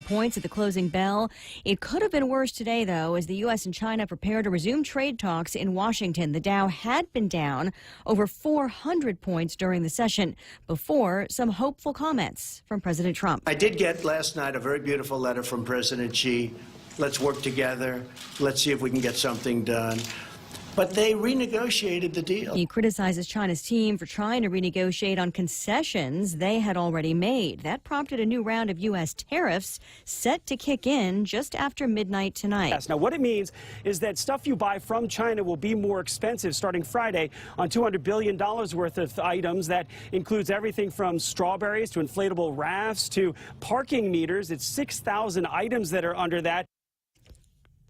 points at the closing bell. It could have been worse today, though, as the U.S. and China prepare to resume trade talks in Washington. The Dow had been down over 400 points during the session before some hopeful comments from President Trump. I did get last night a very beautiful letter from President Xi. Let's work together. Let's see if we can get something done. But they renegotiated the deal. He criticizes China's team for trying to renegotiate on concessions they had already made. That prompted a new round of U.S. tariffs set to kick in just after midnight tonight. Yes. Now, what it means is that stuff you buy from China will be more expensive starting Friday on $200 billion worth of items. That includes everything from strawberries to inflatable rafts to parking meters. It's 6,000 items that are under that.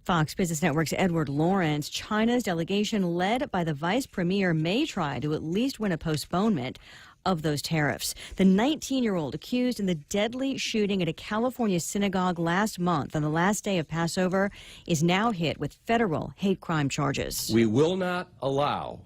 Fox Business Network's Edward Lawrence. China's delegation, led by the vice premier, may try to at least win a postponement of those tariffs. The 19-year-old accused in the deadly shooting at a California synagogue last month on the last day of Passover is now hit with federal hate crime charges. We will not allow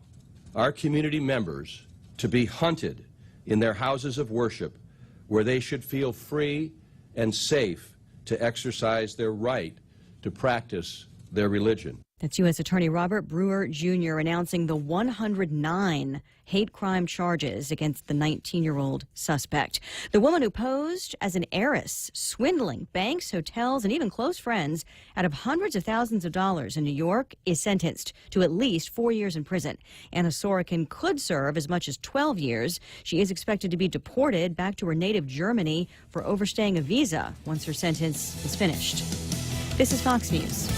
our community members to be hunted in their houses of worship, where they should feel free and safe to exercise their right to practice their religion. That's U.S. Attorney Robert Brewer Jr. announcing the 109 hate crime charges against the 19-year-old suspect. The woman who posed as an heiress, swindling banks, hotels, and even close friends out of hundreds of thousands of dollars in New York, is sentenced to at least 4 years in prison. Anna Sorokin could serve as much as 12 years. She is expected to be deported back to her native Germany for overstaying a visa once her sentence is finished. This is Fox News.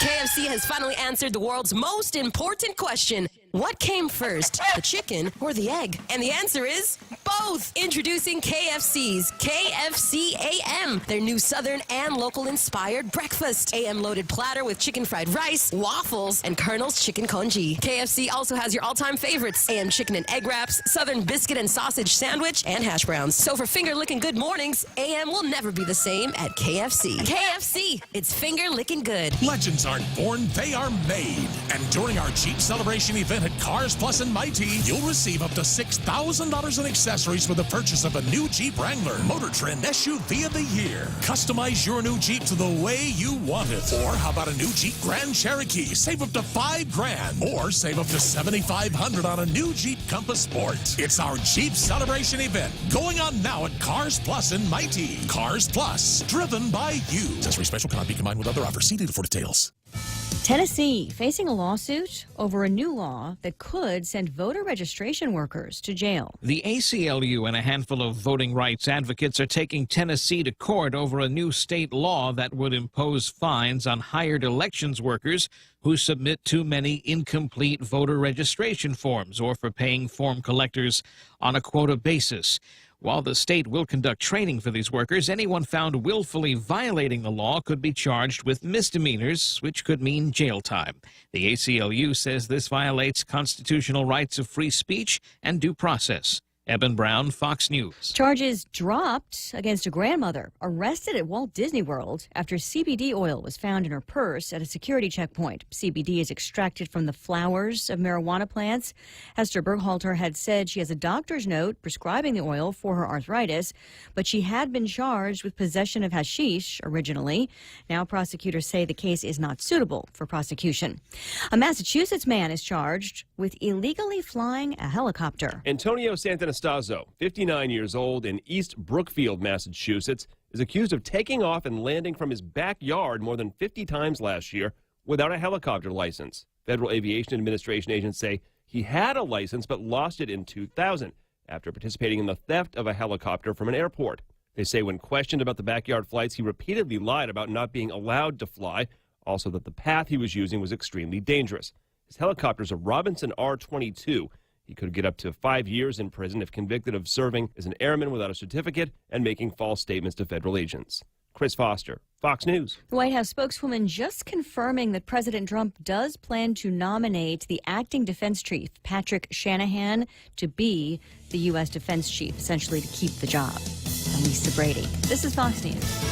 KFC has finally answered the world's most important question. What came first, the chicken or the egg? And the answer is both. Introducing KFC's KFC AM, their new Southern and local-inspired breakfast. AM-loaded platter with chicken fried rice, waffles, and Colonel's chicken congee. KFC also has your all-time favorites: AM chicken and egg wraps, Southern biscuit and sausage sandwich, and hash browns. So for finger-licking good mornings, AM will never be the same at KFC. KFC, it's finger-licking good. Legends aren't born, they are made. And during our Jeep Celebration event at Cars Plus and Mighty, you'll receive up to $6,000 in accessories for the purchase of a new Jeep Wrangler, Motor Trend SUV of the Year. Customize your new Jeep to the way you want it. Or how about a new Jeep Grand Cherokee? Save up to $5,000. Or save up to $7,500 on a new Jeep Compass Sport. It's our Jeep Celebration event going on now at Cars Plus and Mighty. Cars Plus, driven by you. Accessory special cannot be combined with other offers. See dealer for details. Tennessee facing a lawsuit over a new law that could send voter registration workers to jail. The ACLU and a handful of voting rights advocates are taking Tennessee to court over a new state law that would impose fines on hired elections workers who submit too many incomplete voter registration forms or for paying form collectors on a quota basis. While the state will conduct training for these workers, anyone found willfully violating the law could be charged with misdemeanors, which could mean jail time. The ACLU says this violates constitutional rights of free speech and due process. Eben Brown, Fox News. Charges dropped against a grandmother arrested at Walt Disney World after CBD oil was found in her purse at a security checkpoint. CBD is extracted from the flowers of marijuana plants. Hester Berghalter had said she has a doctor's note prescribing the oil for her arthritis, but she had been charged with possession of hashish originally. Now prosecutors say the case is not suitable for prosecution. A Massachusetts man is charged with illegally flying a helicopter. Antonio Santanastazzo, 59 years old, in East Brookfield, Massachusetts, is accused of taking off and landing from his backyard more than 50 times last year without a helicopter license. Federal Aviation Administration agents say he had a license but lost it in 2000 after participating in the theft of a helicopter from an airport. They say when questioned about the backyard flights, he repeatedly lied about not being allowed to fly, also that the path he was using was extremely dangerous. His helicopter's a Robinson R-22. He could get up to 5 years in prison if convicted of serving as an airman without a certificate and making false statements to federal agents. Chris Foster, Fox News. The White House spokeswoman just confirming that President Trump does plan to nominate the acting defense chief, Patrick Shanahan, to be the U.S. defense chief, essentially to keep the job. I'm Lisa Brady. This is Fox News.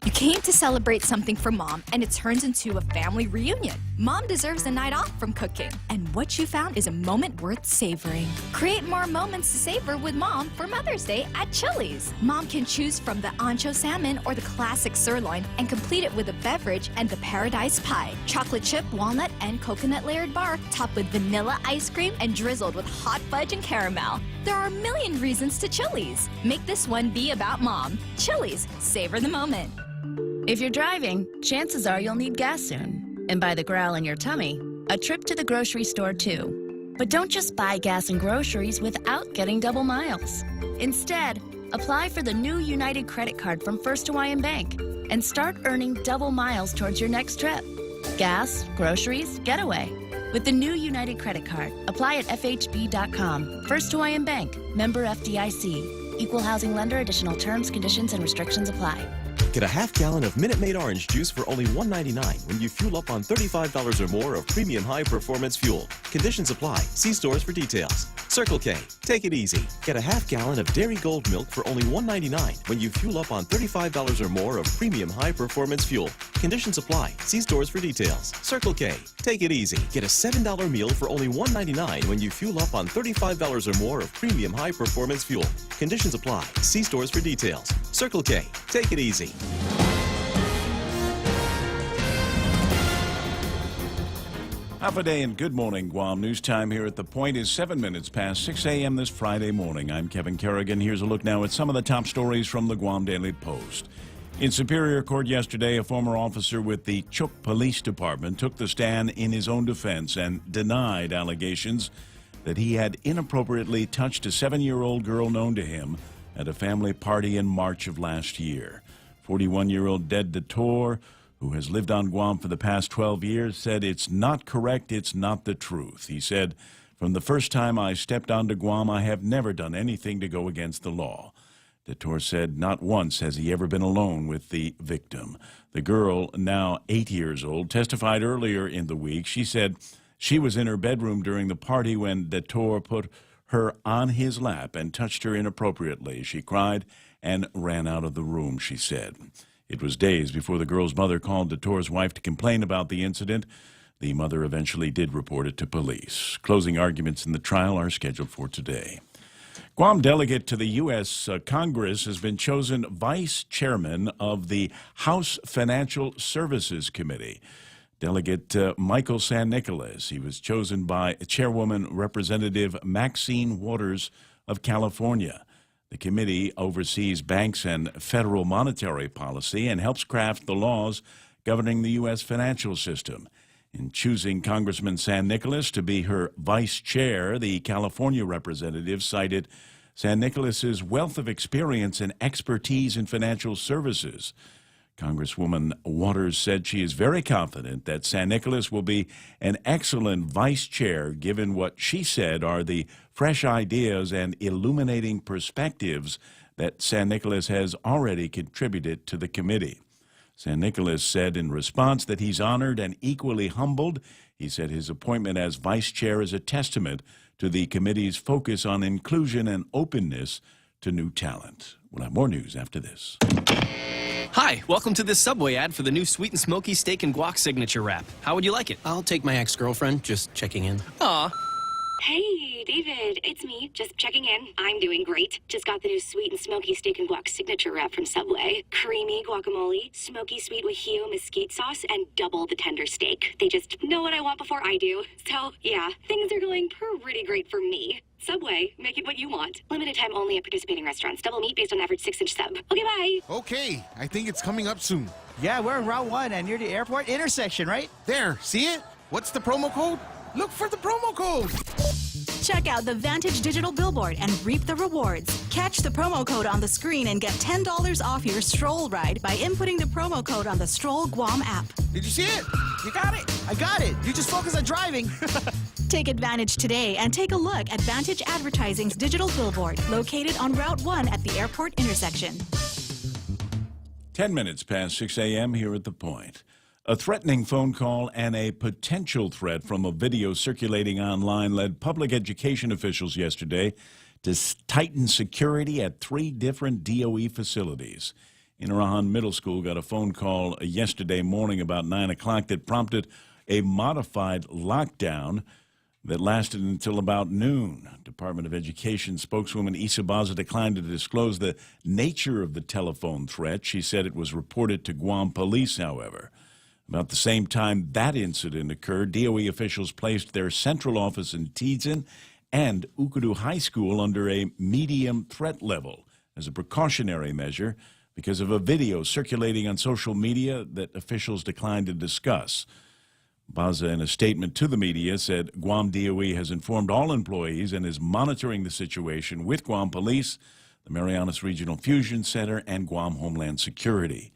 You came to celebrate something for Mom, and it turns into a family reunion. Mom deserves a night off from cooking, and what you found is a moment worth savoring. Create more moments to savor with Mom for Mother's Day at Chili's. Mom can choose from the ancho salmon or the classic sirloin and complete it with a beverage and the paradise pie. Chocolate chip, walnut, and coconut layered bar topped with vanilla ice cream and drizzled with hot fudge and caramel. There are a million reasons to Chili's. Make this one be about Mom. Chili's, savor the moment. If you're driving, chances are you'll need gas soon. And by the growl in your tummy, a trip to the grocery store too. But don't just buy gas and groceries without getting double miles. Instead, apply for the new United credit card from First Hawaiian Bank and start earning double miles towards your next trip. Gas, groceries, getaway. With the new United credit card, apply at FHB.com. First Hawaiian Bank, member FDIC. Equal housing lender. Additional terms, conditions, and restrictions apply. Get a half-gallon of Minute Maid orange juice for only $1.99 when you fuel up on $35 or more of premium high-performance fuel. Conditions apply. See stores for details. Circle K. Take it easy. Get a half-gallon of Dairy Gold milk for only $1.99 when you fuel up on $35 or more of premium high-performance fuel. Conditions apply. See stores for details. Circle K. Take it easy. Get a $7 meal for only $1.99 when you fuel up on $35 or more of premium high-performance fuel. Conditions apply. See stores for details. Circle K. Take it easy. Half a day and good morning, Guam. News time here at The Point is 7 minutes past 6 a.m. this Friday morning. I'm Kevin Kerrigan. Here's a look now at some of the top stories from the Guam Daily Post. In Superior Court yesterday, a former officer with the Chuk Police Department took the stand in his own defense and denied allegations that he had inappropriately touched a 7-year-old girl known to him at a family party in March of last year. 41-year-old Ded Dator, who has lived on Guam for the past 12 years, said, "It's not correct, it's not the truth." He said, "From the first time I stepped onto Guam, I have never done anything to go against the law." Dator said not once has he ever been alone with the victim. The girl, now 8 years old, testified earlier in the week. She said she was in her bedroom during the party when Dator put her on his lap and touched her inappropriately. She cried and ran out of the room, she said. It was days before the girl's mother called Dator's wife to complain about the incident. The mother eventually did report it to police. Closing arguments in the trial are scheduled for today. Guam delegate to the U.S. Congress has been chosen vice chairman of the House Financial Services Committee. Delegate Michael San Nicolas. He was chosen by Chairwoman Representative Maxine Waters of California. The committee oversees banks and federal monetary policy and helps craft the laws governing the U.S. financial system. In choosing Congressman San Nicolas to be her vice chair, the California representative cited San Nicolas's wealth of experience and expertise in financial services. Congresswoman Waters said she is very confident that San Nicolas will be an excellent vice chair given what she said are the fresh ideas and illuminating perspectives that San Nicolas has already contributed to the committee. San Nicolas said in response that he's honored and equally humbled. He said his appointment as vice chair is a testament to the committee's focus on inclusion and openness to new talent. We'll have more news after this. Hi, welcome to this Subway ad for the new Sweet and Smoky Steak and Guac Signature Wrap. How would you like it? I'll take my ex-girlfriend, just checking in. Aw. Hey, David, it's me, just checking in. I'm doing great. Just got the new Sweet and Smoky Steak and Guac Signature Wrap from Subway. Creamy guacamole, smoky sweet Wahio mesquite sauce, and double the tender steak. They just know what I want before I do. So, yeah, things are going pretty great for me. Subway, make it what you want. Limited time only at participating restaurants. Double meat based on average 6-inch sub. Okay, bye. Okay, I think it's coming up soon. Yeah, we're on Route 1 and near the airport intersection, right? There, see it? What's the promo code? Look for the promo code. Check out the Vantage Digital Billboard and reap the rewards. Catch the promo code on the screen and get $10 off your Stroll ride by inputting the promo code on the Stroll Guam app. Did you see it? You got it? I got it. You just focus on driving. Take advantage today and take a look at Vantage Advertising's digital billboard located on Route 1 at the airport intersection. 10 minutes past 6 a.m. here at The Point. A threatening phone call and a potential threat from a video circulating online led public education officials yesterday to tighten security at 3 different DOE facilities. in Arahan Middle School got a phone call yesterday morning about 9 o'clock that prompted a modified lockdown that lasted until about noon. Department of Education spokeswoman Issa Baza declined to disclose the nature of the telephone threat. She said it was reported to Guam police, however. About the same time that incident occurred, DOE officials placed their central office in Tidzin and Ukudu High School under a medium threat level as a precautionary measure because of a video circulating on social media that officials declined to discuss. Baza, in a statement to the media, said Guam DOE has informed all employees and is monitoring the situation with Guam Police, the Marianas Regional Fusion Center, and Guam Homeland Security.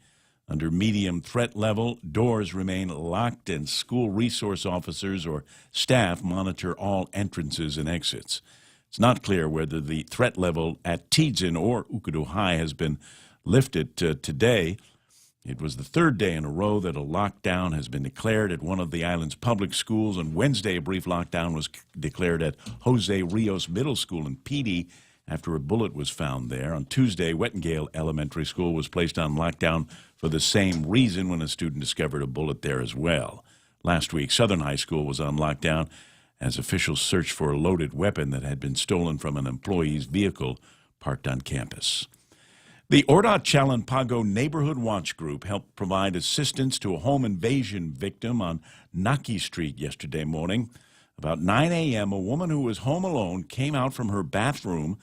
Under medium threat level, doors remain locked and school resource officers or staff monitor all entrances and exits. It's not clear whether the threat level at Tidzin or Ukudu High has been lifted today. It was the third day in a row that a lockdown has been declared at one of the island's public schools. On Wednesday, a brief lockdown was declared at Jose Rios Middle School in Pidi after a bullet was found there. On Tuesday, Wettengale Elementary School was placed on lockdown for the same reason when a student discovered a bullet there as well. Last week, Southern High School was on lockdown as officials searched for a loaded weapon that had been stolen from an employee's vehicle parked on campus. The Ordot Chalan Pago Neighborhood Watch Group helped provide assistance to a home invasion victim on Naki Street yesterday morning. About 9 a.m., a woman who was home alone came out from her bathroom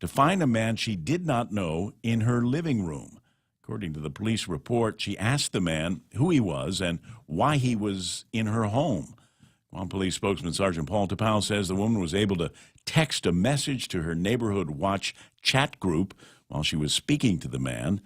to find a man she did not know in her living room. According to the police report, she asked the man who he was and why he was in her home. Guam Police spokesman Sergeant Paul Tapau says the woman was able to text a message to her Neighborhood Watch chat group while she was speaking to the man.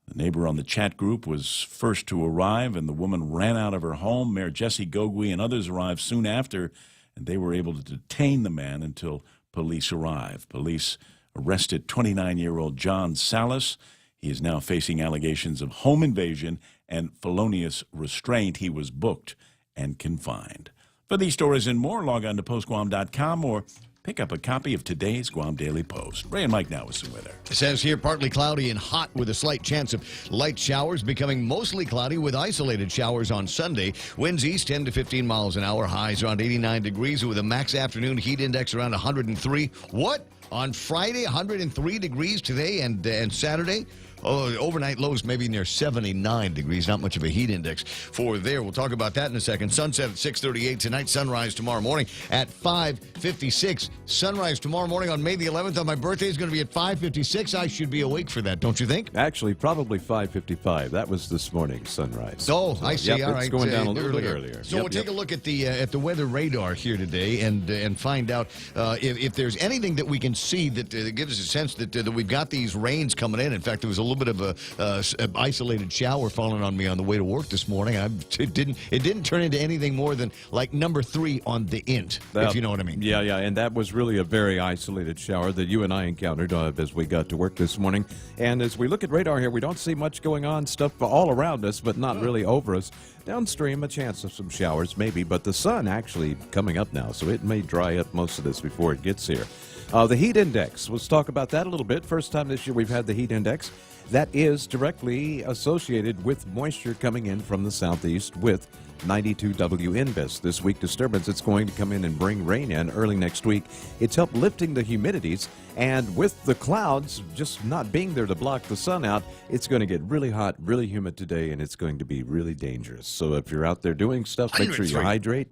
The neighbor on the chat group was first to arrive, and the woman ran out of her home. Mayor Jesse Gogui and others arrived soon after, and they were able to detain the man until police arrived. Police arrested 29-year-old John Salas. He is now facing allegations of home invasion and felonious restraint. He was booked and confined. For these stories and more, log on to postguam.com or pick up a copy of today's Guam Daily Post. Ray and Mike now with some weather. It says here partly cloudy and hot with a slight chance of light showers, becoming mostly cloudy with isolated showers on Sunday. Winds east 10 to 15 miles an hour. Highs around 89 degrees with a max afternoon heat index around 103. What? On Friday, 103 degrees today and Saturday? Oh, overnight lows maybe near 79 degrees. Not much of a heat index for there. We'll talk about that in a second. Sunset at 6:38 tonight. Sunrise tomorrow morning at 5:56. Sunrise tomorrow morning on May the 11th on my birthday is going to be at 5:56. I should be awake for that, don't you think? Actually, probably 5:55. That was this morning's sunrise. Oh, so, I see. Yep, All it's right. going down a little bit earlier. So we'll take a look at the weather radar here today and find out if there's anything that we can see that gives us a sense that we've got these rains coming in. In fact, there was a little bit of a isolated shower falling on me on the way to work this morning. It didn't turn into anything more than like number 3 on the int, if you know what I mean. Yeah, and that was really a very isolated shower that you and I encountered as we got to work this morning. And as we look at radar here, we don't see much going on, stuff all around us, but not really over us. Downstream, a chance of some showers, maybe, but the sun actually coming up now, so it may dry up most of this before it gets here. The heat index, let's talk about that a little bit. First time this year we've had the heat index. That is directly associated with moisture coming in from the southeast with 92 WNVIS. This week disturbance, it's going to come in and bring rain in early next week. It's helped lifting the humidities, and with the clouds just not being there to block the sun out, it's going to get really hot, really humid today, and it's going to be really dangerous. So if you're out there doing stuff, make sure you hydrate.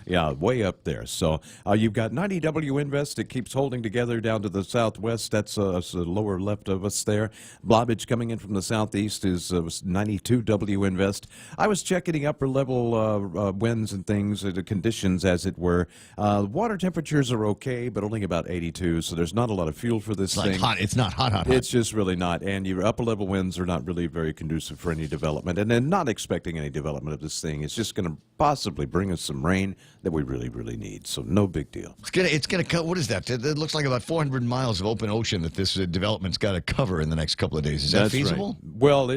Yeah, way up there. So you've got 90 WNVIS. It keeps holding together down to the southwest. That's the lower left of us there. Blobbage coming in from the southeast is 92 WNVIS. I was checking the upper level winds and things, the conditions as it were. Water temperatures are okay, but only about 82, so there's not a lot of fuel for this thing. Hot. It's not hot. It's just really not, and your upper level winds are not really very conducive for any development, and then not expecting any development of this thing. It's just going to possibly bring us some rain that we really, really need, so no big deal. It's gonna cut. What is that? It looks like about 400 miles of open ocean that this development's got to cover in the next couple of nowadays. Is that That's feasible? Right. Well,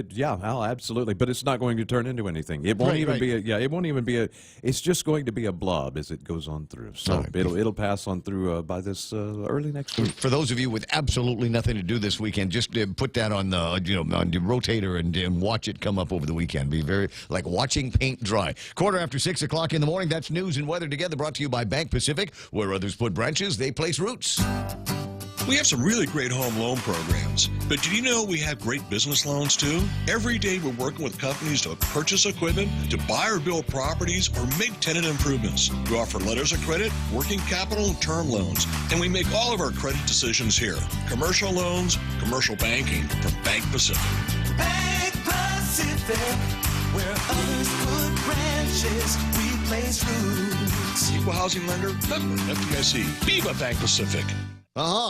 absolutely. But it's not going to turn into anything. It won't be it won't even be it's just going to be a blob as it goes on through. So it'll pass on through by this early next week. For those of you with absolutely nothing to do this weekend, just put that on the on the rotator and watch it come up over the weekend. Be very like watching paint dry. 6:15 in the morning. That's news and weather together. Brought to you by Bank Pacific, where others put branches, they place roots. We have some really great home loan programs, but did you know we have great business loans too? Every day we're working with companies to purchase equipment, to buy or build properties, or make tenant improvements. We offer letters of credit, working capital, and term loans, and we make all of our credit decisions here. Commercial loans, commercial banking from Bank Pacific. Bank Pacific, where others put branches, we place roots. Equal housing lender, member FDIC. Viva Bank Pacific.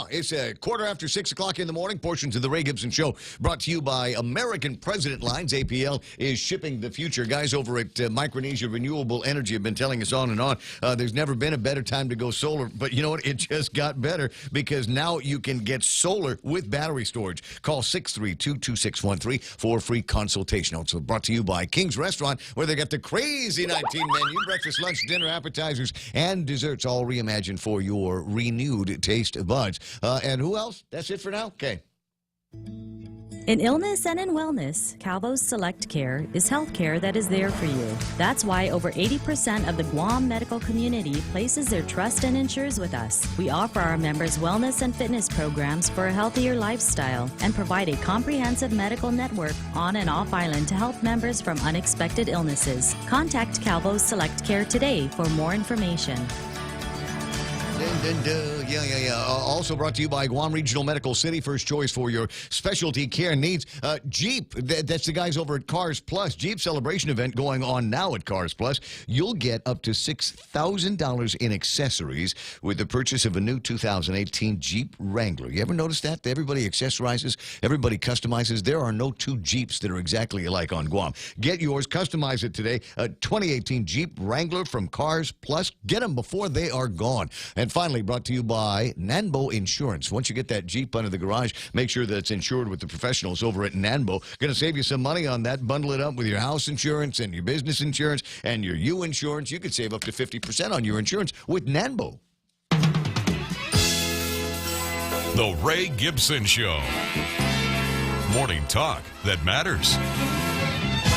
It's 6:15 in the morning. Portions of the Ray Gibson Show brought to you by American President Lines. APL is shipping the future. Guys over at Micronesia Renewable Energy have been telling us on and on. There's never been a better time to go solar. But you know what? It just got better because now you can get solar with battery storage. Call 632-2613 for a free consultation. Also brought to you by King's Restaurant, where they got the crazy 19 menu. Breakfast, lunch, dinner, appetizers, and desserts all reimagined for your renewed taste buds. And who else? That's it for now? Okay. In illness and in wellness, Calvo's Select Care is health care that is there for you. That's why over 80% of the Guam medical community places their trust and insures with us. We offer our members wellness and fitness programs for a healthier lifestyle and provide a comprehensive medical network on and off island to help members from unexpected illnesses. Contact Calvo's Select Care today for more information. Also brought to you by Guam Regional Medical City, first choice for your specialty care needs. Jeep, that's the guys over at Cars Plus. Jeep celebration event going on now at Cars Plus. You'll get up to $6,000 in accessories with the purchase of a new 2018 Jeep Wrangler. You ever notice that? Everybody accessorizes, everybody customizes. There are no two Jeeps that are exactly alike on Guam. Get yours, customize it today. 2018 Jeep Wrangler from Cars Plus. Get them before they are gone. And finally, brought to you by Nanbo Insurance. Once you get that Jeep under the garage, make sure that it's insured with the professionals over at Nanbo. Going to save you some money on that. Bundle it up with your house insurance and your business insurance and your U insurance. You could save up to 50% on your insurance with Nanbo. The Ray Gibson Show. Morning talk that matters.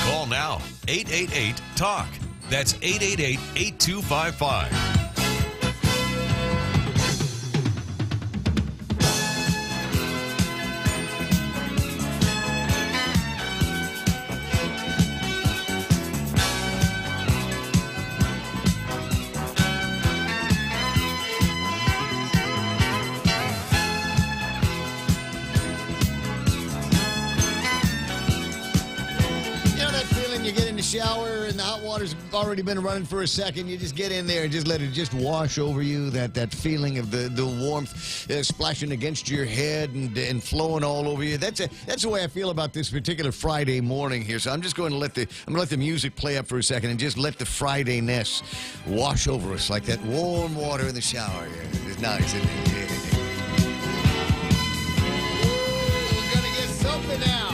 Call now, 888-TALK. That's 888-8255. Shower and the hot water's already been running for a second. You just get in there and just let it just wash over you. That feeling of the warmth splashing against your head and flowing all over you. That's the way I feel about this particular Friday morning here. So I'm just going to let the music play up for a second and just let the Friday-ness wash over us like that warm water in the shower. It's nice, isn't it? We're gonna get something now.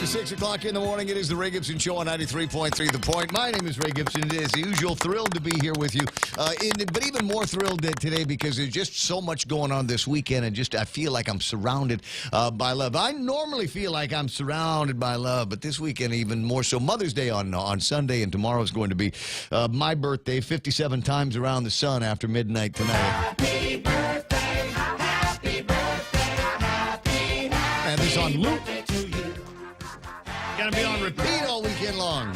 6:00 in the morning. It is the Ray Gibson Show on 93.3 The Point. My name is Ray Gibson. It is the usual. Thrilled to be here with you. But even more thrilled today because there's just so much going on this weekend, and I feel like I'm surrounded by love. I normally feel like I'm surrounded by love, but this weekend even more so. Mother's Day on Sunday, and tomorrow is going to be my birthday, 57 times around the sun after midnight tonight. Happy birthday, happy birthday, happy, and this on loop. Gonna be on repeat all weekend long.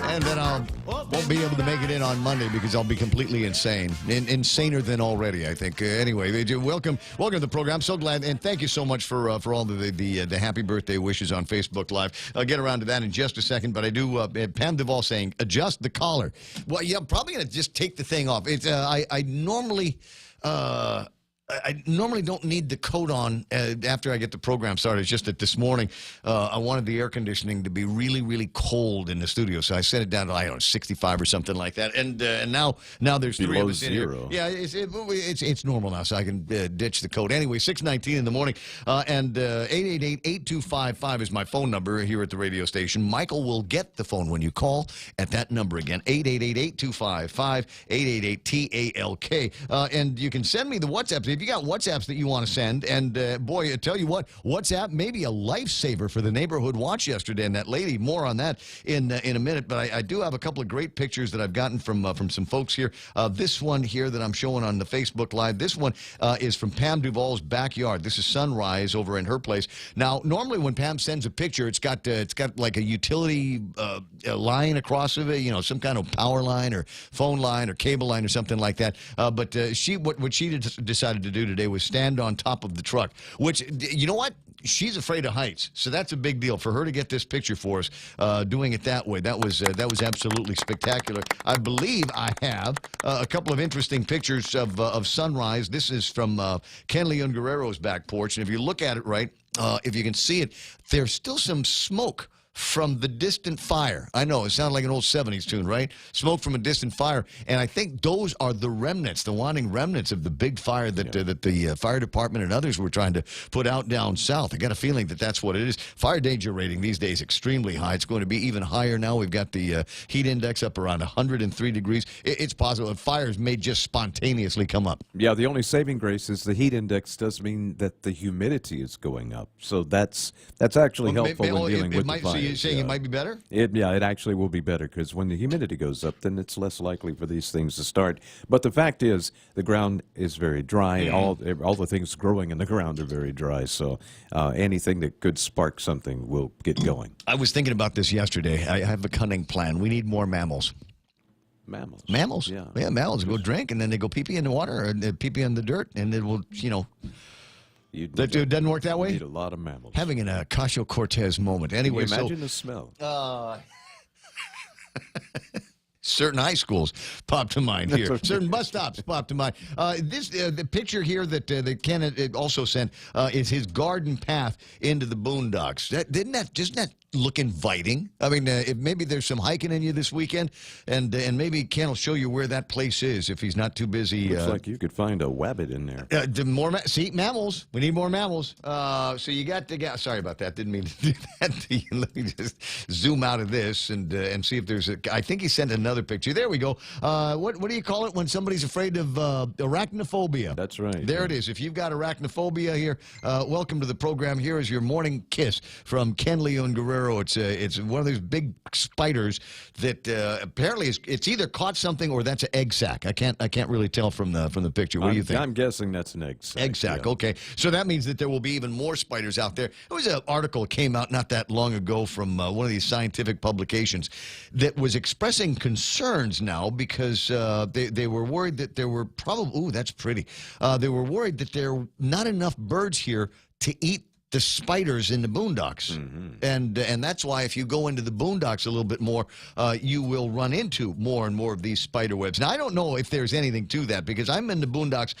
And then I won't be able to make it in on Monday because I'll be completely insane. Insaner than already, I think. Anyway, welcome to the program. So glad, and thank you so much for all the happy birthday wishes on Facebook Live. I'll get around to that in just a second, but I do, Pam Duvall saying, adjust the collar. Well, yeah, I'm probably going to just take the thing off. It's I normally... I normally don't need the coat on after I get the program started. It's just that this morning I wanted the air conditioning to be really, really cold in the studio, so I set it down to, I don't know, 65 or something like that. And now there's three Below of us in here. zero. Yeah, it's normal now, so I can ditch the coat. Anyway, 6:19 in the morning, and 888-8255 is my phone number here at the radio station. Michael will get the phone when you call at that number again, 888-8255, 888-TALK. And you can send me the WhatsApps. If you got WhatsApps that you want to send, and boy, I tell you what, WhatsApp may be a lifesaver for the neighborhood watch yesterday and that lady. More on that in a minute, but I do have a couple of great pictures that I've gotten from some folks here. This one here that I'm showing on the Facebook Live, this one is from Pam Duvall's backyard. This is sunrise over in her place. Now, normally when Pam sends a picture, it's got like a utility line across of it, you know, some kind of power line or phone line or cable line or something like that. But what she decided to do today was stand on top of the truck, which, you know what? She's afraid of heights, so that's a big deal for her to get this picture for us. Doing it that way, that was absolutely spectacular. I believe I have a couple of interesting pictures of sunrise. This is from Ken Leon Guerrero's back porch, and if you look at it right, if you can see it, there's still some smoke from the distant fire. I know, it sounded like an old 70s tune, right? Smoke from a distant fire. And I think those are the remnants, the wanting remnants of the big fire that the fire department and others were trying to put out down south. I got a feeling that that's what it is. Fire danger rating these days extremely high. It's going to be even higher now. We've got the heat index up around 103 degrees. It's possible that fires may just spontaneously come up. Yeah, the only saving grace is the heat index does mean that the humidity is going up. So that's actually helpful when dealing with the fire. So you're saying it might be better? It actually will be better, because when the humidity goes up, then it's less likely for these things to start. But the fact is, the ground is very dry. All the things growing in the ground are very dry. So anything that could spark something will get going. I was thinking about this yesterday. I have a cunning plan. We need more mammals. Mammals? Mammals. Yeah. Yeah, mammals go drink, and then they go pee-pee in the water, or pee-pee in the dirt, and it will, you know... That doesn't work that way? You need a lot of mammals. Having an Ocasio-Cortez moment. Anyway, Can you imagine the smell? Certain high schools pop to mind here. Certain bus stops pop to mind. The picture here that Ken also sent is his garden path into the boondocks. Doesn't that look inviting? I mean, maybe there's some hiking in you this weekend, and maybe Ken will show you where that place is if he's not too busy. Looks like you could find a wabbit in there. See, mammals. We need more mammals. So you got to get. Sorry about that. Didn't mean to do that. Let me just zoom out of this and see if there's a. I think he sent another picture. There we go. What do you call it when somebody's afraid of arachnophobia? That's right. There it is. If you've got arachnophobia here, welcome to the program. Here is your morning kiss from Ken Leon Guerrero. It's one of those big spiders that apparently it's either caught something or that's an egg sac. I can't really tell from the picture. What do you think? I'm guessing that's an egg sac. Egg sac. Yeah. Okay, so that means that there will be even more spiders out there. There was an article that came out not that long ago from one of these scientific publications that was expressing concerns now because they were worried that there were probably that's pretty. They were worried that there are not enough birds here to eat the spiders in the boondocks. And that's why if you go into the boondocks a little bit more, you will run into more and more of these spider webs. Now, I don't know if there's anything to that because I'm in the boondocks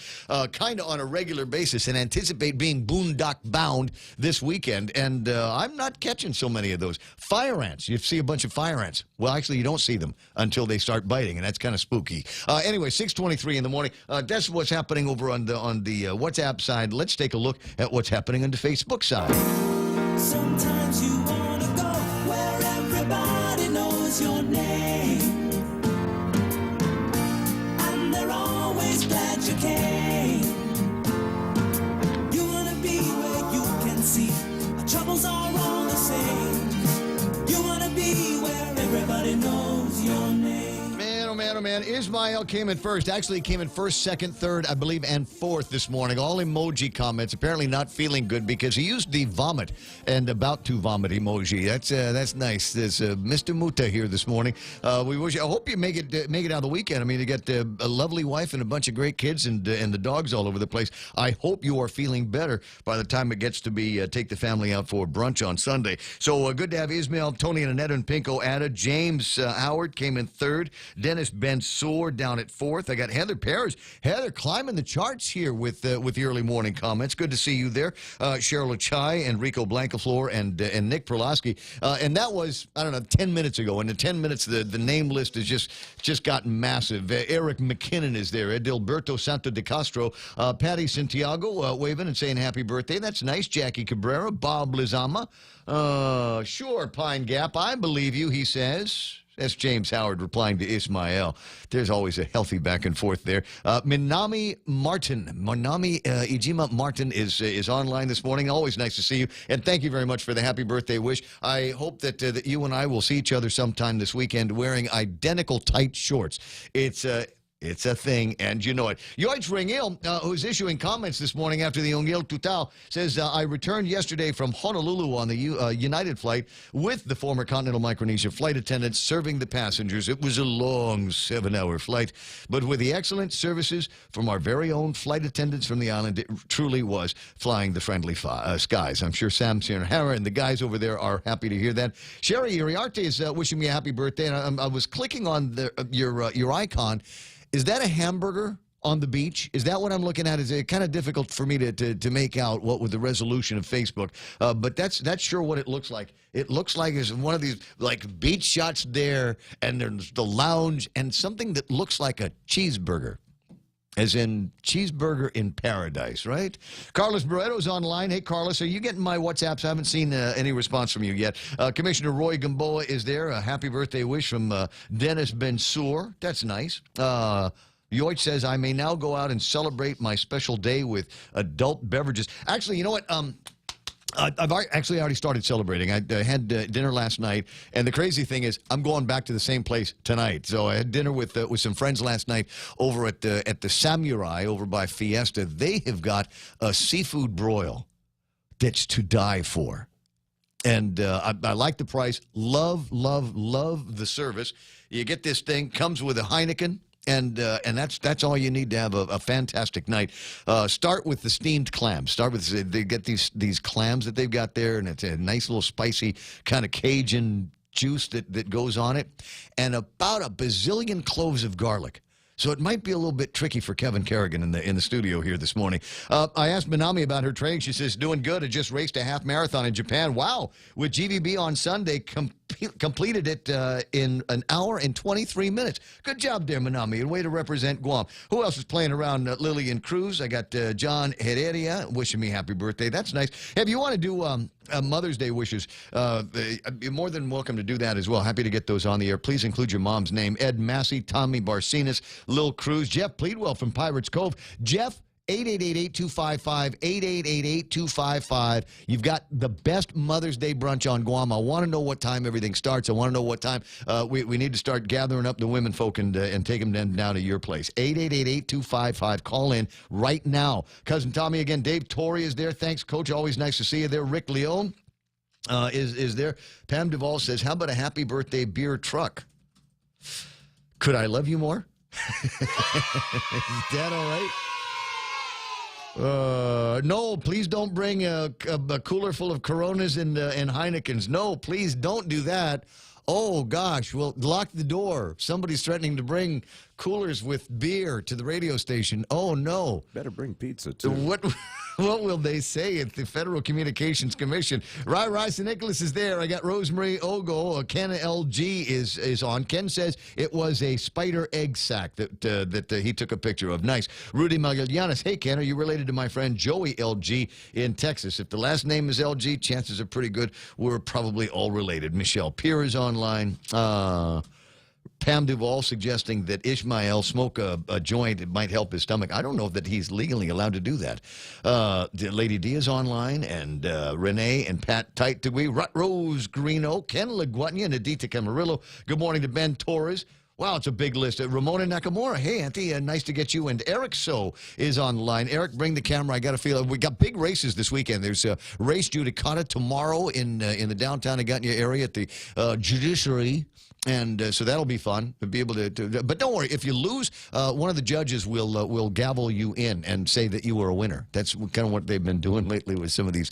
kind of on a regular basis and anticipate being boondock bound this weekend, and I'm not catching so many of those. Fire ants. You see a bunch of fire ants. Well, actually, you don't see them until they start biting, and that's kind of spooky. Anyway, 6:23 in the morning. That's what's happening over on the WhatsApp side. Let's take a look at what's happening on the Facebook side. Sometimes you wanna go where everybody knows your name, and they're always glad you came. You wanna be where you can see our troubles are all the same. You wanna be where everybody knows your name. Oh, man. Ismail came in first. Actually, he came in first, second, third, I believe, and fourth this morning. All emoji comments. Apparently not feeling good because he used the vomit and about to vomit emoji. That's nice. There's Mr. Muta here this morning. I hope you make it out of the weekend. I mean, you got a lovely wife and a bunch of great kids and the dogs all over the place. I hope you are feeling better by the time it gets to be take the family out for brunch on Sunday. So good to have Ismail, Tony, and Annette and Pinko added. James Howard came in third. Dennis Bennett Ben Soar down at 4th. I got Heather Perez. Heather climbing the charts here with the early morning comments. Good to see you there. Cheryl Achai, Enrico Blancaflor, and Nick Perlowski. And that was, I don't know, 10 minutes ago. In the 10 minutes, the name list has just gotten massive. Eric McKinnon is there. Edilberto Santo de Castro. Patty Santiago waving and saying happy birthday. That's nice. Jackie Cabrera. Bob Lizama. Sure, Pine Gap. I believe you, he says. That's James Howard replying to Ismael. There's always a healthy back and forth there. Minami Ijima Martin is online this morning. Always nice to see you. And thank you very much for the happy birthday wish. I hope that you and I will see each other sometime this weekend wearing identical tight shorts. It's a thing, and you know it. Yoich Ringil, who's issuing comments this morning after the Ongil Tutao, says, I returned yesterday from Honolulu on the United flight with the former Continental Micronesia flight attendants serving the passengers. It was a long 7-hour flight, but with the excellent services from our very own flight attendants from the island, it truly was flying the friendly skies. I'm sure Sam Sierra and the guys over there are happy to hear that. Sherry Uriarte is wishing me a happy birthday, and I was clicking on your icon. Is that a hamburger on the beach? Is that what I'm looking at? Is it kind of difficult for me to make out what with the resolution of Facebook? But that's sure what it looks like. It looks like it's one of these like beach shots there, and there's the lounge and something that looks like a cheeseburger. As in cheeseburger in paradise, right? Carlos Barreto's online. Hey, Carlos, are you getting my WhatsApps? I haven't seen any response from you yet. Commissioner Roy Gamboa is there. A happy birthday wish from Dennis Bensour. That's nice. Yoich says, I may now go out and celebrate my special day with adult beverages. Actually, you know what? I've actually already started celebrating. I had dinner last night, and the crazy thing is I'm going back to the same place tonight. So I had dinner with some friends last night over at the Samurai over by Fiesta. They have got a seafood broil that's to die for. And I like the price. Love the service. You get this thing, comes with a Heineken. And that's all you need to have a fantastic night. Start with the steamed clams. They get these clams that they've got there, and it's a nice little spicy kind of Cajun juice that goes on it, and about a bazillion cloves of garlic. So it might be a little bit tricky for Kevin Kerrigan in the studio here this morning. I asked Minami about her training. She says, doing good. I just raced a half marathon in Japan. Wow. With GVB on Sunday, completed it in an hour and 23 minutes. Good job there, Minami, and way to represent Guam. Who else is playing around? Lillian Cruz. I got John Heredia wishing me happy birthday. That's nice. Hey, if you want to do Mother's Day wishes, you're more than welcome to do that as well. Happy to get those on the air. Please include your mom's name. Ed Massey, Tommy Barcinas, Lil Cruz, Jeff Pleadwell from Pirates Cove. Jeff, 888-8255, 888-8255. You've got the best Mother's Day brunch on Guam. I want to know what time everything starts. I want to know what time we need to start gathering up the women folk and take them down to your place. 888-8255. Call in right now. Cousin Tommy again. Dave Torrey is there. Thanks, Coach. Always nice to see you there. Rick Leone is there. Pam Duvall says, how about a happy birthday beer truck? Could I love you more? Is that all right? No, please don't bring a cooler full of Coronas and Heinekens. No, please don't do that. Oh, gosh. Well, lock the door. Somebody's threatening to bring coolers with beer to the radio station. Oh, no. Better bring pizza, too. What will they say at the Federal Communications Commission? Rai St. Nicholas is there. I got Rosemary Ogo. Ken LG is on. Ken says it was a spider egg sack that he took a picture of. Nice. Rudy Magallanes. Hey, Ken, are you related to my friend Joey LG in Texas? If the last name is LG, chances are pretty good we're probably all related. Michelle Peer is online. Pam Duvall suggesting that Ishmael smoke a joint. It might help his stomach. I don't know that he's legally allowed to do that. Lady D is online, and Renee and Pat Titagui, Rose Greeno, Ken LaGuatnia, and Adita Camarillo. Good morning to Ben Torres. Wow, it's a big list. Ramona Nakamura. Hey, Auntie, nice to get you. And Eric So is on the line. Eric, bring the camera. I got to feel we got big races this weekend. There's a race judicata tomorrow in the downtown Agutnia area at the judiciary. And so that'll be fun to be able to but don't worry, if you lose, one of the judges will gavel you in and say that you were a winner. That's kind of what they've been doing lately with some of these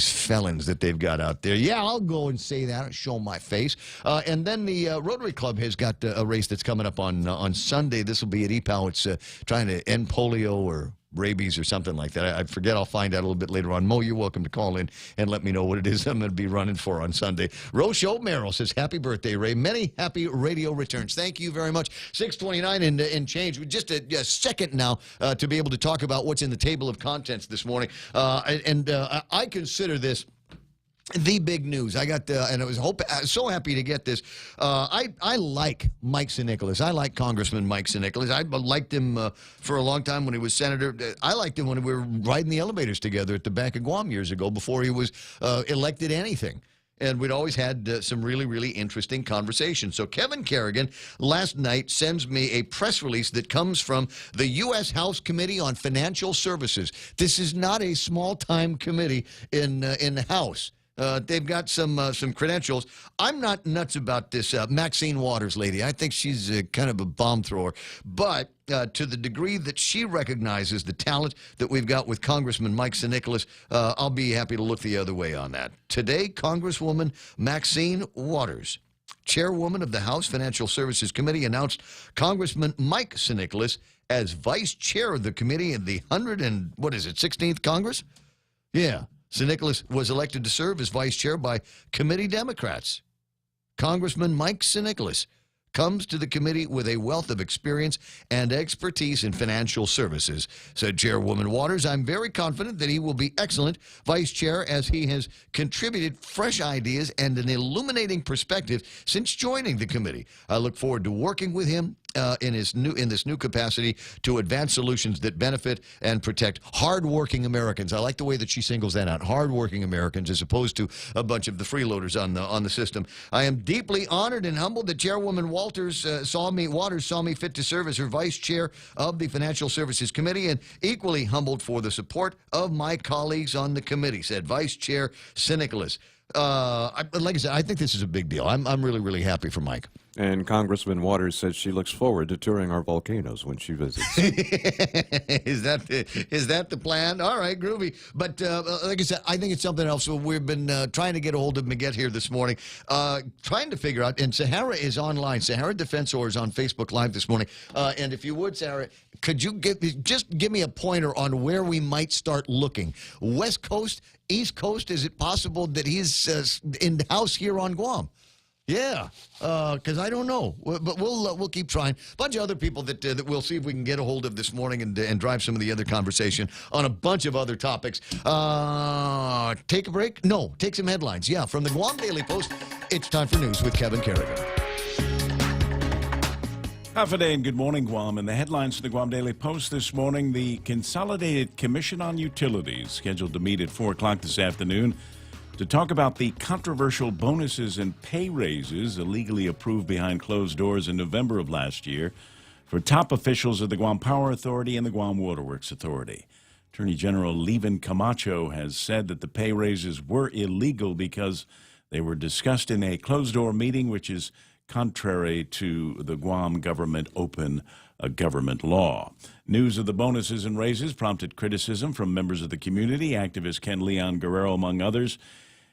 felons that they've got out there. Yeah, I'll go and say that, show my face. And then the Rotary Club has got a race that's coming up on Sunday. This will be at EPOW. It's trying to end polio or rabies or something like that. I forget. I'll find out a little bit later on. Mo, you're welcome to call in and let me know what it is I'm going to be running for on Sunday. Roche O'Merrill says, happy birthday, Ray. Many happy radio returns. Thank you very much. 6:29 and change. Just a second now to be able to talk about what's in the table of contents this morning. I consider this the big news. I got, and I was so happy to get this. I like Mike Sinnicolas. I like Congressman Mike Sinnicolas. I liked him for a long time when he was senator. I liked him when we were riding the elevators together at the Bank of Guam years ago before he was elected anything. And we'd always had some really, really interesting conversations. So Kevin Kerrigan last night sends me a press release that comes from the U.S. House Committee on Financial Services. This is not a small-time committee in the House. They've got some credentials. I'm not nuts about this Maxine Waters lady. I think she's kind of a bomb thrower. But to the degree that she recognizes the talent that we've got with Congressman Mike Sinnicolas, I'll be happy to look the other way on that. Today, Congresswoman Maxine Waters, chairwoman of the House Financial Services Committee, announced Congressman Mike Sinnicolas as vice chair of the committee in the 16th Congress? Yeah. Sinnicolas was elected to serve as vice chair by committee Democrats. Congressman Mike Sinnicolas comes to the committee with a wealth of experience and expertise in financial services, said Chairwoman Waters. I'm very confident that he will be excellent vice chair as he has contributed fresh ideas and an illuminating perspective since joining the committee. I look forward to working with him in this new capacity to advance solutions that benefit and protect hardworking Americans. I like the way that she singles that out, hardworking Americans, as opposed to a bunch of the freeloaders on the system. I am deeply honored and humbled that Chairwoman Waters saw me fit to serve as her vice chair of the Financial Services Committee, and equally humbled for the support of my colleagues on the committee, said Vice Chair Sinnicolas. Like I said, I think this is a big deal. I'm really, really happy for Mike. And Congressman Waters says she looks forward to touring our volcanoes when she visits. Is that the plan? All right, groovy. But like I said, I think it's something else. So we've been trying to get a hold of Miguel here this morning, trying to figure out. And Sahara is online. Sahara Defensor is on Facebook Live this morning. And if you would, Sahara, could you give me a pointer on where we might start looking? West Coast, East Coast? Is it possible that he's in the house here on Guam? Yeah, because I don't know, but we'll keep trying. A bunch of other people that we'll see if we can get a hold of this morning and drive some of the other conversation on a bunch of other topics. Take a break? No, take some headlines. Yeah, from the Guam Daily Post, it's time for news with Kevin Kerrigan. Half a day and good morning, Guam. And the headlines from the Guam Daily Post this morning: the Consolidated Commission on Utilities scheduled to meet at 4 o'clock this afternoon to talk about the controversial bonuses and pay raises illegally approved behind closed doors in November of last year for top officials of the Guam Power Authority and the Guam Waterworks Authority. Attorney General Levin Camacho has said that the pay raises were illegal because they were discussed in a closed-door meeting, which is contrary to the Guam government open government law. News of the bonuses and raises prompted criticism from members of the community, activist Ken Leon Guerrero among others.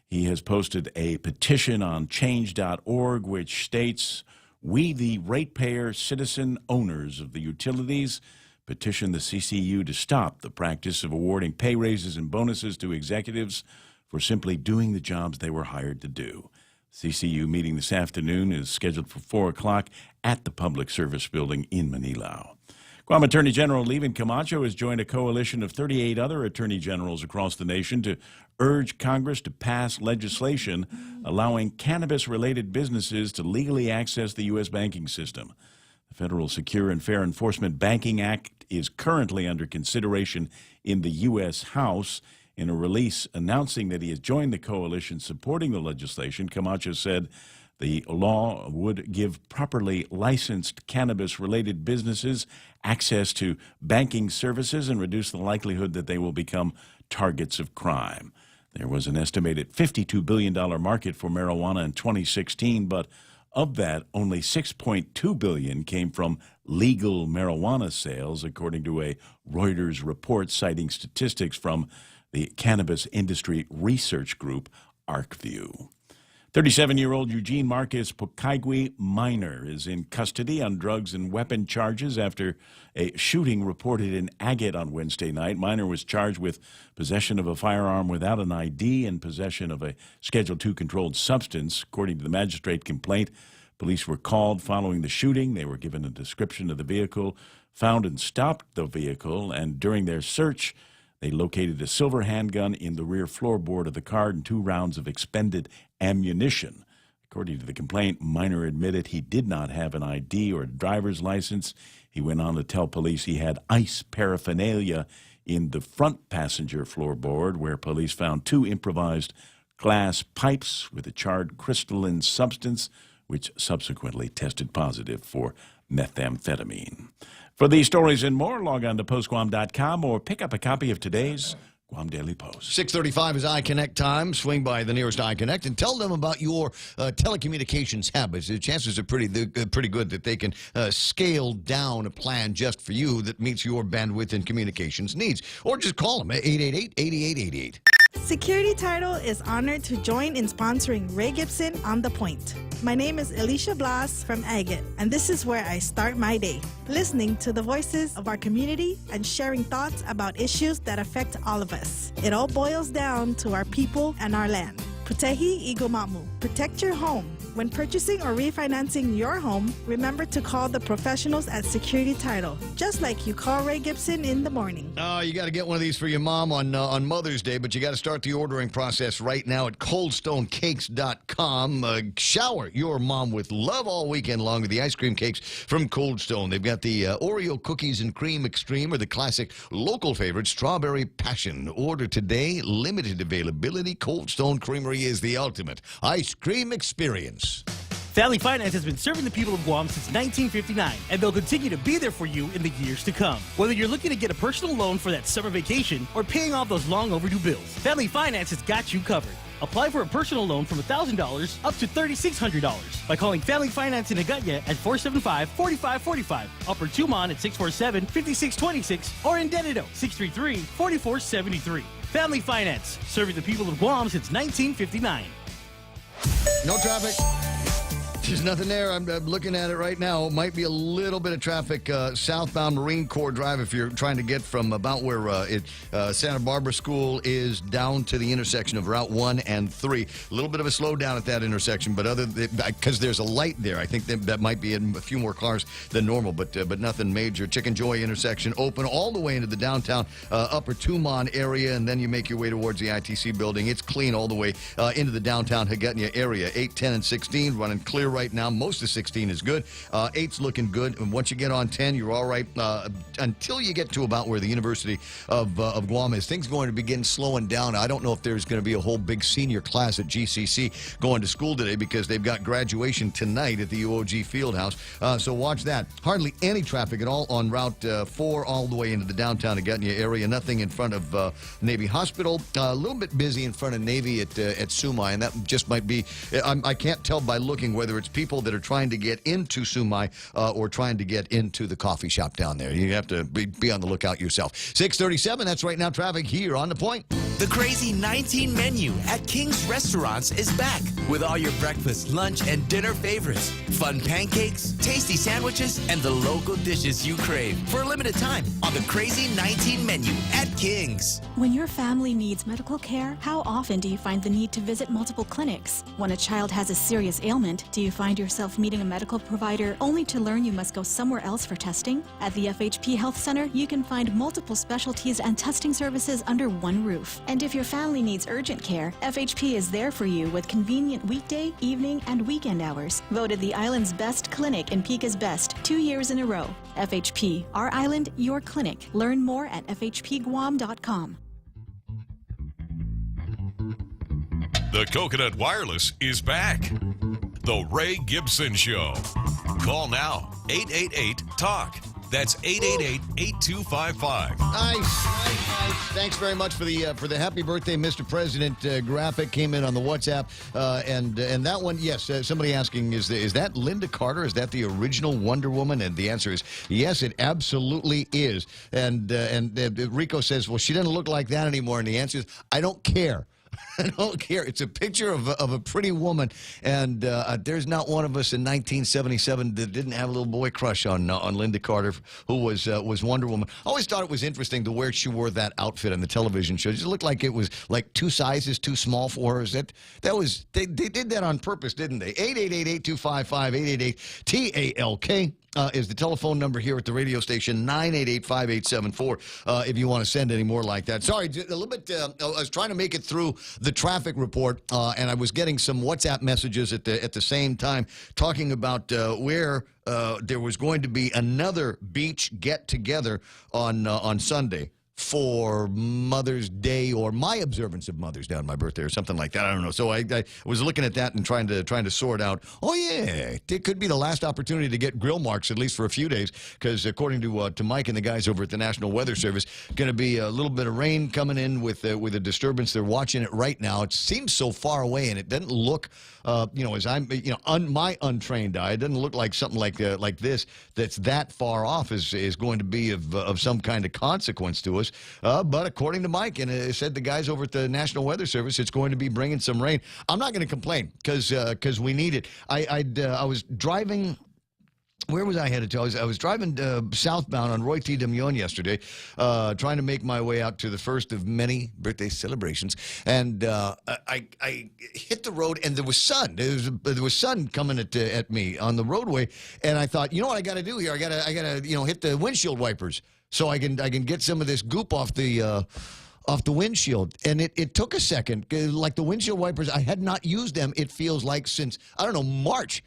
He has posted a petition on change.org which states, "We, the ratepayer citizen owners of the utilities, petition the CCU to stop the practice of awarding pay raises and bonuses to executives for simply doing the jobs they were hired to do." CCU meeting this afternoon is scheduled for 4 o'clock at the Public Service Building in Manilao. Guam Attorney General Levin Camacho has joined a coalition of 38 other attorney generals across the nation to urge Congress to pass legislation allowing cannabis-related businesses to legally access the U.S. banking system. The Federal Secure and Fair Enforcement Banking Act is currently under consideration in the U.S. House. In a release announcing that he has joined the coalition supporting the legislation, Camacho said the law would give properly licensed cannabis-related businesses access to banking services and reduce the likelihood that they will become targets of crime. There was an estimated $52 billion market for marijuana in 2016, but of that, only $6.2 billion came from legal marijuana sales, according to a Reuters report citing statistics from the Cannabis Industry Research Group, ArcView. 37-year-old Eugene Marcus Pukaigui Minor is in custody on drugs and weapon charges after a shooting reported in Agate on Wednesday night. Minor was charged with possession of a firearm without an ID and possession of a Schedule II controlled substance. According to the magistrate complaint, police were called following the shooting. They were given a description of the vehicle, found and stopped the vehicle, and during their search, they located a silver handgun in the rear floorboard of the car and 2 rounds of expended ammunition. According to the complaint, Minor admitted he did not have an ID or a driver's license. He went on to tell police he had ice paraphernalia in the front passenger floorboard, where police found 2 improvised glass pipes with a charred crystalline substance, which subsequently tested positive for methamphetamine. For these stories and more, log on to postguam.com or pick up a copy of today's Guam Daily Post. 6:35 is iConnect time. Swing by the nearest iConnect and tell them about your telecommunications habits. The chances are pretty good that they can scale down a plan just for you that meets your bandwidth and communications needs. Or just call them at 888-8888. Security Title is honored to join in sponsoring Ray Gibson on The Point. My name is Alicia Blas from Agate, and this is where I start my day, listening to the voices of our community and sharing thoughts about issues that affect all of us. It all boils down to our people and our land. Putehi Igomamu. Protect your home. When purchasing or refinancing your home, remember to call the professionals at Security Title, just like you call Ray Gibson in the morning. Oh, you got to get one of these for your mom on Mother's Day, but you got to start the ordering process right now at ColdStoneCakes.com. Shower your mom with love all weekend long with the ice cream cakes from Cold Stone. They've got the Oreo Cookies and Cream Extreme or the classic local favorite Strawberry Passion. Order today. Limited availability. Cold Stone Creamery is the ultimate ice cream experience. Family Finance has been serving the people of Guam since 1959, and they'll continue to be there for you in the years to come. Whether you're looking to get a personal loan for that summer vacation or paying off those long overdue bills, Family Finance has got you covered. Apply for a personal loan from $1,000 up to $3,600 by calling Family Finance in Agutya at 475-4545, Upper Tumon at 647-5626, or in Dededo 633-4473. Family Finance, serving the people of Guam since 1959. No traffic. There's nothing there. I'm looking at it right now. Might be a little bit of traffic southbound Marine Corps Drive if you're trying to get from about where Santa Barbara School is down to the intersection of Route 1 and 3. A little bit of a slowdown at that intersection, but because there's a light there, I think that might be in a few more cars than normal, but nothing major. Chicken Joy intersection open all the way into the downtown Upper Tumon area, and then you make your way towards the ITC building. It's clean all the way into the downtown Hagutnya area. 8, 10, and 16 running clear right now. Most of 16 is good. 8's looking good. And once you get on 10, you're all right until you get to about where the University of Guam is. Things going to begin slowing down. I don't know if there's going to be a whole big senior class at GCC going to school today because they've got graduation tonight at the UOG Fieldhouse. So watch that. Hardly any traffic at all on Route 4 all the way into the downtown Hagutnya area. Nothing in front of Navy Hospital. A little bit busy in front of Navy at Sumai, and that just might be, I can't tell by looking whether it's people that are trying to get into Sumai or trying to get into the coffee shop down there. You have to be on the lookout yourself. 6:37, that's right now traffic here on The Point. The Crazy 19 menu at King's Restaurants is back with all your breakfast, lunch, and dinner favorites. Fun pancakes, tasty sandwiches, and the local dishes you crave for a limited time on the Crazy 19 menu at King's. When your family needs medical care, how often do you find the need to visit multiple clinics? When a child has a serious ailment, do you find yourself meeting a medical provider only to learn you must go somewhere else for testing? At the FHP Health Center, you can find multiple specialties and testing services under one roof. And if your family needs urgent care, FHP is there for you with convenient weekday, evening, and weekend hours. Voted the island's best clinic and Pika's best 2 years in a row. FHP, our island, your clinic. Learn more at FHPGuam.com. The Coconut Wireless is back. The Ray Gibson Show. Call now, 888-TALK. That's 888-8255. Nice. Thanks very much for the happy birthday, Mr. President graphic came in on the WhatsApp, and that one, yes. Somebody asking, is that Linda Carter? Is that the original Wonder Woman? And the answer is yes, it absolutely is. And Rico says, well, she doesn't look like that anymore. And the answer is, I don't care. I don't care. It's a picture of a pretty woman, and there's not one of us in 1977 that didn't have a little boy crush on Linda Carter, who was Wonder Woman. I always thought it was interesting the way she wore that outfit on the television show. It just looked like it was like 2 sizes too small for her. They did that on purpose, didn't they? 888-825-888-TALK. Is the telephone number here at the radio station, 988-5874, if you want to send any more like that. Sorry, a little bit, I was trying to make it through the traffic report, and I was getting some WhatsApp messages at the same time talking about where there was going to be another beach get-together on Sunday for Mother's Day, or my observance of Mother's Day on my birthday, or something like that. I don't know. So I was looking at that and trying to sort out. Oh yeah, it could be the last opportunity to get grill marks, at least for a few days, because according to Mike and the guys over at the National Weather Service, going to be a little bit of rain coming in with a disturbance. They're watching it right now. It seems so far away, and it doesn't look, as I'm, my untrained eye, it doesn't look like something like this that's that far off is going to be of some kind of consequence to us. But according to Mike, and it said the guys over at the National Weather Service, it's going to be bringing some rain. I'm not going to complain because we need it. I was driving. Where was I headed to? I was driving southbound on Roy T. DeMillon yesterday, trying to make my way out to the first of many birthday celebrations, and I hit the road, and there was sun. There was sun coming at me on the roadway, and I thought, you know what I got to do here? I got to hit the windshield wipers so I can get some of this goop off the windshield. And it took a second. Like the windshield wipers, I had not used them, it feels like, since, I don't know, March.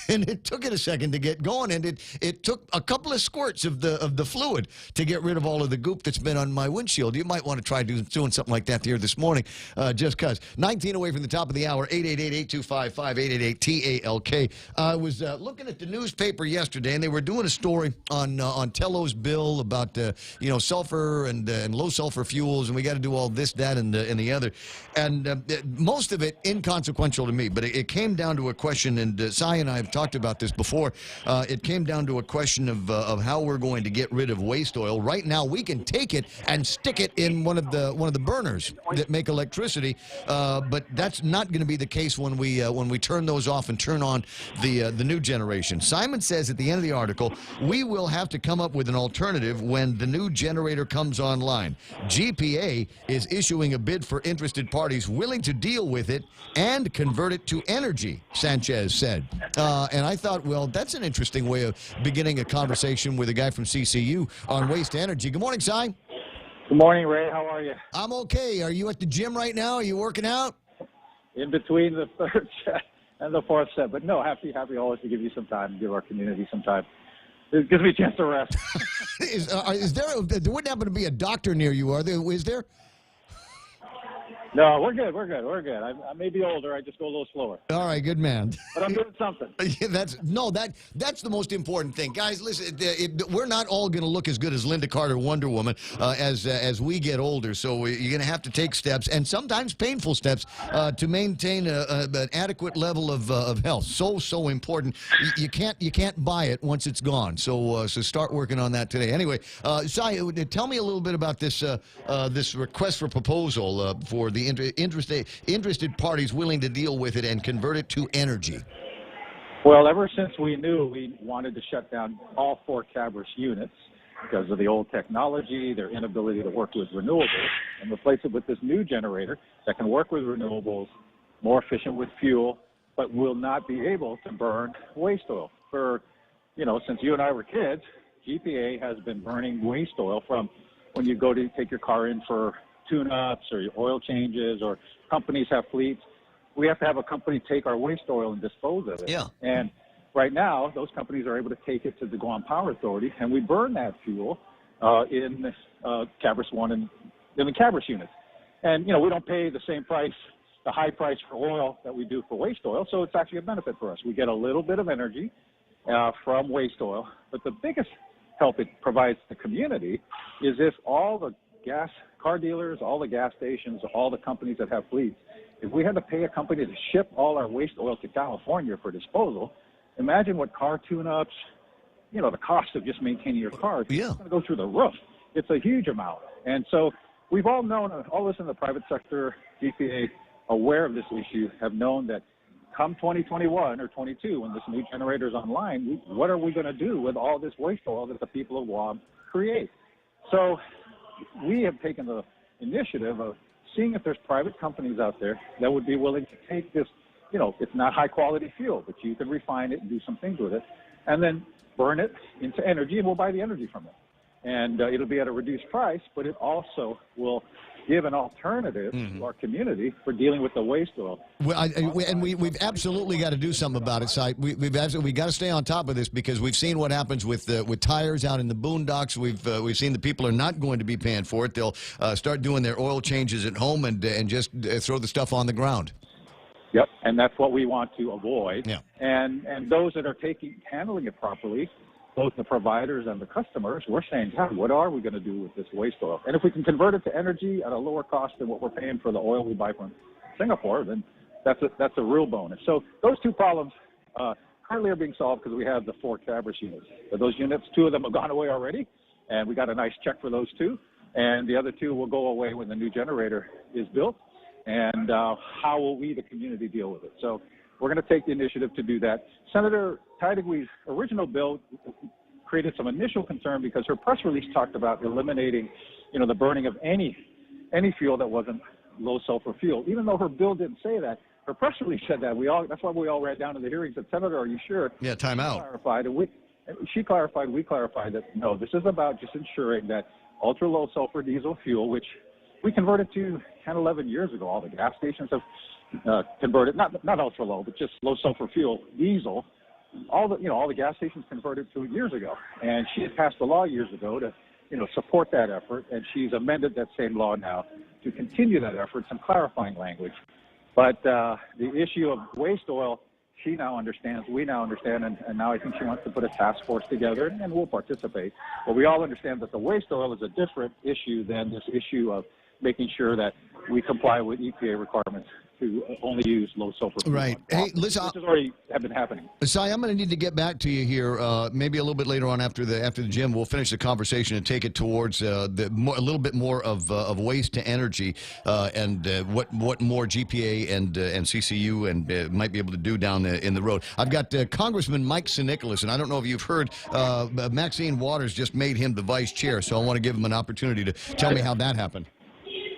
And it took it a second to get going, and it took a couple of squirts of the fluid to get rid of all of the goop that's been on my windshield. You might want to try doing something like that here this morning, just because. 19 away from the top of the hour, 888-825-5888-TALK. I was looking at the newspaper yesterday, and they were doing a story on Tello's bill about sulfur and low sulfur fuels, and we got to do all this, that, and the other. And most of it inconsequential to me, but it came down to a question, and Cy and I have talked about this before. It came down to a question of how we're going to get rid of waste oil. Right now, we can take it and stick it in one of the burners that make electricity, but that's not going to be the case when we turn those off and turn on the new generation. Simon says at the end of the article, we will have to come up with an alternative when the new generator comes online. GPA is issuing a bid for interested parties willing to deal with it and convert it to energy, Sanchez said. And I thought, well, that's an interesting way of beginning a conversation with a guy from CCU on waste energy. Good morning, Si. Good morning, Ray. How are you? I'm okay. Are you at the gym right now? Are you working out? In between the third set and the fourth set. But no, happy always to give you some time, give our community some time. It gives me a chance to rest. There wouldn't happen to be a doctor near you, are there? Is there? No, we're good. I may be older. I just go a little slower. All right, good man. But I'm doing something. That's the most important thing, guys. Listen, we're not all going to look as good as Linda Carter, Wonder Woman, as we get older. So you're going to have to take steps, and sometimes painful steps, to maintain an adequate level of health. So important. You can't buy it once it's gone. So start working on that today. Anyway, Sai, tell me a little bit about this request for proposal for the interested parties willing to deal with it and convert it to energy. Well, ever since we knew we wanted to shut down all 4 Cabris units because of the old technology, their inability to work with renewables, and replace it with this new generator that can work with renewables, more efficient with fuel, but will not be able to burn waste oil. Since you and I were kids, GPA has been burning waste oil from when you go to take your car in for tune-ups or your oil changes, or companies have fleets. We have to have a company take our waste oil and dispose of it. Yeah. And right now, those companies are able to take it to the Guam Power Authority, and we burn that fuel in Cabris 1 and in the Cabris units. And, we don't pay the same price, the high price for oil that we do for waste oil, so it's actually a benefit for us. We get a little bit of energy from waste oil, but the biggest help it provides the community is if all the car dealers, all the gas stations, all the companies that have fleets, if we had to pay a company to ship all our waste oil to California for disposal, imagine what car tune-ups, the cost of just maintaining your car is going to go through the roof. It's a huge amount. And so we've all known, all of us in the private sector, GPA, aware of this issue, have known that come 2021 or 22, when this new generator is online, what are we going to do with all this waste oil that the people of Guam create? So we have taken the initiative of seeing if there's private companies out there that would be willing to take this, you know, it's not high quality fuel, but you can refine it and do some things with it, and then burn it into energy, and we'll buy the energy from it. And it'll be at a reduced price, but it also will give an alternative to our community for dealing with the waste oil. Well, we've absolutely got to do something about it, Si. We've got to stay on top of this because we've seen what happens with tires out in the boondocks. We've seen the people are not going to be paying for it. They'll start doing their oil changes at home and just throw the stuff on the ground. Yep, and that's what we want to avoid. Yeah. And those that are handling it properly, both the providers and the customers, we're saying, God, what are we going to do with this waste oil? And if we can convert it to energy at a lower cost than what we're paying for the oil we buy from Singapore, then that's a real bonus. So those two problems currently are being solved because we have the 4 Cabras units. But those units, 2 of them have gone away already, and we got a nice check for those 2. And the other 2 will go away when the new generator is built. And how will we, the community, deal with it? So we're going to take the initiative to do that. Senator Tiedegui's original bill created some initial concern because her press release talked about eliminating, you know, the burning of any fuel that wasn't low sulfur fuel. Even though her bill didn't say that, her press release said that. That's why we all ran down to the hearings. Said, Senator, are you sure? Yeah, time out. She clarified, we clarified that no, this is about just ensuring that ultra low sulfur diesel fuel, which we converted to 10, 11 years ago. All the gas stations have converted, not ultra low, but just low sulfur fuel diesel. All the gas stations converted to it years ago, and she had passed a law years ago to, you know, support that effort, and she's amended that same law now to continue that effort, some clarifying language. But the issue of waste oil, she now understands, we now understand, and now I think she wants to put a task force together, and we'll participate. But we all understand that the waste oil is a different issue than this issue of making sure that we comply with EPA requirements to only use low sulfur fuel. Right. Hey, listen, this has already been happening. Si, I'm going to need to get back to you here, maybe a little bit later on after the gym. We'll finish the conversation and take it towards a little bit more of waste to energy and what more GPA and CCU and might be able to do down in the road. I've got Congressman Mike Sinicolas, and I don't know if you've heard, Maxine Waters just made him the vice chair, so I want to give him an opportunity to tell me how that happened.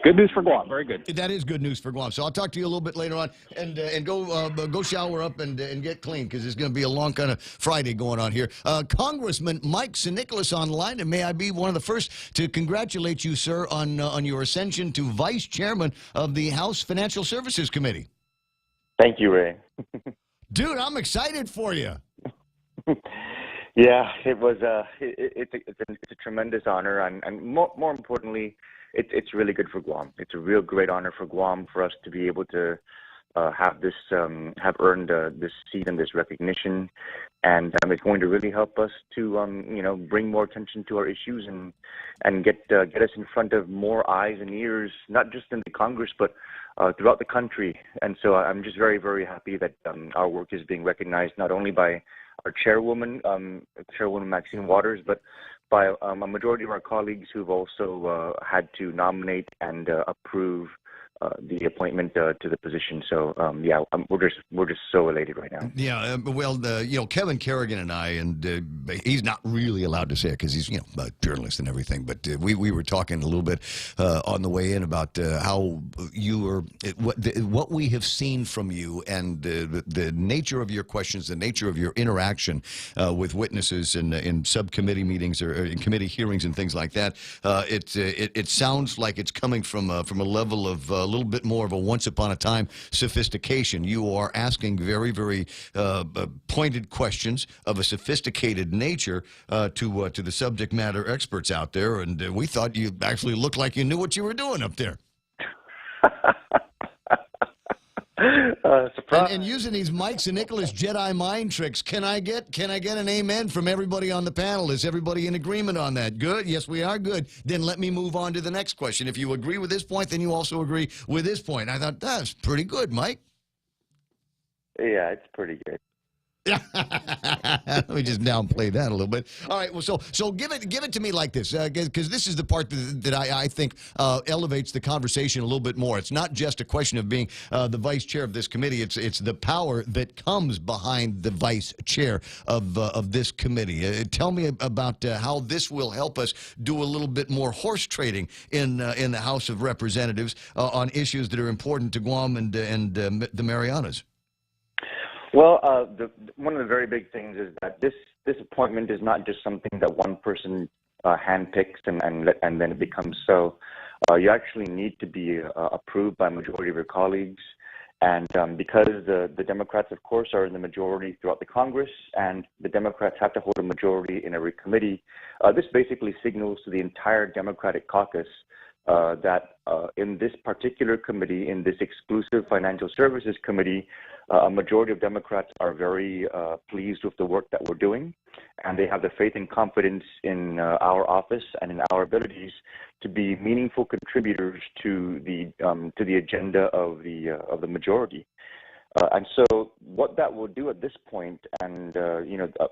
Good news for Guam. Very good. That is good news for Guam. So I'll talk to you a little bit later on, and go shower up and get clean because it's going to be a long kind of Friday going on here. Congressman Mike Sinicolas online, and may I be one of the first to congratulate you, sir, on your ascension to Vice Chairman of the House Financial Services Committee. Thank you, Ray. Dude, I'm excited for you. Yeah, it was. It's a tremendous honor, and more importantly, it's really good for Guam. It's a real great honor for Guam for us to be able to have earned this seat and this recognition, and it's going to really help us to bring more attention to our issues and get us in front of more eyes and ears, not just in the Congress but throughout the country. And so I'm just very, very happy that our work is being recognized not only by our chairwoman, Chairwoman Maxine Waters, but by a majority of our colleagues who've also had to nominate and approve the appointment to the position. So we're just so elated right now. Yeah, Kevin Kerrigan and I, and he's not really allowed to say it because he's a journalist and everything. But we were talking a little bit on the way in about how you are, what we have seen from you, and the nature of your questions, the nature of your interaction with witnesses in subcommittee meetings or in committee hearings and things like that. It sounds like it's coming from a level of a little bit more of a once upon a time sophistication. You are asking very, very pointed questions of a sophisticated nature to the subject matter experts out there, and we thought you actually looked like you knew what you were doing up there. And using these Mike Sinicolas Jedi mind tricks, can I get an amen from everybody on the panel? Is everybody in agreement on that? Good? Yes, we are. Good. Then let me move on to the next question. If you agree with this point, then you also agree with this point. I thought, that's pretty good, Mike. Yeah, it's pretty good. Let me just downplay that a little bit. All right, well, so give it to me like this, because this is the part that I think elevates the conversation a little bit more. It's not just a question of being the vice chair of this committee. It's the power that comes behind the vice chair of this committee. Tell me about how this will help us do a little bit more horse trading in the House of Representatives on issues that are important to Guam and the Marianas. Well, one of the very big things is that this appointment is not just something that one person handpicks and then it becomes so. You actually need to be approved by a majority of your colleagues. And because the Democrats, of course, are in the majority throughout the Congress, and the Democrats have to hold a majority in every committee, this basically signals to the entire Democratic caucus that in this particular committee, in this exclusive financial services committee, a majority of Democrats are very pleased with the work that we're doing, and they have the faith and confidence in our office and in our abilities to be meaningful contributors to the agenda of the majority. And so, what that will do at this point, and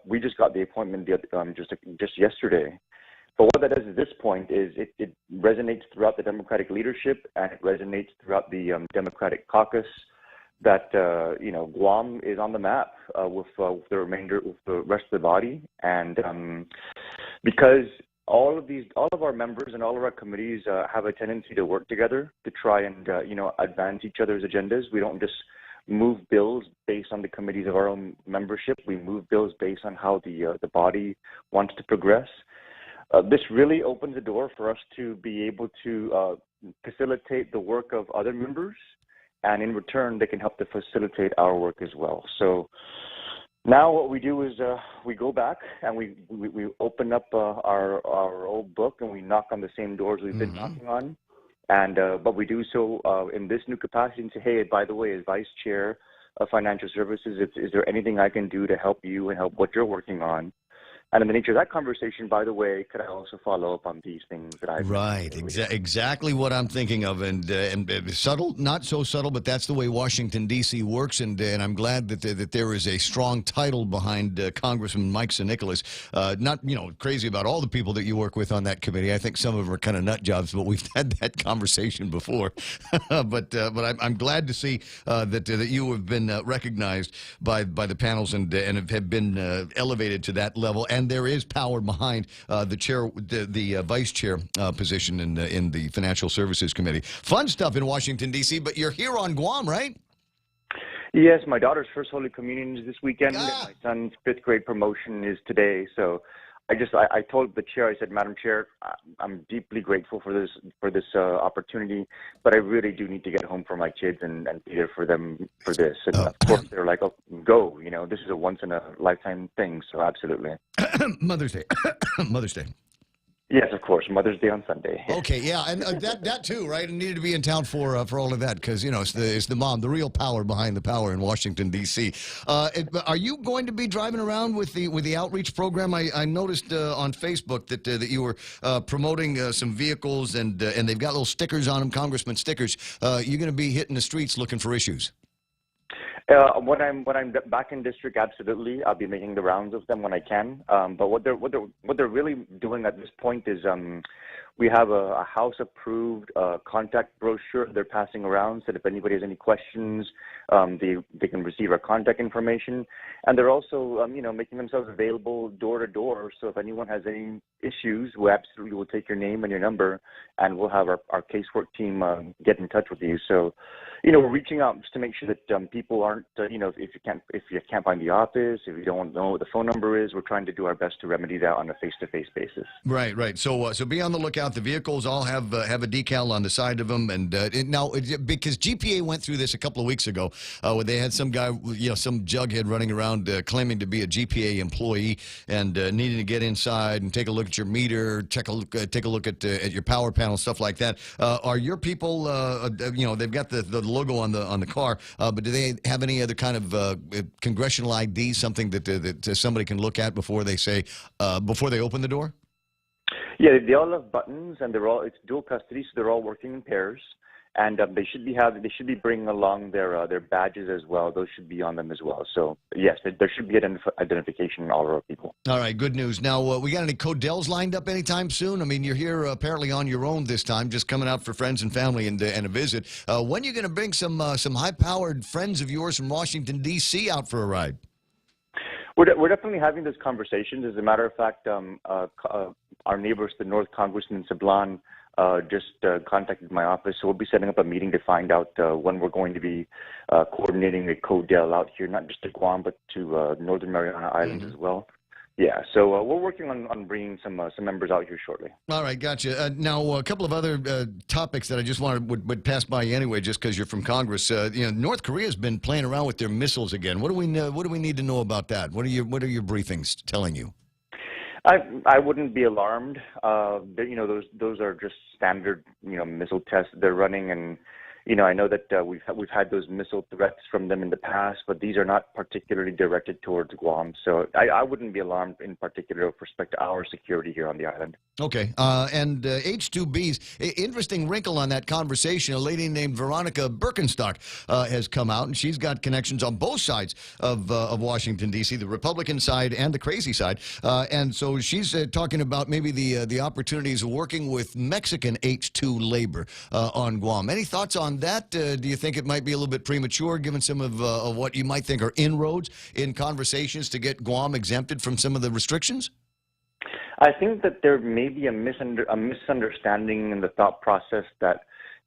we just got the appointment just yesterday. But what that does at this point is it resonates throughout the Democratic leadership, and it resonates throughout the Democratic caucus that Guam is on the map with the rest of the body, and because all of our members and all of our committees have a tendency to work together to try and advance each other's agendas. We don't just move bills based on the committees of our own membership. We move bills based on how the body wants to progress. This really opens the door for us to be able to facilitate the work of other members, and in return, they can help to facilitate our work as well. So now what we do is we go back and we open up our old book, and we knock on the same doors we've been knocking on. And but we do so in this new capacity and say, hey, by the way, as Vice Chair of Financial Services, is there anything I can do to help you and help what you're working on? And in the nature of that conversation, by the way, could I also follow up on these things that I've exactly what I'm thinking of, and subtle, not so subtle, but that's the way Washington D.C. works, and I'm glad that there is a strong title behind Congressman Mike Nicholas. Not crazy about all the people that you work with on that committee. I think some of them are kind of nut jobs, but we've had that conversation before. but I'm glad to see that you have been recognized by the panels and have been elevated to that level. And there is power behind the vice chair position in the Financial Services Committee. Fun stuff in Washington, D.C., but you're here on Guam, right? Yes, my daughter's first Holy Communion is this weekend, and my son's 5th grade promotion is today. So I told the chair, I said, Madam Chair, I'm deeply grateful for this opportunity, but I really do need to get home for my kids and be there for them for this. And of course, they're like, oh, go, this is a once in a lifetime thing. So absolutely. Mother's Day. Mother's Day. Yes, of course. Mother's Day on Sunday. Okay, yeah, and that too, right? And needed to be in town for all of that because it's the mom, the real power behind the power in Washington D.C. Are you going to be driving around with the outreach program? I noticed on Facebook that you were promoting some vehicles and they've got little stickers on them, Congressman stickers. You're going to be hitting the streets looking for issues. When I'm back in district, absolutely, I'll be making the rounds of them when I can. But what they're really doing at this point is we have a House-approved contact brochure they're passing around, so if anybody has any questions, they can receive our contact information. And they're also, making themselves available door to door. So if anyone has any issues, we absolutely will take your name and your number, and we'll have our casework team get in touch with you. So, we're reaching out just to make sure that people aren't, if you can't find the office, if you don't know what the phone number is, we're trying to do our best to remedy that on a face-to-face basis. Right. So be on the lookout. The vehicles all have a decal on the side of them, and now because GPA went through this a couple of weeks ago, where they had some guy, some jughead running around claiming to be a GPA employee and needing to get inside and take a look at your meter, take a look at your power panel, stuff like that. Are your people, they've got the logo on the car, but do they have any other kind of congressional ID, something that somebody can look at before they open the door? Yeah, they all have buttons, and it's dual custody, so they're all working in pairs. And they should be bringing along their badges as well. Those should be on them as well. So yes, there should be identification in all of our people. All right, good news. Now, we got any Codells lined up anytime soon? I mean, you're here apparently on your own this time, just coming out for friends and family and a visit. When are you going to bring some high-powered friends of yours from Washington, D.C. out for a ride? We're definitely having those conversations. As a matter of fact, our neighbors, the North Congressman Sablan, just contacted my office, so we'll be setting up a meeting to find out when we're going to be coordinating a Codell out here, not just to Guam, but to Northern Mariana Islands as well. Yeah, so we're working on bringing some members out here shortly. All right, gotcha. Now, a couple of other topics that I just wanted would pass by you anyway, just because you're from Congress. North Korea's been playing around with their missiles again. What do we know? What do we need to know about that? What are your briefings telling you? I wouldn't be alarmed. Those are just standard missile tests they're running, and I know that we've had those missile threats from them in the past, but these are not particularly directed towards Guam. So I wouldn't be alarmed in particular with respect to our security here on the island. Okay. And H-2Bs, interesting wrinkle on that conversation. A lady named Veronica Birkenstock has come out, and she's got connections on both sides of Washington, D.C., the Republican side and the crazy side. And so she's talking about maybe the opportunities of working with Mexican H-2 labor on Guam. Any thoughts on that? Do you think it might be a little bit premature, given some of what you might think are inroads in conversations to get Guam exempted from some of the restrictions? I think that there may be a misunderstanding in the thought process that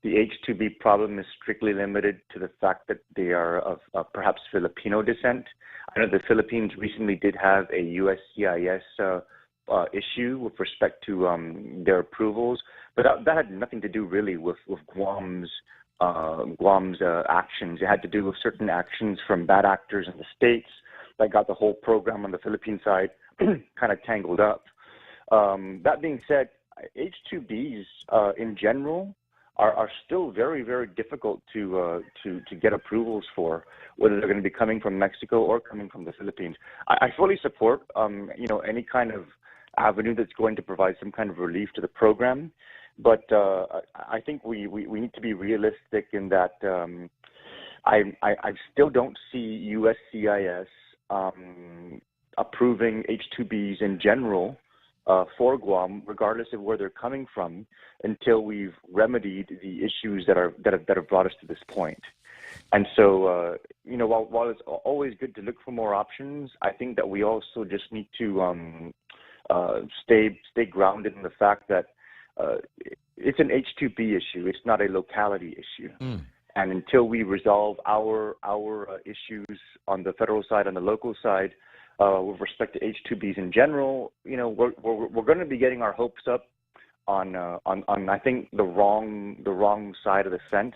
the H-2B problem is strictly limited to the fact that they are of perhaps Filipino descent. I know the Philippines recently did have a USCIS issue with respect to their approvals, but that had nothing to do really with Guam's actions. It had to do with certain actions from bad actors in the States that got the whole program on the Philippine side kind of tangled up. That being said, H-2Bs in general are still very, very difficult to get approvals for, whether they're going to be coming from Mexico or coming from the Philippines. I fully support any kind of avenue that's going to provide some kind of relief to the program. But I think we need to be realistic in that I still don't see USCIS approving H-2Bs in general for Guam, regardless of where they're coming from, until we've remedied the issues that have brought us to this point. And so, while it's always good to look for more options, I think that we also just need to stay grounded in the fact that it's an H-2B issue. It's not a locality issue. And until we resolve our issues on the federal side and the local side with respect to H-2Bs in general, we're going to be getting our hopes up on I think the wrong side of the fence.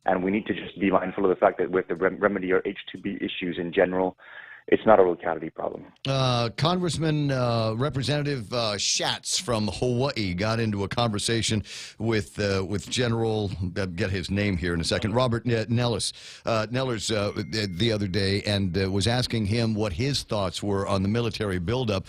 And we need to just be mindful of the fact that we have to remedy our H-2B issues in general. It's not a locality problem. Congressman Representative Schatz from Hawaii got into a conversation with General, I'll get his name here in a second, Robert Nellers the other day, and was asking him what his thoughts were on the military buildup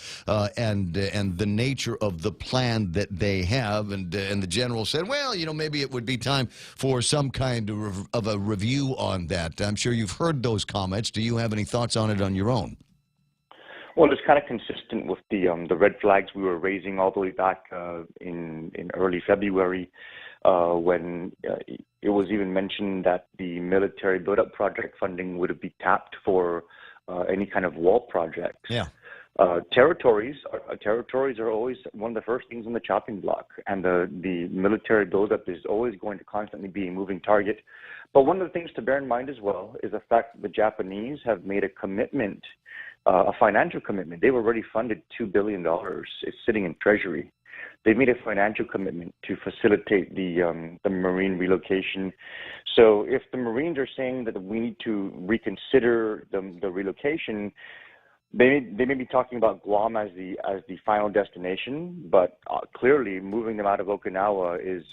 and the nature of the plan that they have. And the general said, well, maybe it would be time for some kind of a review on that. I'm sure you've heard those comments. Do you have any thoughts on it on your own? Well, it's kind of consistent with the red flags we were raising all the way back in early February, when it was even mentioned that the military build-up project funding would be tapped for any kind of wall projects. Yeah. Territories are always one of the first things on the chopping block, and the military buildup is always going to constantly be a moving target. But one of the things to bear in mind as well is the fact that the Japanese have made a commitment, a financial commitment. They've already funded $2 billion. It's sitting in Treasury. They made a financial commitment to facilitate the Marine relocation. So if the Marines are saying that we need to reconsider the relocation, they may be talking about Guam as the final destination, but clearly moving them out of Okinawa is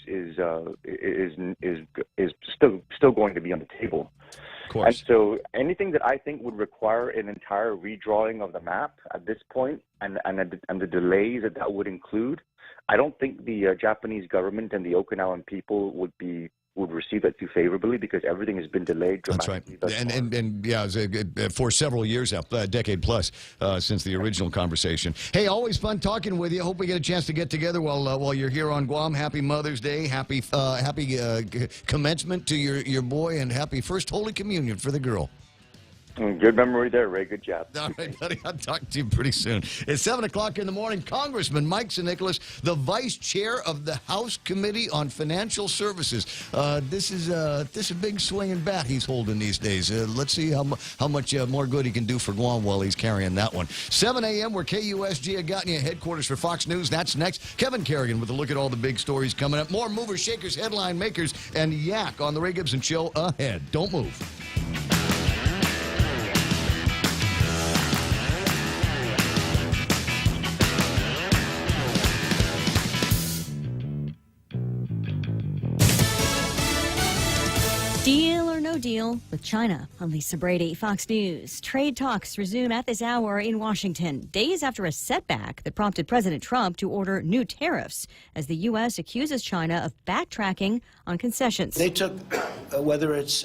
still going to be on the table. Of course. And so anything that I think would require an entire redrawing of the map at this point, and the delays that would include, I don't think the Japanese government and the Okinawan people would be would receive that too favorably because everything has been delayed dramatically. That's right. And yeah, for several years now, a decade plus since the original conversation. Hey, always fun talking with you. Hope we get a chance to get together while you're here on Guam. Happy Mother's Day. Happy commencement to your boy, and happy First Holy Communion for the girl. Good memory there, Ray. Good job. All right, buddy. I'll talk to you pretty soon. It's 7 o'clock in the morning. Congressman Mike St. Nicholas, the Vice Chair of the House Committee on Financial Services. This is a big swinging bat he's holding these days. Let's see how much more good he can do for Guam while he's carrying that one. 7 a.m. We're KUSG Agotnia, headquarters for Fox News. That's next. Kevin Kerrigan with a look at all the big stories coming up. More movers, shakers, headline makers, and yak on the Ray Gibson Show ahead. Don't move. Deal or no deal with China? I'm Lisa Brady, Fox News. Trade talks resume at this hour in Washington, days after a setback that prompted President Trump to order new tariffs as the U.S. accuses China of backtracking on concessions. They took, whether it's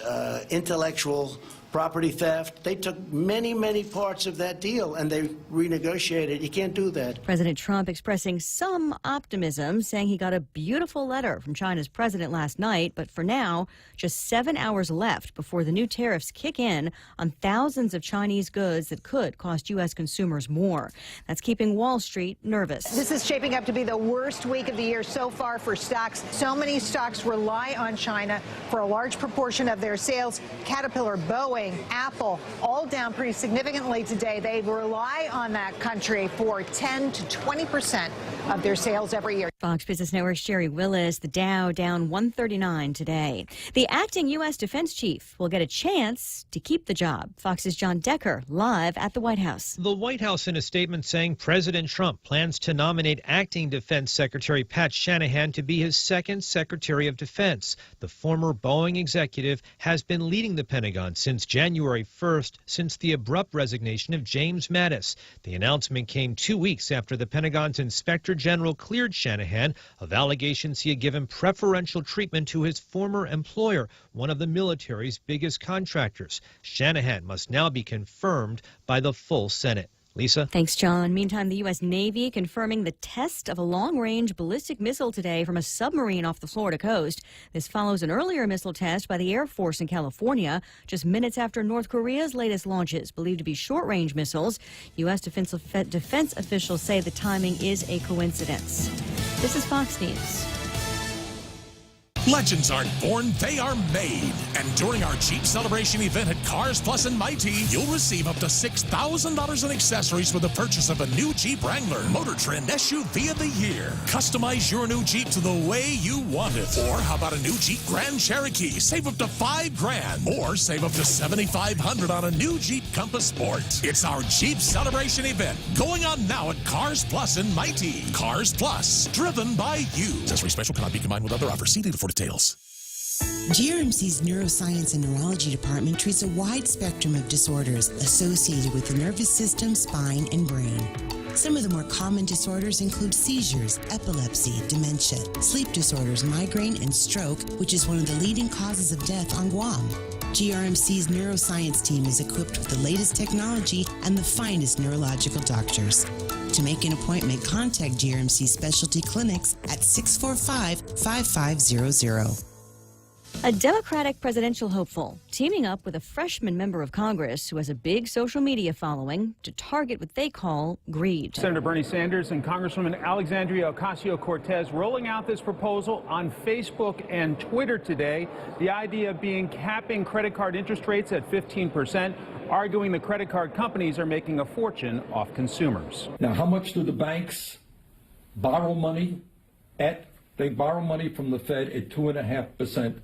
intellectual property theft, they took many, many parts of that deal and they renegotiated. You can't do that. President Trump expressing some optimism, saying he got a beautiful letter from China's president last night, but for now, just 7 hours left before the new tariffs kick in on thousands of Chinese goods that could cost U.S. consumers more. That's keeping Wall Street nervous. This is shaping up to be the worst week of the year so far for stocks. So many stocks rely on China for a large proportion of their sales. Caterpillar, Boeing, Apple, all down pretty significantly today. They rely on that country for 10 to 20% of their sales every year. Fox Business Network's Jerry Willis, the Dow down 139 today. The acting U.S. defense chief will get a chance to keep the job. Fox's John Decker live at the White House. The White House in a statement saying President Trump plans to nominate acting Defense Secretary Pat Shanahan to be his second Secretary of Defense. The former Boeing executive has been leading the Pentagon since January 1st, since the abrupt resignation of James Mattis. The announcement came 2 weeks after the Pentagon's Inspector General cleared Shanahan of allegations he had given preferential treatment to his former employer, one of the military's biggest contractors. Shanahan must now be confirmed by the full Senate. Lisa? Thanks, John. Meantime, the U.S. Navy confirming the test of a long-range ballistic missile today from a submarine off the Florida coast. This follows an earlier missile test by the Air Force in California, just minutes after North Korea's latest launches, believed to be short-range missiles. U.S. defense officials say the timing is a coincidence. This is Fox News. Legends aren't born, they are made. And during our Jeep Celebration event at Cars Plus and Mighty, you'll receive up to $6,000 in accessories with the purchase of a new Jeep Wrangler, Motor Trend SUV of the Year. Customize your new Jeep to the way you want it. Or how about a new Jeep Grand Cherokee? Save up to $5,000. Or save up to $7,500 on a new Jeep Compass Sport. It's our Jeep Celebration event going on now at Cars Plus and Mighty. Cars Plus, driven by you. Accessory special cannot be combined with other offers. See dealer for details. GRMC's Neuroscience and Neurology Department treats a wide spectrum of disorders associated with the nervous system, spine, and brain. Some of the more common disorders include seizures, epilepsy, dementia, sleep disorders, migraine, and stroke, which is one of the leading causes of death on Guam. GRMC's neuroscience team is equipped with the latest technology and the finest neurological doctors. To make an appointment, contact GRMC Specialty Clinics at 645-5500. A Democratic presidential hopeful teaming up with a freshman member of Congress who has a big social media following to target what they call greed. Senator Bernie Sanders and Congresswoman Alexandria Ocasio-Cortez rolling out this proposal on Facebook and Twitter today. The idea being capping credit card interest rates at 15%, arguing the credit card companies are making a fortune off consumers. Now, how much do the banks borrow money at? They borrow money from the Fed at 2.5%.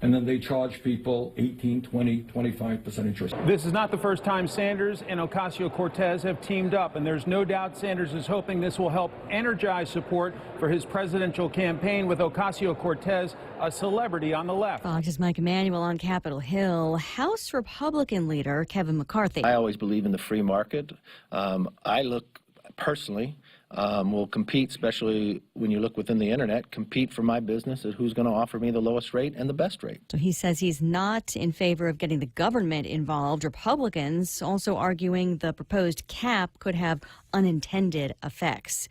And then they charge people 18, 20, 25% interest. This is not the first time Sanders and Ocasio-Cortez have teamed up, and there's no doubt Sanders is hoping this will help energize support for his presidential campaign, with Ocasio-Cortez a celebrity on the left. Fox's Mike Emanuel on Capitol Hill. House Republican leader Kevin McCarthy. I always believe in the free market. I look personally will compete, especially when you look within the internet, compete for my business at who's going to offer me the lowest rate and the best rate. So he says he's not in favor of getting the government involved. Republicans also arguing the proposed cap could have unintended effects.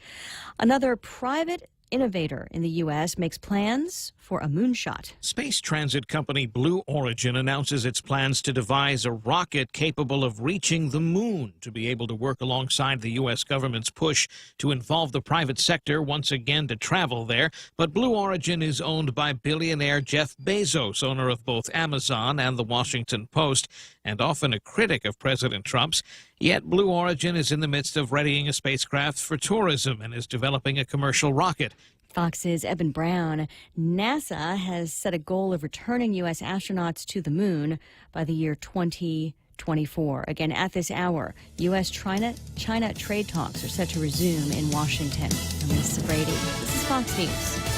Another private innovator in the U.S. makes plans for a moonshot. Space transit company Blue Origin announces its plans to devise a rocket capable of reaching the moon to be able to work alongside the U.S. government's push to involve the private sector once again to travel there. But Blue Origin is owned by billionaire Jeff Bezos, owner of both Amazon and the Washington Post, and often a critic of President Trump's. Yet Blue Origin is in the midst of readying a spacecraft for tourism and is developing a commercial rocket. Fox's Evan Brown. NASA has set a goal of returning U.S. astronauts to the moon by the year 2024. Again, at this hour, U.S.-China trade talks are set to resume in Washington. I'm Lisa Brady. This is Fox News.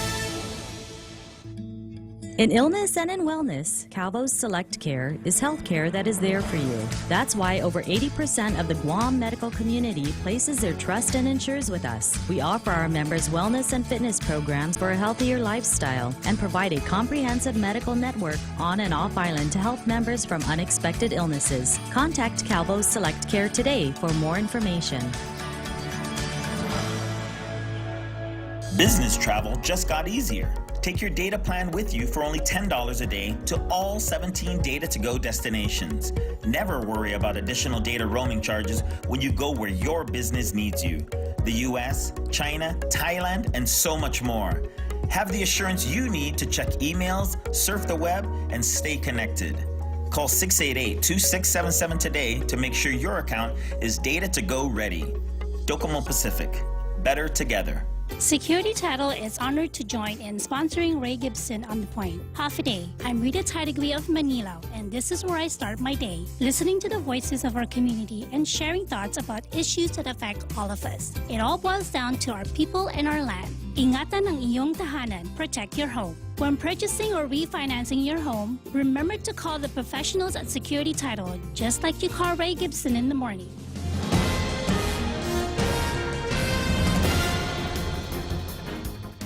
In illness and in wellness, Calvo's Select Care is health care that is there for you. That's why over 80% of the Guam medical community places their trust and insures with us. We offer our members wellness and fitness programs for a healthier lifestyle and provide a comprehensive medical network on and off island to help members from unexpected illnesses. Contact Calvo's Select Care today for more information. Business travel just got easier. Take your data plan with you for only $10 a day to all 17 Data to Go destinations. Never worry about additional data roaming charges when you go where your business needs you. The US, China, Thailand, and so much more. Have the assurance you need to check emails, surf the web, and stay connected. Call 688-2677 today to make sure your account is Data to Go ready. Docomo Pacific. Better together. Security Title is honored to join in sponsoring Ray Gibson on The Point. Half a day. I'm Rita Tidegui of Manila, and this is where I start my day, listening to the voices of our community and sharing thoughts about issues that affect all of us. It all boils down to our people and our land. Ingatan ang iyong tahanan. Protect your home. When purchasing or refinancing your home, remember to call the professionals at Security Title, just like you call Ray Gibson in the morning.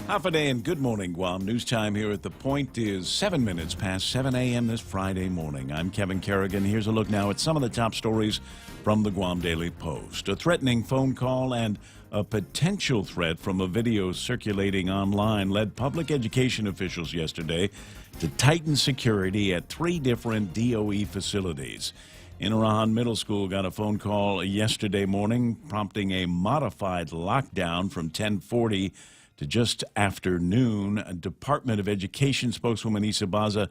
Half a day and good morning, Guam. News time here at The Point is 7 minutes past 7 a.m. this Friday morning. I'm Kevin Kerrigan. Here's a look now at some of the top stories from the Guam Daily Post. A threatening phone call and a potential threat from a video circulating online led public education officials yesterday to tighten security at 3 different DOE facilities. Inarahan Middle School got a phone call yesterday morning prompting a modified lockdown from 10:40 to just after noon. A Department of Education spokeswoman Isa Baza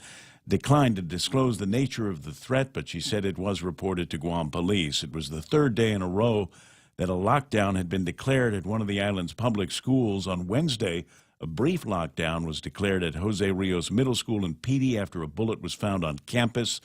declined to disclose the nature of the threat, but she said it was reported to Guam police. It was the 3rd day in a row that a lockdown had been declared at one of the island's public schools. On Wednesday, a brief lockdown was declared at Jose Rios Middle School in Pidi after a bullet was found on campus.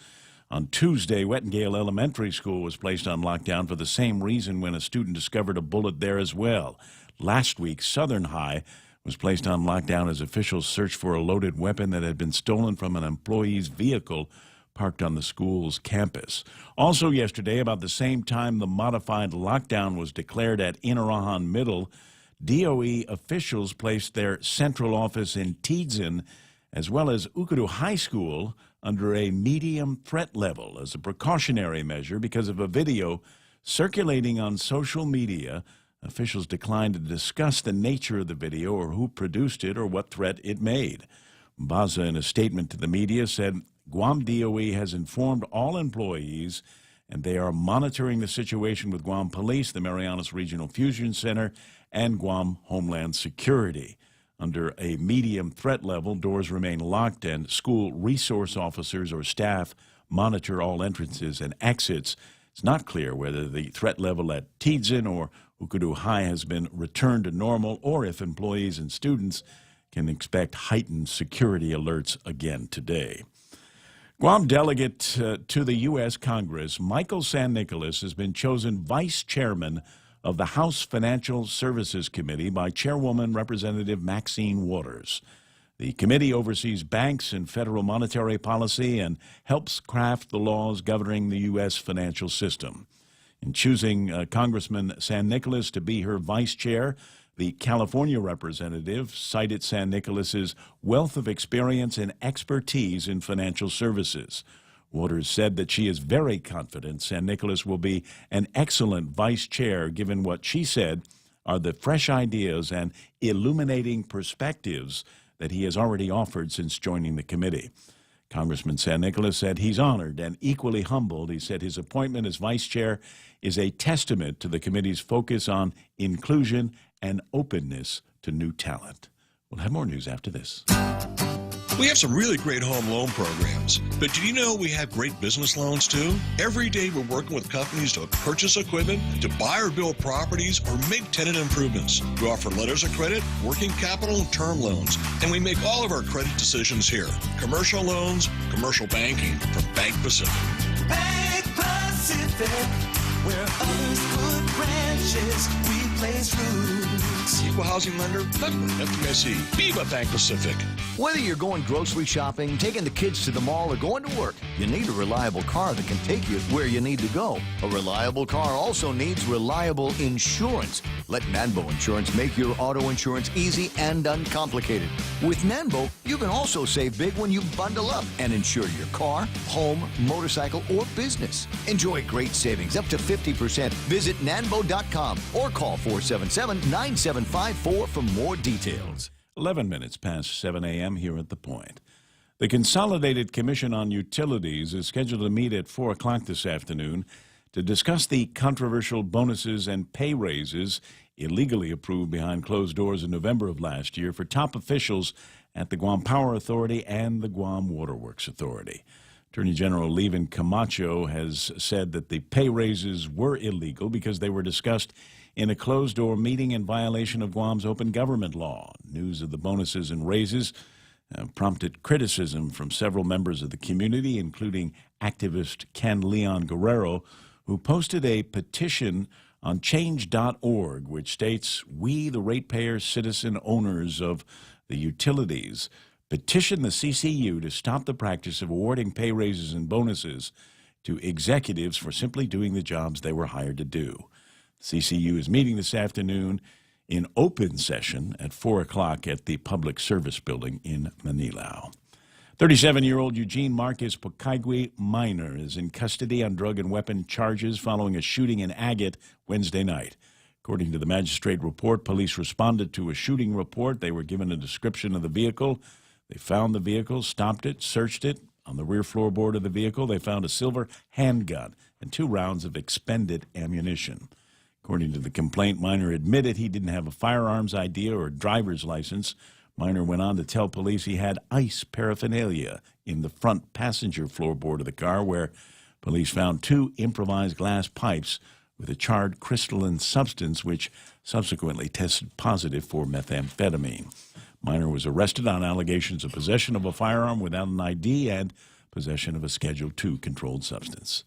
On Tuesday, Wettengale Elementary School was placed on lockdown for the same reason when a student discovered a bullet there as well. Last week, Southern High was placed on lockdown as officials searched for a loaded weapon that had been stolen from an employee's vehicle parked on the school's campus. Also yesterday, about the same time the modified lockdown was declared at Inarahan Middle, DOE officials placed their central office in Tidzin as well as Ukudu High School under a medium threat level as a precautionary measure because of a video circulating on social media. Officials declined to discuss the nature of the video or who produced it or what threat it made. Baza, in a statement to the media, said Guam DOE has informed all employees and they are monitoring the situation with Guam Police, the Marianas Regional Fusion Center, and Guam Homeland Security. Under a medium threat level, doors remain locked and school resource officers or staff monitor all entrances and exits. It's not clear whether the threat level at Tidzin or Ukudu High has been returned to normal or if employees and students can expect heightened security alerts again today. Guam delegate to the U.S. Congress, Michael San Nicolas, has been chosen vice chairman of the House Financial Services Committee by Chairwoman Representative Maxine Waters. The committee oversees banks and federal monetary policy and helps craft the laws governing the U.S. financial system. In choosing Congressman San Nicolas to be her vice chair, the California representative cited San Nicolas's wealth of experience and expertise in financial services. Waters said that she is very confident San Nicolas will be an excellent vice chair given what she said are the fresh ideas and illuminating perspectives that he has already offered since joining the committee. Congressman San Nicolas said he's honored and equally humbled. He said his appointment as vice chair is a testament to the committee's focus on inclusion and openness to new talent. We'll have more news after this. We have some really great home loan programs, but did you know we have great business loans too? Every day we're working with companies to purchase equipment, to buy or build properties, or make tenant improvements. We offer letters of credit, working capital, and term loans, and we make all of our credit decisions here. Commercial loans, commercial banking from Bank Pacific. Bank Pacific, where others put branches, we place roots. Equal housing lender, member FDIC. Viva Bank Pacific. Whether you're going grocery shopping, taking the kids to the mall, or going to work, you need a reliable car that can take you where you need to go. A reliable car also needs reliable insurance. Let Nanbo Insurance make your auto insurance easy and uncomplicated. With Nanbo, you can also save big when you bundle up and insure your car, home, motorcycle, or business. Enjoy great savings up to 50%. Visit nanbo.com or call 477-9754 for more details. 11 minutes past 7 a.m. here at The Point. The Consolidated Commission on Utilities is scheduled to meet at 4 o'clock this afternoon to discuss the controversial bonuses and pay raises illegally approved behind closed doors in November of last year for top officials at the Guam Power Authority and the Guam Waterworks Authority. Attorney General Levin Camacho has said that the pay raises were illegal because they were discussed in a closed-door meeting in violation of Guam's open government law. News of the bonuses and raises prompted criticism from several members of the community, including activist Ken Leon Guerrero, who posted a petition on change.org, which states, "We, the ratepayer citizen owners of the utilities, petition the CCU to stop the practice of awarding pay raises and bonuses to executives for simply doing the jobs they were hired to do." CCU is meeting this afternoon in open session at 4 o'clock at the Public Service Building in Manilao. 37-year-old Eugene Marcus Pocaigui Minor is in custody on drug and weapon charges following a shooting in Agate Wednesday night. According to the magistrate report, police responded to a shooting report. They were given a description of the vehicle. They found the vehicle, stopped it, searched it. On the rear floorboard of the vehicle, they found a silver handgun and 2 rounds of expended ammunition. According to the complaint, Minor admitted he didn't have a firearms ID or a driver's license. Minor went on to tell police he had ice paraphernalia in the front passenger floorboard of the car, where police found 2 improvised glass pipes with a charred crystalline substance, which subsequently tested positive for methamphetamine. Minor was arrested on allegations of possession of a firearm without an ID and possession of a Schedule II controlled substance.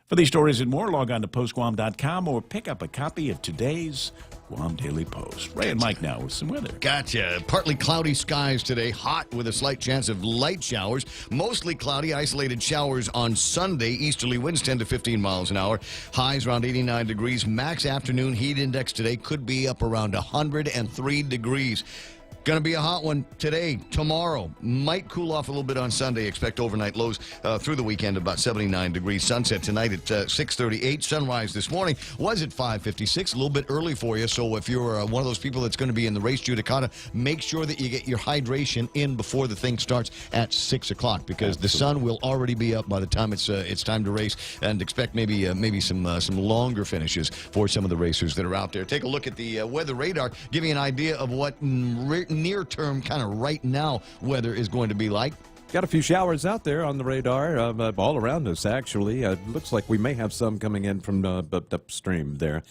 For these stories and more, log on to postguam.com or pick up a copy of today's Guam Daily Post. Ray and Mike now with some weather. Gotcha. Partly cloudy skies today, hot with a slight chance of light showers. Mostly cloudy, isolated showers on Sunday. Easterly winds 10 to 15 miles an hour. Highs around 89 degrees. Max afternoon heat index today could be up around 103 degrees. Going to be a hot one today, tomorrow. Might cool off a little bit on Sunday. Expect overnight lows through the weekend about 79 degrees. Sunset tonight at 6:38. Sunrise this morning was at 5:56. A little bit early for you. So if you're one of those people that's going to be in the race judicata, make sure that you get your hydration in before the thing starts at 6 o'clock, because the sun will already be up by the time it's time to race. And expect maybe some longer finishes for some of the racers that are out there. Take a look at the weather radar. Give you an idea of what near-term kind of right now weather is going to be like. Got a few showers out there on the radar, all around us, actually. Looks like we may have some coming in from upstream there,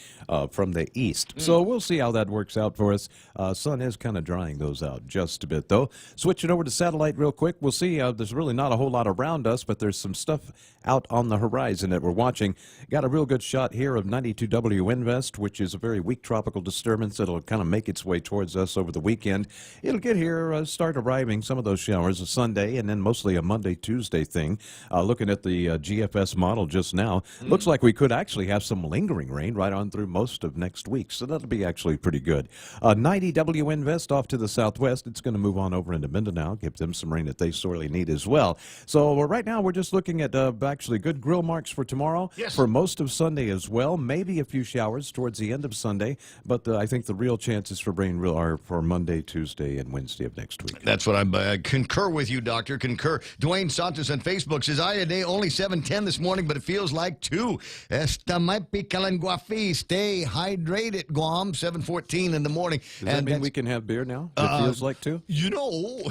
from the east. So we'll see how that works out for us. Sun is kind of drying those out just a bit, though. Switching over to satellite real quick, we'll see there's really not a whole lot around us, but there's some stuff out on the horizon that we're watching. Got a real good shot here of 92W Invest, which is a very weak tropical disturbance that'll kind of make its way towards us over the weekend. It'll get here, start arriving, some of those showers on Sunday, and in mostly a Monday, Tuesday thing. Looking at the GFS model just now, looks like we could actually have some lingering rain right on through most of next week. So that'll be actually pretty good. 90 WNVest off to the southwest. It's going to move on over into Mindanao, give them some rain that they sorely need as well. So right now we're just looking at actually good grill marks for tomorrow, for most of Sunday as well. Maybe a few showers towards the end of Sunday, but I think the real chances for rain are for Monday, Tuesday, and Wednesday of next week. That's what I concur with you, Doctor. Concur. Dwayne Santos on Facebook says, "I a day only 7:10 this morning, but it feels like 2. Esta might be Kalanguafi. Stay hydrated, Guam. 7:14 in the morning." Does that mean we can have beer now? It feels like 2. You know,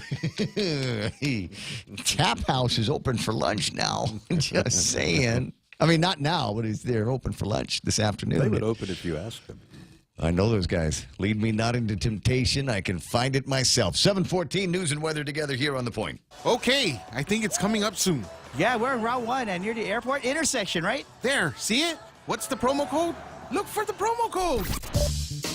Tap House is open for lunch now. Just saying. I mean, not now, but they're open for lunch this afternoon. They would open if you asked them. I know those guys. Lead me not into temptation. I can find it myself. 7:14 news and weather together here on The Point. Okay, I think it's coming up soon. Yeah, we're on Route 1 and near the airport intersection, right? There, see it? What's the promo code? Look for the promo code.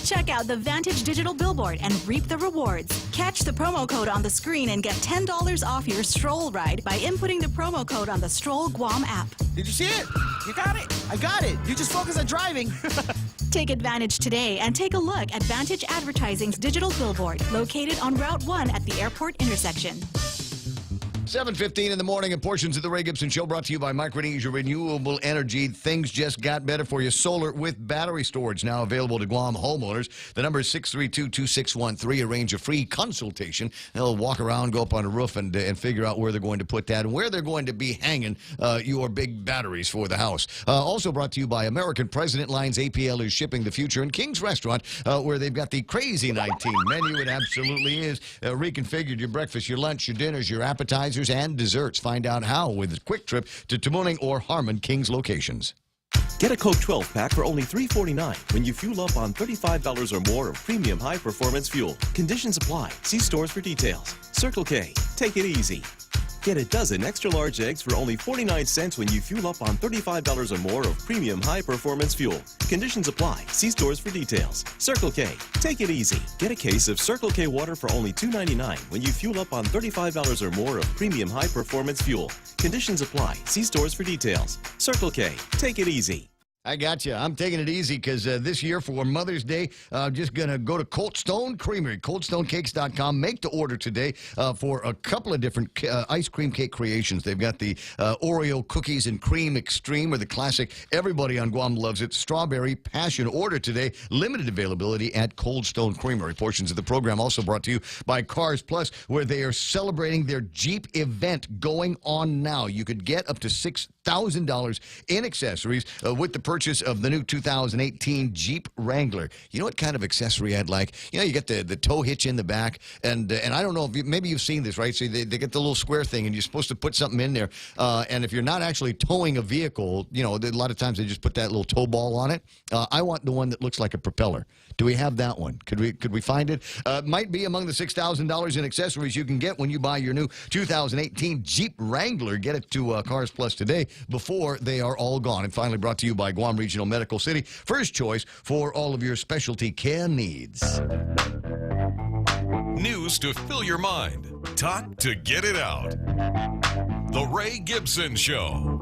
Check out the Vantage Digital Billboard and reap the rewards. Catch the promo code on the screen and get $10 off your stroll ride by inputting the promo code on the Stroll Guam app. Did you see it? You got it. I got it. You just focus on driving. Take advantage today and take a look at Vantage Advertising's digital billboard located on Route 1 at the airport intersection. 7:15 in the morning, and portions of the Ray Gibson Show brought to you by Micronesia Renewable Energy. Things just got better for you. Solar with battery storage now available to Guam homeowners. The number is 632-2613. Arrange a free consultation. They'll walk around, go up on a roof, and figure out where they're going to put that and where they're going to be hanging your big batteries for the house. Also brought to you by American President Lines. APL is shipping the future, and King's Restaurant, where they've got the Crazy 19 menu. It absolutely is. Reconfigured your breakfast, your lunch, your dinners, your appetizers, and desserts. Find out how with a quick trip to Tamuning or Harmon King's locations. Get a Coke 12-pack for only $3.49 when you fuel up on $35 or more of premium high-performance fuel. Conditions apply. See stores for details. Circle K. Take it easy. Get a dozen extra-large eggs for only 49 cents when you fuel up on $35 or more of premium high-performance fuel. Conditions apply. See stores for details. Circle K. Take it easy. Get a case of Circle K water for only $2.99 when you fuel up on $35 or more of premium high-performance fuel. Conditions apply. See stores for details. Circle K. Take it easy. I got you. I'm taking it easy because this year for Mother's Day, I'm just going to go to Cold Stone Creamery, coldstonecakes.com. Make the order today for a couple of different ice cream cake creations. They've got the Oreo Cookies and Cream Extreme, or the classic, everybody on Guam loves it, Strawberry Passion. Order today. Limited availability at Cold Stone Creamery. Portions of the program also brought to you by Cars Plus, where they are celebrating their Jeep event going on now. You could get up to $6,000 in accessories with the purchase of the new 2018 Jeep Wrangler. You know what kind of accessory I'd like? You know, you get the tow hitch in the back, and I don't know if maybe you've seen this, right? So they get the little square thing, and you're supposed to put something in there. And if you're not actually towing a vehicle, you know, a lot of times they just put that little tow ball on it. I want the one that looks like a propeller. Do we have that one? Could we find it? Might be among the $6,000 in accessories you can get when you buy your new 2018 Jeep Wrangler. Get it to Cars Plus today before they are all gone. And finally brought to you by Guam Regional Medical City. First choice for all of your specialty care needs. News to fill your mind. Talk to get it out. The Ray Gibson Show.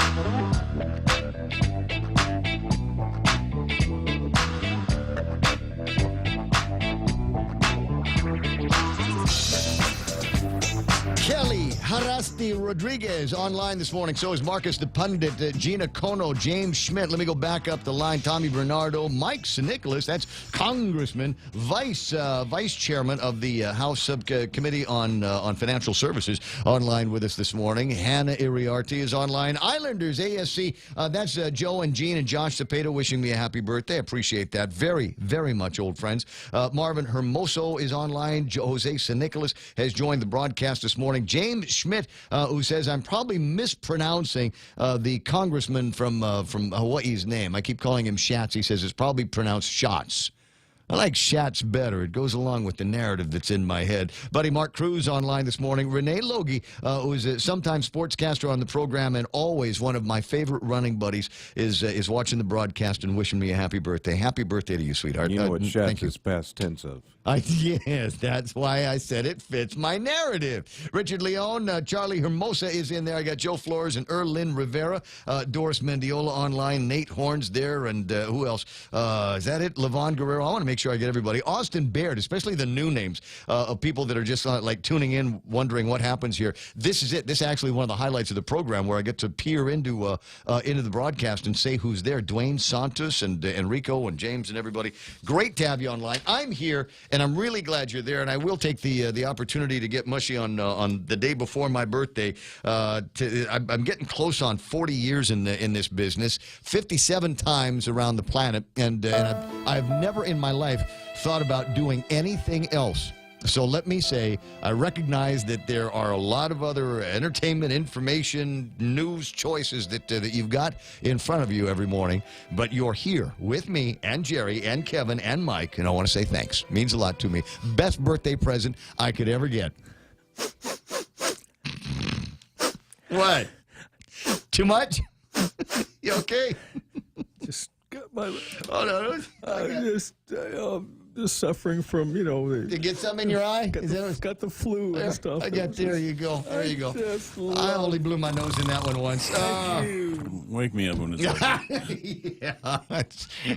Kelly Harasti Rodriguez online this morning. So is Marcus the Pundit, Gina Kono, James Schmidt. Let me go back up the line. Tommy Bernardo, Mike Nicholas. That's Congressman, Vice Chairman of the House Subcommittee on Financial Services, online with us this morning. Hannah Iriarty is online. Islanders ASC. That's Joe and Gene and Josh Cepeda wishing me a happy birthday. Appreciate that very, very much, old friends. Marvin Hermoso is online. Jose San Nicolas has joined the broadcast this morning. James Schmidt, who says I'm probably mispronouncing the congressman from Hawaii's name. I keep calling him Schatz. He says it's probably pronounced Shots. I like Schatz better. It goes along with the narrative that's in my head. Buddy Mark Cruz online this morning. Renee Logie, who is a sometime sportscaster on the program and always one of my favorite running buddies, is watching the broadcast and wishing me a happy birthday. Happy birthday to you, sweetheart. You know what thank Schatz you. is past tense of. Yes, that's why I said it fits my narrative. Richard Leone, Charlie Hermosa is in there. I got Joe Flores and Erlyn Rivera, Doris Mendiola online, Nate Horns there, and who else? Is that it? Levon Guerrero. I want to make sure I get everybody. Austin Baird, especially the new names of people that are just like tuning in, wondering what happens here. This is it. This is actually one of the highlights of the program where I get to peer into the broadcast and say who's there. Dwayne Santos and Enrico and James and everybody. Great to have you online. I'm here. And I'm really glad you're there, and I will take the opportunity to get mushy on the day before my birthday. I'm getting close on 40 years in this business, 57 times around the planet, and I've never in my life thought about doing anything else. So let me say, I recognize that there are a lot of other entertainment, information, news choices that you've got in front of you every morning, but you're here with me and Jerry and Kevin and Mike, and I want to say thanks. It means a lot to me. Best birthday present I could ever get. What? Too much? You okay? Just got my... Oh, no. I'm just suffering from, Did you get something in your eye? Got the flu and stuff. There you go. There you go. I only blew my nose in that one once. Wake me up when it's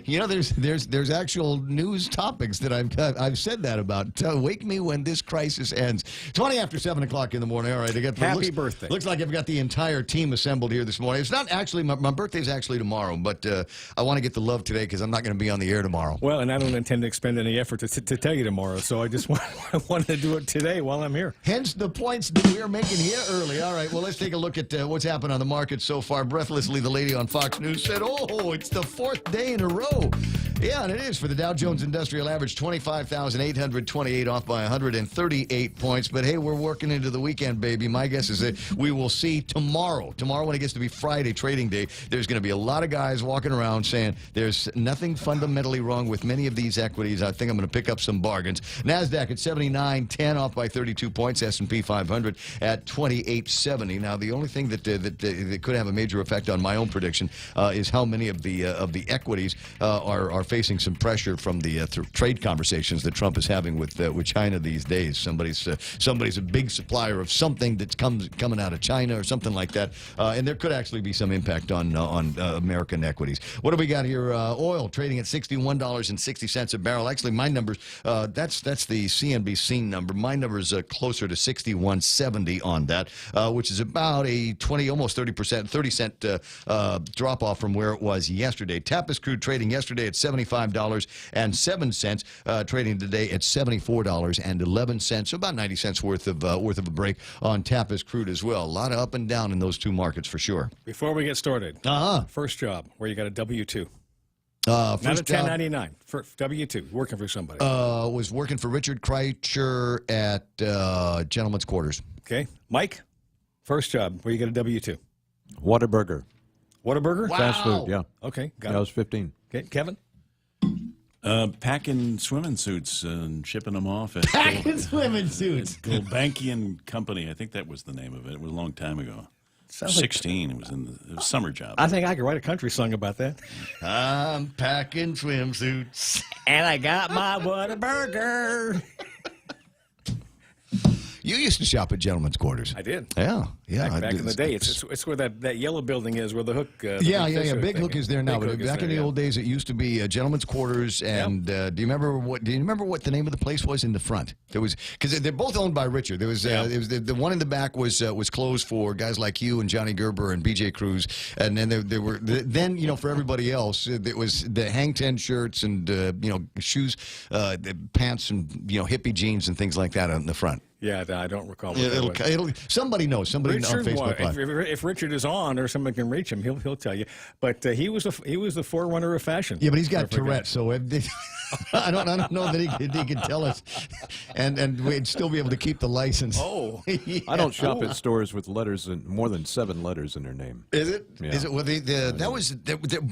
yeah, there's actual news topics that I've said that about. Wake me when this crisis ends. 20 after 7 o'clock in the morning. All right, Happy birthday. Looks like I've got the entire team assembled here this morning. It's not actually my birthday's actually tomorrow, but I want to get the love today because I'm not going to be on the air tomorrow. Well, and I don't intend to expend any effort to tell you tomorrow, so I just wanted to do it today while I'm here. Hence the points that we're making here early. All right, well, let's take a look at what's happened on the market so far. Breathlessly, the lady on Fox News said, oh, it's the fourth day in a row. Yeah, and it is for the Dow Jones Industrial Average, 25,828, off by 138 points. But, hey, we're working into the weekend, baby. My guess is that we will see tomorrow. Tomorrow, when it gets to be Friday, trading day, there's going to be a lot of guys walking around saying there's nothing fundamentally wrong with many of these equities. I think I'm going to pick up some bargains. NASDAQ at 79.10, off by 32 points. S&P 500 at 28.70. Now, the only thing that could have a major effect on my own prediction is how many of the equities are facing some pressure from the trade conversations that Trump is having with China these days. Somebody's a big supplier of something that's coming out of China or something like that, and there could actually be some impact on American equities. What do we got here? Oil trading at $61.60 a barrel. Actually, my numbers, that's the CNBC number. My number is closer to 61.70 on that, which is about a 20, almost 30%, 30-cent drop off from where it was yesterday. Tapis crude trading yesterday at $75.07, trading today at $74.11. So about 90 cents worth of a break on Tapis crude as well. A lot of up and down in those two markets for sure. Before we get started, first job where you got a W-2. Not a 1099. For W-2, working for somebody. Was working for Richard Kreitcher at Gentleman's Quarters. Okay. Mike, first job where you get a W-2. Whataburger. Whataburger? Wow. Fast food, yeah. Okay, got I it. was 15. Okay, Kevin? Packing swimming suits and shipping them off at Packing swimming suits. Gulbenkian Company. I think that was the name of it. It was a long time ago. Sounds like 16. It was in the summer job. I think I could write a country song about that. I'm packing swimsuits. And I got my Whataburger. You used to shop at Gentleman's Quarters. I did. Yeah. Back in the day. It's where that yellow building is, where the hook... Yeah. Big Hook is there now. But back in the old days, it used to be Gentleman's Quarters. And do you remember what the name of the place was in the front? There was, because they're both owned by Richard. There was it was the one in the back was closed for guys like you and Johnny Gerber and BJ Cruz. And then there were for everybody else, it was the hang ten shirts and shoes, pants and hippie jeans and things like that out in the front. Yeah, I don't recall. What Yeah, that was. somebody knows. Somebody on Richard, Facebook Live. if Richard is on or someone can reach him, he'll tell you. But he was the forerunner of fashion. Yeah, but he's got I forgot. Tourette's, so I don't know that he can tell us, and we'd still be able to keep the license. Oh, Yeah. I don't shop at stores with letters and more than 7 letters in their name. Is it? Yeah. Is it? Well, that was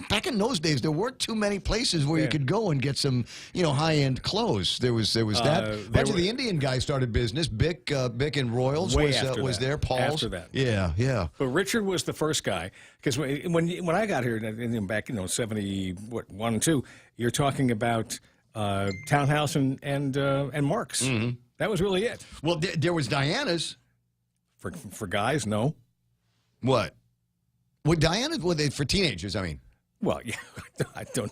back in those days. There weren't too many places where you could go and get some, high-end clothes. There was that. Bunch of the Indian guys started business. Bic and Royals Way was after that. there. Paul's. After that. Yeah. But Richard was the first guy because when I got here back 71 and 2, you're talking about Townhouse and Marks. Mm-hmm. That was really it. Well, there was Diana's. For guys, no. What? Well, Diana's for teenagers. I mean. Well, yeah,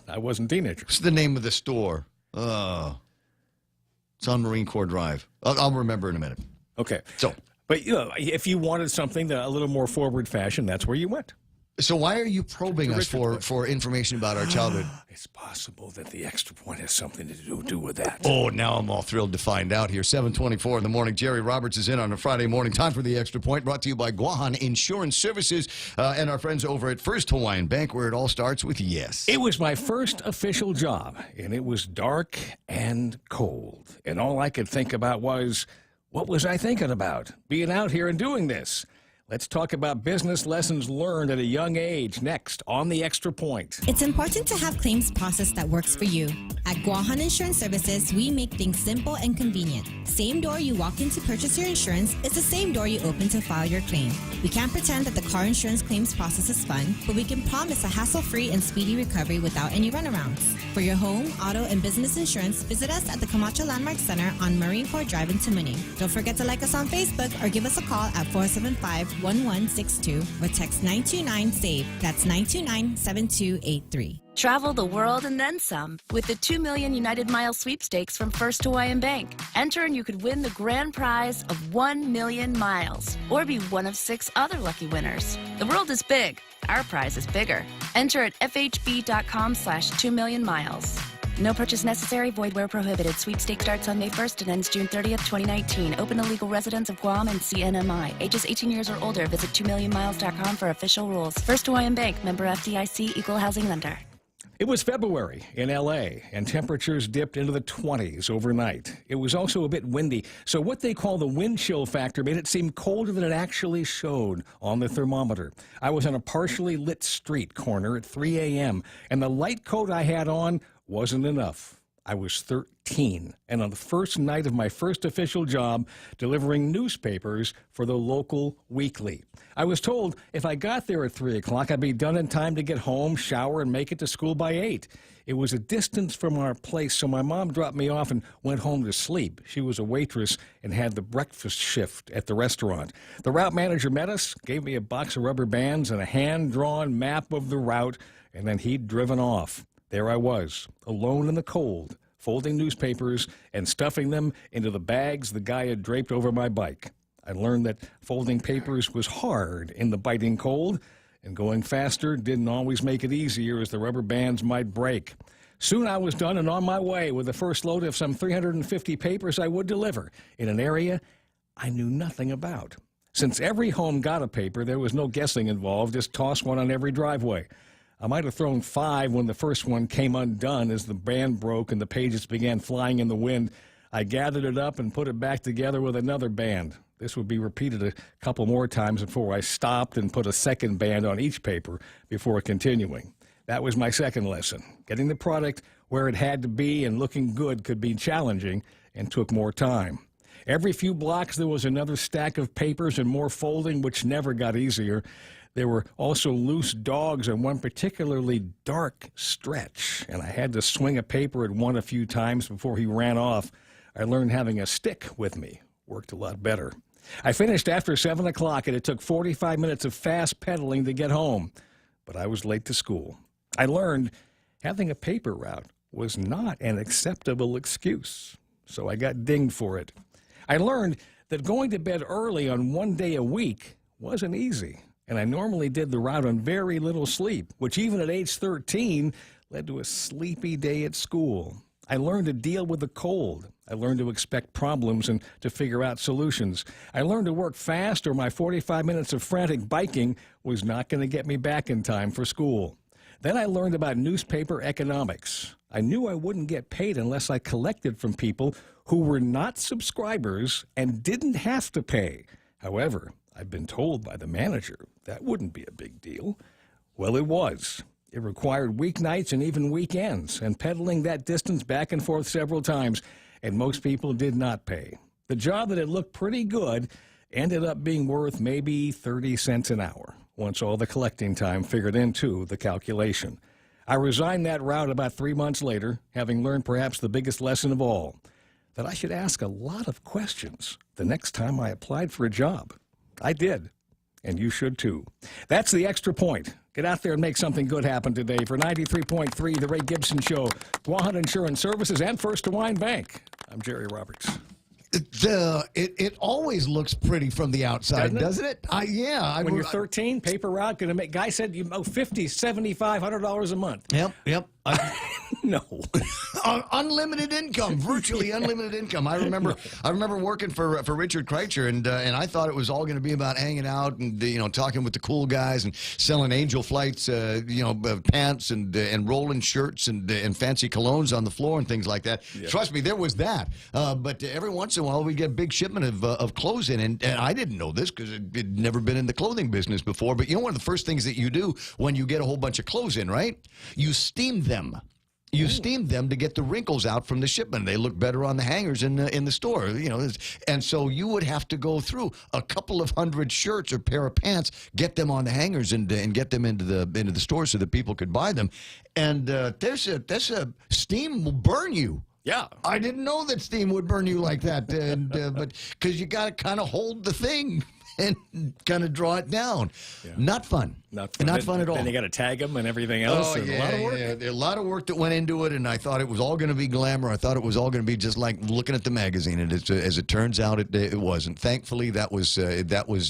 I wasn't a teenager. What's the name of the store? It's on Marine Corps Drive. I'll remember in a minute. Okay. So, but if you wanted something a little more forward fashion, that's where you went. So why are you probing us for information about our childhood? It's possible that the Extra Point has something to do with that. Oh, now I'm all thrilled to find out here. 7:24 in the morning. Jerry Roberts is in on a Friday morning. Time for the Extra Point, brought to you by Guahan Insurance Services and our friends over at First Hawaiian Bank, where it all starts with yes. It was my first official job, and it was dark and cold. And all I could think about was, what was I thinking about? Being out here and doing this. Let's talk about business lessons learned at a young age next on the Extra Point. It's important to have claims process that works for you. At Guahan Insurance Services, we make things simple and convenient. Same door you walk in to purchase your insurance is the same door you open to file your claim. We can't pretend that the car insurance claims process is fun, but we can promise a hassle-free and speedy recovery without any runarounds. For your home, auto, and business insurance, visit us at the Camacho Landmark Center on Marine Corps Drive in Tamuning. Don't forget to like us on Facebook or give us a call at 475-1162 or text 929-SAVE. That's 929-7283. Travel the world and then some with the 2 million United Miles sweepstakes from First Hawaiian Bank. Enter and you could win the grand prize of 1 million miles or be one of 6 other lucky winners. The world is big. Our prize is bigger. Enter at fhb.com/2 million miles. No purchase necessary. Void where prohibited. Sweepstake starts on May 1st and ends June 30th, 2019. Open to legal residents of Guam and CNMI. Ages 18 years or older. Visit 2millionmiles.com for official rules. First Hawaiian Bank. Member FDIC. Equal housing lender. It was February in L.A., and temperatures dipped into the 20s overnight. It was also a bit windy, so what they call the wind chill factor made it seem colder than it actually showed on the thermometer. I was on a partially lit street corner at 3 a.m., and the light coat I had on wasn't enough. I was 13, and on the first night of my first official job, delivering newspapers for the local weekly. I was told if I got there at 3 o'clock, I'd be done in time to get home, shower, and make it to school by 8. It was a distance from our place, so my mom dropped me off and went home to sleep. She was a waitress and had the breakfast shift at the restaurant. The route manager met us, gave me a box of rubber bands and a hand-drawn map of the route, and then he'd driven off. There I was, alone in the cold, folding newspapers and stuffing them into the bags the guy had draped over my bike. I learned that folding papers was hard in the biting cold, and going faster didn't always make it easier, as the rubber bands might break. Soon I was done and on my way with the first load of some 350 papers I would deliver in an area I knew nothing about. Since every home got a paper, there was no guessing involved, just toss one on every driveway. I might have thrown 5 when the first one came undone as the band broke and the pages began flying in the wind. I gathered it up and put it back together with another band. This would be repeated a couple more times before I stopped and put a second band on each paper before continuing. That was my second lesson. Getting the product where it had to be and looking good could be challenging and took more time. Every few blocks there was another stack of papers and more folding, which never got easier. There were also loose dogs on one particularly dark stretch, and I had to swing a paper at one a few times before he ran off. I learned having a stick with me worked a lot better. I finished after 7 o'clock, and it took 45 minutes of fast pedaling to get home, but I was late to school. I learned having a paper route was not an acceptable excuse, so I got dinged for it. I learned that going to bed early on one day a week wasn't easy, and I normally did the route on very little sleep, which even at age 13 led to a sleepy day at school. I learned to deal with the cold. I learned to expect problems and to figure out solutions. I learned to work fast, or my 45 minutes of frantic biking was not going to get me back in time for school. Then I learned about newspaper economics. I knew I wouldn't get paid unless I collected from people who were not subscribers and didn't have to pay. However, I've been told by the manager that wouldn't be a big deal. Well, it was. It required weeknights and even weekends, and pedaling that distance back and forth several times, and most people did not pay. The job that had looked pretty good ended up being worth maybe 30 cents an hour, once all the collecting time figured into the calculation. I resigned that route about 3 months later, having learned perhaps the biggest lesson of all, that I should ask a lot of questions the next time I applied for a job. I did, and you should too. That's the Extra Point. Get out there and make something good happen today. For 93.3, The Ray Gibson Show, Guahan Insurance Services, and First Hawaiian Bank. I'm Jerry Roberts. It always looks pretty from the outside, doesn't it? Yeah. When you're 13, paper route going to make. Guy said you owe $50, $75, $100 a month. Yep. No. Unlimited income, virtually unlimited income. I remember working for Richard Kreitzer, and I thought it was all going to be about hanging out and talking with the cool guys and selling Angel Flights, pants and rolling shirts and fancy colognes on the floor and things like that. Yeah. Trust me, there was that. But every once in a while we get a big shipment of clothes in, and I didn't know this because I'd never been in the clothing business before. But one of the first things that you do when you get a whole bunch of clothes in, right? You steam them. You steam them to get the wrinkles out from the shipment. They look better on the hangers in the store, And so you would have to go through a couple of hundred shirts or pair of pants, get them on the hangers, and get them into the store so that people could buy them. And there's a steam will burn you. Yeah, I didn't know that steam would burn you like that, but because you got to kind of hold the thing and kind of draw it down. Yeah. Not fun. Not fun at all. Then you got to tag them and everything else. Oh, yeah, a lot of work. Yeah. A lot of work that went into it, and I thought it was all going to be glamour. I thought it was all going to be just like looking at the magazine, and as it turns out, it wasn't. Thankfully, that was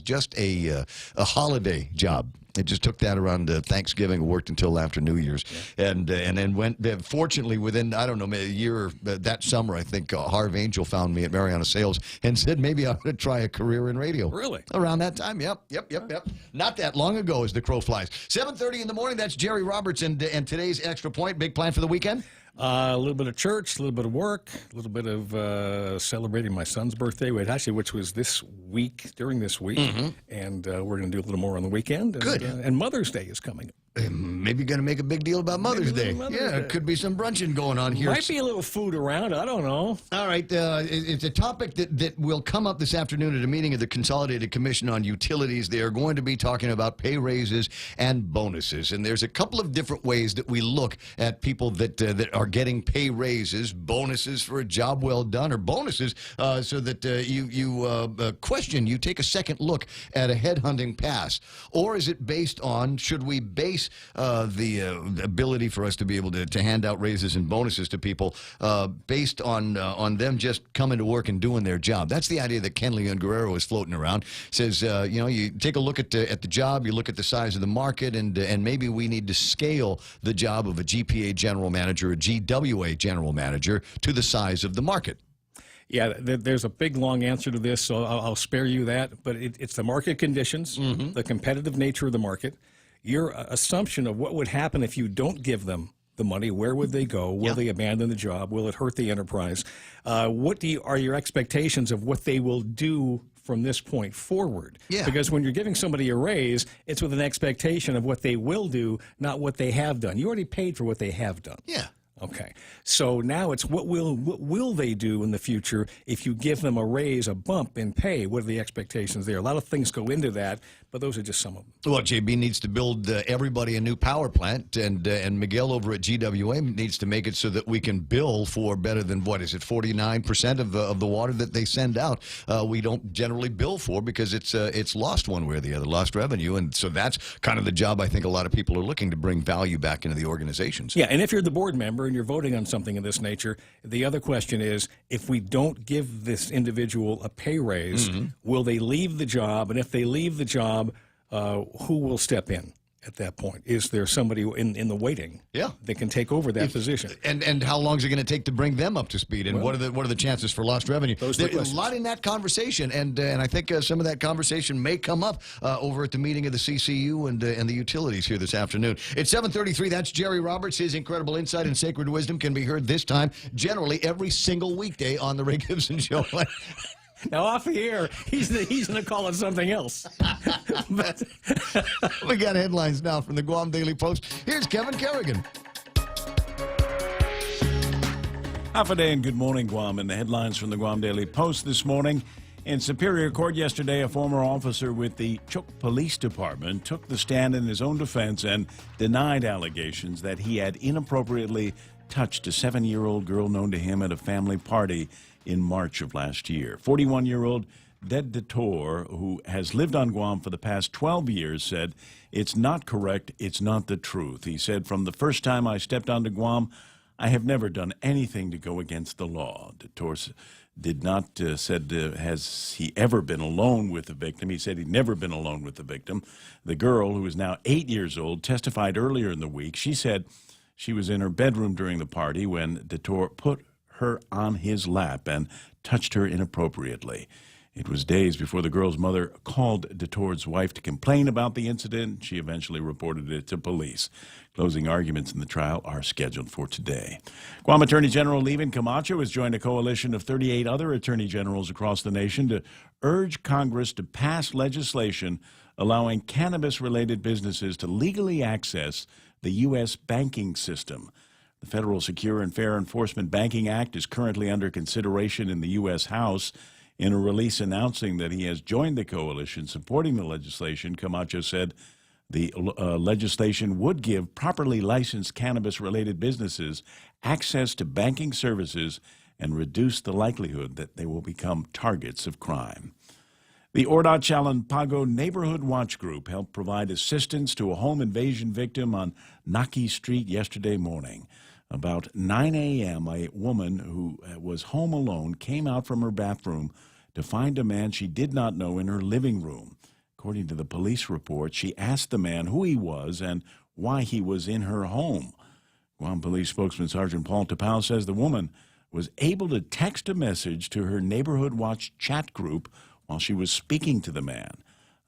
just a holiday job. It just took that around Thanksgiving, worked until after New Year's, and then went. Fortunately, within a year that summer, I think Harv Angel found me at Mariana Sales and said maybe I ought to try a career in radio. Really? Around that time, yep. Not that long ago, as the crow flies. 7:30 in the morning. That's Jerry Roberts, and today's Extra Point. Big plan for the weekend. A little bit of church, a little bit of work, a little bit of celebrating my son's birthday, which was during this week, and we're going to do a little more on the weekend. And, Good. And Mother's Day is coming. Maybe going to make a big deal about Mother's Day. It could be some brunching going on here. Might be a little food around. I don't know. All right. It's a topic that will come up this afternoon at a meeting of the Consolidated Commission on Utilities. They are going to be talking about pay raises and bonuses. And there's a couple of different ways that we look at people that are getting pay raises, bonuses for a job well done, or bonuses so that you take a second look at a headhunting pass. Or is it based on, should we base the ability for us to be able to hand out raises and bonuses to people based on them just coming to work and doing their job? That's the idea that Ken Leon Guerrero is floating around. Says, you take a look at the job, you look at the size of the market, and maybe we need to scale the job of a GPA general manager, a GWA general manager, to the size of the market. Yeah, there's a big, long answer to this, so I'll spare you that. But it's the market conditions, the competitive nature of the market, your assumption of what would happen if you don't give them the money. Where would they go? Will they abandon the job? Will it hurt the enterprise? What are your expectations of what they will do from this point forward? Yeah. Because when you're giving somebody a raise, it's with an expectation of what they will do, not what they have done. You already paid for what they have done. Yeah. Okay. So now it's what will they do in the future if you give them a raise, a bump in pay? What are the expectations there? A lot of things go into that, but those are just some of them. Well, JB needs to build everybody a new power plant, and Miguel over at GWA needs to make it so that we can bill for better than, 49% of the water that they send out. We don't generally bill for because it's lost one way or the other, lost revenue, and so that's kind of the job I think a lot of people are looking to bring value back into the organizations. Yeah, and if you're the board member and you're voting on something of this nature, the other question is, if we don't give this individual a pay raise, will they leave the job? And if they leave the job, who will step in at that point? Is there somebody in the waiting that can take over that position? And how long is it going to take to bring them up to speed? And Well, what are the chances for lost revenue? those are the There's a questions. lot in that conversation, and I think some of that conversation may come up over at the meeting of the CCU and the utilities here this afternoon. It's 7:33. That's Jerry Roberts. His incredible insight and sacred wisdom can be heard this time, generally every single weekday on the Ray Gibson Show. Now, off the air, he's going to call it something else. We got headlines now from the Guam Daily Post. Here's Kevin Kerrigan. Half a day and good morning, Guam. And the headlines from the Guam Daily Post this morning. In Superior Court yesterday, a former officer with the Chuk Police Department took the stand in his own defense and denied allegations that he had inappropriately touched a 7-year-old girl known to him at a family party in March of last year. 41-year-old Ded Dator, who has lived on Guam for the past 12 years, said, "It's not correct, it's not the truth." He said, "From the first time I stepped onto Guam, I have never done anything to go against the law." Dator did not said has he ever been alone with the victim. He said he'd never been alone with the victim. The girl, who is now 8 years old, testified earlier in the week. She said she was in her bedroom during the party when Dator put her on his lap and touched her inappropriately. It was days before the girl's mother called Dator's wife to complain about the incident. She eventually reported it to police. Closing arguments in the trial are scheduled for today. Guam Attorney General Levin Camacho has joined a coalition of 38 other attorney generals across the nation to urge Congress to pass legislation allowing cannabis-related businesses to legally access the U.S. banking system. The Federal Secure and Fair Enforcement Banking Act is currently under consideration in the U.S. House. In a release announcing that he has joined the coalition supporting the legislation, Camacho said the legislation would give properly licensed cannabis-related businesses access to banking services and reduce the likelihood that they will become targets of crime. The Ordot Chalan-Pago Neighborhood Watch Group helped provide assistance to a home invasion victim on Naki Street yesterday morning. About 9 a.m., a woman who was home alone came out from her bathroom to find a man she did not know in her living room. According to the police report, she asked the man who he was and why he was in her home. Guam Police spokesman Sergeant Paul Tapau says the woman was able to text a message to her Neighborhood Watch chat group while she was speaking to the man.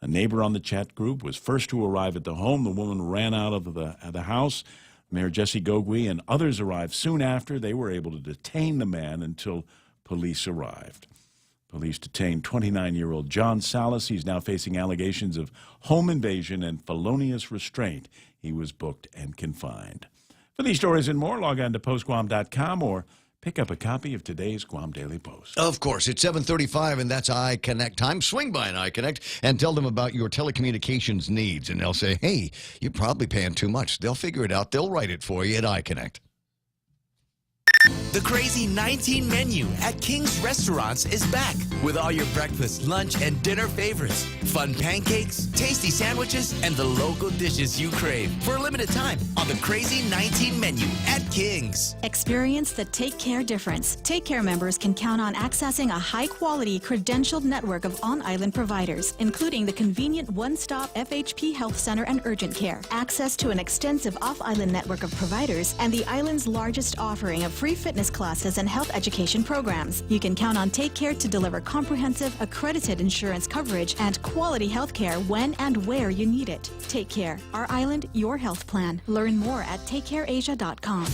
A neighbor on the chat group was first to arrive at the home. The woman ran out of the house. Mayor Jesse Gogui and others arrived soon after. They were able to detain the man until police arrived. Police detained 29-year-old John Salas. He's now facing allegations of home invasion and felonious restraint. He was booked and confined. For these stories and more, log on to postguam.com or pick up a copy of today's Guam Daily Post. Of course, it's 7:35, and that's iConnect time. Swing by an iConnect and tell them about your telecommunications needs, and they'll say, hey, you're probably paying too much. They'll figure it out. They'll write it for you at iConnect. The Crazy 19 menu at King's Restaurants is back with all your breakfast, lunch, and dinner favorites. Fun pancakes, tasty sandwiches, and the local dishes you crave for a limited time on the Crazy 19 menu at King's. Experience the Take Care difference. Take Care members can count on accessing a high-quality, credentialed network of on-island providers, including the convenient one-stop FHP Health Center and Urgent Care, access to an extensive off-island network of providers, and the island's largest offering of free fitness classes and health education programs. You can count on Take Care to deliver comprehensive, accredited insurance coverage and quality health care when and where you need it. Take Care. Our island, your health plan. Learn more at takecareasia.com.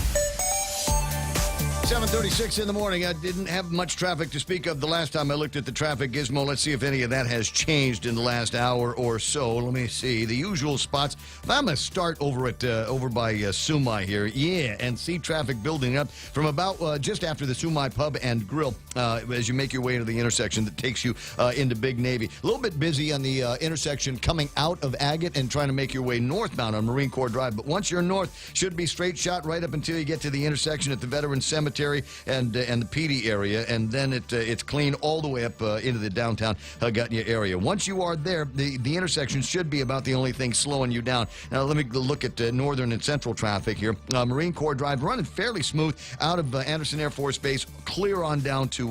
7:36 in the morning. I didn't have much traffic to speak of the last time I looked at the traffic gizmo. Let's see if any of that has changed in the last hour or so. Let me see. The usual spots. I'm going to start over at over by Sumai here. Yeah, and see traffic building up from about just after the Sumai Pub and Grill as you make your way into the intersection that takes you into Big Navy. A little bit busy on the intersection coming out of Agate and trying to make your way northbound on Marine Corps Drive. But once you're north, should be straight shot right up until you get to the intersection at the Veterans Cemetery. Cemetery and the Petey area, and then it's clean all the way up into the downtown Gutnia area. Once you are there, the intersection should be about the only thing slowing you down. Now, let me look at northern and central traffic here. Marine Corps Drive running fairly smooth out of Anderson Air Force Base, clear on down to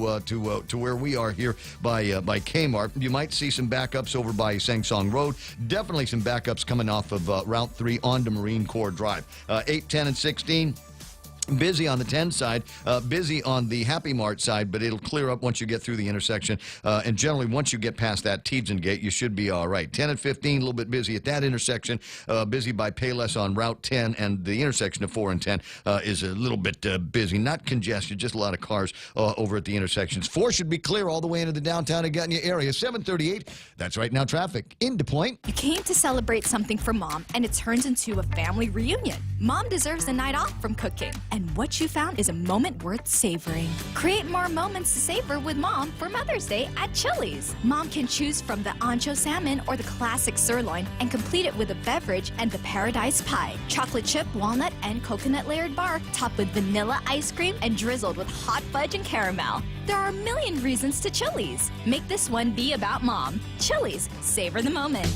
where we are here by Kmart. You might see some backups over by Sangsong Road. Definitely some backups coming off of Route 3 onto Marine Corps Drive. 8, 10, and 16. Busy on the 10 side, busy on the Happy Mart side, but it'll clear up once you get through the intersection. And generally, once you get past that Teadsden Gate, you should be all right. 10 and 15, a little bit busy at that intersection. Busy by Payless on Route 10, and the intersection of 4 and 10 is a little bit busy. Not congested, just a lot of cars over at the intersections. 4 should be clear all the way into the downtown Gutnia area. 738, that's right now traffic in Des Moines. You came to celebrate something for Mom, and it turns into a family reunion. Mom deserves a night off from cooking. And what you found is a moment worth savoring. Create more moments to savor with Mom for Mother's Day at Chili's. Mom can choose from the ancho salmon or the classic sirloin and complete it with a beverage and the paradise pie. Chocolate chip, walnut, and coconut layered bar topped with vanilla ice cream and drizzled with hot fudge and caramel. There are a million reasons to Chili's. Make this one be about Mom. Chili's, savor the moment.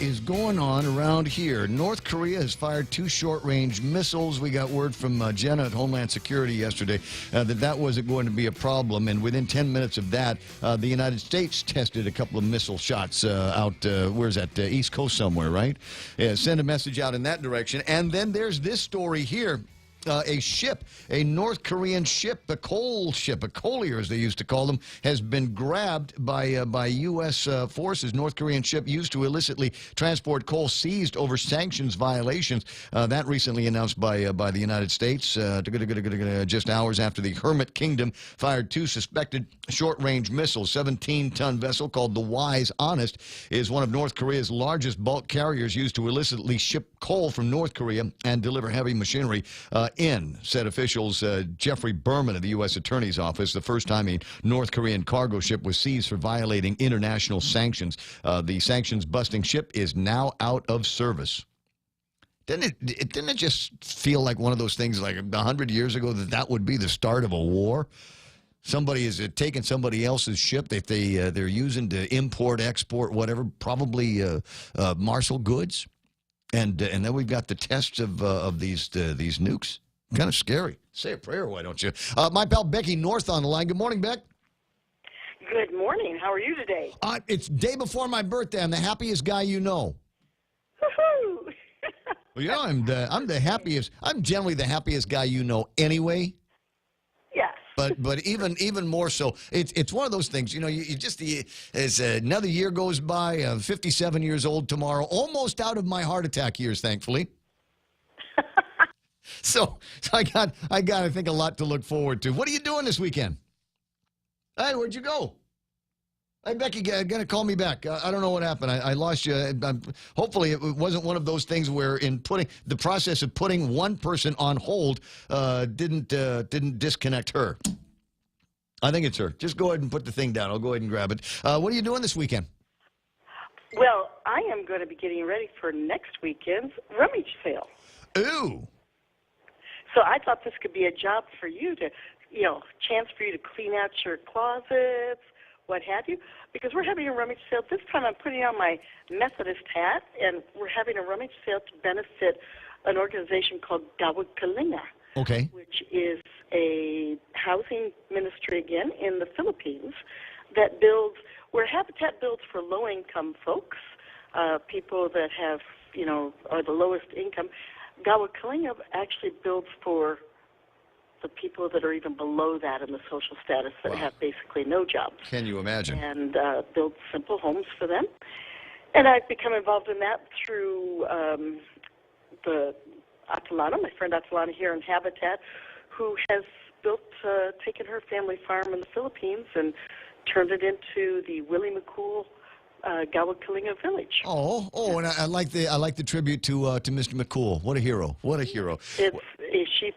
Is going on around here. North Korea has fired 2 short-range missiles. We got word from Jenna at Homeland Security yesterday that wasn't going to be a problem, and within 10 minutes of that, the United States tested a couple of missile shots out, where's that, East Coast somewhere, right? Yeah, send a message out in that direction. And then there's this story here. A ship, a North Korean ship, a coal ship, a coalier as they used to call them, has been grabbed by U.S. forces. North Korean ship used to illicitly transport coal seized over sanctions violations. That recently announced by the United States just hours after the Hermit Kingdom fired 2 suspected short-range missiles. 17-ton vessel called the Wise Honest is one of North Korea's largest bulk carriers used to illicitly ship coal from North Korea and deliver heavy machinery said officials. Jeffrey Berman of the U.S. Attorney's Office, the first time a North Korean cargo ship was seized for violating international sanctions. The sanctions-busting ship is now out of service. Didn't it just feel like one of those things like 100 years ago that would be the start of a war? Somebody is taking somebody else's ship that they're using to import, export, whatever, probably martial goods. And then we've got the tests of these nukes. Kind of scary. Say a prayer, why don't you? My pal Becky North on the line. Good morning, Beck. Good morning. How are you today? It's day before my birthday. I'm the happiest guy you know. Woohoo! Well, yeah, I'm the happiest. I'm generally the happiest guy you know anyway. Yes. But even more so, it's one of those things. You know, you just as another year goes by. I'm 57 years old tomorrow, almost out of my heart attack years, thankfully. So I got I think a lot to look forward to. What are you doing this weekend? Hey, where'd you go? Hey, Becky, gonna call me back. I don't know what happened. I lost you. Hopefully, it wasn't one of those things where in putting the process of putting one person on hold didn't disconnect her. I think it's her. Just go ahead and put the thing down. I'll go ahead and grab it. What are you doing this weekend? Well, I am going to be getting ready for next weekend's rummage sale. Ooh. So I thought this could be a job for you to, chance for you to clean out your closets, what have you, because we're having a rummage sale. This time I'm putting on my Methodist hat, and we're having a rummage sale to benefit an organization called Gawad Kalinga, okay, which is a housing ministry, again, in the Philippines that builds, where Habitat builds for low-income folks, people that have, are the lowest income. Gawad Kalinga actually builds for the people that are even below that in the social status that have basically no jobs. Can you imagine? And build simple homes for them. And I've become involved in that through the Atalana, my friend Atalana here in Habitat, who has built, taken her family farm in the Philippines and turned it into the Willie McCool Gawakalinga Village. Oh, and I like the tribute to Mr. McCool. What a hero! What a hero! She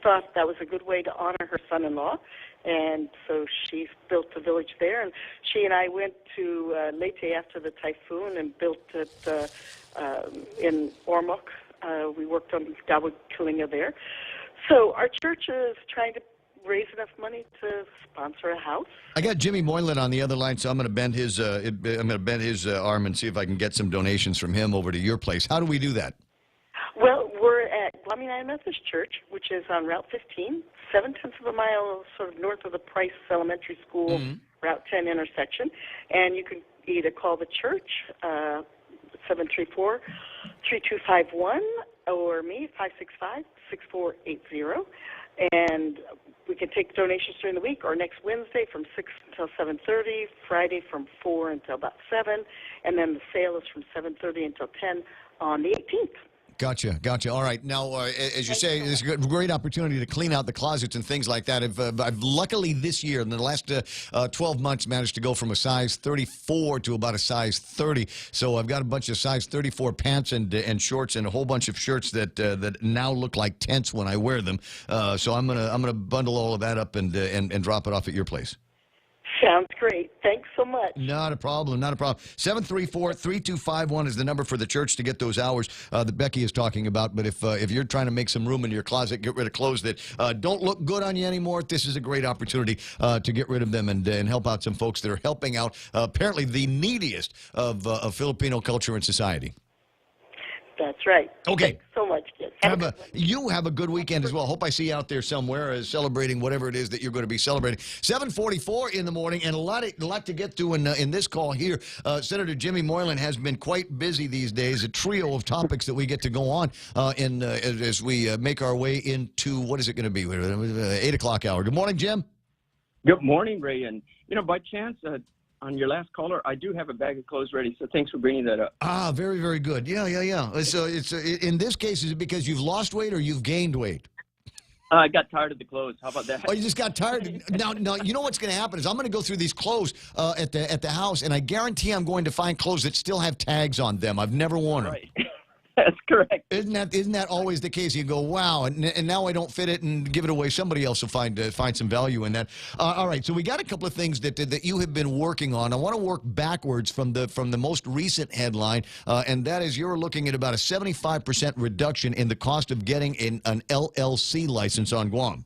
thought that was a good way to honor her son-in-law, and so she built the village there. And she and I went to Leyte after the typhoon and built it in Ormoc. We worked on Gawakalinga there. So our church is trying to raise enough money to sponsor a house. I got Jimmy Moylan on the other line, so I'm going to bend his arm and see if I can get some donations from him over to your place. How do we do that? Well, we're at Guam United Methodist Church, which is on Route 15, 7/10 of a mile sort of north of the Price Elementary School, Route 10 intersection. And you can either call the church, 734-3251, or me, 565-6480. And we can take donations during the week, or next Wednesday from 6 until 7:30, Friday from 4 until about 7, and then the sale is from 7:30 until 10 on the 18th. Gotcha. All right. Now, as you say, it's a great opportunity to clean out the closets and things like that. I've luckily this year, in the last 12 months, managed to go from a size 34 to about a size 30. So I've got a bunch of size 34 pants and shorts and a whole bunch of shirts that now look like tents when I wear them. So I'm gonna bundle all of that up and drop it off at your place. Sounds great. Thanks so much. Not a problem. 734-3251 is the number for the church to get those hours that Becky is talking about. But if you're trying to make some room in your closet, get rid of clothes that don't look good on you anymore, this is a great opportunity to get rid of them and help out some folks that are helping out apparently the neediest of Filipino culture and society. That's right. Okay. Thanks so much, kids. You have a good weekend as well. Hope I see you out there somewhere celebrating whatever it is that you're going to be celebrating. 7:44 in the morning, and a lot to get to in this call here. Senator Jimmy Moylan has been quite busy these days. A trio of topics that we get to go on as we make our way into, what is it going to be? 8 o'clock hour. Good morning, Jim. Good morning, Ray. And, by chance, on your last caller, I do have a bag of clothes ready, so thanks for bringing that up. Ah, very, very good. Yeah. So in this case, is it because you've lost weight or you've gained weight? I got tired of the clothes. How about that? Oh, you just got tired? Now, you know what's going to happen is I'm going to go through these clothes at the house, and I guarantee I'm going to find clothes that still have tags on them. I've never worn them. Right. That's correct. Isn't that always the case? You go, wow, and now I don't fit it and give it away. Somebody else will find some value in that. All right, so we got a couple of things that you have been working on. I want to work backwards from the most recent headline, and that is you're looking at about a 75% reduction in the cost of getting an LLC license on Guam.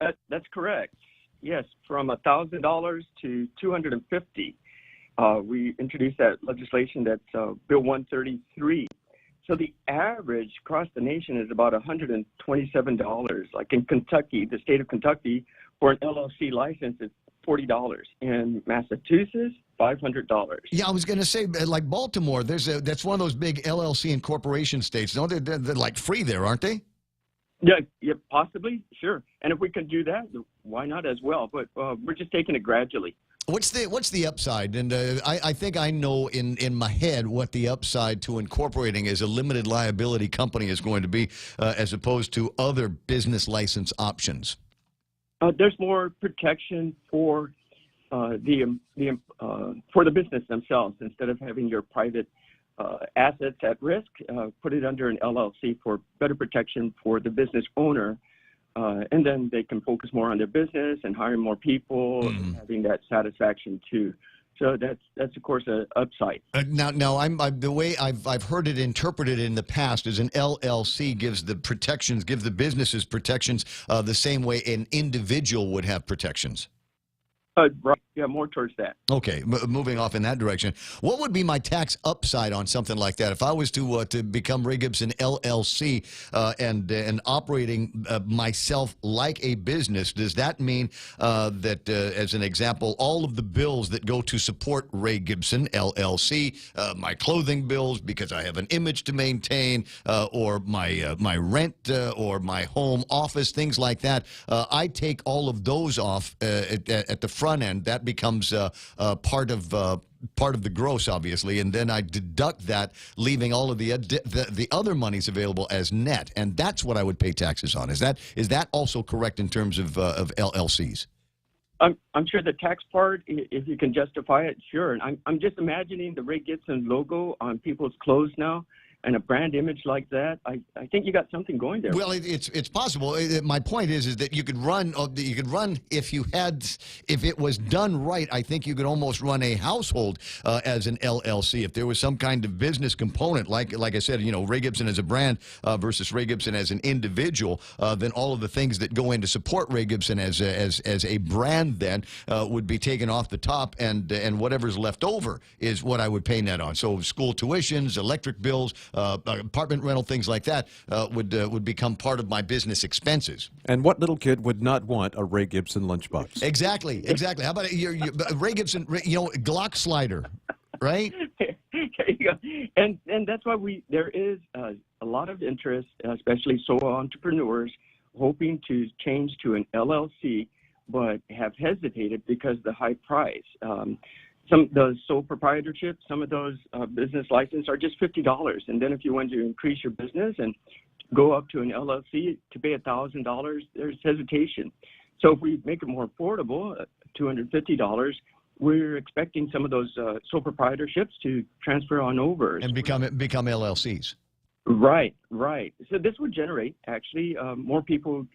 That's correct. Yes, from $1,000 to $250. We introduced that legislation. That's Bill 133. So the average across the nation is about $127. Like in Kentucky, the state of Kentucky, for an LLC license, it's $40. In Massachusetts, $500. Yeah, I was going to say, like Baltimore, that's one of those big LLC incorporation states. No, they're like free there, aren't they? Yeah, possibly, sure. And if we can do that, why not as well? But we're just taking it gradually. What's the upside? And I think I know in my head what the upside to incorporating as a limited liability company is going to be, as opposed to other business license options. There's more protection for the business themselves. Instead of having your private assets at risk, put it under an LLC for better protection for the business owner. And then they can focus more on their business and hiring more people and having that satisfaction too. So that's of course an upside. Now the way I've heard it interpreted in the past is an LLC gives the businesses protections the same way an individual would have protections. Right. Yeah, more towards that. Okay, moving off in that direction. What would be my tax upside on something like that? If I was to become Ray Gibson LLC and operating myself like a business, does that mean that, as an example, all of the bills that go to support Ray Gibson LLC, my clothing bills because I have an image to maintain, or my rent or my home office, things like that, I take all of those off at the front end. That becomes part of the gross, obviously, and then I deduct that, leaving all of the other monies available as net, and that's what I would pay taxes on. Is that also correct in terms of LLCs? I'm sure the tax part, if you can justify it, sure. And I'm just imagining the Ray Gibson logo on people's clothes now, and a brand image like that. I think you got something going there. Well, it's possible. My point is that you could run if it was done right. I think you could almost run a household as an LLC if there was some kind of business component, like I said, Ray Gibson as a brand versus Ray Gibson as an individual. Then all of the things that go in to support Ray Gibson as a brand then would be taken off the top, and whatever's left over is what I would pay net on. So school tuitions, electric bills, apartment rental, things like that would become part of my business expenses. And what little kid would not want a Ray Gibson lunchbox? Exactly. How about your Ray Gibson, Glock slider, right? There you go. And that's why there is a lot of interest, especially solo entrepreneurs, hoping to change to an LLC, but have hesitated because of the high price. The sole proprietorship, some of those business licenses are just $50. And then if you want to increase your business and go up to an LLC to pay $1,000, there's hesitation. So if we make it more affordable, $250, we're expecting some of those sole proprietorships to transfer on over. And become LLCs. Right. So this would generate actually more people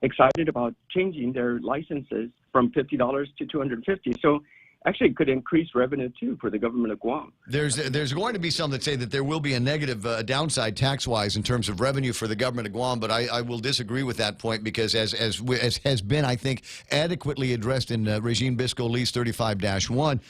excited about changing their licenses from $50 to $250. So actually, it could increase revenue, too, for the government of Guam. There's going to be some that say that there will be a negative downside tax-wise in terms of revenue for the government of Guam, but I will disagree with that point because as has been, I think, adequately addressed in Regine Bisco-Lee's 35-1,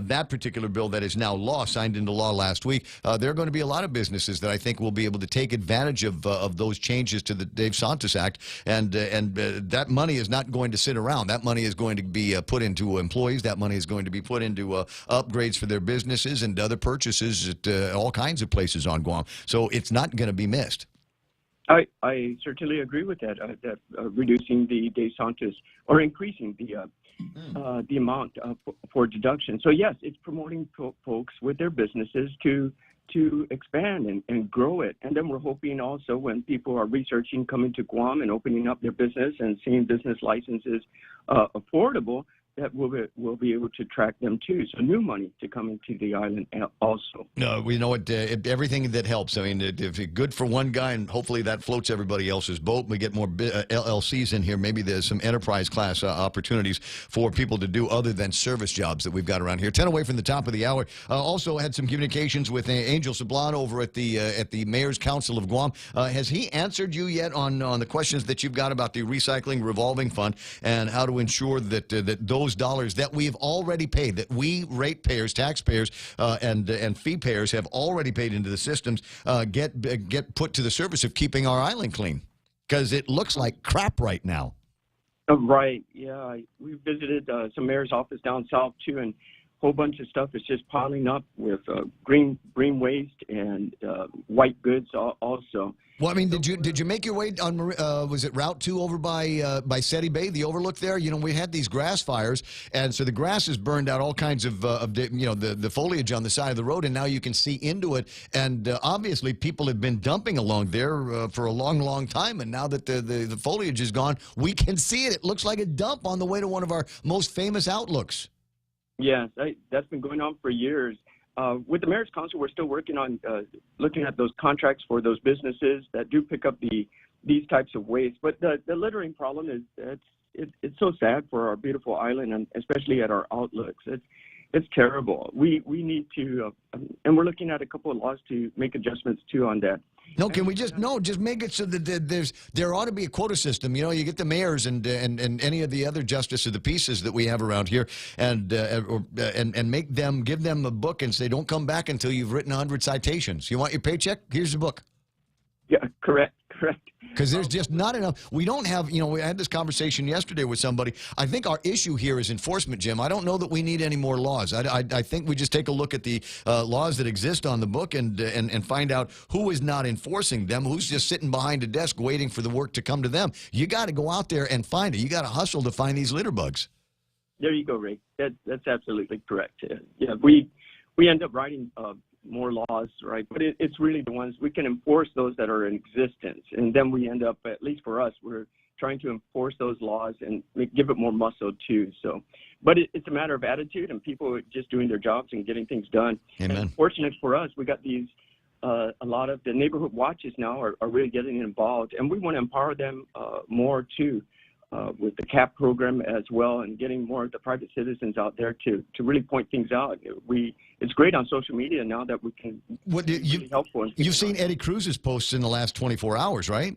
that particular bill that is now law, signed into law last week, there are going to be a lot of businesses that I think will be able to take advantage of those changes to the Dave Santos Act, and that money is not going to sit around. That money is going to be put into employees. That money is going to be put into upgrades for their businesses and other purchases at all kinds of places on Guam. So it's not going to be missed. I certainly agree with that, reducing the Dave Santos or increasing the amount for deduction. So, yes, it's promoting folks with their businesses to expand and grow it. And then we're hoping also when people are researching coming to Guam and opening up their business and seeing business licenses affordable, that we'll be able to attract them too. So new money to come into the island also. No, we know everything that helps. I mean, if it's good for one guy, and hopefully that floats everybody else's boat. We get more LLCs in here. Maybe there's some enterprise class opportunities for people to do other than service jobs that we've got around here. 10 away from the top of the hour. Also had some communications with Angel Sablan over at the Mayor's Council of Guam. Has he answered you yet on the questions that you've got about the recycling revolving fund and how to ensure that those dollars that we've already paid, that we ratepayers, taxpayers, and fee payers have already paid into the systems, get put to the service of keeping our island clean? Because it looks like crap right now. Right. Yeah. We visited some mayor's office down south too, and a whole bunch of stuff is just piling up with green waste and white goods also. Well, I mean, did you make your way on was it Route 2 over by Seti Bay, the overlook there? We had these grass fires, and so the grass has burned out all kinds of the foliage on the side of the road, and now you can see into it. And obviously, people have been dumping along there for a long, long time, and now that the foliage is gone, we can see it. It looks like a dump on the way to one of our most famous outlooks. Yes, that's been going on for years. With the Mayor's Council, we're still working on looking at those contracts for those businesses that do pick up these types of waste. But the littering problem is it's so sad for our beautiful island, and especially at our outlooks. It's terrible. We need to, and we're looking at a couple of laws to make adjustments too on that. No, can we just make it so that there ought to be a quota system. You get the mayors and any of the other justice of the peaces that we have around here, and give them a book and say, don't come back until you've written 100 citations. You want your paycheck? Here's your book. Yeah, correct. Because there's just not enough. We don't have, we had this conversation yesterday with somebody. I think our issue here is enforcement, Jim. I don't know that we need any more laws. I think we just take a look at the laws that exist on the book and find out who is not enforcing them, who's just sitting behind a desk waiting for the work to come to them. You got to go out there and find it. You got to hustle to find these litter bugs. There you go, Ray. That's absolutely correct. Yeah, we end up writing more laws, right? But it's really the ones we can enforce those that are in existence, and then we end up, at least for us, we're trying to enforce those laws and give it more muscle too. So, but it's a matter of attitude and people just doing their jobs and getting things done. Amen. And fortunate for us, we got these. A lot of the neighborhood watches now are really getting involved, and we want to empower them more too, with the CAP program as well, and getting more of the private citizens out there to really point things out. It's great on social media now that we can. Really helpful. You've seen Eddie Cruz's posts in the last 24 hours, right?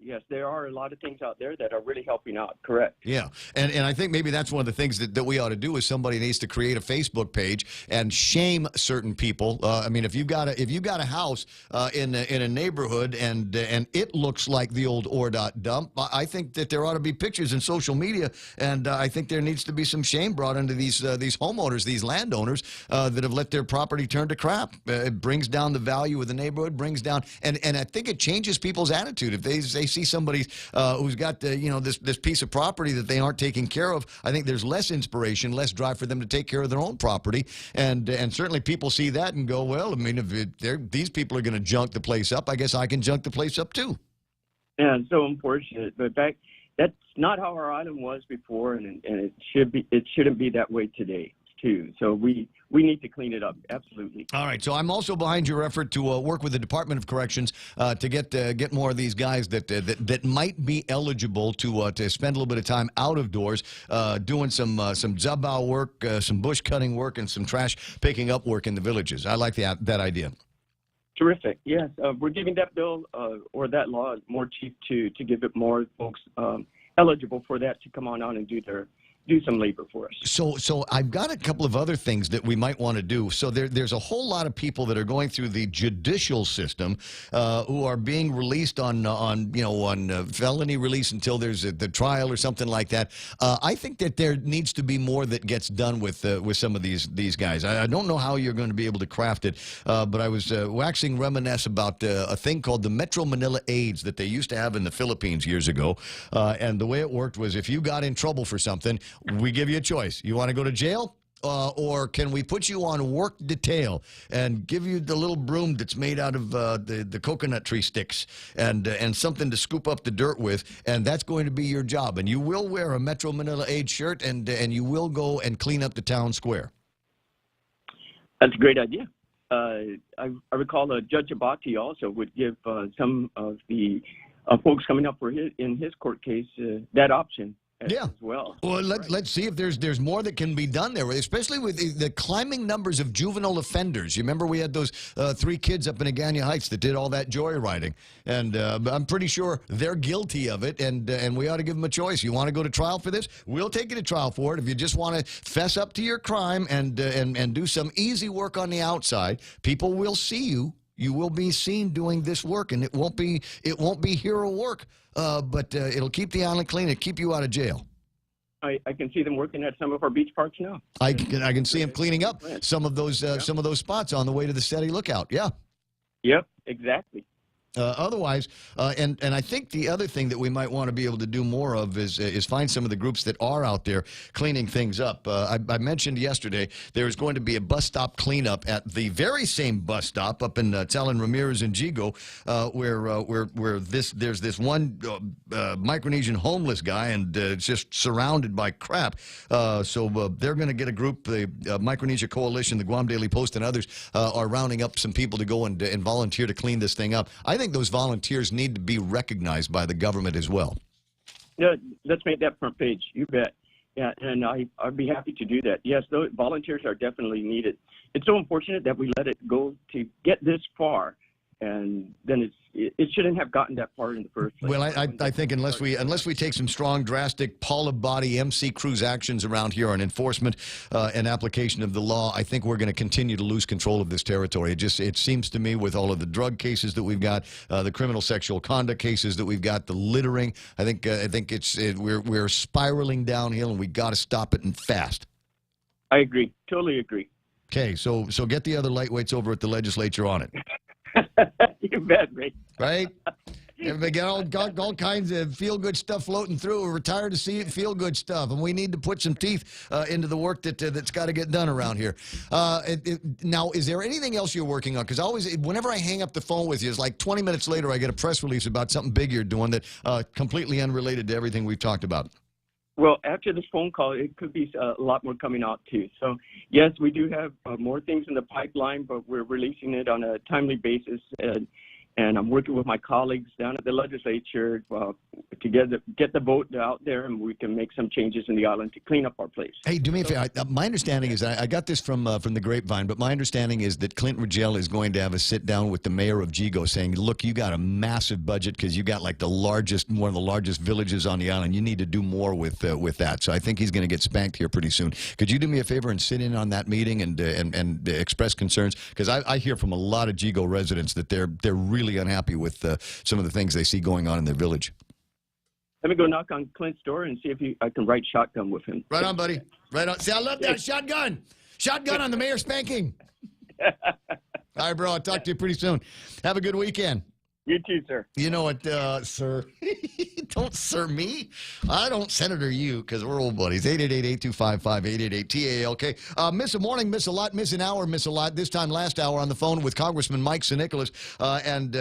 Yes. There are a lot of things out there that are really helping out. Correct. Yeah, and I think maybe that's one of the things that we ought to do is somebody needs to create a Facebook page and shame certain people. I mean, if you've got a house in a neighborhood and it looks like the old ORDOT dump, I think that there ought to be pictures in social media, and I think there needs to be some shame brought into these homeowners, these landowners that have let their property turn to crap. It brings down the value of the neighborhood, brings down, and I think it changes people's attitude if they see somebody who's got this piece of property that they aren't taking care of. I think there's less inspiration, less drive for them to take care of their own property, and certainly people see that and go, well, I mean, if these people are going to junk the place up, I guess I can junk the place up too. Yeah, it's so unfortunate, but that's not how our island was before, and it shouldn't be that way today too. So we need to clean it up. Absolutely. All right. So I'm also behind your effort to work with the Department of Corrections to get more of these guys that might be eligible to spend a little bit of time out of doors doing some zabao work, some bush cutting work, and some trash picking up work in the villages. I like that idea. Terrific. Yes, we're giving that bill or that law more teeth to give it more folks eligible for that to come on out and do some labor for us. So I've got a couple of other things that we might want to do. So there's a whole lot of people that are going through the judicial system who are being released on felony release until there's the trial or something like that. I think that there needs to be more that gets done with some of these guys. I don't know how you're going to be able to craft it, but I was waxing reminisce about a thing called the Metro Manila AIDS that they used to have in the Philippines years ago. And the way it worked was if you got in trouble for something, we give you a choice. You want to go to jail? Or can we put you on work detail and give you the little broom that's made out of the coconut tree sticks and something to scoop up the dirt with, and that's going to be your job. And you will wear a Metro Manila AIDS shirt, and you will go and clean up the town square. That's a great idea. I recall Judge Abati also would give some of the folks coming up in his court case that option. As well. Well, let's see if there's more that can be done there, especially with the climbing numbers of juvenile offenders. You remember we had those 3 kids up in Agana Heights that did all that joyriding, and I'm pretty sure they're guilty of it, and we ought to give them a choice. You want to go to trial for this? We'll take you to trial for it. If you just want to fess up to your crime and do some easy work on the outside, people will see you. You will be seen doing this work, and it won't be hero work. But it'll keep the island clean and keep you out of jail. I can see them working at some of our beach parks now. I can see them cleaning up some of those spots on the way to the Steady Lookout. Yeah. Yep. Exactly. Otherwise, and I think the other thing that we might want to be able to do more of is find some of the groups that are out there cleaning things up. I mentioned yesterday there's going to be a bus stop cleanup at the very same bus stop up in Talon Ramirez and Jigo, where there's this one Micronesian homeless guy, and it's just surrounded by crap. So they're going to get a group, the Micronesia Coalition, the Guam Daily Post, and others are rounding up some people to go and volunteer to clean this thing up. I think those volunteers need to be recognized by the government as well. Yeah, let's make that front page. You bet. Yeah, and I'd be happy to do that. Yes, those volunteers are definitely needed. It's so unfortunate that we let it go to get this far, and then it shouldn't have gotten that far in the first place. Well, I think unless we take some strong, drastic, Paula Body, MC Cruz actions around here on enforcement and application of the law, I think we're going to continue to lose control of this territory. It seems to me, with all of the drug cases that we've got, the criminal sexual conduct cases that we've got, the littering, I think we're spiraling downhill, and we got to stop it, and fast. I agree. Totally agree. Okay, so get the other lightweights over at the legislature on it. You bet, Ray. Right? They got all kinds of feel-good stuff floating through. We're retired to see feel-good stuff, and we need to put some teeth into the work that's got to get done around here. Now, is there anything else you're working on? Because whenever I hang up the phone with you, it's like 20 minutes later I get a press release about something big you're doing that completely unrelated to everything we've talked about. Well, after this phone call, it could be a lot more coming out, too. So, yes, we do have more things in the pipeline, but we're releasing it on a timely basis. And I'm working with my colleagues down at the legislature to get the vote out there, and we can make some changes in the island to clean up our place. Hey, do me a favor. My understanding is, I got this from the grapevine, but my understanding is that Clint Rigel is going to have a sit-down with the mayor of Jigo saying, look, you got a massive budget because you got like one of the largest villages on the island. You need to do more with that. So I think he's going to get spanked here pretty soon. Could you do me a favor and sit in on that meeting and express concerns? Because I hear from a lot of Jigo residents that they're really unhappy with some of the things they see going on in their village. Let me go knock on Clint's door and see if I can ride shotgun with him. Right on, buddy. Right on. See, I love that. Shotgun. Shotgun on the mayor spanking. All right, bro. I'll talk to you pretty soon. Have a good weekend. You too, sir. You know what, sir? Don't sir me. I don't senator you because we're old buddies. 888-825-5888-TALK. Miss a morning, miss a lot, miss an hour, miss a lot. This time last hour on the phone with Congressman Mike Sinicolas and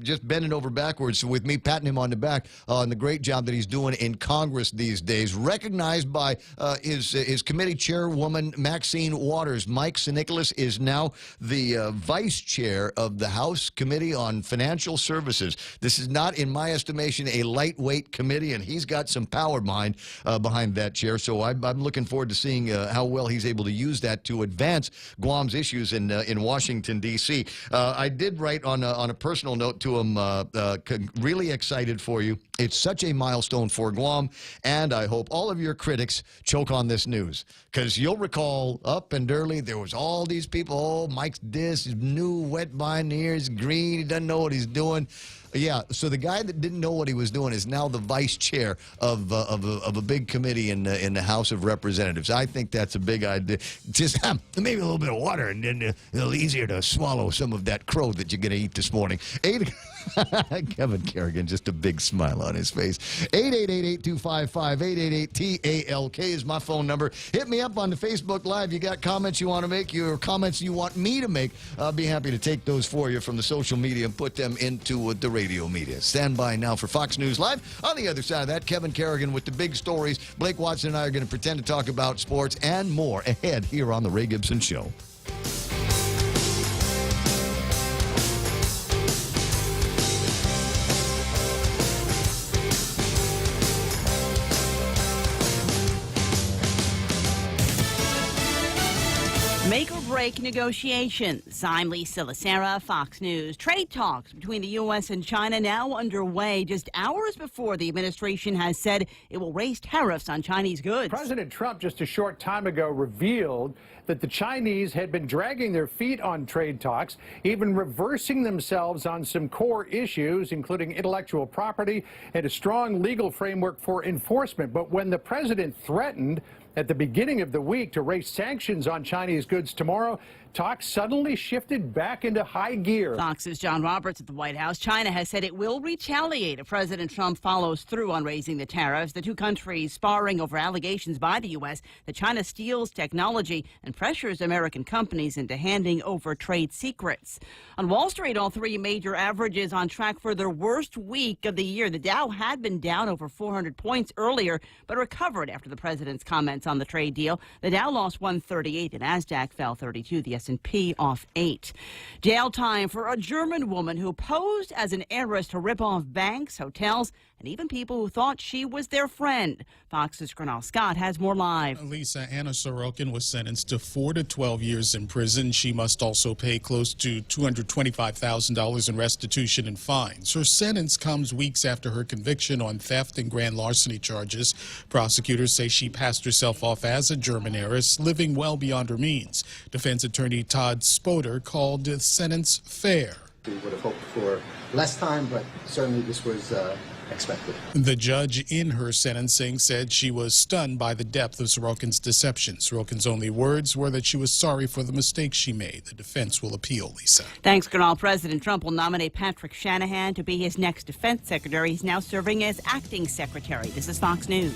just bending over backwards with me, patting him on the back on the great job that he's doing in Congress these days. Recognized by his committee chairwoman, Maxine Waters. Mike Sinicolas is now the vice chair of the House Committee on Financial Services. This is not, in my estimation, a lightweight committee, and he's got some power behind that chair. So I'm looking forward to seeing how well he's able to use that to advance Guam's issues in Washington, D.C. I did write on a personal note to him, really excited for you. It's such a milestone for Guam, and I hope all of your critics choke on this news. Because you'll recall, up and early, there was all these people, oh, Mike's this, he's new, wet behind the ears, green, he doesn't know what he's doing. Yeah, so the guy that didn't know what he was doing is now the vice chair of a big committee in the House of Representatives. I think that's a big idea. Just maybe a little bit of water, and then a little easier to swallow some of that crow that you're going to eat this morning. Kevin Kerrigan, just a big smile on his face. 888-825-5888-TALK is my phone number. Hit me up on the Facebook Live. You got comments you want to make, your comments you want me to make. I'll be happy to take those for you from the social media and put them into the radio media. Stand by now for Fox News Live. On the other side of that, Kevin Kerrigan with the big stories. Blake Watson and I are going to pretend to talk about sports and more ahead here on The Ray Gibson Show. Make or break negotiations. I'm Lisa Lacera, Fox News. Trade talks between the U.S. and China now underway just hours before the administration has said it will raise tariffs on Chinese goods. President Trump just a short time ago revealed that the Chinese had been dragging their feet on trade talks, even reversing themselves on some core issues, including intellectual property and a strong legal framework for enforcement. But when the president threatened at the beginning of the week to raise sanctions on Chinese goods tomorrow, talks suddenly shifted back into high gear. Fox's John Roberts at the White House. China has said it will retaliate if President Trump follows through on raising the tariffs. The two countries sparring over allegations by the U.S. that China steals technology and pressures American companies into handing over trade secrets. On Wall Street, all three major averages on track for their worst week of the year. The Dow had been down over 400 points earlier, but recovered after the president's comments on the trade deal. The Dow lost 138, the Nasdaq fell 32. The S&P off 8. Jail time for a German woman who posed as an heiress to rip off banks, hotels, and even people who thought she was their friend. Fox's Gernal Scott has more live. Lisa, Anna Sorokin was sentenced to 4 to 12 years in prison. She must also pay close to $225,000 in restitution and fines. Her sentence comes weeks after her conviction on theft and grand larceny charges. Prosecutors say she passed herself off as a German heiress, living well beyond her means. Defense attorney Todd Spoder called the sentence fair. We would have hoped for less time, but certainly this was expected. The judge in her sentencing said she was stunned by the depth of Sorokin's deception. Sorokin's only words were that she was sorry for the mistakes she made. The defense will appeal, Lisa. Thanks, Kunal. President Trump will nominate Patrick Shanahan to be his next defense secretary. He's now serving as acting secretary. This is Fox News.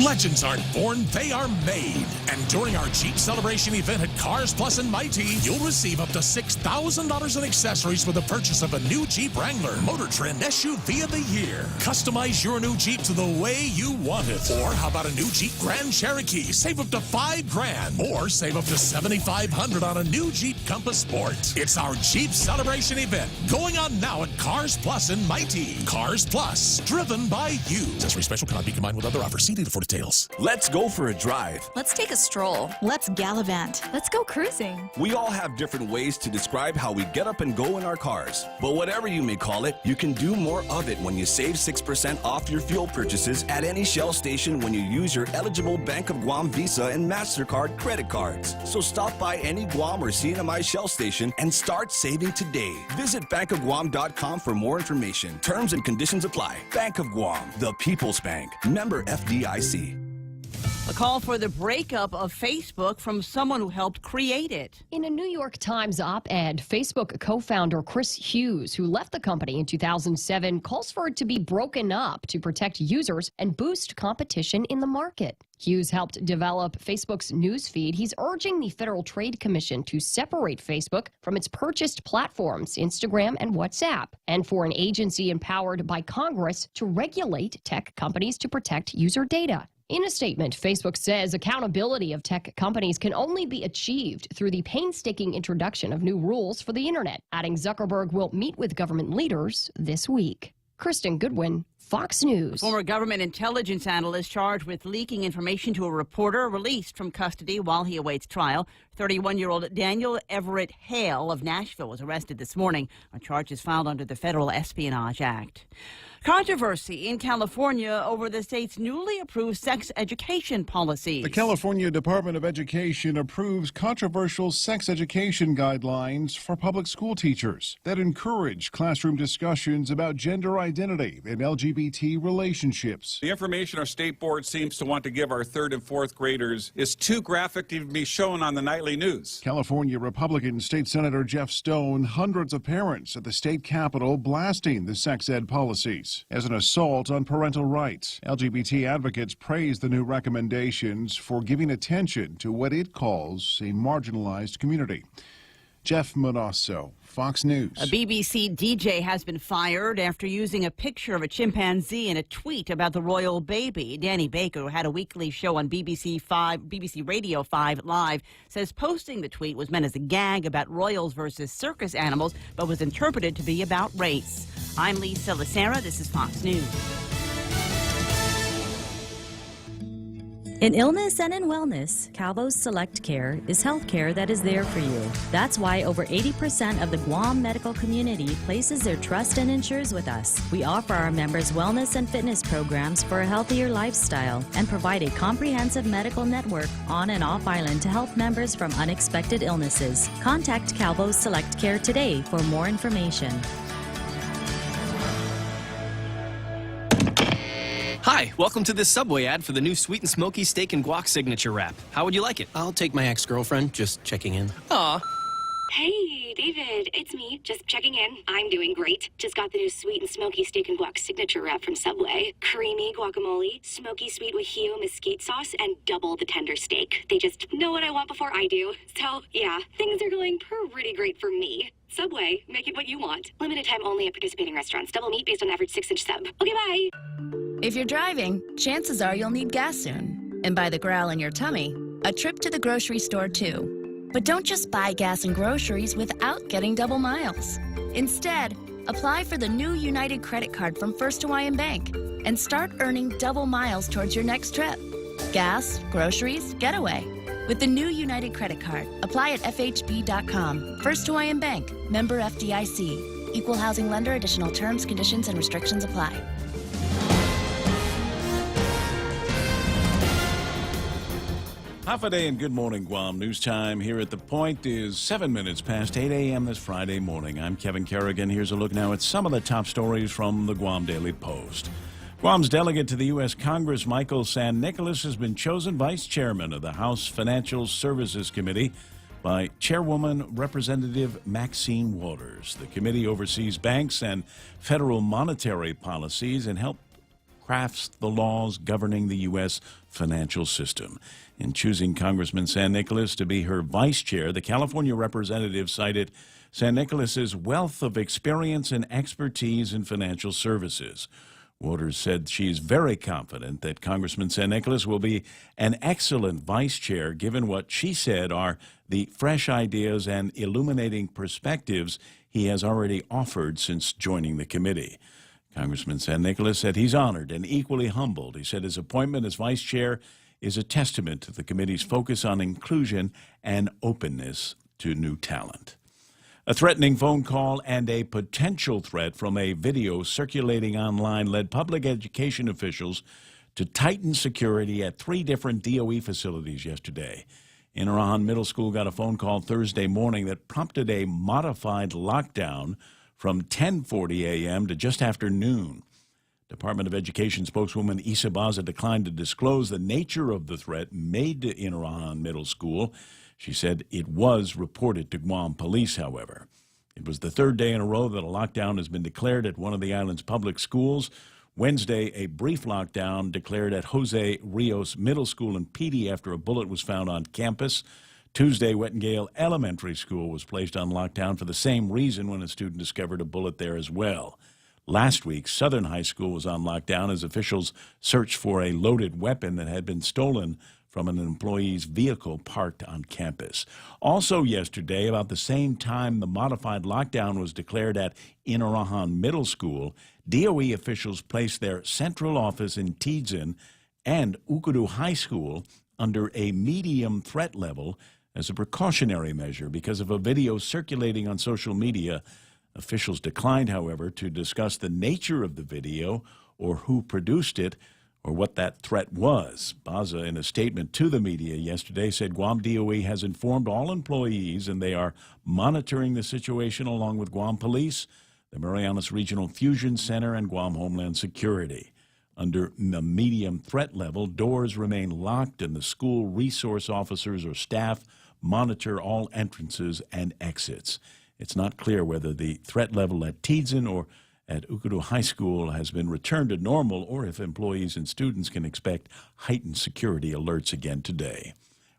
Legends aren't born, they are made. And during our Jeep Celebration event at Cars Plus and Mighty, you'll receive up to $6,000 in accessories for the purchase of a new Jeep Wrangler, Motor Trend SUV of the Year. Customize your new Jeep to the way you want it. Or how about a new Jeep Grand Cherokee? Save up to $5,000. Or save up to $7,500 on a new Jeep Compass Sport. It's our Jeep Celebration event going on now at Cars Plus and Mighty. Cars Plus, driven by you. Accessory special cannot be combined with other offers. See dealer for details. Let's go for a drive. Let's take a stroll. Let's gallivant. Let's go cruising. We all have different ways to describe how we get up and go in our cars. But whatever you may call it, you can do more of it when you save 6% off your fuel purchases at any Shell station when you use your eligible Bank of Guam Visa and MasterCard credit cards. So stop by any Guam or CNMI Shell station and start saving today. Visit bankofguam.com for more information. Terms and conditions apply. Bank of Guam, the People's Bank. Member FDIC. A call for the breakup of Facebook from someone who helped create it. In a New York Times op-ed, Facebook co-founder Chris Hughes, who left the company in 2007, calls for it to be broken up to protect users and boost competition in the market. Hughes helped develop Facebook's news feed. He's urging the Federal Trade Commission to separate Facebook from its purchased platforms, Instagram and WhatsApp, and for an agency empowered by Congress to regulate tech companies to protect user data. In a statement, Facebook says accountability of tech companies can only be achieved through the painstaking introduction of new rules for the internet, adding Zuckerberg will meet with government leaders this week. Kristen Goodwin, Fox News. Former government intelligence analyst charged with leaking information to a reporter released from custody while he awaits trial. 31-year-old Daniel Everett Hale of Nashville was arrested this morning on charges filed under the Federal Espionage Act. Controversy in California over the state's newly approved sex education policies. The California Department of Education approves controversial sex education guidelines for public school teachers that encourage classroom discussions about gender identity and LGBT relationships. The information our state board seems to want to give our 3rd and 4th graders is too graphic to even be shown on the nightly news. California Republican State Senator Jeff Stone, hundreds of parents at the state capitol blasting the sex ed policies as an assault on parental rights. LGBT advocates praise the new recommendations for giving attention to what it calls a marginalized community. Jeff Monasso, Fox News. A BBC DJ has been fired after using a picture of a chimpanzee in a tweet about the royal baby. Danny Baker, who had a weekly show on BBC Radio 5 Live, says posting the tweet was meant as a gag about royals versus circus animals, but was interpreted to be about race. I'm Lisa Lacera. This is Fox News. In illness and in wellness, Calvo's Select Care is health care that is there for you. That's why over 80% of the Guam medical community places their trust and insures with us. We offer our members wellness and fitness programs for a healthier lifestyle and provide a comprehensive medical network on and off island to help members from unexpected illnesses. Contact Calvo's Select Care today for more information. Hi, welcome to this Subway ad for the new Sweet and Smoky Steak and Guac Signature Wrap. How would you like it? I'll take my ex-girlfriend, just checking in. Aw. Hey, David, it's me, just checking in. I'm doing great. Just got the new Sweet and Smoky Steak and Guac Signature Wrap from Subway. Creamy guacamole, smoky sweet Wajillo mesquite sauce, and double the tender steak. They just know what I want before I do. So, yeah, things are going pretty great for me. Subway, make it what you want. Limited time only at participating restaurants. Double meat based on average 6-inch sub. Okay, bye. If you're driving, chances are you'll need gas soon. And by the growl in your tummy, a trip to the grocery store too. But don't just buy gas and groceries without getting double miles. Instead, apply for the new United credit card from First Hawaiian Bank and start earning double miles towards your next trip. Gas, groceries, getaway. With the new United credit card, apply at FHB.com. First Hawaiian Bank, member FDIC. Equal housing lender. Additional terms, conditions, and restrictions apply. Half a day and good morning, Guam. News time here at The Point is 7 minutes past 8 a.m. this Friday morning. I'm Kevin Kerrigan. Here's a look now at some of the top stories from the Guam Daily Post. Guam's delegate to the U.S. Congress, Michael San Nicolas, has been chosen vice chairman of the House Financial Services Committee by Chairwoman Representative Maxine Waters. The committee oversees banks and federal monetary policies and helps crafts the laws governing the U.S. financial system. In choosing Congressman San Nicolas to be her vice chair, the California representative cited San Nicolas's wealth of experience and expertise in financial services. Waters said she is very confident that Congressman San Nicolas will be an excellent vice chair, given what she said are the fresh ideas and illuminating perspectives he has already offered since joining the committee. Congressman San Nicolas said he's honored and equally humbled. He said his appointment as vice chair is a testament to the committee's focus on inclusion and openness to new talent. A threatening phone call and a potential threat from a video circulating online led public education officials to tighten security at 3 different DOE facilities yesterday. Inarahan Middle School got a phone call Thursday morning that prompted a modified lockdown from 10:40 a.m. to just after noon. Department of Education spokeswoman Isa Baza declined to disclose the nature of the threat made to Inarahan Middle School. She said it was reported to Guam police, however. It was the 3rd day in a row that a lockdown has been declared at one of the island's public schools. Wednesday, a brief lockdown declared at Jose Rios Middle School in Pidi after a bullet was found on campus. Tuesday, Wettengale Elementary School was placed on lockdown for the same reason when a student discovered a bullet there as well. Last week, Southern High School was on lockdown as officials searched for a loaded weapon that had been stolen from an employee's vehicle parked on campus. Also yesterday, about the same time the modified lockdown was declared at Inarahan Middle School, DOE officials placed their central office in Tidzin and Ukudu High School under a medium threat level as a precautionary measure because of a video circulating on social media. Officials declined, however, to discuss the nature of the video or who produced it or what that threat was. Baza, in a statement to the media yesterday, said Guam DOE has informed all employees and they are monitoring the situation along with Guam Police, the Marianas Regional Fusion Center, and Guam Homeland Security. Under the medium threat level, doors remain locked and the school resource officers or staff monitor all entrances and exits. It's not clear whether the threat level at Tidzin or at Ukudu High School has been returned to normal or if employees and students can expect heightened security alerts again today.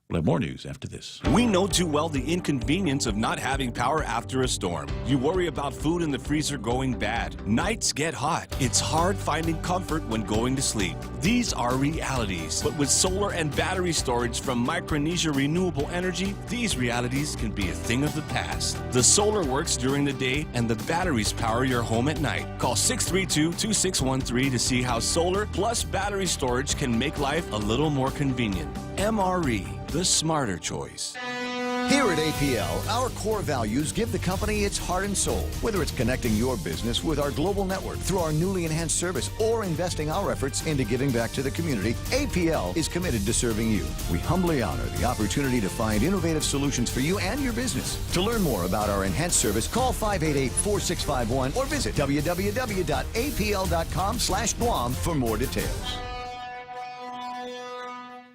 We'll have more news after this. We know too well the inconvenience of not having power after a storm. You worry about food in the freezer going bad. Nights get hot. It's hard finding comfort when going to sleep. These are realities. But with solar and battery storage from Micronesia Renewable Energy, these realities can be a thing of the past. The solar works during the day and the batteries power your home at night. Call 632-2613 to see how solar plus battery storage can make life a little more convenient. MRE, the smarter choice. Here at APL, our core values give the company its heart and soul. Whether it's connecting your business with our global network through our newly enhanced service or investing our efforts into giving back to the community, APL is committed to serving you. We humbly honor the opportunity to find innovative solutions for you and your business. To learn more about our enhanced service, call 588-4651 or visit www.apl.com/Guam for more details.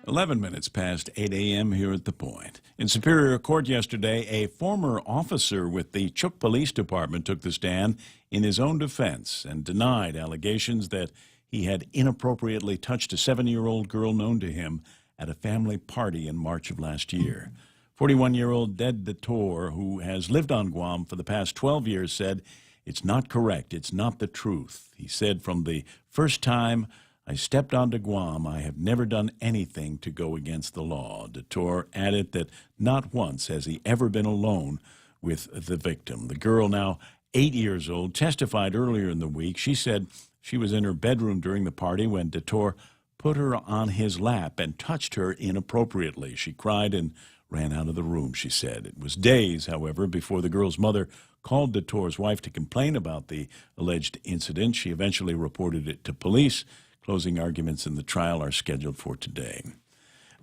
11 minutes past 8 a.m. here at The Point. In Superior Court yesterday, a former officer with the Chuk Police Department took the stand in his own defense and denied allegations that he had inappropriately touched a 7-year-old girl known to him at a family party in March of last year. 41-year-old Ded Dator, who has lived on Guam for the past 12 years, said, "It's not correct. It's not the truth." He said, "From the first time I stepped onto Guam, I have never done anything to go against the law." Dator added that not once has he ever been alone with the victim. The girl, now 8 years old, testified earlier in the week. She said she was in her bedroom during the party when Dator put her on his lap and touched her inappropriately. She cried and ran out of the room, she said. It was days, however, before the girl's mother called Dator's wife to complain about the alleged incident. She eventually reported it to police. Closing arguments in the trial are scheduled for today.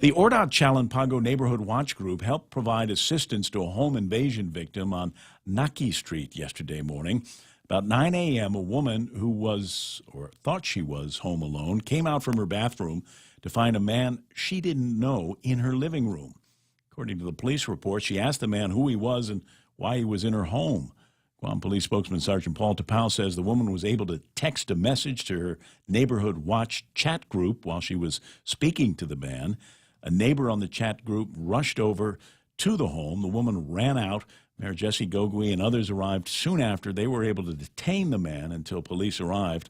The Ordot Chalanpago Neighborhood Watch Group helped provide assistance to a home invasion victim on Naki Street yesterday morning. About 9 a.m., a woman who was, or thought she was, home alone came out from her bathroom to find a man she didn't know in her living room. According to the police report, she asked the man who he was and why he was in her home. Guam Police spokesman Sergeant Paul Tapau says the woman was able to text a message to her Neighborhood Watch chat group while she was speaking to the man. A neighbor on the chat group rushed over to the home. The woman ran out. Mayor Jesse Gogui and others arrived soon after. They were able to detain the man until police arrived.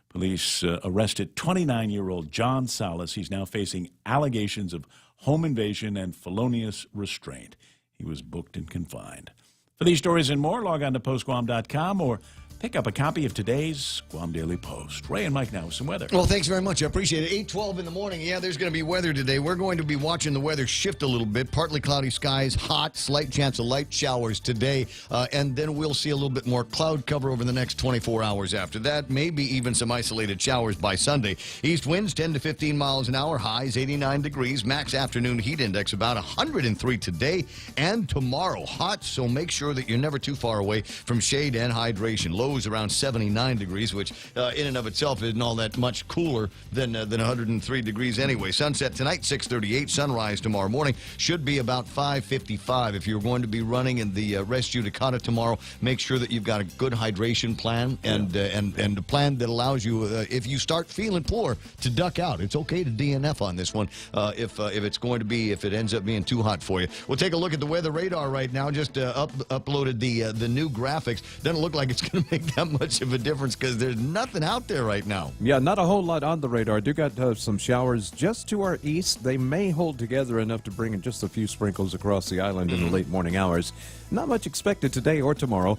Police arrested 29-year-old John Salas. He's now facing allegations of home invasion and felonious restraint. He was booked and confined. For these stories and more, log on to postguam.com or pick up a copy of today's Guam Daily Post. Ray and Mike now with some weather. Well, thanks very much. I appreciate it. 8:12 in the morning. Yeah, there's going to be weather today. We're going to be watching the weather shift a little bit. Partly cloudy skies, hot, slight chance of light showers today. And then we'll see a little bit more cloud cover over the next 24 hours after that. Maybe even some isolated showers by Sunday. East winds 10 to 15 miles an hour. Highs 89 degrees. Max afternoon heat index about 103 today and tomorrow. Hot, so make sure that you're never too far away from shade and hydration. Lows around 79 degrees, which in and of itself isn't all that much cooler than 103 degrees anyway. Sunset tonight, 6:38. Sunrise tomorrow morning should be about 5:55. If you're going to be running in the Rest Judicata tomorrow, make sure that you've got a good hydration plan and a plan that allows you, if you start feeling poor, to duck out. It's okay to DNF on this one if it ends up being too hot for you. We'll take a look at the weather radar right now. Just uploaded the new graphics. Doesn't look like it's going to make that much of a difference because there's nothing out there right now. Yeah, not a whole lot on the radar. Do got some showers just to our east. They may hold together enough to bring in just a few sprinkles across the island in the late morning hours. Not much expected today or tomorrow.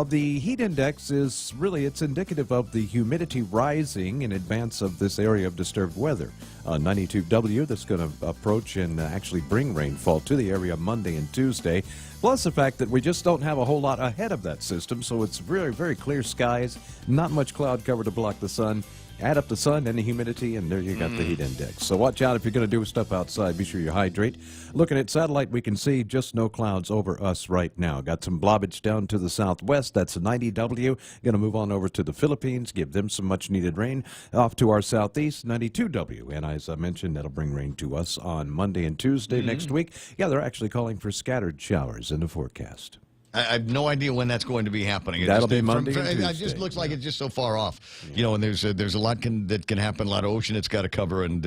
The heat index is it's indicative of the humidity rising in advance of this area of disturbed weather. 92W that's going to approach and actually bring rainfall to the area Monday and Tuesday. Plus the fact that we just don't have a whole lot ahead of that system, so it's very, very clear skies, not much cloud cover to block the sun. Add up the sun and the humidity, and there you got the heat index. So watch out if you're going to do stuff outside. Be sure you hydrate. Looking at satellite, we can see just no clouds over us right now. Got some blobbage down to the southwest. That's 90W. Going to move on over to the Philippines, give them some much-needed rain. Off to our southeast, 92W. And as I mentioned, that'll bring rain to us on Monday and Tuesday next week. Yeah, they're actually calling for scattered showers in the forecast. I have no idea when that's going to be happening. That'll be Monday and Tuesday. It just looks like it's just so far off. You know, and there's a lot that can happen, a lot of ocean it's got to cover, and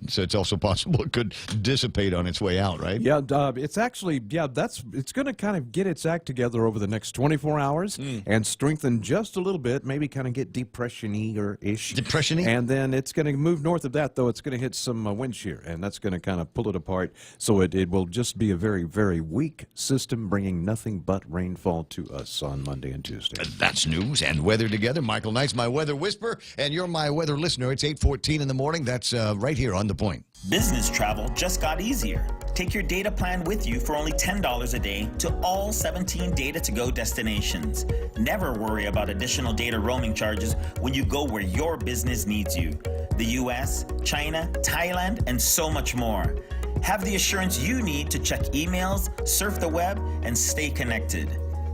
so it's also possible it could dissipate on its way out, right? Yeah, it's actually, it's going to kind of get its act together over the next 24 hours and strengthen just a little bit, maybe kind of get depression-y or ish. Depression-y? And then it's going to move north of that, though. It's going to hit some wind shear, and that's going to kind of pull it apart. So it will just be a very, very weak system, bringing nothing but rainfall to us on Monday and Tuesday. That's news and weather together. Michael Knight's my weather whisperer, and you're my weather listener. It's 8:14 in the morning. That's right here on The Point. Business travel just got easier. Take your data plan with you for only $10 a day to all 17 Data2Go destinations. Never worry about additional data roaming charges when you go where your business needs you. The U.S., China, Thailand, and so much more. Have the assurance you need to check emails, surf the web, and stay connected.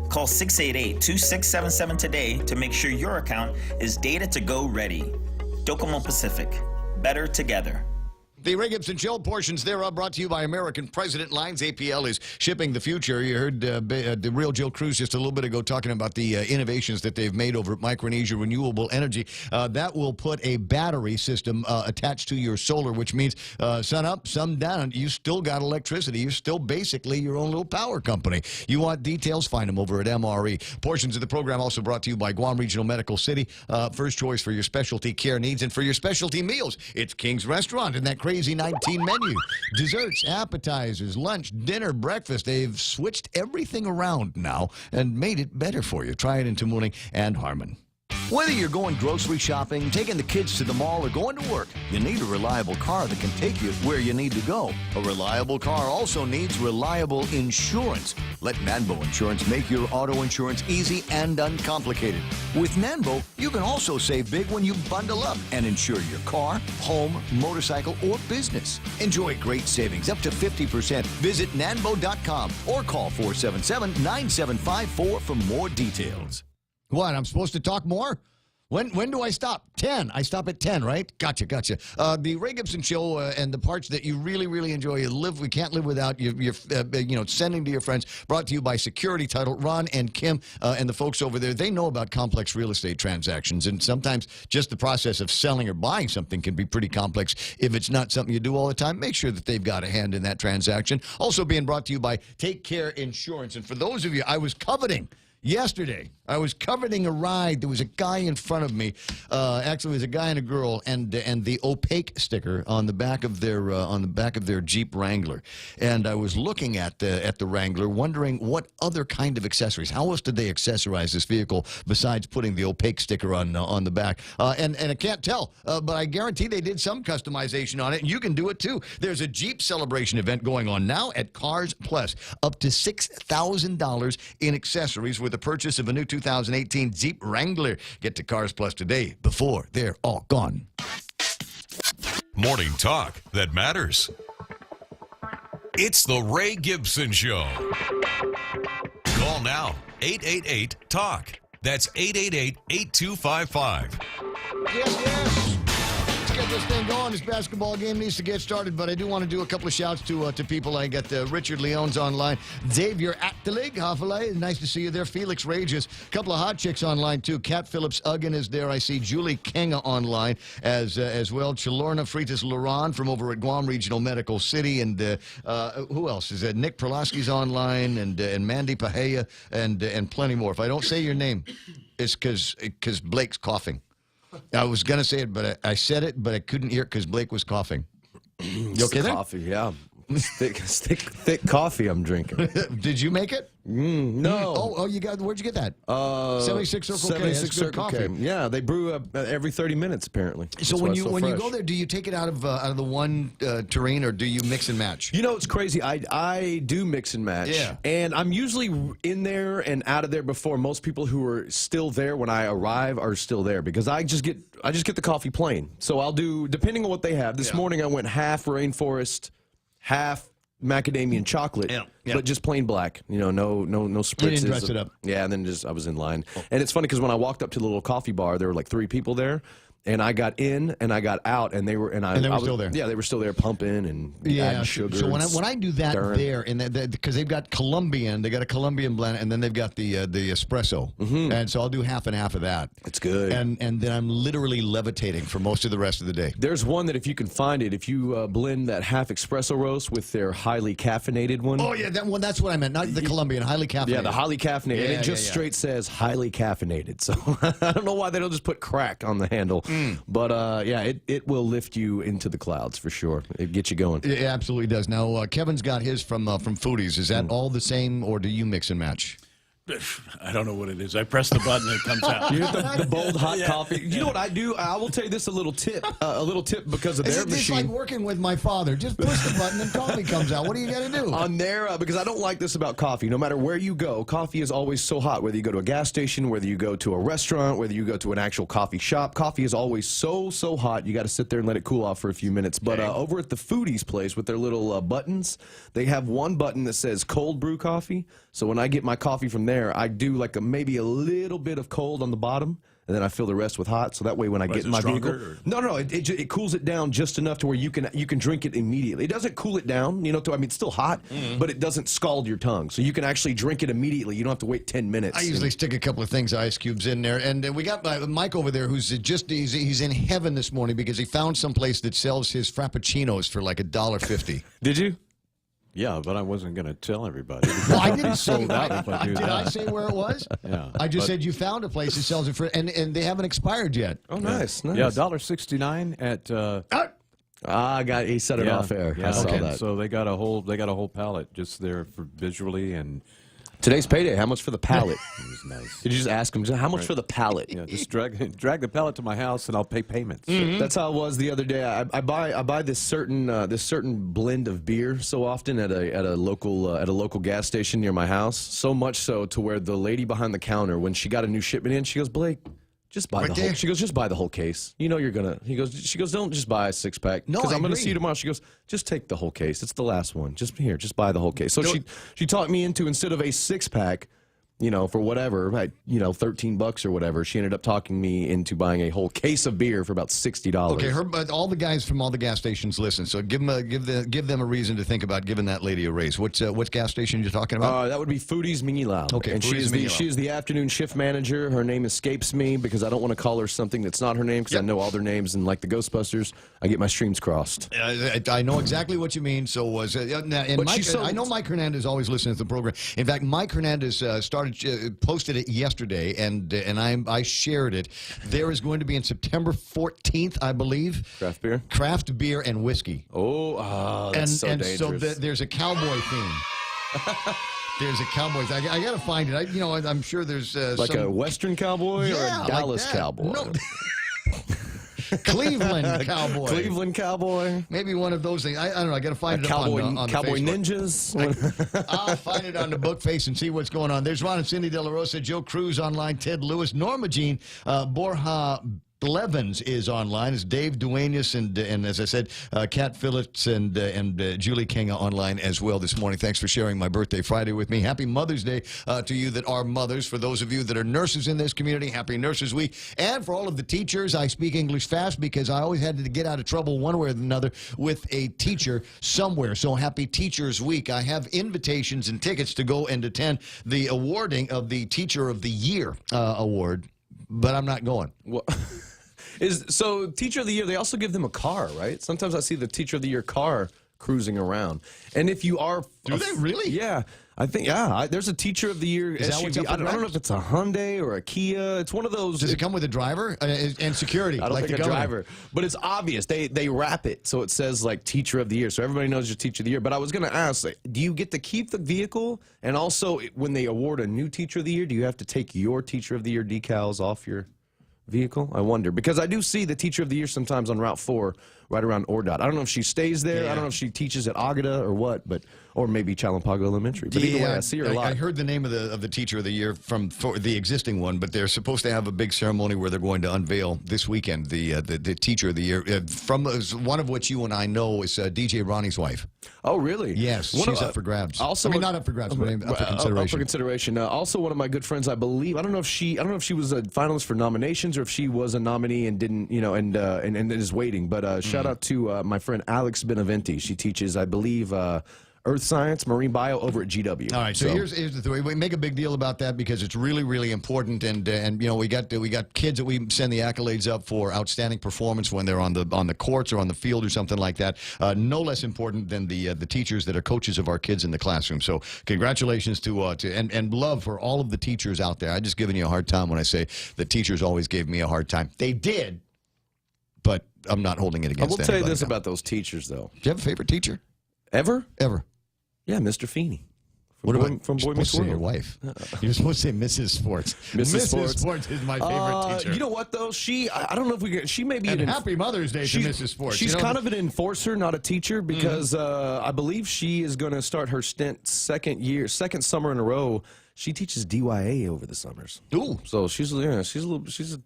Call 688-2677 today to make sure your account is Data2Go ready. Docomo Pacific. Better together. The Ray Gibson Show, portions thereof brought to you by American President Lines. APL is shipping the future. You heard the real Jill Cruz just a little bit ago talking about the innovations that they've made over at Micronesia Renewable Energy. That will put a battery system attached to your solar, which means sun up, sun down. You still got electricity. You're still basically your own little power company. You want details? Find them over at MRE. Portions of the program also brought to you by Guam Regional Medical City. First choice for your specialty care needs and for your specialty meals. It's King's Restaurant and that crazy 19 menu. Desserts, appetizers, lunch, dinner, breakfast. They've switched everything around now and made it better for you. Try it in Tamuning and Harmon. Whether you're going grocery shopping, taking the kids to the mall, or going to work, you need a reliable car that can take you where you need to go. A reliable car also needs reliable insurance. Let Nanbo Insurance make your auto insurance easy and uncomplicated. With Nanbo, you can also save big when you bundle up and insure your car, home, motorcycle, or business. Enjoy great savings up to 50%. Visit nanbo.com or call 477-9754 for more details. What, I'm supposed to talk more? When do I stop? 10. I stop at 10, right? Gotcha. The Ray Gibson Show and the parts that you really, really enjoy, we can't live without. You're sending to your friends. Brought to you by Security Title. Ron and Kim and the folks over there, they know about complex real estate transactions, and sometimes just the process of selling or buying something can be pretty complex. If it's not something you do all the time, make sure that they've got a hand in that transaction. Also being brought to you by Take Care Insurance. And for those of you, I was coveting yesterday. I was coveting a ride. There was a guy in front of me. Actually, it was a guy and a girl, and the opaque sticker on the back of their Jeep Wrangler. And I was looking at the Wrangler, wondering what other kind of accessories. How else did they accessorize this vehicle besides putting the opaque sticker on the back? And I can't tell, but I guarantee they did some customization on it. And you can do it too. There's a Jeep celebration event going on now at Cars Plus, up to $6,000 in accessories with the purchase of a new 2018 Jeep Wrangler. Get to Cars Plus today before they're all gone. Morning talk that matters. It's the Ray Gibson Show. Call now, 888-TALK. That's 888-8255. Yes. Let's get this thing going. This basketball game needs to get started, but I do want to do a couple of shouts to people. I got Richard Leone's online. Xavier Attelig, Hafalay, nice to see you there. Felix Rages, a couple of hot chicks online too. Kat Phillips Uggan is there. I see Julie Kenga online as well. Chalorna Freitas Laron from over at Guam Regional Medical City, and who else is there? Nick Perlowski's online, and Mandy Pahea, and plenty more. If I don't say your name, it's because Blake's coughing. I was going to say it, but I said it, but I couldn't hear it because Blake was coughing. You okay there? Coffee, yeah. Thick coffee I'm drinking. Did you make it? No. Oh, you got? Where'd you get that? 76 Circle K. 76 Circle K. Yeah, they brew every 30 minutes apparently. So when you go there, do you take it out of the one terrain, or do you mix and match? You know, it's crazy. I do mix and match. Yeah. And I'm usually in there and out of there before most people who are still there when I arrive are still there, because I just get the coffee plain. So I'll do, depending on what they have. This morning I went half rainforest, half macadamia chocolate, but just plain black. You know, no spritzes. You didn't dress it up. Yeah, and then I was in line. And it's funny because when I walked up to the little coffee bar, there were like 3 people there. And I got in and I got out, and they were still there. Yeah, they were still there pumping and adding sugar. So when I do that there, because they've got Colombian, they got a Colombian blend, and then they've got the espresso, and so I'll do half and half of that. It's good. And then I'm literally levitating for most of the rest of the day. There's one that if you can find it, if you blend that half espresso roast with their highly caffeinated one. Oh yeah, that one. That's what I meant. Not the Colombian, highly caffeinated. Yeah, the highly caffeinated. Yeah, and it just straight says highly caffeinated. So I don't know why they don't just put crack on the handle, but. Yeah, it will lift you into the clouds for sure. It gets you going. It absolutely does. Now, Kevin's got his from Foodies. Is that all the same, or do you mix and match? I don't know what it is. I press the button and it comes out. You get the bold hot coffee. You know what I do? I will tell you this, a little tip because of their machine. It's like working with my father. Just push the button and coffee comes out. What do you got to do? On there, because I don't like this about coffee. No matter where you go, coffee is always so hot. Whether you go to a gas station, whether you go to a restaurant, whether you go to an actual coffee shop, coffee is always so hot. You got to sit there and let it cool off for a few minutes. But over at the Foodies place with their little buttons, they have one button that says cold brew coffee. So when I get my coffee from there, I do like maybe a little bit of cold on the bottom, and then I fill the rest with hot. So that way when I get in my vehicle, no, it cools it down just enough to where you can drink it immediately. It doesn't cool it down, it's still hot, but it doesn't scald your tongue. So you can actually drink it immediately. You don't have to wait 10 minutes. I usually stick a couple of things, ice cubes in there, and we got Mike over there who's he's in heaven this morning because he found some place that sells his frappuccinos for like $1.50. Did you? Yeah, but I wasn't going to tell everybody. Well, I didn't say sold out if I do Did that. I say where it was? Yeah. I just said you found a place that sells it for, and they haven't expired yet. Oh, nice. Yeah, $1.69 at. He set it off air. Yeah, I saw that. So they got a whole pallet just there for visually, and Today's payday. How much for the pallet? It was nice. Did you just ask him, how much for the pallet? Yeah, just drag the pallet to my house and I'll pay payments. That's how it was the other day. I buy this certain blend of beer so often at a local gas station near my house. So much so to where the lady behind the counter, when she got a new shipment in, she goes, Blake, just buy the whole. She goes, just buy the whole case. You know you're gonna. She goes, don't just buy a 6-pack. No, because I'm gonna agree. see you tomorrow. She goes, just take the whole case. It's the last one. Just buy the whole case. So she talked me into, instead of a 6-pack. For whatever, $13 or whatever, she ended up talking me into buying a whole case of beer for about $60. Okay, but all the guys from all the gas stations listen, so give them a reason to think about giving that lady a raise. What gas station are you talking about? That would be Foodies Minilao. Okay, and she is the afternoon shift manager. Her name escapes me because I don't want to call her something that's not her name because I know all their names, and like the Ghostbusters, I get my streams crossed. I know exactly what you mean. So I know Mike Hernandez always listens to the program. In fact, Mike Hernandez posted it yesterday, and I shared it. There is going to be on September 14th, I believe, craft beer and whiskey. That's so dangerous. So there's a cowboy theme. There's a cowboy. I got to find it. I'm sure there's like a Western cowboy or a Dallas cowboy. No. Cleveland cowboy. Cleveland cowboy. Maybe one of those things. I don't know. I got to find it cowboy, on Cowboy the Ninjas. I'll find it on the book face and see what's going on. There's Ron and Cindy De La Rosa, Joe Cruz online, Ted Lewis, Norma Jean, Borja Blevins is online. It's Dave Duenas and as I said, Kat Phillips and Julie Kinga online as well this morning. Thanks for sharing my birthday Friday with me. Happy Mother's Day to you that are mothers. For those of you that are nurses in this community, happy Nurses Week. And for all of the teachers, I speak English fast because I always had to get out of trouble one way or another with a teacher somewhere. So happy Teachers Week. I have invitations and tickets to go and attend the awarding of the Teacher of the Year award, but I'm not going. Well, so Teacher of the Year, they also give them a car, right? Sometimes I see the Teacher of the Year car cruising around. And if you are... Do they really? Yeah. I think, there's a Teacher of the Year Is that SUV. what's up for I don't know grabs? if it's a Hyundai or a Kia. It's one of those... Does it come with a driver and security? I don't like think the a governor? driver. But it's obvious. They wrap it so it says, like, Teacher of the Year. So everybody knows you're Teacher of the Year. But I was going to ask, like, do you get to keep the vehicle? And also, when they award a new Teacher of the Year, do you have to take your Teacher of the Year decals off your vehicle? I wonder, because I do see the Teacher of the Year sometimes on Route 4 right around Ordot. I don't know if she stays there. I don't know if she teaches at Agata or what, or maybe Chalampago Elementary. But either way, I see her a lot. I heard the name of the Teacher of the Year from the existing one, but they're supposed to have a big ceremony where they're going to unveil this weekend the Teacher of the Year. From one of which you and I know is DJ Ronnie's wife. Oh, really? Yes, she's up for grabs. Also, not up for grabs, but up for consideration. Up for consideration. Also, one of my good friends, I believe. I don't know if she was a finalist for nominations or if she was a nominee and didn't, and is waiting. But shout out to my friend Alex Benaventi. She teaches, I believe, Earth Science, Marine Bio over at GW. All right, so here's the thing. We make a big deal about that because it's really, really important, and we got kids that we send the accolades up for outstanding performance when they're on the courts or on the field or something like that. No less important than the teachers that are coaches of our kids in the classroom. So congratulations to and love for all of the teachers out there. I'm just giving you a hard time when I say the teachers always gave me a hard time. They did, but I'm not holding it against I will tell you this now. about those teachers, though. Do you have a favorite teacher? Ever? Yeah, Mr. Feeney. From Boy Meets World. Your wife. You're supposed to say Mrs. Sports. Mrs. Sports is my favorite teacher. You know what though? I don't know if she may be and Happy Mother's Day to Mrs. Sports. She's kind of an enforcer, not a teacher, because I believe she is going to start her stint second summer in a row. She teaches DYA over the summers. Ooh, so she's a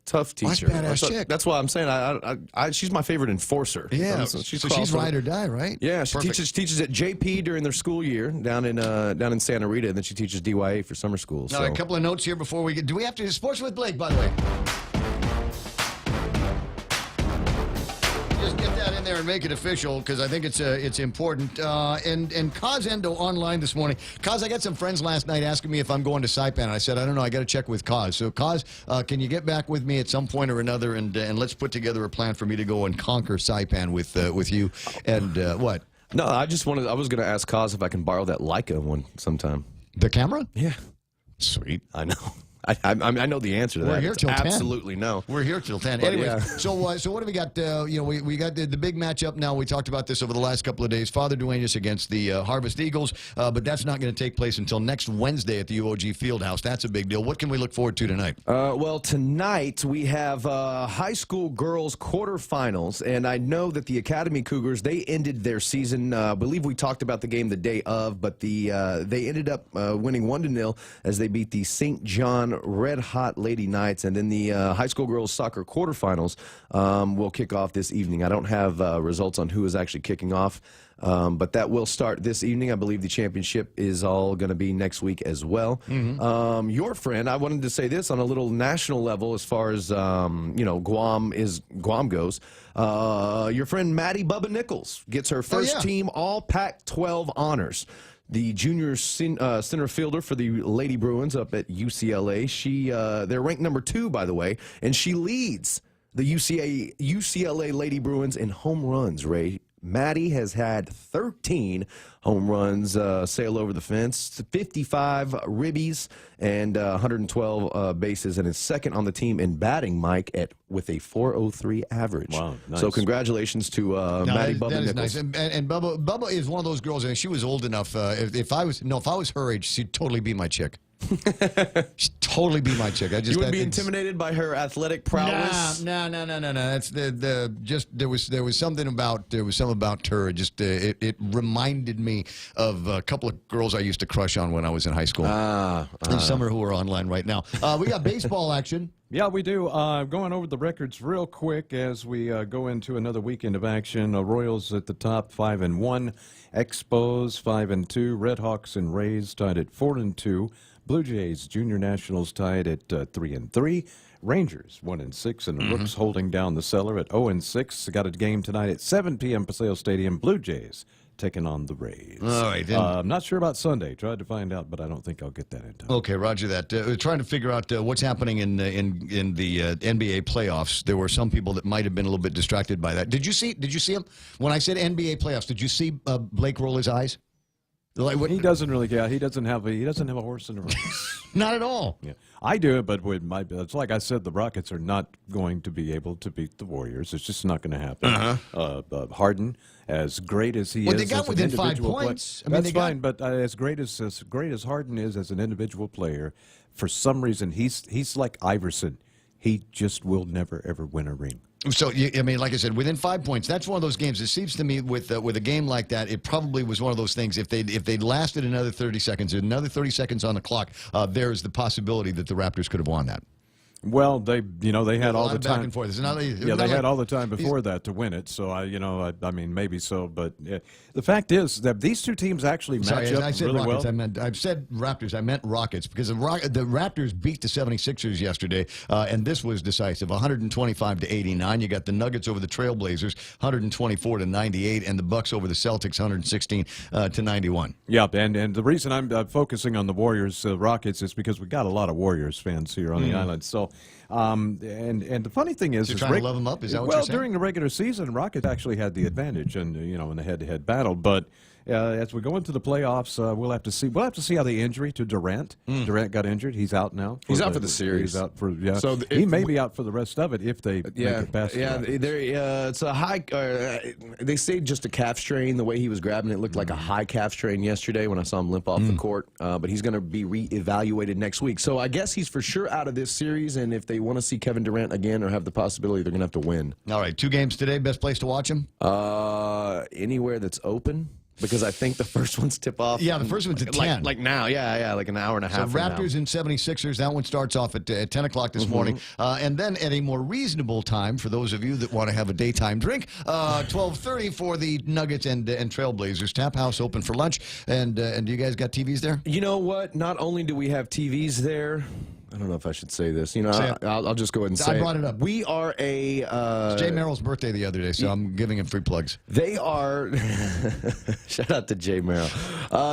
tough teacher. Badass chick. That's why I'm saying she's my favorite enforcer. Yeah, so she's ride or die, right? Yeah, she teaches at JP during their school year down in Santa Rita, and then she teaches DYA for summer school. All right, a couple of notes here before we get. Do we have to Sports with Blake, by the way? Just get that in there and make it official because I think it's important. And Kaz Endo online this morning. Kaz, I got some friends last night asking me if I'm going to Saipan. I said I don't know. I got to check with Kaz. So Kaz, can you get back with me at some point or another and let's put together a plan for me to go and conquer Saipan with you and what? No, I was going to ask Kaz if I can borrow that Leica one sometime. The camera? Yeah. Sweet. I know. I know the answer to that. We're here It's till 10. absolutely no. We're here till 10. But, Anyway, yeah. so what do we got? We got the big matchup now. We talked about this over the last couple of days. Father Duenas against the Harvest Eagles, but that's not going to take place until next Wednesday at the UOG Fieldhouse. That's a big deal. What can we look forward to tonight? Well, tonight we have high school girls quarterfinals, and I know that the Academy Cougars, they ended their season. I believe we talked about the game the day of, but they ended up winning 1-0 as they beat the St. John Red Hot Lady Knights, and then the high school girls soccer quarterfinals will kick off this evening. I don't have results on who is actually kicking off, but that will start this evening. I believe the championship is all going to be next week as well. Your friend, I wanted to say this on a little national level as far as Guam goes. Your friend Maddie Bubba Nichols gets her first team All Pac-12 honors. The junior center fielder for the Lady Bruins up at UCLA. They're ranked number 2, by the way, and she leads the UCLA Lady Bruins in home runs, Ray. Maddie has had 13 home runs sail over the fence, 55 ribbies, and 112 bases, and is second on the team in batting, Mike, with a .403 average. Wow, nice. So congratulations to Maddie Bubba that is Nichols. nice. And Bubba is one of those girls, and she was old enough. If I was her age, she'd totally be my chick. She'd totally be my chick. You would be intimidated by her athletic prowess. No. That's there was something about her. It reminded me of a couple of girls I used to crush on when I was in high school. And some who are online right now. We got baseball action. Yeah, we do. Going over the records real quick as we go into another weekend of action. Royals at the top, 5-1. Expos 5-2. Redhawks and Rays tied at 4-2. Blue Jays Junior Nationals tied at 3-3. Rangers 1-6, and the Rooks holding down the cellar at 0-6. Got a game tonight at 7 p.m. Paseo Stadium. Blue Jays taking on the Rays. All right, then. I'm not sure about Sunday. Tried to find out, but I don't think I'll get that in time. Okay, roger that. Trying to figure out what's happening in the NBA playoffs. There were some people that might have been a little bit distracted by that. Did you see him when I said NBA playoffs? Did you see Blake roll his eyes? He doesn't really care. He doesn't have a horse in the race. Not at all. Yeah, I do, but it's like I said, the Rockets are not going to be able to beat the Warriors. It's just not going to happen. Harden, as great as he is, they got as within an 5 individual points. That's fine, but as great as Harden is as an individual player, for some reason he's like Iverson. He just will never ever win a ring. So, like I said, within 5 points, that's one of those games. It seems to me with a game like that, it probably was one of those things. If they'd lasted another 30 seconds, on the clock, there's the possibility that the Raptors could have won that. Well, they had all the time. Back and forth. They had all the time before that to win it. So I mean, maybe so, but the fact is that these two teams actually match up I said really Rockets. well. I said Raptors. I meant Rockets because the Raptors beat the 76ers yesterday, and this was decisive, 125-89. You got the Nuggets over the Trailblazers, 124-98, and the Bucks over the Celtics, 116-91. Yeah, and the reason I'm focusing on the Warriors, Rockets, is because we got a lot of Warriors fans here on the island. So, and the funny thing is, you're trying to love them up. Is that what you're saying? Well, during the regular season, Rockets actually had the advantage, in the head-to-head battle. But as we go into the playoffs, we'll have to see. We'll have to see how the injury to Durant. Durant got injured. He's out now. He's out for the series. He's out for So he may be out for the rest of it if they make it past. It's a high. They say just a calf strain. The way he was grabbing it looked like a high calf strain yesterday when I saw him limp off the court. But he's going to be reevaluated next week. So I guess he's for sure out of this series. And if they want to see Kevin Durant again or have the possibility, they're going to have to win. All right, 2 games today. Best place to watch him? Anywhere that's open. Because I think the first one's tip off. Yeah, the first one's at 10. Like now, like an hour and a half. So Raptors and 76ers, that one starts off at 10 o'clock this morning. And then at a more reasonable time, for those of you that want to have a daytime drink, 12:30 for the Nuggets and Trailblazers. Tap House open for lunch. And do you guys got TVs there? You know what? Not only do we have TVs there, I don't know if I should say this. I'll just go ahead and say I brought it up. We are a... it's Jay Merrill's birthday the other day, so I'm giving him free plugs. They are... Shout out to Jay Merrill.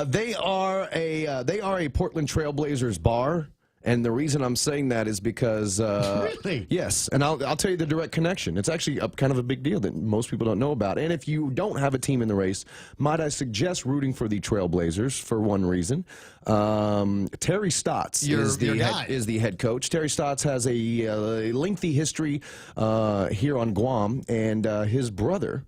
They are a Portland Trailblazers bar. And the reason I'm saying that is because Really? Yes, and I'll tell you the direct connection. It's actually kind of a big deal that most people don't know about. And if you don't have a team in the race, might I suggest rooting for the Trailblazers for one reason. Terry Stotts is the head coach. Terry Stotts has a lengthy history here on Guam, and his brother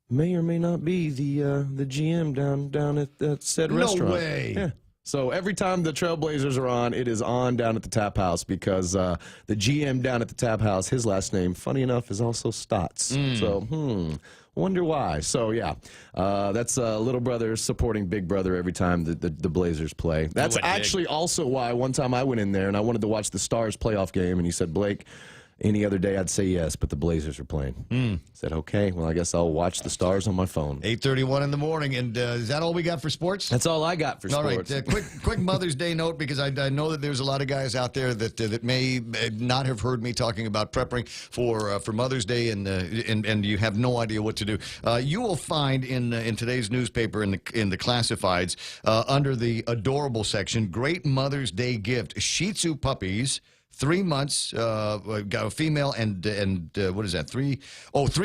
may or may not be the GM down at said restaurant. No way. Yeah. So every time the Trailblazers are on, it is on down at the Tap House because the GM down at the Tap House, his last name, funny enough, is also Stotts. So, wonder why. So, yeah, that's little brother supporting big brother every time the Blazers play. That's actually also why one time I went in there and I wanted to watch the Stars playoff game, and he said, Blake, any other day I'd say yes, but the Blazers are playing. I said, okay, well, I guess I'll watch the Stars on my phone. 8:31 in the morning, and is that all we got for sports? That's all I got for sports. All right, quick Mother's Day note, because I know that there's a lot of guys out there that may not have heard me talking about prepping for Mother's Day, and you have no idea what to do. You will find in today's newspaper in the classifieds under the adorable section, great Mother's Day gift: Shih Tzu puppies. 3 months, got a female and what is that? 3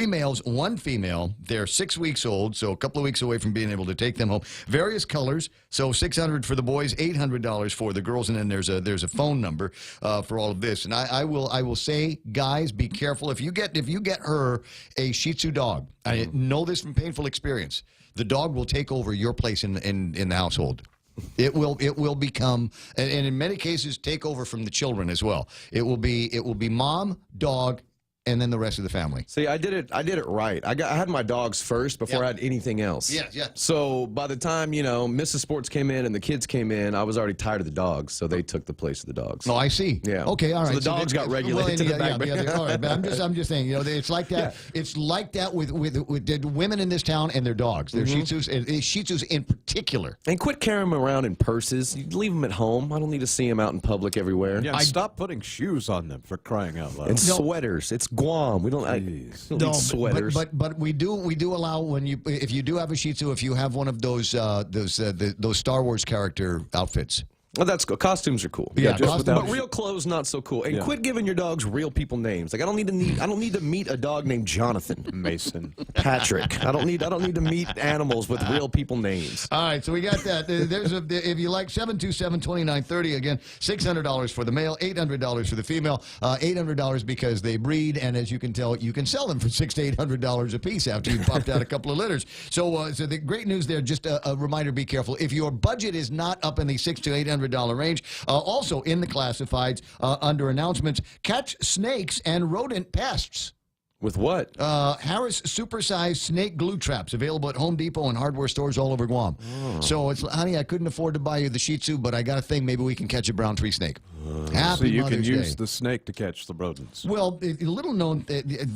males, 1 female. They're 6 weeks old, so a couple of weeks away from being able to take them home. Various colors, so $600 for the boys, $800 for the girls, and then there's a phone number for all of this. And I will say, guys, be careful if you get her a Shih Tzu dog. I know this from painful experience. The dog will take over your place in the household. It will become, and in many cases, take over from the children as well. It will be mom, dog, and then the rest of the family. See, I did it right. I had my dogs first before I had anything else. Yeah. So by the time, Mrs. Sports came in and the kids came in, I was already tired of the dogs, so they took the place of the dogs. Oh, I see. Yeah. Okay, all right. So the dogs got regulated to the back. All right, but I'm just saying, it's like that. Yeah. It's like that with the women in this town and their dogs. Their Shih Tzus in particular. And quit carrying them around in purses. You leave them at home. I don't need to see them out in public everywhere. Yeah, stop putting shoes on them, for crying out loud. And sweaters. It's Guam. We don't need sweaters. But we do allow if you do have a Shih Tzu, if you have one of those Star Wars character outfits. Well, that's cool. Costumes are cool. Yeah, but real clothes not so cool. And quit giving your dogs real people names. Like I don't need to meet a dog named Jonathan, Mason, Patrick. I don't need to meet animals with real people names. All right, so we got that. If you like 727-2930, again, $600 for the male, $800 for the female, $800 because they breed, and as you can tell, you can sell them for $600 to $800 a piece after you've popped out a couple of litters. So the great news there. Just a reminder: be careful if your budget is not up in the $600 to $800 range. Also in the classifieds under announcements, catch snakes and rodent pests. With what? Harris supersized snake glue traps available at Home Depot and hardware stores all over Guam. So it's, honey, I couldn't afford to buy you the Shih Tzu, but I got a thing. Maybe we can catch a brown tree snake. Happy so you Mother's can use Day. the snake to catch the rodents. Well, little known,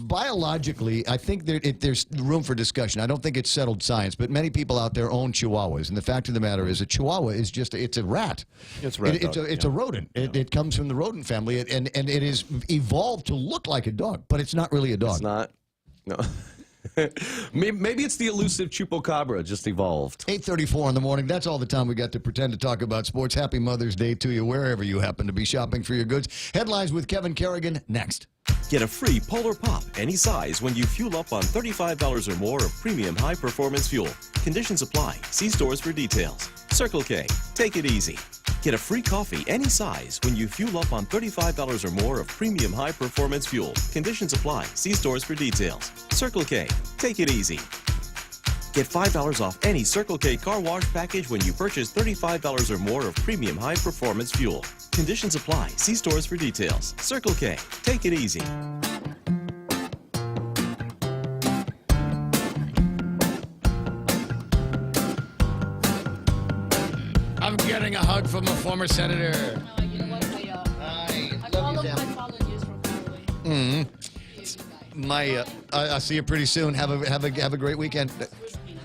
biologically, I think there's room for discussion. I don't think it's settled science, but many people out there own Chihuahuas, and the fact of the matter is a Chihuahua is it's a rat. It's a rat. It's a rodent. It comes from the rodent family, and it is evolved to look like a dog, but it's not really a dog. It's not. No. Maybe it's the elusive chupacabra just evolved. 8:34 in the morning. That's all the time we got to pretend to talk about sports. Happy Mother's Day to you wherever you happen to be shopping for your goods. Headlines with Kevin Kerrigan next. Get a free Polar Pop any size when you fuel up on $35 or more of premium high-performance fuel. Conditions apply. See stores for details. Circle K. Take it easy. Get a free coffee any size when you fuel up on $35 or more of premium high-performance fuel. Conditions apply. See stores for details. Circle K. Take it easy. Get $5 off any Circle K car wash package when you purchase $35 or more of premium high-performance fuel. Conditions apply. See stores for details. Circle K. Take it easy. I'm getting a hug from a former senator. I'll see you pretty soon. Have a great weekend.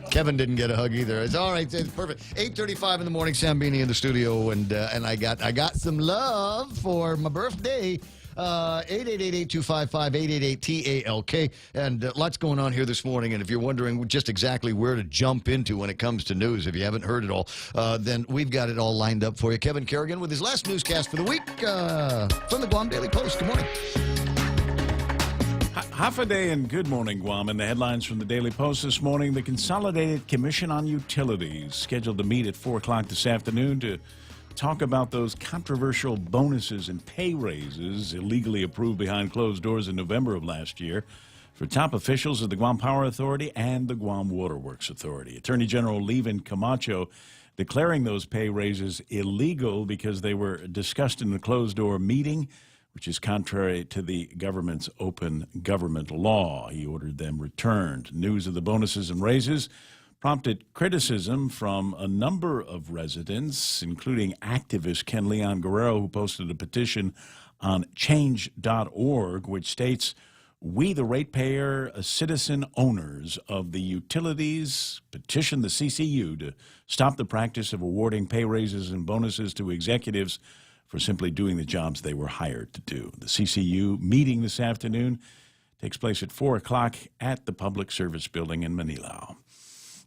Kevin didn't get a hug either. It's all right. It's perfect. 8:35 in the morning. Sam Beanie in the studio, and I got some love for my birthday. 888-825-5888-TALK. And lots going on here this morning. And if you're wondering just exactly where to jump into when it comes to news, if you haven't heard it all, then we've got it all lined up for you. Kevin Kerrigan with his last newscast for the week from the Guam Daily Post. Good morning. Half a day and good morning, Guam. And the headlines from the Daily Post this morning: the Consolidated Commission on Utilities scheduled to meet at 4 o'clock this afternoon to talk about those controversial bonuses and pay raises illegally approved behind closed doors in November of last year for top officials of the Guam Power Authority and the Guam Waterworks Authority. Attorney General Levin Camacho declaring those pay raises illegal because they were discussed in a closed-door meeting, which is contrary to the government's open government law. He ordered them returned. News of the bonuses and raises prompted criticism from a number of residents, including activist Ken Leon Guerrero, who posted a petition on change.org, which states, "We, the ratepayer, citizen owners of the utilities, petition the CCU to stop the practice of awarding pay raises and bonuses to executives for simply doing the jobs they were hired to do." The CCU meeting this afternoon takes place at 4 o'clock at the Public Service Building in Manila.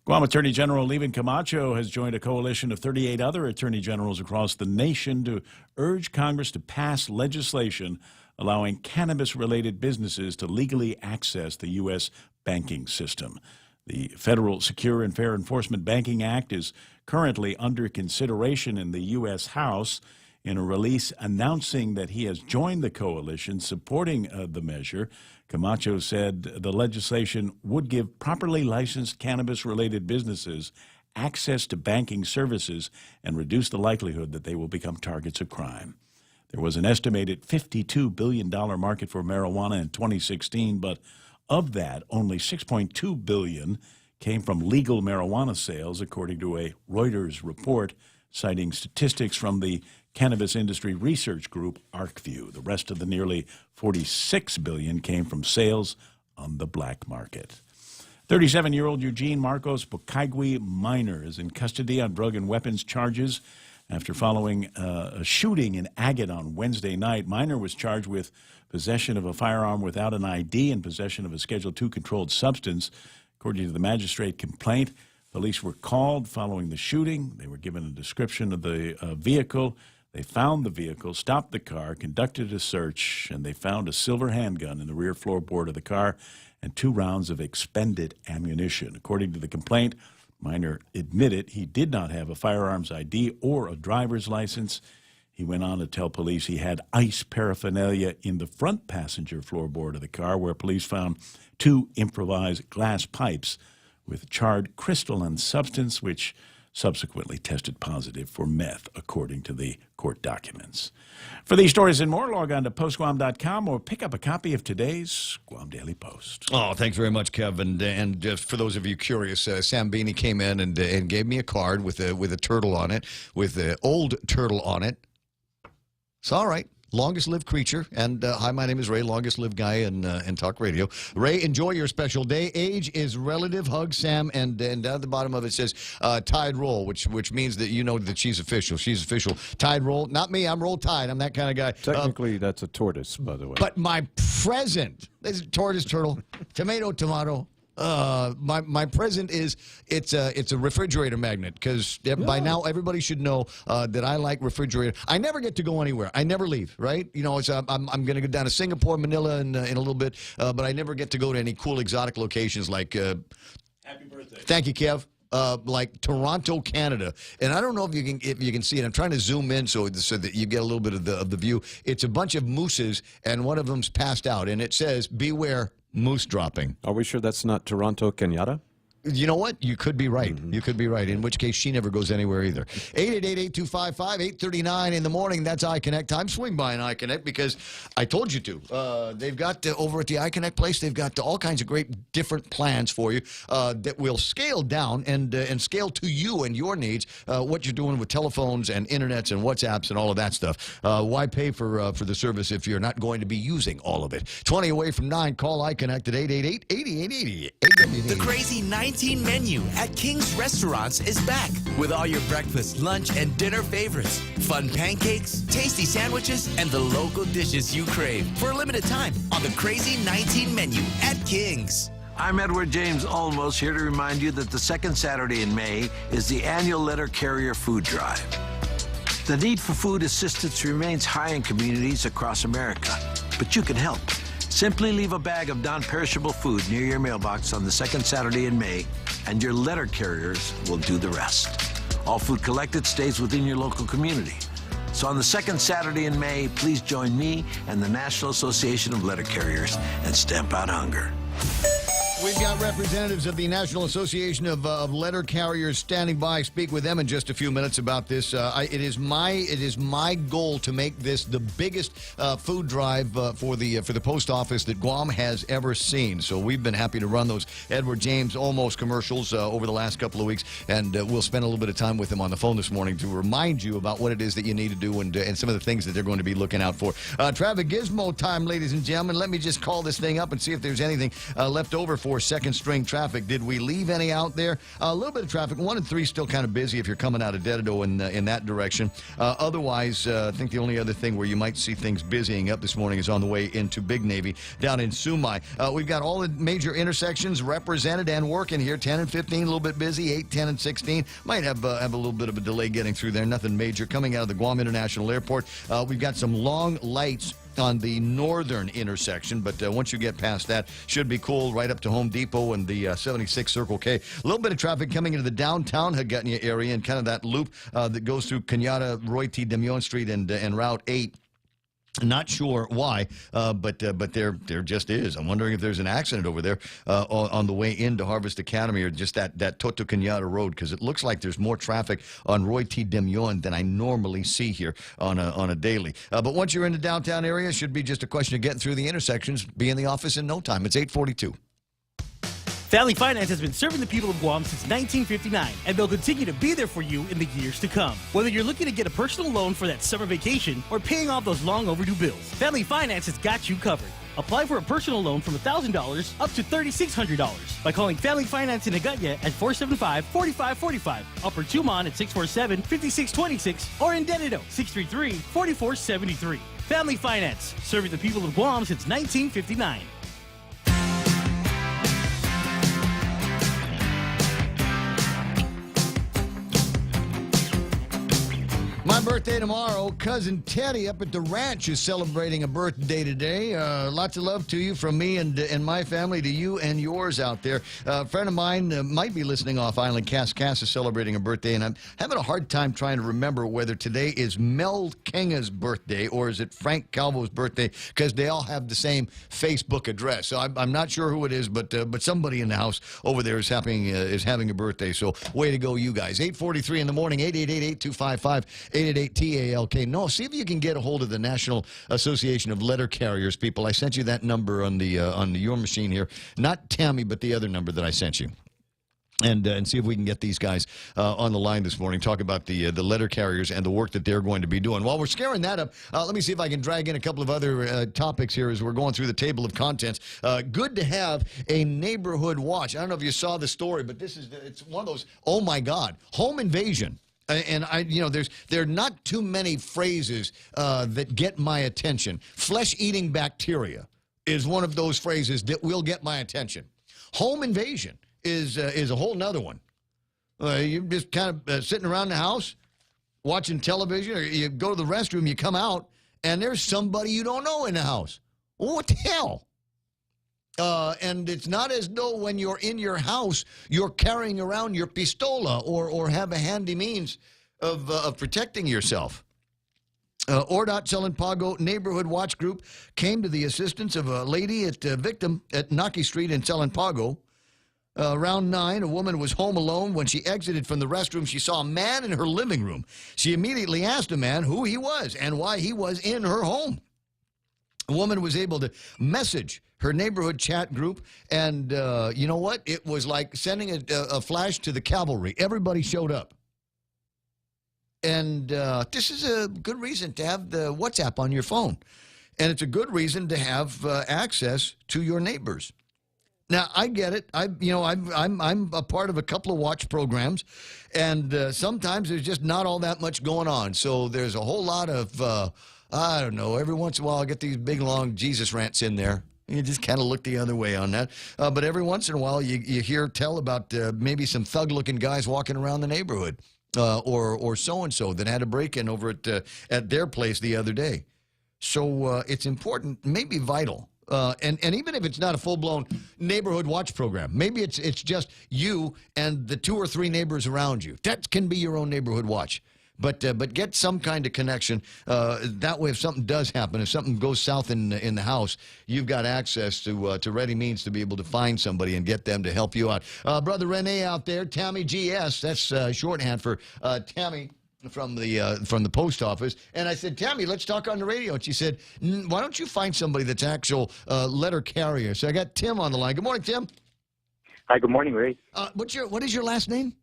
Guam Attorney General Levin Camacho has joined a coalition of 38 other attorney generals across the nation to urge Congress to pass legislation allowing cannabis-related businesses to legally access the U.S. banking system. The Federal Secure and Fair Enforcement Banking Act is currently under consideration in the U.S. House. In a release announcing that he has joined the coalition supporting the measure, Camacho said the legislation would give properly licensed cannabis-related businesses access to banking services and reduce the likelihood that they will become targets of crime. There was an estimated $52 billion market for marijuana in 2016, but of that, only $6.2 billion came from legal marijuana sales, according to a Reuters report citing statistics from the cannabis industry research group ArcView. The rest of the nearly $46 billion came from sales on the black market. 37-year-old Eugene Marcos Pocagui Minor is in custody on drug and weapons charges after following a shooting in Agate on Wednesday night. Minor was charged with possession of a firearm without an ID and possession of a Schedule II controlled substance. According to the magistrate complaint, police were called following the shooting. They were given a description of the vehicle. They found the vehicle, stopped the car, conducted a search, and they found a silver handgun in the rear floorboard of the car and 2 rounds of expended ammunition. According to the complaint, Minor admitted he did not have a firearms ID or a driver's license. He went on to tell police he had ice paraphernalia in the front passenger floorboard of the car, where police found 2 improvised glass pipes with charred crystalline substance, which subsequently tested positive for meth, according to the court documents. For these stories and more, log on to postguam.com or pick up a copy of today's Guam Daily Post. Oh, thanks very much, Kevin. And just for those of you curious, Sam Beanie came in and gave me a card with a turtle on it, with the old turtle on it. It's all right. Longest lived creature. And hi, my name is Ray, longest lived guy in talk radio. Ray, enjoy your special day. Age is relative. Hug Sam. And down at the bottom of it says Tide Roll, which means that you know that she's official. She's official. Tide Roll. Not me. I'm Roll Tide. I'm that kind of guy. Technically, that's a tortoise, by the way. But my present is tortoise, turtle, tomato. My present is it's a refrigerator magnet, because by now everybody should know that I like refrigerator. I never get to go anywhere. I never leave, right? You know, I'm going to go down to Singapore, Manila in a little bit, but I never get to go to any cool exotic locations like. Happy birthday! Thank you, Kev. Like Toronto, Canada, and I don't know if you can see it. I'm trying to zoom in so that you get a little bit of the view. It's a bunch of mooses, and one of them's passed out, and it says, "Beware moose dropping." Are we sure that's not Toronto, Kenyatta? You know what? You could be right. You could be right, in which case she never goes anywhere either. 888-825-5839 in the morning. That's iConnect time. Swing by an iConnect, because I told you to. They've got, over at the iConnect place, they've got all kinds of great different plans for you that will scale down and scale to you and your needs, what you're doing with telephones and internets and WhatsApps and all of that stuff. Why pay for the service if you're not going to be using all of it? 20 away from 9. Call iConnect at 888-8880. The crazy 9th 19 menu at King's Restaurants is back with all your breakfast, lunch, and dinner favorites. Fun pancakes, tasty sandwiches, and the local dishes you crave for a limited time on the Crazy 19 menu at King's. I'm Edward James Olmos, here to remind you that the second Saturday in May is the annual Letter Carrier Food Drive. The need for food assistance remains high in communities across America, but you can help. Simply leave a bag of non-perishable food near your mailbox on the second Saturday in May, and your letter carriers will do the rest. All food collected stays within your local community. So on the second Saturday in May, please join me and the National Association of Letter Carriers and stamp out hunger. We've got representatives of the National Association of Letter Carriers standing by. Speak with them in just a few minutes about this. It is my goal to make this the biggest food drive for the post office that Guam has ever seen. So we've been happy to run those Edward James Olmos commercials over the last couple of weeks, and we'll spend a little bit of time with him on the phone this morning to remind you about what it is that you need to do and some of the things that they're going to be looking out for. Traffic Gizmo time, ladies and gentlemen. Let me just call this thing up and see if there's anything left over for second string traffic. Did we leave any out there? A little bit of traffic. 1 and 3 still kind of busy if you're coming out of Dededo in that direction. Otherwise, I think the only other thing where you might see things busying up this morning is on the way into Big Navy down in Sumai. We've got all the major intersections represented and working here. 10 and 15, a little bit busy. 8, 10, and 16. Might have a little bit of a delay getting through there. Nothing major. Coming out of the Guam International Airport, we've got some long lights on the northern intersection, but once you get past that, should be cool right up to Home Depot and the 76 Circle K. A little bit of traffic coming into the downtown Hagåtña area and kind of that loop that goes through Cañada, Roy T. Demion Street and Route 8. Not sure why, but there just is. I'm wondering if there's an accident over there on the way into Harvest Academy or just that Toto Cañada Road, because it looks like there's more traffic on Roy T. Demion than I normally see here on a daily. But once you're in the downtown area, it should be just a question of getting through the intersections, be in the office in no time. It's 8:42. Family Finance has been serving the people of Guam since 1959, and they'll continue to be there for you in the years to come. Whether you're looking to get a personal loan for that summer vacation or paying off those long overdue bills, Family Finance has got you covered. Apply for a personal loan from $1,000 up to $3,600 by calling Family Finance in Hagåtña at 475-4545, Upper Tumon at 647-5626, or in Dededo 633-4473. Family Finance, serving the people of Guam since 1959. My birthday tomorrow. Cousin Teddy up at the ranch is celebrating a birthday today. Lots of love to you from me and my family, to you and yours out there. A friend of mine might be listening off island. Cass is celebrating a birthday, and I'm having a hard time trying to remember whether today is Mel Kenga's birthday or is it Frank Calvo's birthday, because they all have the same Facebook address. So I'm not sure who it is, but somebody in the house over there is having a birthday. So way to go, you guys. 8:43 in the morning. 888-825-888-TALK. No, see if you can get a hold of the National Association of Letter Carriers people. I sent you that number on your machine here. Not Tammy, but the other number that I sent you. And see if we can get these guys on the line this morning, talk about the letter carriers and the work that they're going to be doing. While we're scaring that up, let me see if I can drag in a couple of other topics here as we're going through the table of contents. Good to have a neighborhood watch. I don't know if you saw the story, but it's one of those, oh my God, home invasion. And there are not too many phrases that get my attention. Flesh-eating bacteria is one of those phrases that will get my attention. Home invasion is a whole nother one. You're just kind of sitting around the house, watching television, or you go to the restroom, you come out, and there's somebody you don't know in the house. What the hell? And it's not as though when you're in your house, you're carrying around your pistola or have a handy means of protecting yourself. ORDOT Selenpago Neighborhood Watch Group came to the assistance of a lady victim at Naki Street in Selenpago. Around 9, a woman was home alone. When she exited from the restroom, she saw a man in her living room. She immediately asked the man who he was and why he was in her home. The woman was able to message her neighborhood chat group, and you know what? It was like sending a flash to the cavalry. Everybody showed up. And this is a good reason to have the WhatsApp on your phone. And it's a good reason to have access to your neighbors. Now I get it. I'm a part of a couple of watch programs, and sometimes there's just not all that much going on. So there's a whole lot of I don't know. Every once in a while, I get these big long Jesus rants in there. You just kind of look the other way on that. But every once in a while, you hear tell about maybe some thug-looking guys walking around the neighborhood, or so-and-so that had a break-in over at their place the other day. So it's important, maybe vital. And even if it's not a full-blown neighborhood watch program, maybe it's just you and the 2 or 3 neighbors around you. That can be your own neighborhood watch. But get some kind of connection. That way, if something does happen, if something goes south in the house, you've got access to ready means to be able to find somebody and get them to help you out. Brother Rene out there, Tammy GS, that's shorthand for Tammy from the post office. And I said, Tammy, let's talk on the radio. And she said, why don't you find somebody that's actual letter carrier? So I got Tim on the line. Good morning, Tim. Hi, good morning, Ray. What is your last name?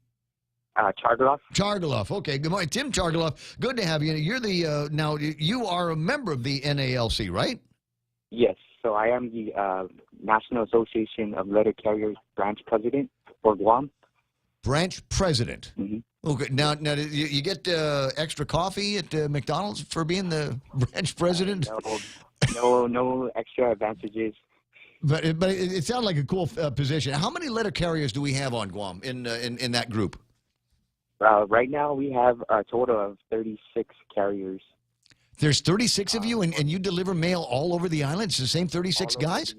Chargaloff. Chargaloff. Okay. Good morning, Tim Chargaloff. Good to have you. You're the now you are a member of the NALC, right? Yes. So I am the National Association of Letter Carriers branch president for Guam. Branch president. Mm-hmm. Okay. Now you get extra coffee at McDonald's for being the branch president? No extra advantages. But it sounds like a cool position. How many letter carriers do we have on Guam in that group? Right now, we have a total of 36 carriers. There's 36 of you, and you deliver mail all over the island? It's the same 36 guys?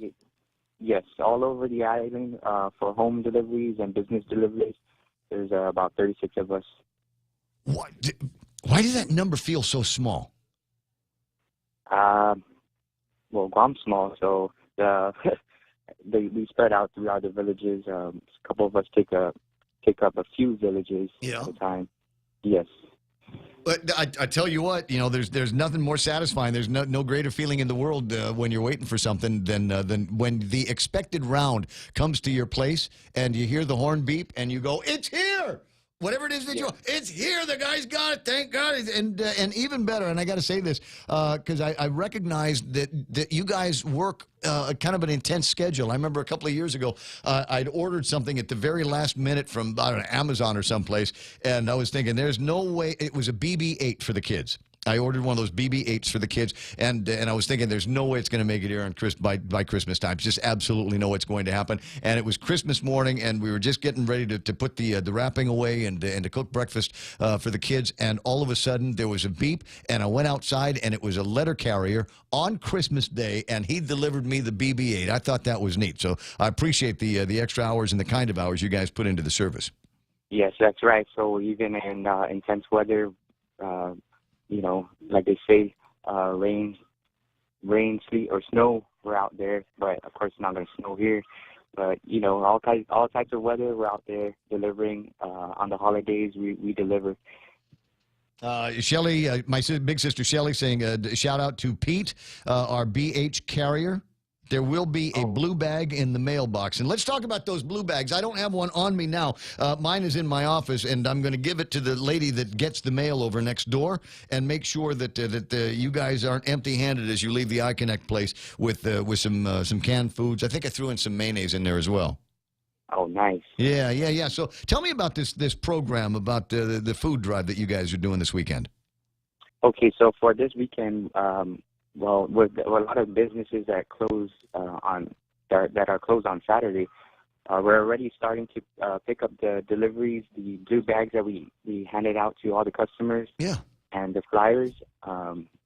Yes, all over the island for home deliveries and business deliveries. There's about 36 of us. Why does that number feel so small? Well, Guam's small, so we spread out throughout the villages. A couple of us take up a few villages at a time. Yes. But I tell you what, there's nothing more satisfying. There's no greater feeling in the world when you're waiting for something than when the expected round comes to your place and you hear the horn beep and you go, "It's here!" Whatever it is that it's here. The guy's got it. Thank God. And even better, and I got to say this because I recognize that you guys work kind of an intense schedule. I remember a couple of years ago, I'd ordered something at the very last minute from, I don't know, Amazon or someplace, and I was thinking, there's no way. It was a BB-8 for the kids. I ordered one of those BB-8s for the kids, and I was thinking there's no way it's going to make it here by Christmas time. Just absolutely no way it's going to happen. And it was Christmas morning, and we were just getting ready to put the wrapping away and to cook breakfast for the kids. And all of a sudden, there was a beep, and I went outside, and it was a letter carrier on Christmas Day, and he delivered me the BB-8. I thought that was neat. So I appreciate the extra hours and the kind of hours you guys put into the service. Yes, that's right. So even in intense weather, like they say, rain, sleet, or snow, we're out there. But of course, it's not going to snow here. But all types of weather, we're out there delivering. On the holidays, we deliver. Shelly, my big sister Shelly, saying shout out to Pete, our BH carrier. There will be a blue bag in the mailbox. And let's talk about those blue bags. I don't have one on me now. Mine is in my office, and I'm going to give it to the lady that gets the mail over next door and make sure that you guys aren't empty-handed as you leave the iConnect place with some canned foods. I think I threw in some mayonnaise in there as well. Oh, nice. Yeah. So tell me about this program, about the food drive that you guys are doing this weekend. Okay, so for this weekend, well, with a lot of businesses that close that are closed on Saturday, we're already starting to pick up the deliveries, the blue bags that we handed out to all the customers. Yeah. And the flyers.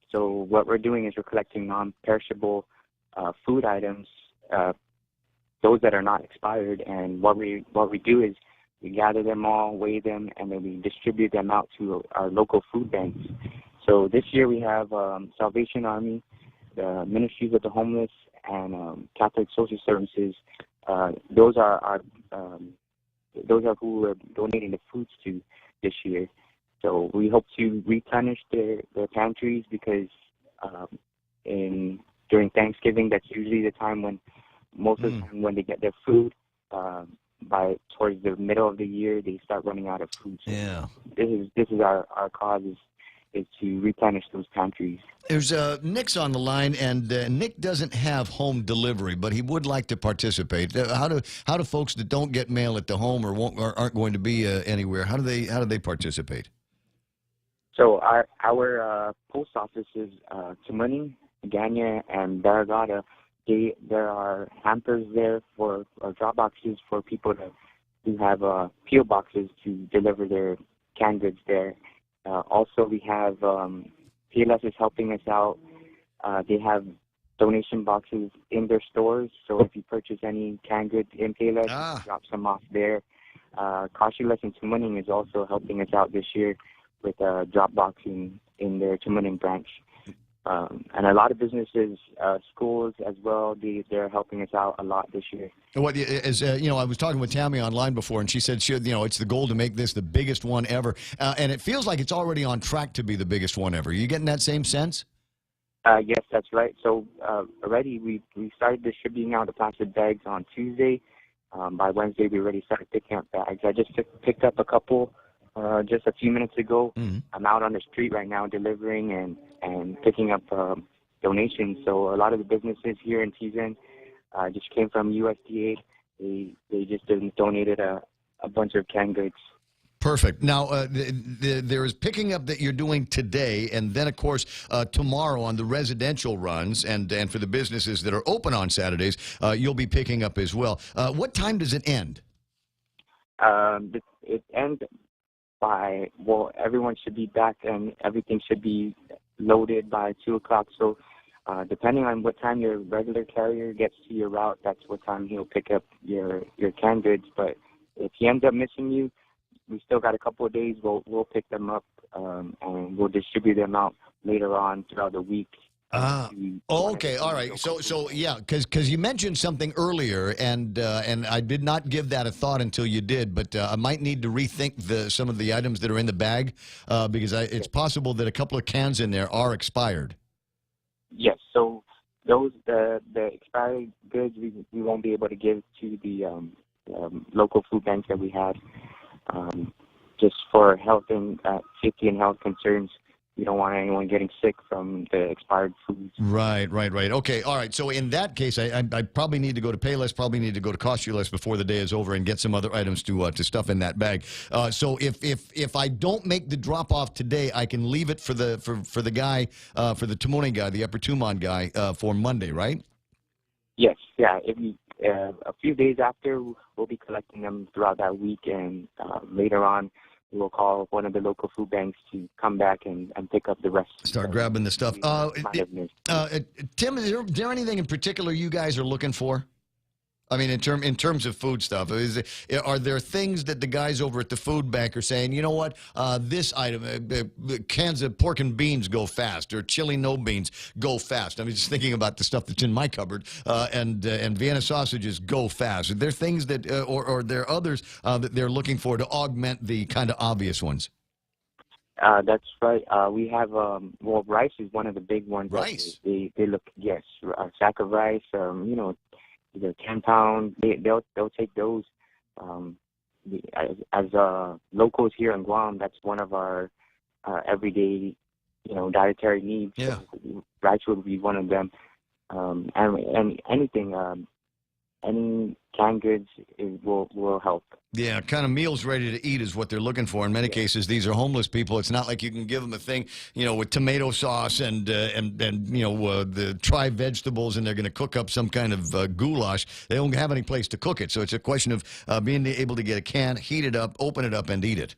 So what we're doing is we're collecting non-perishable food items, those that are not expired. And what we do is we gather them all, weigh them, and then we distribute them out to our local food banks. So this year we have Salvation Army, the Ministries of the Homeless, and Catholic Social Services. Those are who we're donating the foods to this year. So we hope to replenish their pantries because during Thanksgiving, that's usually the time when most of the time when they get their food. By towards the middle of the year, they start running out of food. So yeah. This is our cause. to replenish those pantries. There's Nick's on the line, and Nick doesn't have home delivery, but he would like to participate. How do folks that don't get mail at the home or aren't going to be anywhere? How do they participate? So our post offices, Tamuning, Ganya, and Barragata, there are hampers there or drop boxes for people who have PO boxes to deliver their canned goods there. Also, we have PLS is helping us out. They have donation boxes in their stores, so if you purchase any canned goods in PLS, you can drop some off there. Cautious and Tamuning is also helping us out this year with a drop box in their Tamuning branch. And a lot of businesses, schools as well, they're helping us out a lot this year. Well, as I was talking with Tammy online before, and she said it's the goal to make this the biggest one ever, and it feels like it's already on track to be the biggest one ever. Are you getting that same sense? Yes, that's right. So already we started distributing out the plastic bags on Tuesday. By Wednesday, we already started picking up bags. I just picked up a couple just a few minutes ago. Mm-hmm. I'm out on the street right now delivering and picking up donations. So a lot of the businesses here in Tizen just came from USDA. They just donated a bunch of canned goods. Perfect. Now, there is picking up that you're doing today, and then, of course, tomorrow on the residential runs, and for the businesses that are open on Saturdays, you'll be picking up as well. What time does it end? It ends by, everyone should be back and everything should be loaded by 2 o'clock. So depending on what time your regular carrier gets to your route, that's what time he'll pick up your canned goods. But if he ends up missing you, we still got a couple of days. We'll pick them up and we'll distribute them out later on throughout the week. Okay, all right. So yeah, because you mentioned something earlier, and I did not give that a thought until you did, but I might need to rethink some of the items that are in the bag because it's possible that a couple of cans in there are expired. Yes. So those the expired goods we won't be able to give to the local food banks that we have. Just for health and safety and health concerns, we don't want anyone getting sick from the expired foods. Right. Okay, all right. So in that case, I probably need to go to Payless, probably need to go to Costuless before the day is over and get some other items to stuff in that bag. So if I don't make the drop off today, I can leave it for the guy, for the Tamuning guy, the Upper Tumon guy, for Monday, right? Yes. Yeah. A few days after, we'll be collecting them throughout that week, and later on, we'll call one of the local food banks to come back and pick up the rest. Start grabbing the stuff. Tim, is there anything in particular you guys are looking for? I mean, in terms of food stuff, are there things that the guys over at the food bank are saying, you know what, this item, cans of pork and beans go fast, or chili no beans go fast. I mean, just thinking about the stuff that's in my cupboard, and Vienna sausages go fast. Are there things that, or are there others that they're looking for to augment the kind of obvious ones? That's right. We have, rice is one of the big ones. Rice? They look, yes, a sack of rice, either 10 pounds, they'll take those. As locals here in Guam, that's one of our everyday, dietary needs. Yeah. So rice would be one of them. And anything, any canned goods will help. Yeah, kind of meals ready to eat is what they're looking for. In many cases, these are homeless people. It's not like you can give them a thing, with tomato sauce and the try vegetables, and they're going to cook up some kind of goulash. They don't have any place to cook it, so it's a question of being able to get a can, heat it up, open it up, and eat it.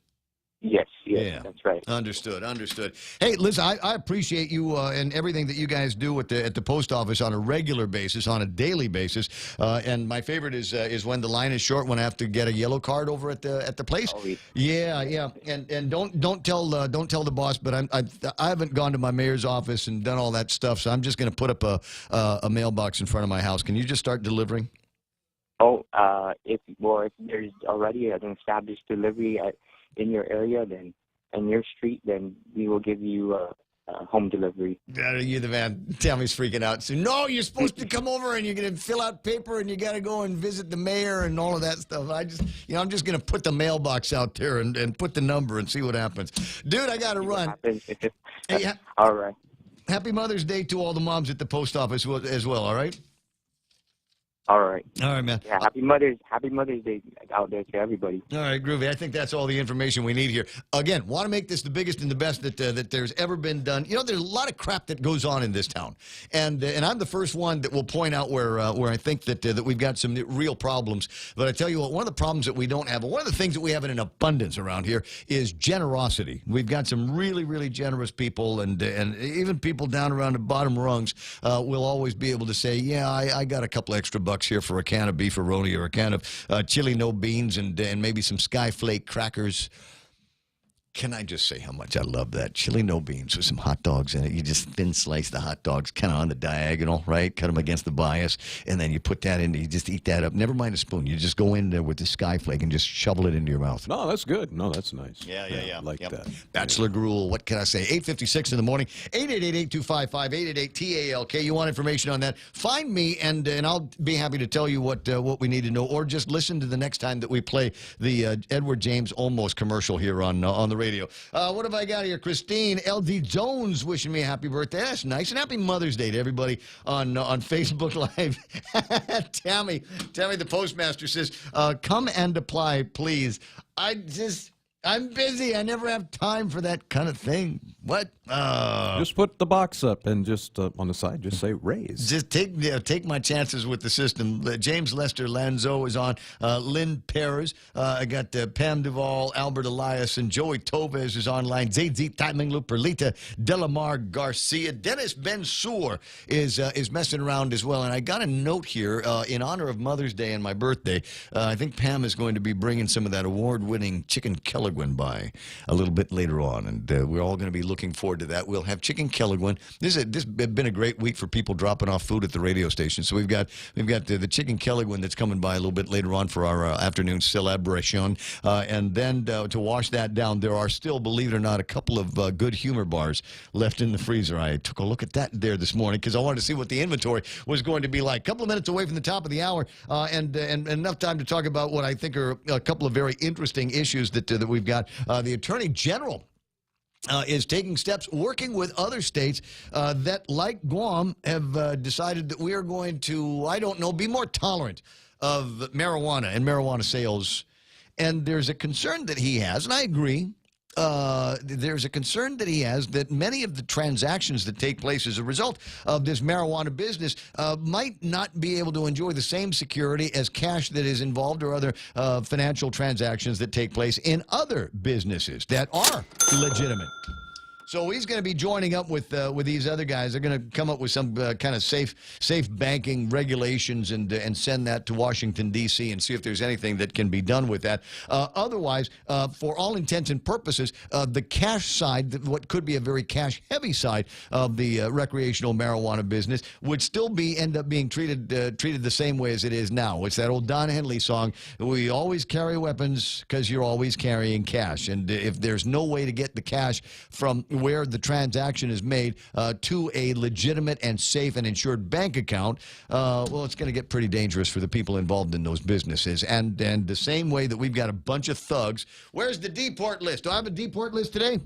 Yes, yeah, that's right. Understood. Hey, Liz, I appreciate you and everything that you guys do at the post office on a regular basis, on a daily basis. And my favorite is when the line is short, when I have to get a yellow card over at the place. Oh, yeah. And don't tell the boss, but I haven't gone to my mayor's office and done all that stuff, so I'm just going to put up a mailbox in front of my house. Can you just start delivering? Oh, if there's already an established delivery in your area, then in your street, then we will give you home delivery. You're the man. Tammy's freaking out. So, no, you're supposed to come over and you're going to fill out paper and you got to go and visit the mayor and all of that stuff. I'm just going to put the mailbox out there and put the number and see what happens. Dude, I got to run. Hey, All right. Happy Mother's Day to all the moms at the post office as well, all right? All right. All right, man. Yeah, Happy Mother's Day out there to everybody. All right, groovy. I think that's all the information we need here. Again, want to make this the biggest and the best that there's ever been done. You know, there's a lot of crap that goes on in this town, and I'm the first one that will point out where I think that we've got some real problems. But I tell you what, one of the problems that we don't have, and one of the things that we have in an abundance around here is generosity. We've got some really, really generous people, and even people down around the bottom rungs will always be able to say, yeah, I got a couple extra bucks here for a can of beefaroni or a can of chili no beans and maybe some Skyflake crackers. Can I just say how much I love that? Chili no beans with some hot dogs in it. You just thin slice the hot dogs kind of on the diagonal, right? Cut them against the bias, and then you put that in. You just eat that up. Never mind a spoon. You just go in there with the Skyflake and just shovel it into your mouth. No, that's good. No, that's nice. Yeah. I like that. Bachelor gruel. What can I say? 8:56 in the morning. 888-825-5880-TALK. You want information on that? Find me, and I'll be happy to tell you what we need to know, or just listen to the next time that we play the Edward James Almost commercial here on the radio. What have I got here? Christine L.D. Jones wishing me a happy birthday. That's nice. And happy Mother's Day to everybody on Facebook Live. Tammy, the postmaster, says, come and apply, please. I'm busy. I never have time for that kind of thing. What? Just put the box up and just on the side, just say raise. Just take my chances with the system. James Lester Lanzo is on. Lynn Perez. I got Pam Duvall, Albert Elias, and Joey Tovez is online. Zayzit Timinglu, Perlita, Delamar Garcia. Dennis Ben-Sur is messing around as well. And I got a note here in honor of Mother's Day and my birthday. I think Pam is going to be bringing some of that award-winning chicken Kelligwin by a little bit later on. And we're all going to be looking forward to that. We'll have chicken Kelligwin. This has been a great week for people dropping off food at the radio station. So we've got the chicken Kelligwin that's coming by a little bit later on for our afternoon celebration. And then to wash that down, there are still, believe it or not, a couple of good humor bars left in the freezer. I took a look at that there this morning because I wanted to see what the inventory was going to be like. A couple of minutes away from the top of the hour, and enough time to talk about what I think are a couple of very interesting issues that we've got. The Attorney General is taking steps, working with other states that, like Guam, have decided that we are going to, be more tolerant of marijuana and marijuana sales. And there's a concern that he has, and I agree, there's a concern that he has that many of the transactions that take place as a result of this marijuana business might not be able to enjoy the same security as cash that is involved or other financial transactions that take place in other businesses that are legitimate. So he's going to be joining up with these other guys. They're going to come up with some kind of safe banking regulations and send that to Washington, D.C. and see if there's anything that can be done with that. Otherwise, for all intents and purposes, the cash side, what could be a very cash-heavy side of the recreational marijuana business, would still end up being treated the same way as it is now. It's that old Don Henley song, we always carry weapons because you're always carrying cash. And if there's no way to get the cash from where the transaction is made to a legitimate and safe and insured bank account, well, it's going to get pretty dangerous for the people involved in those businesses. And the same way that we've got a bunch of thugs. Where's the deport list? Do I have a deport list today?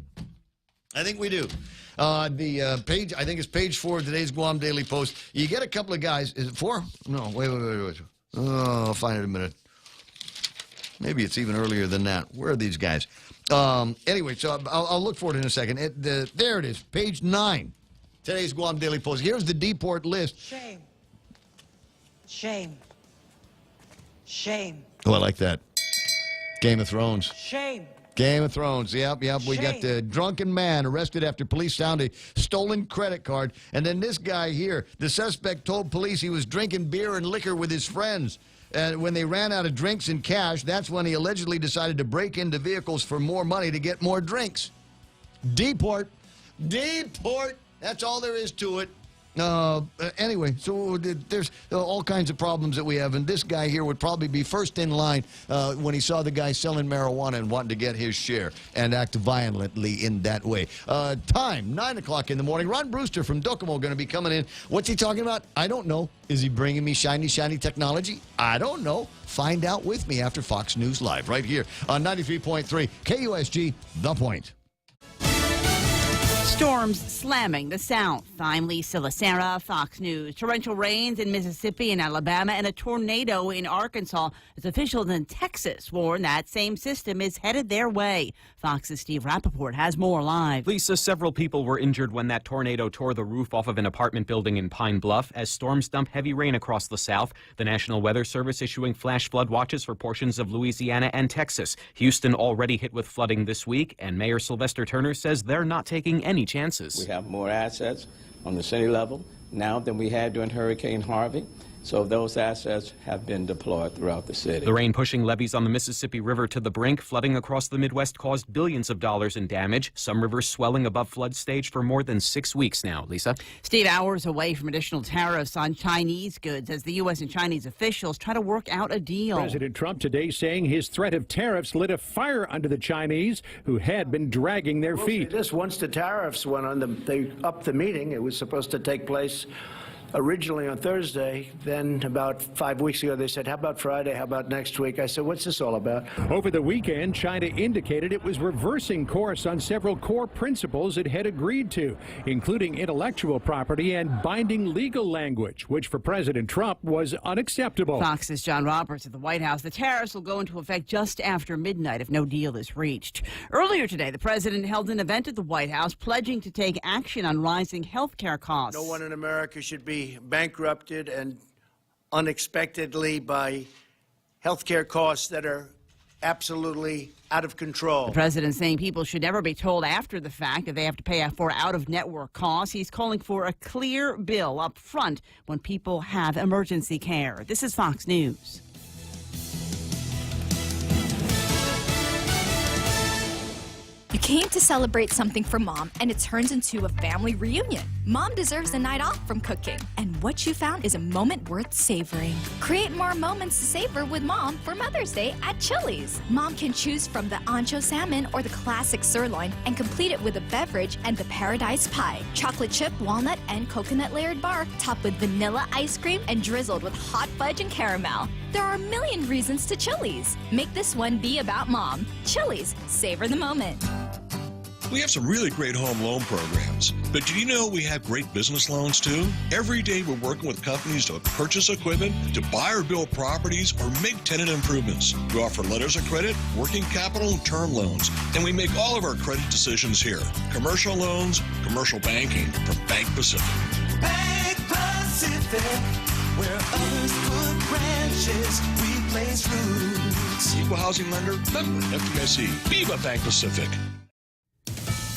I think we do. The page, I think it's page 4 of today's Guam Daily Post. You get a couple of guys. Is it 4? No, wait. Oh, I'll find it in a minute. Maybe it's even earlier than that. Where are these guys? Anyway, so I'll look for it in a second. There it is, page 9. Today's Guam Daily Post. Here's the deport list. Shame. Shame. Shame. Oh, I like that. Game of Thrones. Shame. Game of Thrones. Yep. We got the drunken man arrested after police found a stolen credit card. And then this guy here, the suspect told police he was drinking beer and liquor with his friends. And when they ran out of drinks and cash, that's when he allegedly decided to break into vehicles for more money to get more drinks. Deport. That's all there is to it. Anyway, so there's all kinds of problems that we have, and this guy here would probably be first in line when he saw the guy selling marijuana and wanting to get his share and act violently in that way. Time, 9 o'clock in the morning. Ron Brewster from Docomo going to be coming in. What's he talking about? I don't know. Is he bringing me shiny technology? I don't know. Find out with me after Fox News Live right here on 93.3 KUSG, The Point. Storms slamming the South. I'm Lisa Lacera, Fox News. Torrential rains in Mississippi and Alabama and a tornado in Arkansas as officials in Texas warn that same system is headed their way. Fox's Steve Rappaport has more live. Lisa, several people were injured when that tornado tore the roof off of an apartment building in Pine Bluff as storms dump heavy rain across the South. The National Weather Service issuing flash flood watches for portions of Louisiana and Texas. Houston already hit with flooding this week, and Mayor Sylvester Turner says they're not taking any chances. We have more assets on the city level now than we had during Hurricane Harvey. So those assets have been deployed throughout the city. The rain pushing levees on the Mississippi River to the brink. Flooding across the Midwest caused billions of dollars in damage. Some rivers swelling above flood stage for more than 6 weeks now. Lisa? Steve, hours away from additional tariffs on Chinese goods as the U.S. and Chinese officials try to work out a deal. President Trump today saying his threat of tariffs lit a fire under the Chinese who had been dragging their feet. This, once the tariffs went on, they upped the meeting. It was supposed to take place originally on Thursday. Then about 5 weeks ago, they said, how about Friday? How about next week? I said, what's this all about? Over the weekend, China indicated it was reversing course on several core principles it had agreed to, including intellectual property and binding legal language, which for President Trump was unacceptable. Fox's John Roberts at the White House. The tariffs will go into effect just after midnight if no deal is reached. Earlier today, the president held an event at the White House pledging to take action on rising health care costs. No one in America should be bankrupted and unexpectedly by health care costs that are absolutely out of control. The president saying people should never be told after the fact that they have to pay for out-of-network costs. He's calling for a clear bill up front when people have emergency care. This is Fox News. You came to celebrate something for Mom, and it turns into a family reunion. Mom deserves a night off from cooking, and what you found is a moment worth savoring. Create more moments to savor with Mom for Mother's Day at Chili's. Mom can choose from the ancho salmon or the classic sirloin and complete it with a beverage and the Paradise Pie, chocolate chip, walnut, and coconut layered bar, topped with vanilla ice cream and drizzled with hot fudge and caramel. There are a million reasons to Chili's. Make this one be about Mom. Chili's, savor the moment. We have some really great home loan programs, but did you know we have great business loans too? Every day we're working with companies to purchase equipment, to buy or build properties, or make tenant improvements. We offer letters of credit, working capital, and term loans, and we make all of our credit decisions here. Commercial loans, commercial banking from Bank Pacific. Bank Pacific, where others put branches, we place roots. Equal housing lender, member FDIC. Viva Bank Pacific.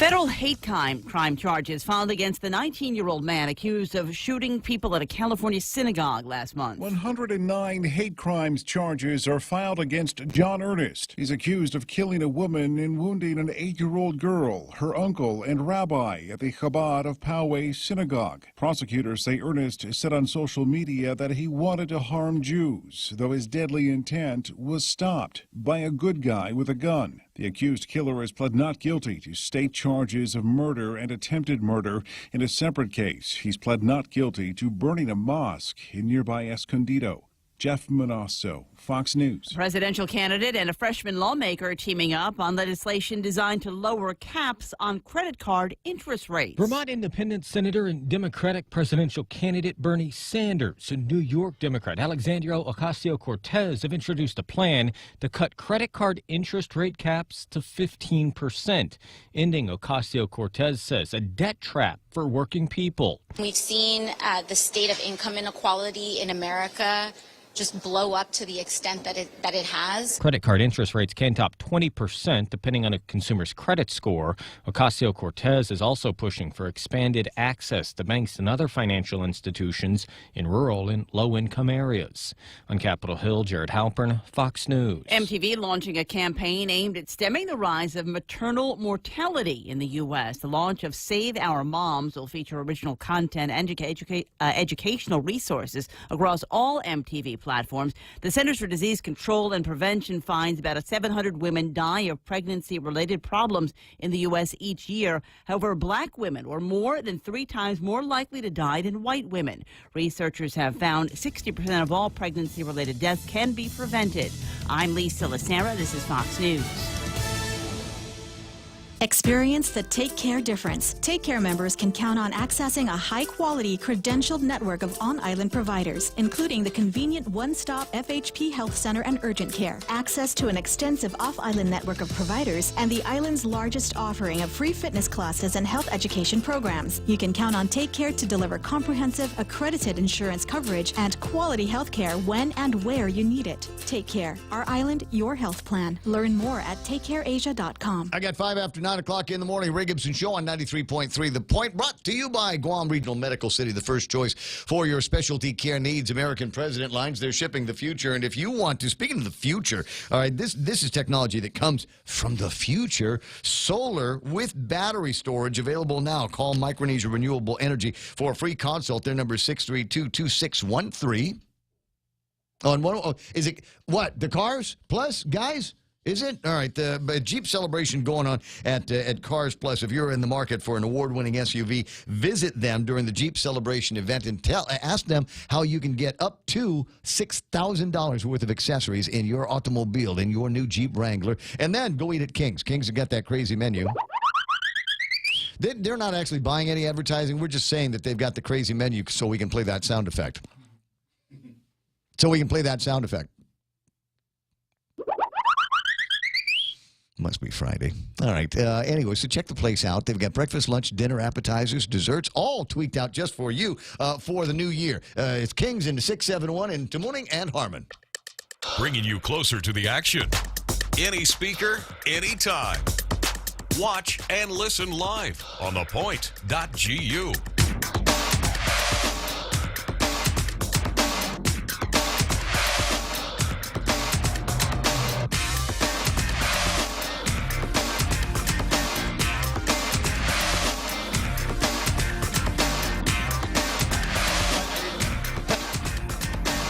Federal hate crime charges filed against the 19-year-old man accused of shooting people at a California synagogue last month. 109 hate crimes charges are filed against John Earnest. He's accused of killing a woman and wounding an 8-year-old girl, her uncle, and rabbi at the Chabad of Poway Synagogue. Prosecutors say Earnest said on social media that he wanted to harm Jews, though his deadly intent was stopped by a good guy with a gun. The accused killer has pled not guilty to state charges of murder and attempted murder. In a separate case, he's pled not guilty to burning a mosque in nearby Escondido. Jeff Manasso, Fox News. A presidential candidate and a freshman lawmaker teaming up on legislation designed to lower caps on credit card interest rates. Vermont Independent Senator and Democratic presidential candidate Bernie Sanders and New York Democrat Alexandria Ocasio-Cortez have introduced a plan to cut credit card interest rate caps to 15%, ending, Ocasio-Cortez says, a debt trap for working people. We've seen the state of income inequality in America just blow up to the extent that it has. Credit card interest rates can top 20% depending on a consumer's credit score. Ocasio-Cortez is also pushing for expanded access to banks and other financial institutions in rural and low-income areas. On Capitol Hill, Jared Halpern, Fox News. MTV launching a campaign aimed at stemming the rise of maternal mortality in the U.S. The launch of Save Our Moms will feature original content and educational resources across all MTV platforms. The Centers for Disease Control and Prevention finds about 700 women die of pregnancy-related problems in the U.S. each year. However, black women were more than 3 times more likely to die than white women. Researchers have found 60% of all pregnancy-related deaths can be prevented. I'm Lisa Lacera. This is Fox News. Experience the Take Care difference. Take Care members can count on accessing a high-quality, credentialed network of on-island providers, including the convenient one-stop FHP Health Center and Urgent Care, access to an extensive off-island network of providers, and the island's largest offering of free fitness classes and health education programs. You can count on Take Care to deliver comprehensive, accredited insurance coverage and quality health care when and where you need it. Take Care. Our island, your health plan. Learn more at takecareasia.com. I got 5 after 9 o'clock in the morning. Ray Gibson Show on 93.3 The Point, brought to you by Guam Regional Medical City, the first choice for your specialty care needs. American President Lines, they're shipping the future. And if you want to, speaking of the future, all right, this is technology that comes from the future. Solar with battery storage available now. Call Micronesia Renewable Energy for a free consult. Their number is 632-2613. Is it what? The Cars Plus guys? Is it? All right, the Jeep celebration going on at Cars Plus. If you're in the market for an award-winning SUV, visit them during the Jeep celebration event and ask them how you can get up to $6,000 worth of accessories in your automobile, in your new Jeep Wrangler, and then go eat at King's. King's have got that crazy menu. They're not actually buying any advertising. We're just saying that they've got the crazy menu so we can play that sound effect. Must be Friday. All right. Anyway, so check the place out. They've got breakfast, lunch, dinner, appetizers, desserts, all tweaked out just for you for the new year. It's King's in 671 in Tamuning and Harmon. Bringing you closer to the action. Any speaker, anytime. Watch and listen live on thepoint.gu.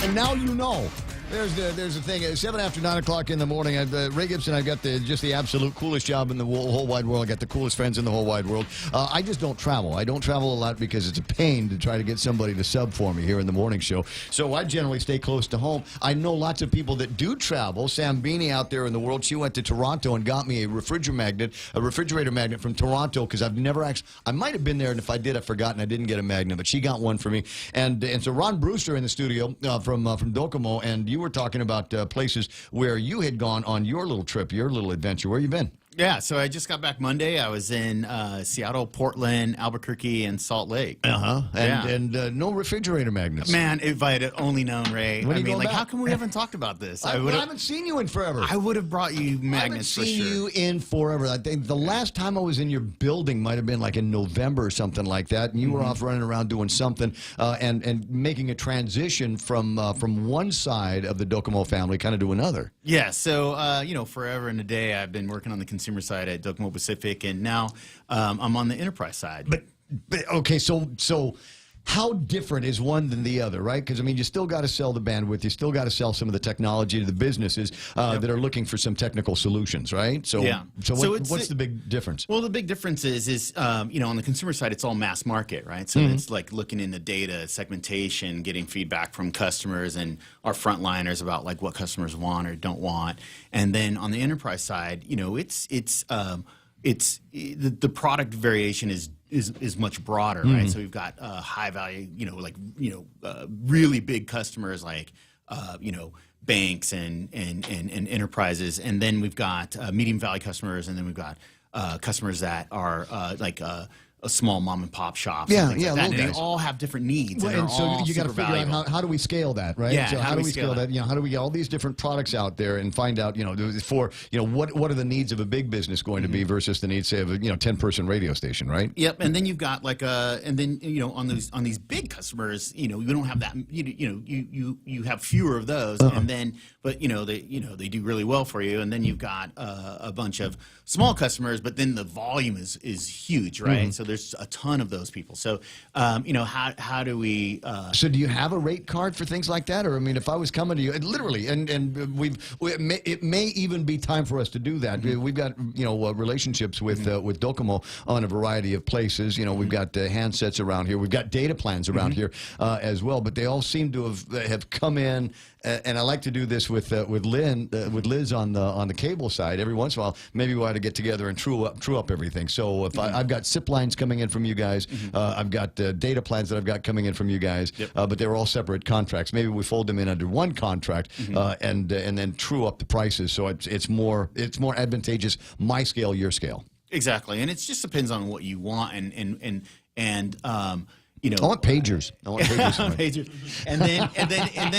And now you know. There's the thing. 7 after 9 o'clock in the morning. Ray Gibson, I've got just the absolute coolest job in the whole wide world. I got the coolest friends in the whole wide world. I just don't travel. I don't travel a lot because it's a pain to try to get somebody to sub for me here in the morning show. So I generally stay close to home. I know lots of people that do travel. Sam Beanie out there in the world, she went to Toronto and got me a refrigerator magnet from Toronto because I've never actually. I might have been there, and if I did, I've forgotten. I didn't get a magnet, but she got one for me. And so Ron Brewster in the studio from Docomo, and you were talking about places where you had gone on your little trip, your little adventure. Where you been? Yeah, so I just got back Monday. I was in Seattle, Portland, Albuquerque, and Salt Lake. And no refrigerator magnets. Man, if I had only known, Ray. When I you mean, going like, back? how come we haven't talked about this? I haven't seen you in forever. I would have brought you magnets for I haven't seen you in forever. I think the last time I was in your building might have been like in November or something like that, and you were off running around doing something and making a transition from one side of the Docomo family kind of to another. Yeah, so, forever and a day I've been working on the consumer side at Docomo Pacific, and now I'm on the enterprise side. But okay, so how different is one than the other, right? Because, I mean, you still got to sell the bandwidth. You still got to sell some of the technology to the businesses that are looking for some technical solutions, right? So, yeah. What's the big difference? Well, the big difference is on the consumer side, it's all mass market, right? So it's like looking into data, segmentation, getting feedback from customers and our frontliners about like what customers want or don't want. And then on the enterprise side, the product variation is much broader, right? So we've got high value, really big customers like banks and enterprises, and then we've got medium value customers, and then we've got customers that are small mom and pop shops. Yeah, and things yeah, like that. little And guys. they all have different needs. Well, and and they're so all you got to super figure valuable. out how do we scale that, right? Yeah, So how do we scale that? You know, how do we get all these different products out there and find out, you know, for what are the needs of a big business going to be versus the needs, say, of a 10-person radio station, right? Yep, and then you've got like and then on these big customers, you don't have that. You have fewer of those, and then but they do really well for you, and then you've got a bunch of small customers, but then the volume is huge, right? So there's a ton of those people. So how do we? So do you have a rate card for things like that, or I mean, if I was coming to you, literally, and it may even be time for us to do that. We've got relationships with Docomo on a variety of places. We've got handsets around here. We've got data plans around here as well. But they all seem to have come in. And I like to do this with Liz on the cable side. Every once in a while, maybe we ought to get together and true up everything. So if I've got SIP lines coming in from you guys, I've got data plans that I've got coming in from you guys, but they're all separate contracts. Maybe we fold them in under one contract and then true up the prices so it's more advantageous. My scale, your scale. Exactly, and it just depends on what you want and I want pagers. Pagers. And then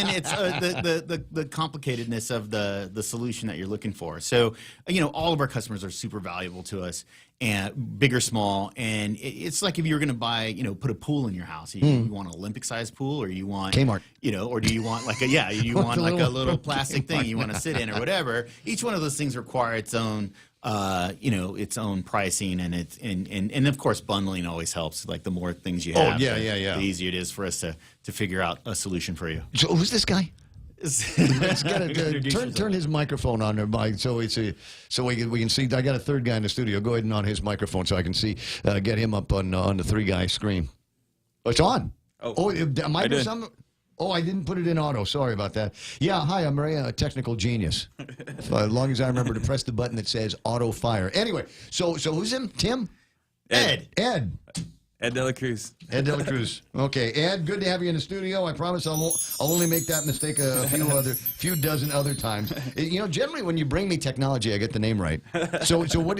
it's the complicatedness of the solution that you're looking for. So all of our customers are super valuable to us, and big or small. And it's like if you were going to buy put a pool in your house. You want an Olympic sized pool, or you want Kmart. Or do you want like a little plastic thing you want to sit in or whatever. Each one of those things require its own. Its own pricing, and of course bundling always helps. Like the more things you have, the easier it is for us to figure out a solution for you. So who's this guy? Let's get it. Turn his microphone on there, Mike, so we can see. I got a third guy in the studio. Go ahead and on his microphone so I can see. Get him up on the 3-guy screen. Oh, it's on. Am I doing something? Oh, I didn't put it in auto. Sorry about that. Yeah, hi, I'm Ray, a technical genius. As long as I remember to press the button that says auto fire. Anyway, so who's him? Tim? Ed. Ed De La Cruz. Ed De La Cruz. Okay, Ed, good to have you in the studio. I promise I'll only make that mistake a few dozen other times. Generally when you bring me technology, I get the name right. So what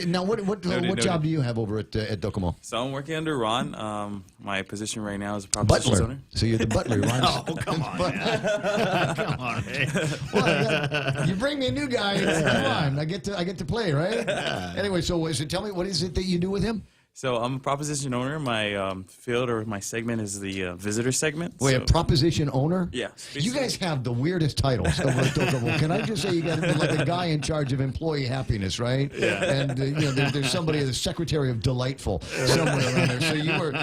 job do you have over at Docomo? So I'm working under Ron. My position right now is a propositions butler. owner. So you're the butler, Ron. Oh, come on, man. Come on, Ray. Well, you bring me a new guy. Come on, I get to play, right? Anyway, so tell me, what is it that you do with him? So I'm a proposition owner. My field or my segment is the visitor segment. Wait, a proposition owner? Yeah. You guys have the weirdest titles. Can I just say you got like a guy in charge of employee happiness, right? Yeah. And there's somebody, the secretary of delightful, somewhere around there. So you were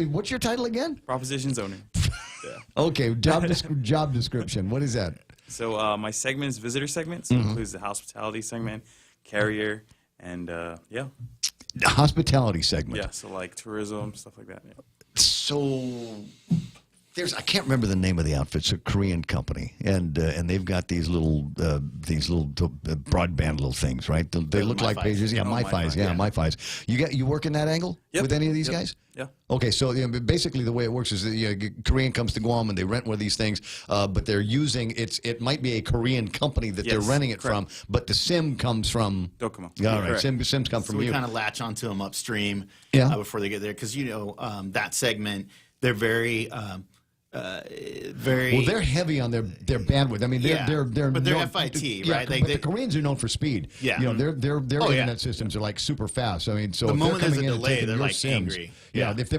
what's your title again? Propositions owner. Yeah. Okay, job description. What is that? So my segment is visitor segment. So it includes the hospitality segment, carrier, and yeah. The hospitality segment. Yeah, so like tourism, stuff like that. Yeah. So I can't remember the name of the outfit. It's a Korean company, and they've got these little broadband little things, right? They look like pages. Yeah, MiFis. Yeah, MiFis. You work in that angle with any of these guys? Yeah. Okay, so basically the way it works is that Korean comes to Guam and they rent one of these things, but they're using it might be a Korean company that they're renting it from, but the SIM comes from Docomo. All right, SIMs come from we you. kind of latch onto them upstream before they get there because that segment they're very. Well, they're heavy on their bandwidth. I mean, they're but they're known, FIT, yeah, right? But the Koreans are known for speed. Yeah, their internet systems are like super fast. I mean, so the if moment they're there's coming a in and delay, taking they're your like SIMs, angry.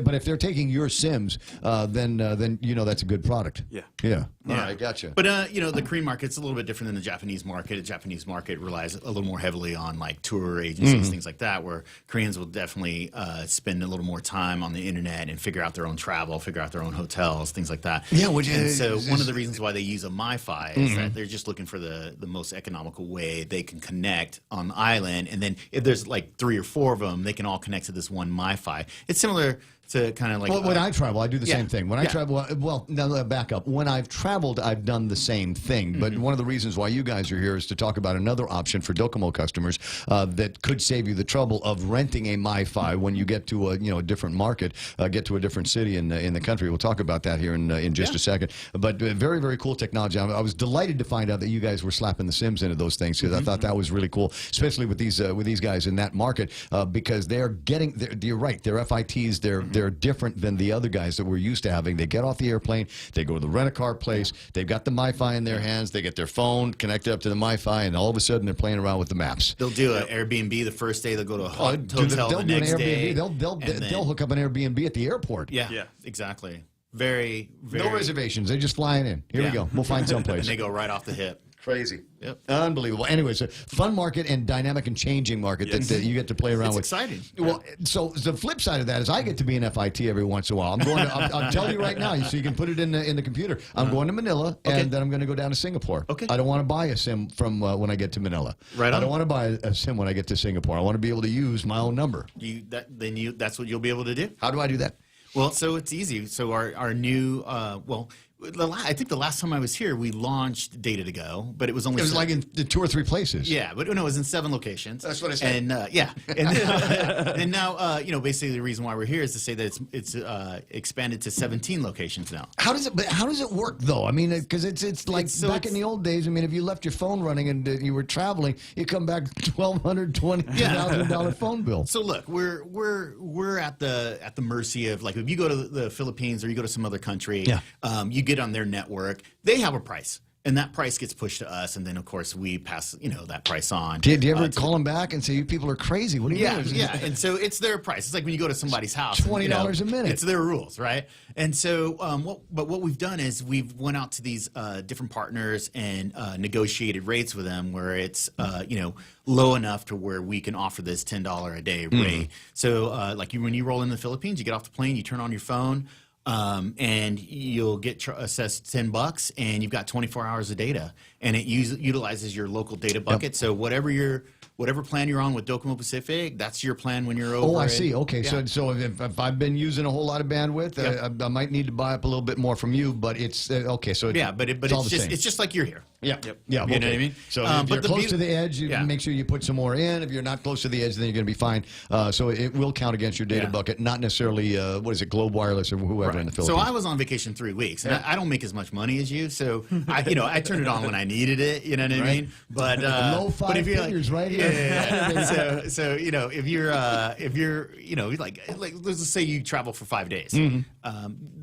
But if they're taking your SIMs, then that's a good product. Yeah. All right, gotcha. But the Korean market's a little bit different than the Japanese market. The Japanese market relies a little more heavily on like tour agencies, things like that, where Koreans will definitely spend a little more time on the internet and figure out their own travel, figure out their own hotels, things like that. Yeah, so one of the reasons why they use a MiFi is that they're just looking for the most economical way they can connect on the island, and then if there's like 3 or 4 of them, they can all connect to this one MiFi. It's similar to kind of like. Well, when I travel, I do the yeah. same thing. When I Yeah. travel, well, now back up. When I've traveled, I've done the same thing. But one of the reasons why you guys are here is to talk about another option for Docomo customers that could save you the trouble of renting a MiFi when you get to a different market, get to a different city in the country. We'll talk about that here in just a second. But very, very cool technology. I was delighted to find out that you guys were slapping the SIMs into those things because I thought that was really cool, especially with these guys in that market because you're right. Their FITs, they're different than the other guys that we're used to having. They get off the airplane, they go to the rent-a-car place, they've got the MiFi in their hands, they get their phone connected up to the MiFi, and all of a sudden they're playing around with the maps. They'll do an Airbnb the first day. They'll go to a hotel They'll the do an next day. Airbnb. They'll hook up an Airbnb at the airport. Yeah, exactly. Very, very. No reservations. They're just flying in. Here we go. We'll find someplace. And they go right off the hip. Crazy. Yep. Unbelievable. Anyways, a fun market and dynamic and changing market that you get to play around with. It's exciting. Well, so the flip side of that is I get to be an FIT every once in a while. I'm telling you right now, so you can put it in the computer. I'm going to Manila, and then I'm going to go down to Singapore. Okay. I don't want to buy a SIM from when I get to Manila. Right on. I don't want to buy a SIM when I get to Singapore. I want to be able to use my own number. That's what you'll be able to do. How do I do that? Well, so it's easy. So our new I think the last time I was here, we launched Data to Go, but it was only like in 2 or 3 places. Yeah, but no, it was in 7 locations. That's what I said. And and now basically the reason why we're here is to say that it's expanded to 17 locations now. How does it work though? I mean, because it's like back in the old days. I mean, if you left your phone running and you were traveling, you come back $1,200, $20,000 phone bill. So look, we're at the mercy of, like, if you go to the Philippines or you go to some other country, you get on their network, they have a price. And that price gets pushed to us, and then of course we pass, that price on. Do you ever call them back and say, "You people are crazy"? What do you doing? Yeah, and so it's their price. It's like when you go to somebody's house, $20 a minute. It's their rules, right? And so, what we've done is we've went out to these different partners and negotiated rates with them, where it's low enough to where we can offer this $10 a day rate. So, when you roll in the Philippines, you get off the plane, you turn on your phone. And you'll get assessed $10, and you've got 24 hours of data, and it utilizes your local data bucket. Yep. So whatever plan you're on with Docomo Pacific, that's your plan when you're over. Oh, I see. Okay, so if I've been using a whole lot of bandwidth, I might need to buy up a little bit more from you, but it's okay. So it's just like you're here. Yeah, yep. Yeah. You know what I mean? So if you're close to the edge, you make sure you put some more in. If you're not close to the edge, then you're going to be fine. So it will count against your data bucket, not necessarily Globe Wireless or whoever in the Philippines. So I was on vacation 3 weeks, and I don't make as much money as you. So I turned it on when I needed it. You know what I mean? But low five figures right here. Yeah. So if you're like let's just say you travel for 5 days,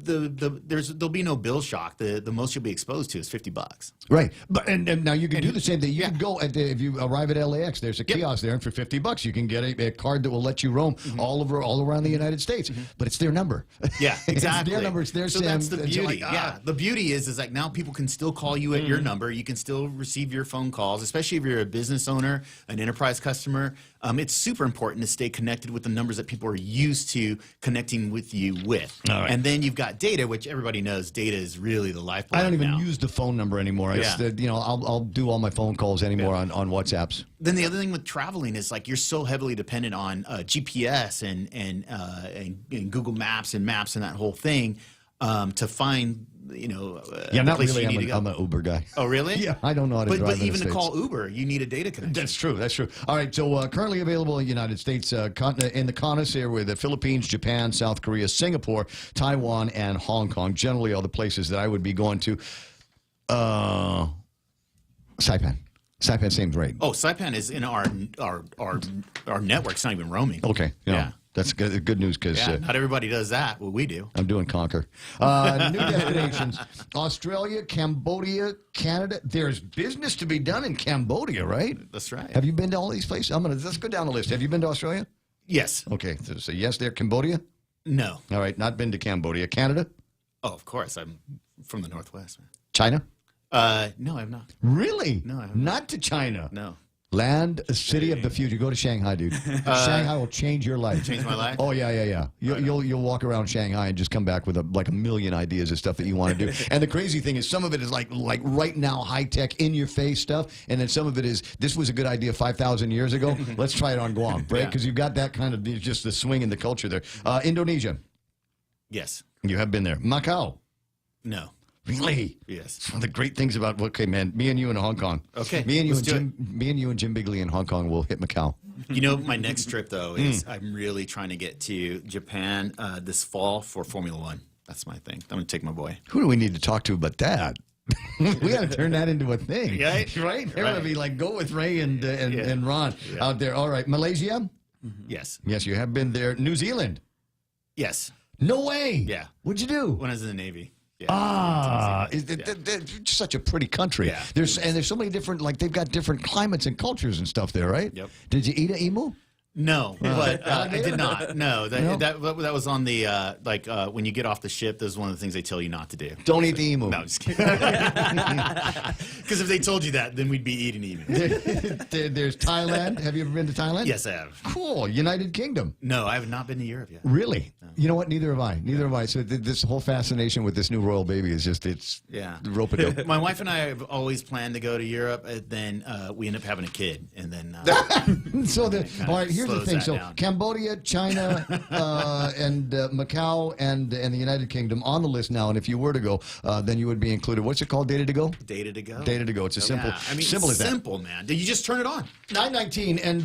there'll be no bill shock. The most you'll be exposed to is $50. Right, but and now you can do the same thing. You can go if you arrive at LAX. There's a kiosk there, and for $50 you can get a card that will let you roam all around the United States. But it's their number. Yeah, exactly. It's their number. It's their SIM. That's the beauty. Like, the beauty is like now people can still call you at your number. You can still receive your phone calls, especially if you're a business owner, an enterprise customer. It's super important to stay connected with the numbers that people are used to connecting with you with. All right. And then you've got data, which everybody knows data is really the lifeblood. I don't even now. use the phone number anymore. I'll do all my phone calls anymore on WhatsApps. Then the other thing with traveling is like you're so heavily dependent on GPS and Google Maps and maps and that whole thing to find not really. I'm an Uber guy. Oh, really? Yeah, I don't know how to drive. But in even the to States. call Uber, you need a data connection. That's true. All right, so currently available in the United States, in the CONUS here with the Philippines, Japan, South Korea, Singapore, Taiwan, and Hong Kong. Generally, all the places that I would be going to. Saipan. Saipan seems right. Oh, Saipan is in our network. It's not even roaming. Okay. Yeah. That's good news because not everybody does that. Well, we do. I'm doing Conquer. New destinations: Australia, Cambodia, Canada. There's business to be done in Cambodia, right? That's right. Have you been to all these places? Let's go down the list. Have you been to Australia? Yes. Okay. So yes, there. Cambodia? No. All right. Not been to Cambodia. Canada? Oh, of course. I'm from the Northwest. China? No, I've not. Really? No, I haven't. Not to China. No. Land, city of the future. Go to Shanghai, dude. Shanghai will change your life. Change my life? Oh yeah. You'll walk around Shanghai and just come back with a million ideas of stuff that you want to do. And the crazy thing is, some of it is like right now high tech, in your face stuff, and then some of it is this was a good idea 5,000 years ago. Let's try it on Guam, right? Because you've got that kind of just the swing in the culture there. Indonesia. Yes. You have been there. Macau. No. Really? Yes. It's one of the great things about, okay, man, me and you in Hong Kong. Okay, Me and you let's and do Jim Bigley in Hong Kong will hit Macau. You know, my next trip, though, is I'm really trying to get to Japan this fall for Formula One. That's my thing. I'm going to take my boy. Who do we need to talk to about that? We got to turn that into a thing. Right? Right? They're going to be like, go with Ray and Ron out there. All right. Malaysia? Yes. Yes, you have been there. New Zealand? Yes. No way. Yeah. What'd you do? When I was in the Navy. Yeah. It's such a pretty country. Yeah. There's so many different, like they've got different climates and cultures and stuff there, right? Yep. Did you eat an emu? No, but I Alligator? did not. No, No? that was on the when you get off the ship. That's one of the things they tell you not to do. Don't eat the emu. No, I'm just kidding. Because if they told you that, then we'd be eating emu. There's Thailand. Have you ever been to Thailand? Yes, I have. Cool. United Kingdom. No, I have not been to Europe yet. Really? You know what? Neither have I. Neither have I. So this whole fascination with this new royal baby is just, it's rope-a-dope. My wife and I have always planned to go to Europe. And then we end up having a kid, and then So all right. Here's the slows thing. that So down. Cambodia, China, and Macau, and the United Kingdom on the list now. And if you were to go, then you would be included. What's it called? Data to go. Data to go. Data to go. It's a simple, Yeah, I mean, simple as that. simple, man. You just turn it on. 919, and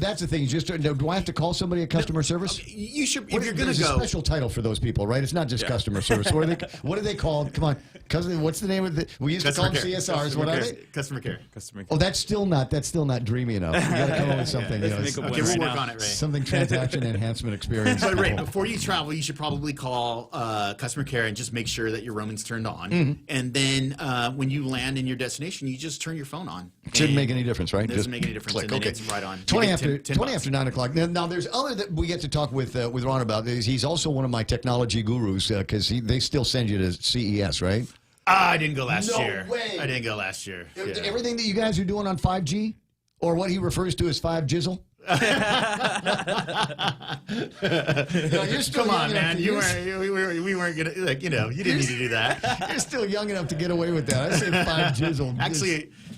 that's the thing. You just do I have to call somebody at customer service? You should. What If you're gonna there's go, a special title for those people, right? It's not just customer service. What are they called? Come on, cousin. What's the name of the? We used to call them CSRs. What are they? Customer care. Customer care. Oh, that's still not dreamy enough. You got to come up with something. Let's You know, make up one Okay, right we'll now. work on it, Ray. something transaction enhancement experience. But Ray, before you travel, you should probably call customer care and just make sure that your roaming's turned on. Mhm. And then when you land in your destination, you just turn your phone on. Shouldn't And make any difference, right? It doesn't Just make any difference. click. And then Okay. it's right on. 20 You after get 10 20 bucks. after 9 o'clock. Now there's other that we get to talk with Ron about. He's also one of my technology gurus because they still send you to CES, right? I didn't go last No year. way. I didn't go last year. Yeah. Everything that you guys are doing on 5G, or what he refers to as 5Jizzle. You're still Come on, young enough man. to You use- we weren't gonna you didn't need to do that. You're still young enough to get away with that. I say 5Jizzle.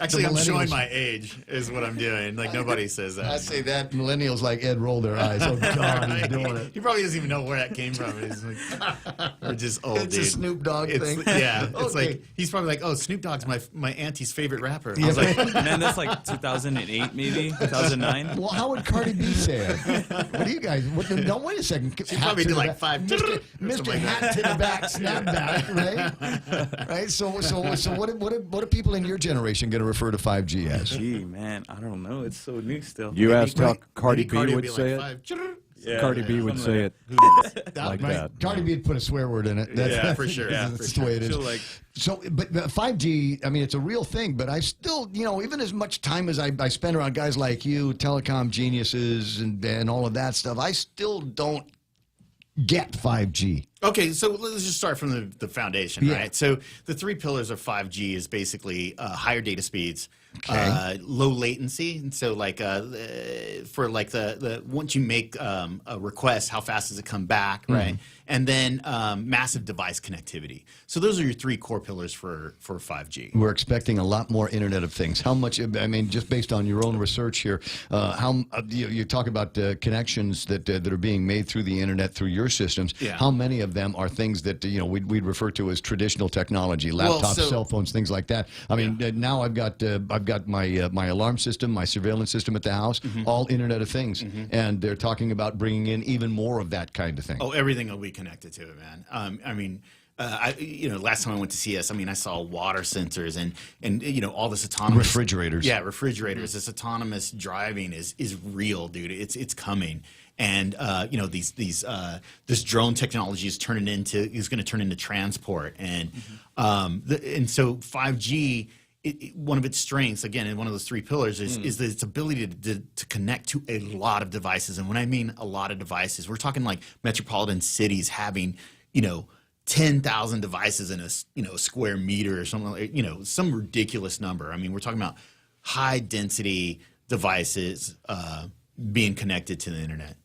Actually, I'm showing millennials. my age is what I'm doing. Like nobody says that. I say that millennials like Ed roll their eyes. Oh God, he's doing it. He probably doesn't even know where that came from. He's like, we're just old, It's dude. a Snoop Dogg It's- thing. Yeah, it's Okay. like he's probably like, oh, Snoop Dogg's my auntie's favorite rapper. I was like, Man, that's like 2008, maybe 2009. Well, how would Cardi B say it? What do you guys? No, wait a second. She probably did like five. Mr. Hat to the back, snap back, right? Right. So what are people in your generation going to refer to 5G as? Gee, man, I don't know. It's so new still. You asked how Cardi maybe B Cardi would be say like it? Yeah, Cardi B would say it like Right. that. Cardi B would put a swear word in it. Yeah, for sure. Yeah, That's for the way it is. She'll like, So, but 5G, I mean, it's a real thing, but I still, even as much time as I spend around guys like you, telecom geniuses, and all of that stuff, I still don't get 5G. Okay, so let's just start from the foundation, Yeah. right? So the three pillars of 5G is basically higher data speeds, Okay. low latency, and so like for like the once you make a request, how fast does it come back, right? And then massive device connectivity. So those are your three core pillars for 5G. We're expecting a lot more Internet of Things. How much, I mean, just based on your own research here, you talk about connections that are being made through the Internet, through your systems. Yeah. How many of them are things that, we'd refer to as traditional technology, laptops, cell phones, things like that? I mean, now I've got my alarm system, my surveillance system at the house, all Internet of Things. And they're talking about bringing in even more of that kind of thing. Oh, everything will be connected to it, man. I mean, last time I went to CS, I mean, I saw water sentors and all this autonomous Refrigerators. Yeah, refrigerators. This autonomous driving is real, dude. It's coming. And this drone technology is going to turn into transport, and so 5G. One of its strengths, again, in one of those three pillars, is its ability to connect to a lot of devices. And when I mean a lot of devices, we're talking like metropolitan cities having, 10,000 devices in a square meter or something like, some ridiculous number. I mean, we're talking about high density devices being connected to the internet.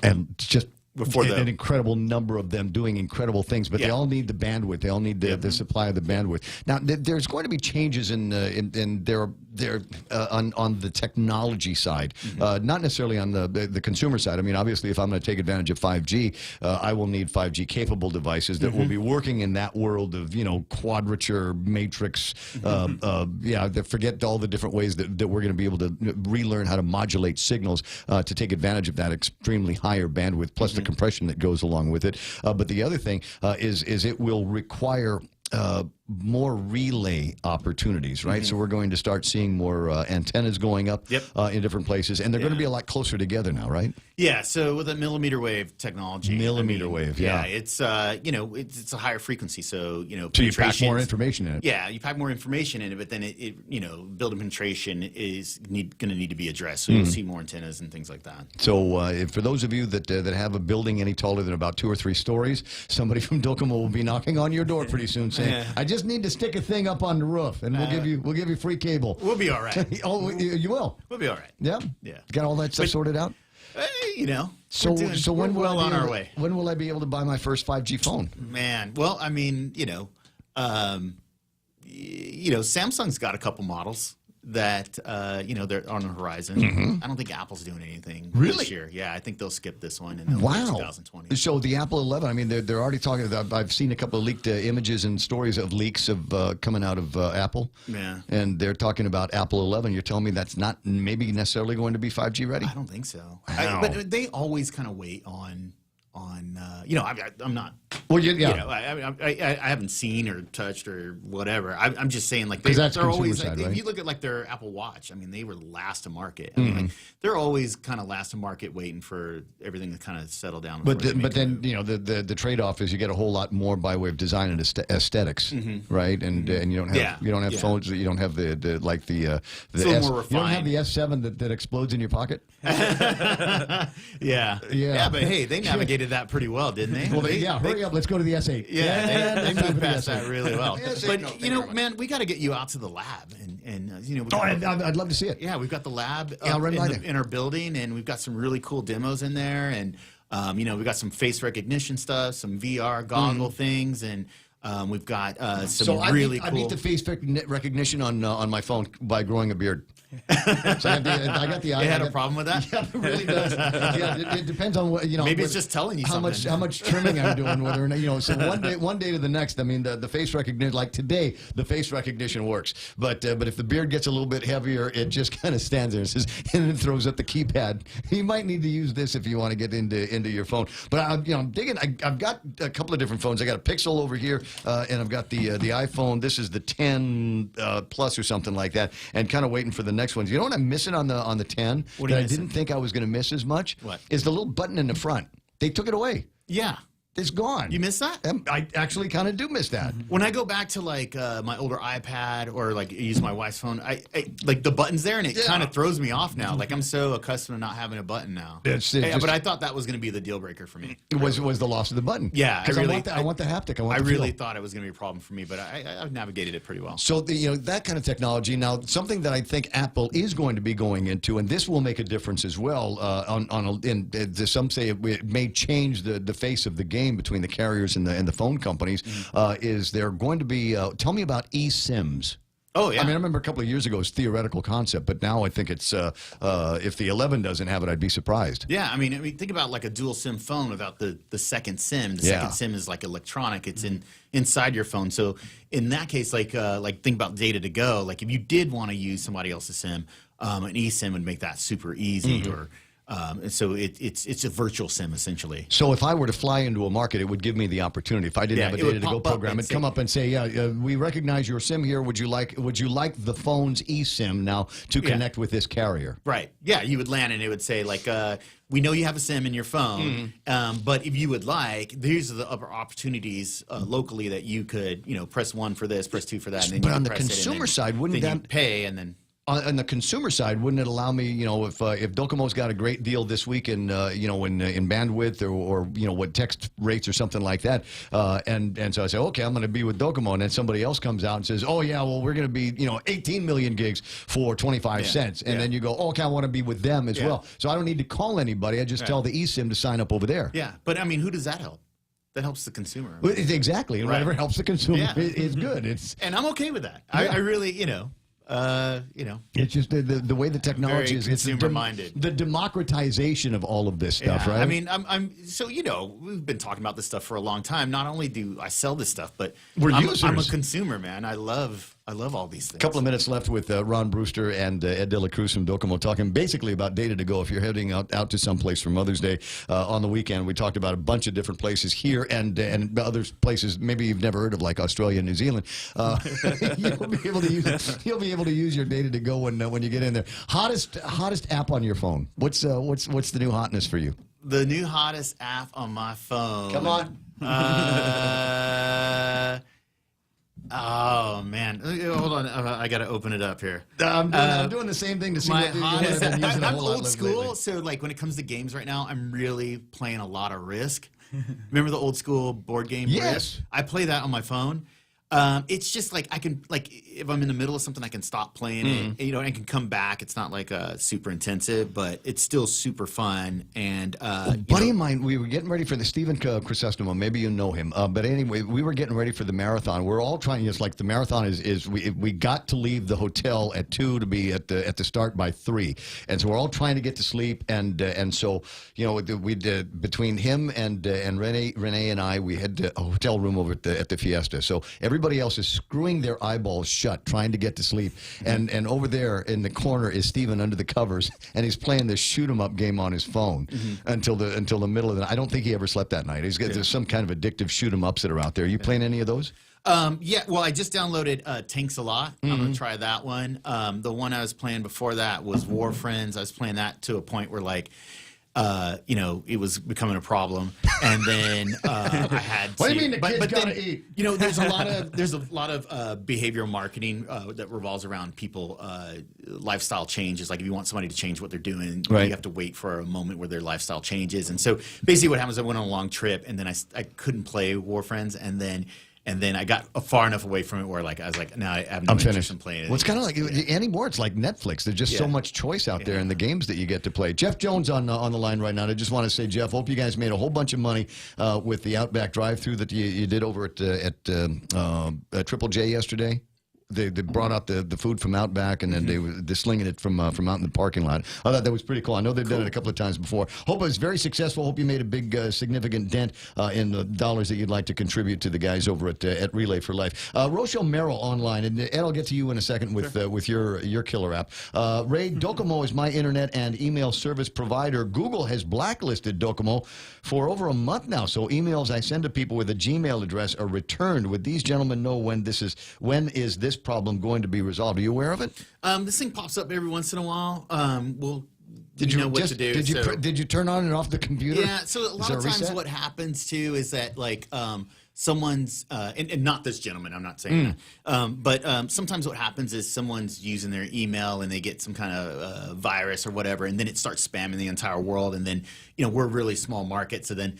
And just Before an incredible number of them doing incredible things, but they all need the bandwidth. They all need the supply of the bandwidth. Now, there's going to be changes in they're on the technology side, not necessarily on the consumer side. I mean, obviously, if I'm going to take advantage of 5G, I will need 5G capable devices that will be working in that world of quadrature, matrix. Forget all the different ways that we're going to be able to relearn how to modulate signals to take advantage of that extremely higher bandwidth, plus the compression that goes along with it. But the other thing is it will require more relay opportunities, right? So we're going to start seeing more antennas going up in different places, and they're going to be a lot closer together now, right? Yeah, so with a millimeter wave technology. Millimeter wave, it's it's a higher frequency, so So you pack more information in it. Yeah, you pack more information in it, but then it building penetration is going to need to be addressed. So you'll see more antennas and things like that. So for those of you that have a building any taller than about 2 or 3 stories, somebody from Docomo will be knocking on your door pretty soon saying, "I just need to stick a thing up on the roof, and we'll give you free cable." We'll be all right. Oh, you will. We'll be all right. Yeah. Got all that stuff sorted out. So we're when will well I on be our able, way. When will I be able to buy my first 5G phone? Man, well, I mean, Samsung's got a couple models that they're on the horizon. I don't think Apple's doing anything this year. Yeah, I think they'll skip this one in 2020. So the Apple 11, I mean, they're already talking. I've seen a couple of leaked images and stories of leaks of coming out of Apple. Yeah, and they're talking about Apple 11. You're telling me that's not maybe necessarily going to be 5G ready? I don't think so. Wow. But they always kind of wait on. I'm not. Well, I haven't seen or touched or whatever. I'm just saying, like that's they're always. side, like, right? If you look at like their Apple Watch, I mean, they were last to market. I mean, like, they're always kind of last to market, waiting for everything to kind of settle down. But then the trade off is you get a whole lot more by way of design and aesthetics, right? And you don't have phones that you don't have the it's a little more refined. You don't have the S7 that explodes in your pocket. yeah. But hey, they navigated that pretty well, didn't they? Well, hurry up. Let's go to the S8. Yeah, they moved past that really well. But man, we got to get you out to the lab, and I'd love to see it. Yeah, we've got the lab in our building, and we've got some really cool demos in there, and we've got some face recognition stuff, some VR goggle things, and we've got some really cool. I beat the face recognition on my phone by growing a beard. So I got the. They had a problem with that. Yeah, it really does. It depends on what Maybe it's just telling you how much trimming I'm doing, whether or not So one day to the next. I mean, the face recognition, like today, the face recognition works. But if the beard gets a little bit heavier, it just kind of stands there and says, and it throws up the keypad. You might need to use this if you want to get into your phone. But I'm digging. I've got a couple of different phones. I got a Pixel over here, and I've got the iPhone. This is the 10 Plus or something like that, and kind of waiting for the next ones. You know what I'm missing on the 10 that I didn't think I was going to miss as much? What? Is the little button in the front. They took it away. Yeah. It's gone. You miss that? I actually kind of do miss that. When I go back to like my older iPad or like use my wife's phone, I like the button's there and it kind of throws me off now. Like I'm so accustomed to not having a button now. But I thought that was going to be the deal breaker for me. It was the loss of the button. Yeah, because I want the haptic. I really thought it was going to be a problem for me, but I've navigated it pretty well. So that kind of technology. Now, something that I think Apple is going to be going into, and this will make a difference as well. Some say it may change the face of the game between the carriers and the phone companies, is they're going to be, tell me about eSIMs. Oh, yeah. I mean, I remember a couple of years ago it was theoretical concept, but now I think it's, if the 11 doesn't have it, I'd be surprised. Yeah, I mean, think about like a dual SIM phone without the second SIM. The second SIM is like electronic. It's inside your phone. So in that case, like think about data to go. Like if you did want to use somebody else's SIM, an eSIM would make that super easy or... and so it's a virtual SIM essentially. So if I were to fly into a market, it would give me the opportunity. If I didn't have a data to go program, it'd come up and say, we recognize your SIM here. Would you like the phone's eSIM now to connect with this carrier? Right. Yeah, you would land and it would say like, we know you have a SIM in your phone, but if you would like, these are the other opportunities locally that you could, press 1 for this, press 2 for that. And then but on the consumer side, wouldn't that pay and then? On the consumer side, wouldn't it allow me, if Docomo's got a great deal this week in bandwidth or what text rates or something like that, and so I say, okay, I'm going to be with Docomo, and then somebody else comes out and says, oh yeah, well we're going to be 18 million gigs for 25 cents, and then you go, okay, I want to be with them as well. So I don't need to call anybody. I just tell the eSIM to sign up over there. Yeah, but I mean, who does that help? That helps the consumer. Well, exactly, and whatever helps the consumer is good. And I'm okay with that. I really, It's just the way the technology is. It's consumer-minded. The democratization of all of this stuff, right? I mean, I'm so we've been talking about this stuff for a long time. Not only do I sell this stuff, but I'm a consumer, man. I love all these things. A couple of minutes left with Ron Brewster and Ed De La Cruz from Docomo talking basically about data to go. If you're heading out to some place for Mother's Day on the weekend, we talked about a bunch of different places here and other places maybe you've never heard of, like Australia and New Zealand. You'll be able to use your data to go when you get in there. Hottest app on your phone. What's the new hotness for you? The new hottest app on my phone. Come on. Oh man, hold on. I got to open it up here. I'm doing the same thing to see what hottest. I've been using a I'm whole lot old school, lately. so like when it comes to games right now, I'm really playing a lot of Risk. Remember the old school board game? Yes. Risk? I play that on my phone. It's just like I can, like, if I'm in the middle of something, I can stop playing it. And I can come back. It's not like super intensive, but it's still super fun. And a buddy of mine, we were getting ready for the Stephen Chrysostomo. Maybe you know him, but anyway, we were getting ready for the marathon. We're all trying. It's like the marathon is we got to leave the hotel at 2 to be at the start by 3, and so we're all trying to get to sleep. And so we did, between him and Renee and I, we had a hotel room over at the Fiesta. So everybody else is screwing their eyeballs shut trying to get to sleep, and over there in the corner is Steven under the covers, and he's playing this shoot 'em up game on his phone until the middle of the night. I don't think he ever slept that night. There's some kind of addictive shoot 'em ups that are out there. Are you playing any of those? Yeah, well, I just downloaded Tanks a Lot. I'm going to try that one. The one I was playing before that was War Friends. I was playing that to a point where, like, it was becoming a problem, and then I had. What do you mean the kids but gotta then, eat? There's a lot of behavioral marketing that revolves around people lifestyle changes. Like if you want somebody to change what they're doing, Right. you have to wait for a moment where their lifestyle changes. And so basically, what happens? I went on a long trip, and then I couldn't play War Friends, and then I got far enough away from it where I was like, no, I have no interest in playing it. Well, it's kind of like anymore. It's like Netflix. There's just so much choice out there in the games that you get to play. Jeff Jones on the line right now. I just want to say, Jeff, hope you guys made a whole bunch of money with the Outback drive-through that you did over at Triple J yesterday. They brought out the food from Outback, and then they're slinging it from out in the parking lot. I thought that was pretty cool. I know they've done it a couple of times before. Hope it was very successful. Hope you made a big, significant dent in the dollars that you'd like to contribute to the guys over at Relay for Life. Rochelle Merrill online, and Ed, I'll get to you in a second with your killer app. Ray, Docomo is my internet and email service provider. Google has blacklisted Docomo for over a month now, so emails I send to people with a Gmail address are returned. Would these gentlemen know when is this problem going to be resolved? Are you aware of it? This thing pops up every once in a while. Did you know what to do? Did you turn on and off the computer? Yeah. So a lot of times, what happens too is that someone's and not this gentleman. I'm not saying that, but sometimes what happens is someone's using their email and they get some kind of virus or whatever, and then it starts spamming the entire world. And then we're a really small market, so then.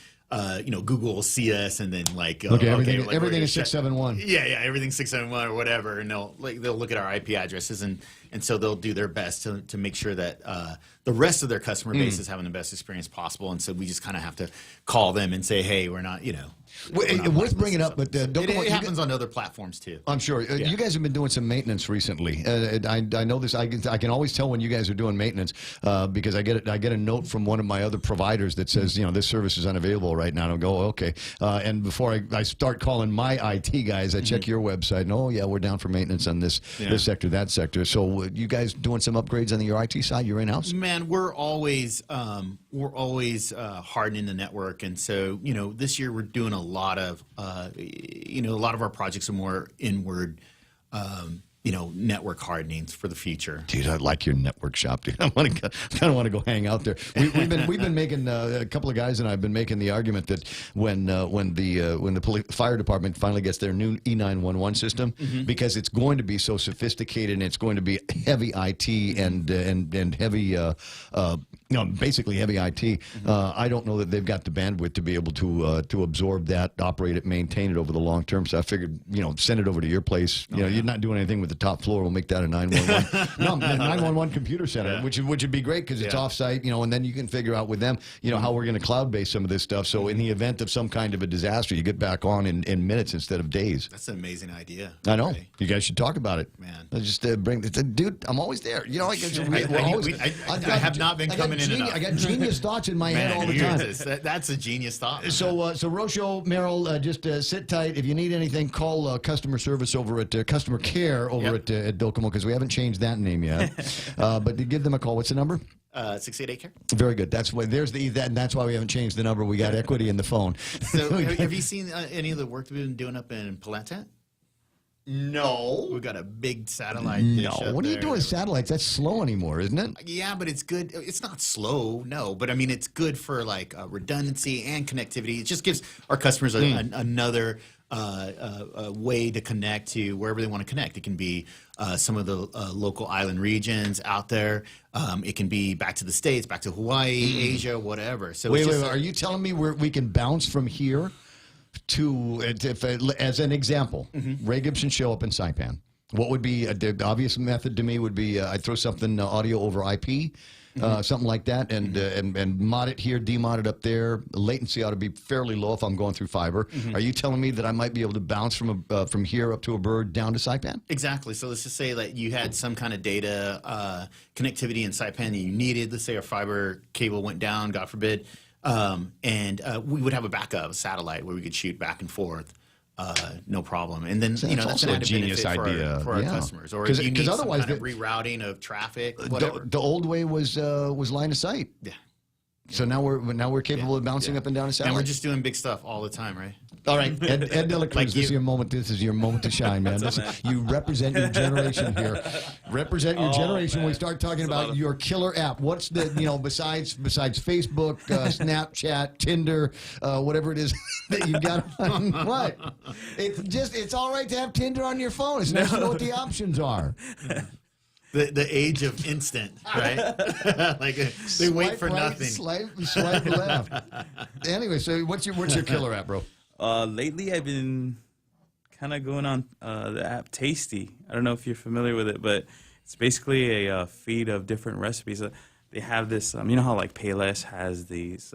Google will see us and then everything is 671. Yeah, everything's 671 or whatever, and they'll look at our IP addresses and so they'll do their best to make sure that the rest of their customer base is having the best experience possible. And so we just kind of have to call them and say, hey, we're not, worth bringing up, but it happens on other platforms too. I'm sure. You guys have been doing some maintenance recently. I know this. I can always tell when you guys are doing maintenance because I get a note from one of my other providers that says, this service is unavailable right now. And I'll go, okay. And before I start calling my IT guys, I check your website. And, oh, yeah, we're down for maintenance on this sector, that sector. So you guys doing some upgrades on your IT side? You're in-house? Man, we're always hardening the network. And so, this year we're doing a lot of our projects are more inward, network hardenings for the future. Dude, I like your network shop, dude. I kind of want to go hang out there. We've been making a couple of guys and I've been making the argument that when the fire department finally gets their new E911 system, because it's going to be so sophisticated and it's going to be heavy IT and heavy No, basically heavy IT. I don't know that they've got the bandwidth to be able to absorb that, operate it, maintain it over the long term. So I figured, send it over to your place. You're not doing anything with the top floor. We'll make that a 911. No, 911 computer center, which would be great because it's offsite. And then you can figure out with them, how we're going to cloud base some of this stuff. So in the event of some kind of a disaster, you get back on in minutes instead of days. That's an amazing idea. I know. You guys should talk about it, man. I just dude. I'm always there. I have not been coming in enough. I got genius thoughts in my head all the time. That's a genius thought. Man. So Rocio, Merrill, just sit tight. If you need anything, call customer service over at customer care over at Docomo, because we haven't changed that name yet. But to give them a call. What's the number? 688-CARE. Very good. That's why and that's why we haven't changed the number. We got equity in the phone. So have you seen any of the work we've been doing up in Palentia? No. We've got a big satellite dish up what are you there. doing with satellites? That's slow anymore, isn't it? Yeah, but it's good. It's not slow, no. But I mean, it's good for like redundancy and connectivity. It just gives our customers another way to connect to wherever they want to connect. It can be some of the local island regions out there. It can be back to the States, back to Hawaii, Asia, whatever. So wait, are you telling me we can bounce from here to, as an example, Ray Gibson show up in Saipan? What would be the obvious method to me would be I'd throw something audio over IP, something like that, and mod it here, demod it up there. Latency ought to be fairly low if I'm going through fiber. Are you telling me that I might be able to bounce from here up to a bird down to Saipan? Exactly. So let's just say that you had some kind of data connectivity in Saipan that you needed. Let's say our fiber cable went down, God forbid. And we would have a backup satellite where we could shoot back and forth, no problem. And then that's also an a added genius benefit idea for our customers. Or if you need some kind of rerouting of traffic, whatever. The old way was line of sight. Yeah. So now we're capable of bouncing up and down a satellite. And we're just doing big stuff all the time, right? All right, Ed De La Cruz, this is your moment. This is your moment to shine, man. You represent your generation here. Represent your generation when we start talking about your killer app. What's the besides Facebook, Snapchat, Tinder, whatever it is that you got on what? It's all right to have Tinder on your phone. It's nice to know what the options are. The age of instant, right? Like they wait for nothing. Swipe left. Anyway, so what's your killer app, bro? Lately, I've been kind of going on the app Tasty. I don't know if you're familiar with it, but it's basically a feed of different recipes. They have this, you know how like Payless has these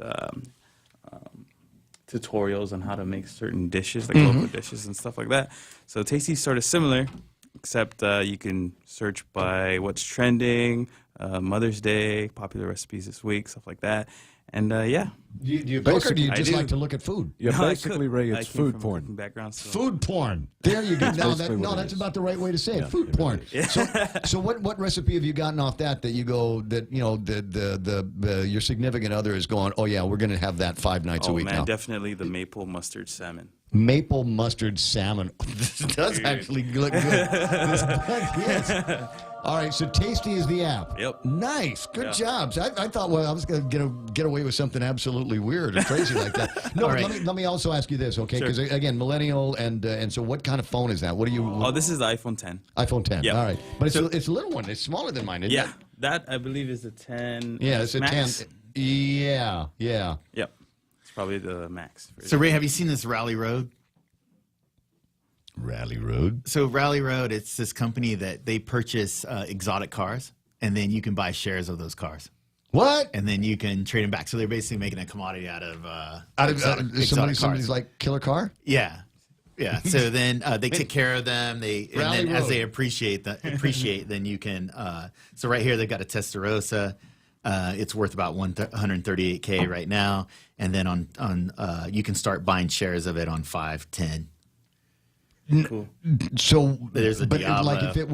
tutorials on how to make certain dishes, like local dishes and stuff like that. So Tasty's sort of similar, except you can search by what's trending, Mother's Day, popular recipes this week, stuff like that. And yeah. Do you cook or do you just like to look at food? Yeah, No, basically, Ray, it's food porn. Background, so. Food porn. There you go. That's about the right way to say it. Food porn. Yeah. So what recipe have you gotten off that you go that your significant other is going, oh yeah, we're going to have that 5 nights a week man, now. Definitely the maple mustard salmon. Maple mustard salmon. This does actually look good. Yes. All right, so Tasty is the app. Yep. Nice. Good job. So I thought, I was going to get away with something absolutely weird or crazy like that. No, right. let me also ask you this, okay? Because, again, millennial, and so what kind of phone is that? What do you... Oh, this is the iPhone 10. iPhone 10. Yep. All right. But it's a little one. It's smaller than mine, isn't it? Yeah. That, I believe, is the 10. Yeah, it's a Max. 10. Yeah. Yep. It's probably the Max. So, Ray, have you seen this Rally Road? Rally Road. So Rally Road, it's this company that they purchase exotic cars, and then you can buy shares of those cars. What? And then you can trade them back. So they're basically making a commodity out of somebody's cars. like killer car? Yeah. Yeah. So then they take care of them. As they appreciate, then you can. So right here they've got a Testarossa. It's worth about $138K right now, and then on you can start buying shares of it on 5, 10. Cool. So, there's a Diablo. Like if it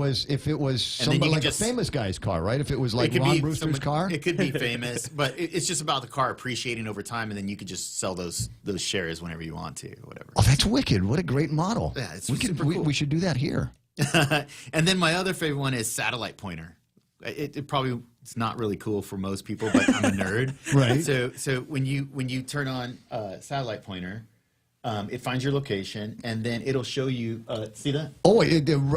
was somebody like a famous guy's car, right? If it was like Ron Brewster's car, it could be famous, but it's just about the car appreciating over time, and then you could just sell those shares whenever you want to, or whatever. Oh, that's wicked! What a great model. Yeah, it's super cool. We should do that here. And then my other favorite one is Satellite Pointer. It probably it's not really cool for most people, but I'm a nerd. Right. So when you turn on Satellite Pointer. It finds your location, and then it'll show you. See that? Oh,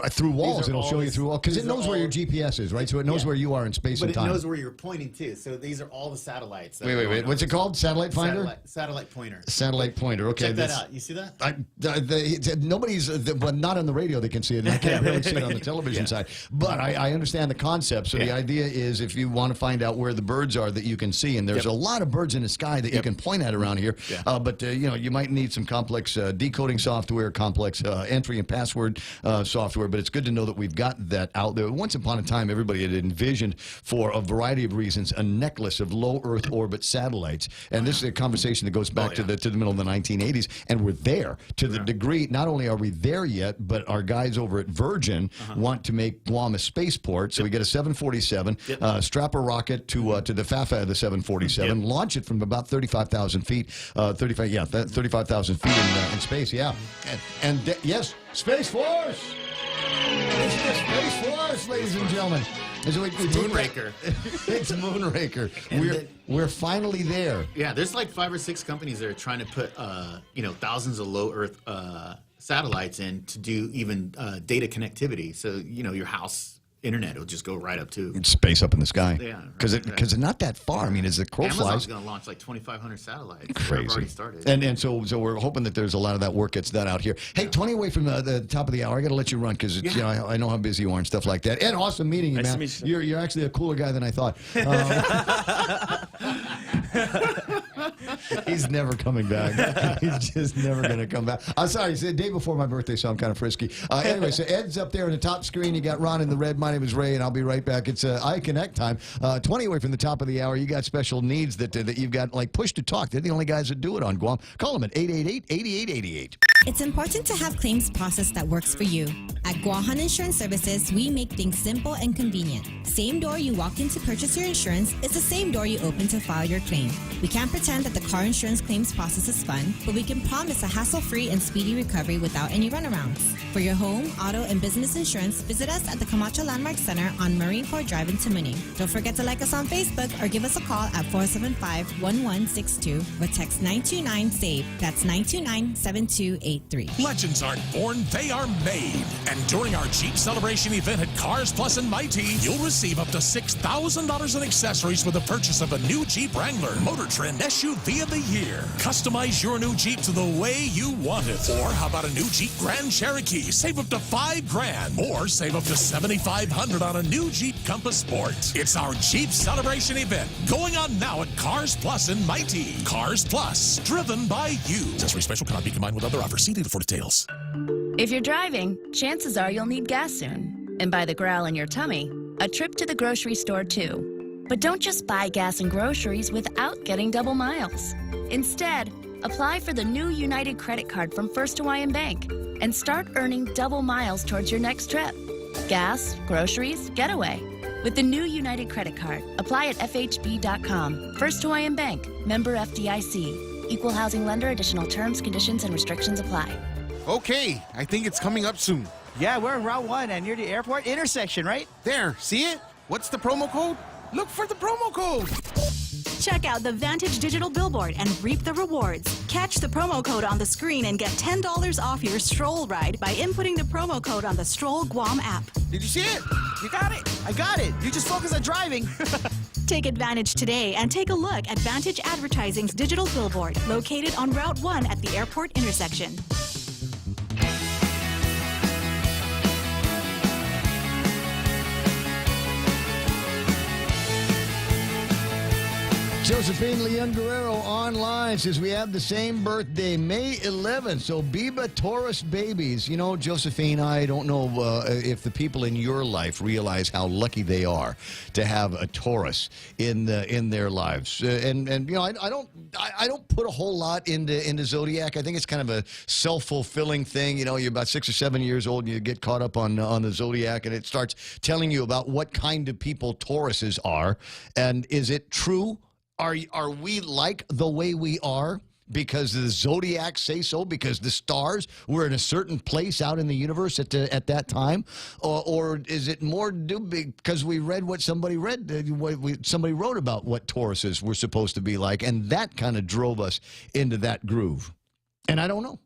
through walls, These are it'll show you through walls because it these are knows where your GPS is, right? So it knows where you are in space and But time. it knows where you're pointing to. So these are all the satellites. that are Wait. going What's it over. called? Satellite finder? Satellite pointer. Satellite pointer. Okay. Check that out. You see that? Nobody's, but not on the radio they can see it. And I can't really see it on the television side. But I understand the concept. So the idea is if you want to find out where the birds are that you can see, and there's a lot of birds in the sky that you can point at around here. But you might need some complex decoding software, complex entry and password software. But it's good to know that we've got that out there. Once upon a time, everybody had envisioned, for a variety of reasons, a necklace of low Earth orbit satellites. And this is a conversation that goes back to the middle of the 1980s. And we're there to the degree. Not only are we there yet, but our guys over at Virgin want to make Guam a spaceport. So we get a 747, strap a rocket to the FAFA of the 747, launch it from about 35,000 feet. 35,000 feet in space. Yeah, and yes, Space Force. It's the Space Force, ladies and gentlemen. It's Moonraker. It's Moonraker. We're finally there. Yeah, there's like 5 or 6 companies that are trying to put thousands of low Earth satellites in to do even data connectivity. So your house internet will just go right up to space up in the sky. Yeah, because it's not that far. I mean, as the crow Amazon's flies, going to launch like 2,500 satellites. crazy. They've already started. And so we're hoping that there's a lot of that work gets done out here. Hey, 20 away from the top of the hour. I got to let you run because I know how busy you are and stuff like that. And awesome meeting you, Nice man. to meet you. You're actually a cooler guy than I thought. He's never coming back. He's just never going to come back. I'm sorry. It's the day before my birthday, so I'm kind of frisky. Anyway, so Ed's up there on the top screen. You got Ron in the red. My name is Ray, and I'll be right back. It's iConnect time. 20 away from the top of the hour. You got special needs that you've got, like push to talk. They're the only guys that do it on Guam. Call them at 888-8888. It's important to have claims process that works for you. At Guahan Insurance Services, we make things simple and convenient. Same door you walk in to purchase your insurance is the same door you open to file your claim. We can't pretend that the car insurance claims process is fun, but we can promise a hassle-free and speedy recovery without any runarounds. For your home, auto, and business insurance, visit us at the Camacho Landmark Center on Marine Corps Drive in Tamuning. Don't forget to like us on Facebook or give us a call at 475-1162 or text 929-SAVE. That's 929-7283. Legends aren't born, they are made. And during our Jeep Celebration event at Cars Plus and Mighty, you'll receive up to $6,000 in accessories with the purchase of a new Jeep Wrangler Motor Trend SUV of the Year. Customize your new Jeep to the way you want it. Or how about a new Jeep Grand Cherokee? Save up to $5,000. Or save up to $7,500 on a new Jeep Compass Sport. It's our Jeep Celebration event going on now at Cars Plus and Mighty. Cars Plus, driven by you. Accessory special cannot be combined with other offers. See dealer for details. If you're driving, chances are you'll need gas soon. And by the growl in your tummy, a trip to the grocery store too. But don't just buy gas and groceries without getting double miles. Instead, apply for the new United Credit Card from First Hawaiian Bank and start earning double miles towards your next trip. Gas, groceries, getaway. With the new United Credit Card, apply at FHB.com. First Hawaiian Bank, member FDIC. Equal housing lender. Additional terms, conditions, and restrictions apply. Okay, I think it's coming up soon. Yeah, we're on Route 1 and near the airport intersection, right? There, see it? What's the promo code? Look for the promo code. Check out the Vantage Digital Billboard and reap the rewards. Catch the promo code on the screen and get $10 off your stroll ride by inputting the promo code on the Stroll Guam app. Did you see it? You got it. I got it. You just focus on driving. Take advantage today and take a look at Vantage Advertising's digital billboard located on Route 1 at the airport intersection. Josephine Leon Guerrero online says we have the same birthday, May 11th. So Biba Taurus babies. You know, Josephine, I don't know if the people in your life realize how lucky they are to have a Taurus in their lives. And you know, I don't put a whole lot into zodiac. I think it's kind of a self-fulfilling thing. You know, you're about 6 or 7 years old and you get caught up on the zodiac, and it starts telling you about what kind of people Tauruses are. And is it true? Are we like the way we are because the zodiac say so? Because the stars were in a certain place out in the universe at that time, or is it more because we read what somebody read? Somebody wrote about what Tauruses were supposed to be like, and that kind of drove us into that groove. And I don't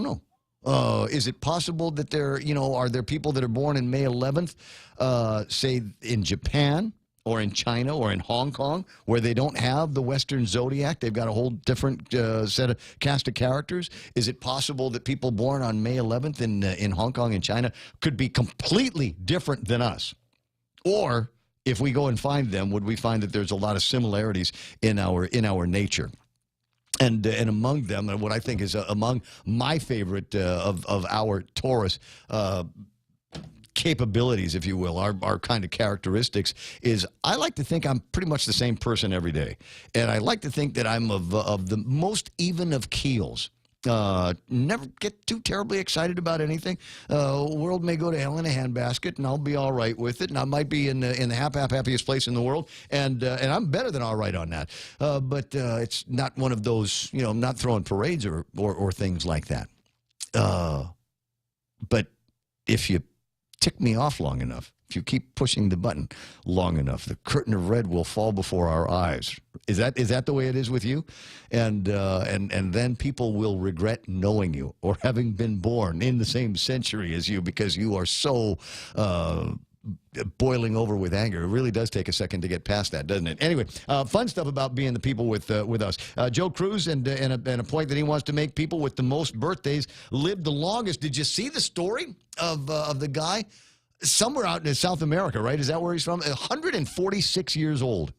know. Is it possible that are there people that are born in May 11th, say in Japan or in China or in Hong Kong, where they don't have the Western zodiac? They've got a whole different set of cast of characters. Is it possible that people born on May 11th in Hong Kong and China could be completely different than us? Or if we go and find them, would we find that there's a lot of similarities in our nature? And among them, and what I think is among my favorite of our Taurus capabilities, if you will, our kind of characteristics, is I like to think I'm pretty much the same person every day. And I like to think that I'm of the most even of keels. Never get too terribly excited about anything. World may go to hell in a handbasket, and I'll be all right with it. And I might be in the happiest place in the world, and I'm better than all right on that. But it's not one of those, I'm not throwing parades or things like that. But if you tick me off long enough, if you keep pushing the button long enough, the curtain of red will fall before our eyes. Is that the way it is with you? And then people will regret knowing you or having been born in the same century as you, because you are so boiling over with anger. It really does take a second to get past that, doesn't it? Anyway, fun stuff about being the people with us. Joe Cruz and a point that he wants to make: people with the most birthdays live the longest. Did you see the story of the guy? Somewhere out in South America, right? Is that where he's from? 146 years old.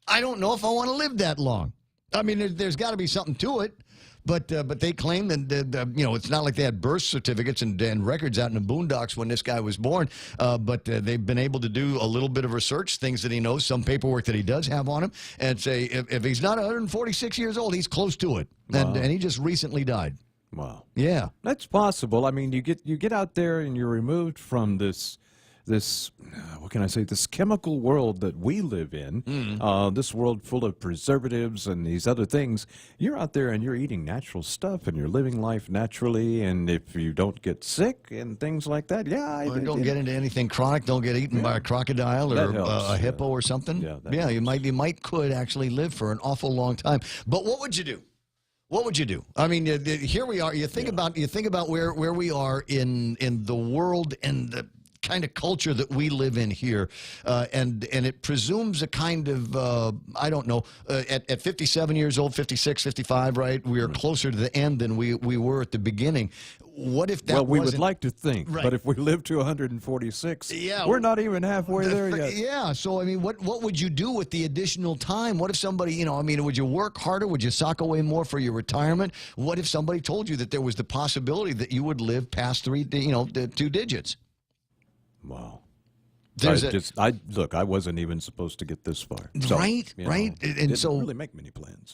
I don't know if I want to live that long. I mean, there's got to be something to it. But they claim that, it's not like they had birth certificates and records out in the boondocks when this guy was born. But they've been able to do a little bit of research, things that he knows, some paperwork that he does have on him, and say if he's not 146 years old, he's close to it. Wow. And he just recently died. Wow. Yeah. That's possible. I mean, you get out there and you're removed from this what can I say, this chemical world that we live in, this world full of preservatives and these other things. You're out there and you're eating natural stuff and you're living life naturally, and if you don't get sick and things like that, don't get into anything chronic, don't get eaten by a crocodile or a hippo or something. You might could actually live for an awful long time. But what would you do? What would you do? I mean, here we are. You think about where we are in the world and the kind of culture that we live in here, and it presumes a kind of I don't know, at 57 years old, 56, 55, right? We are closer to the end than we were at the beginning. What if that? Well, we would like to think, but if we live to 146, we're not even halfway there yet. Yeah. So I mean, what would you do with the additional time? What if somebody, would you work harder? Would you sock away more for your retirement? What if somebody told you that there was the possibility that you would live past the 2 digits? Wow. Look, I wasn't even supposed to get this far. So, right. And didn't so really make many plans.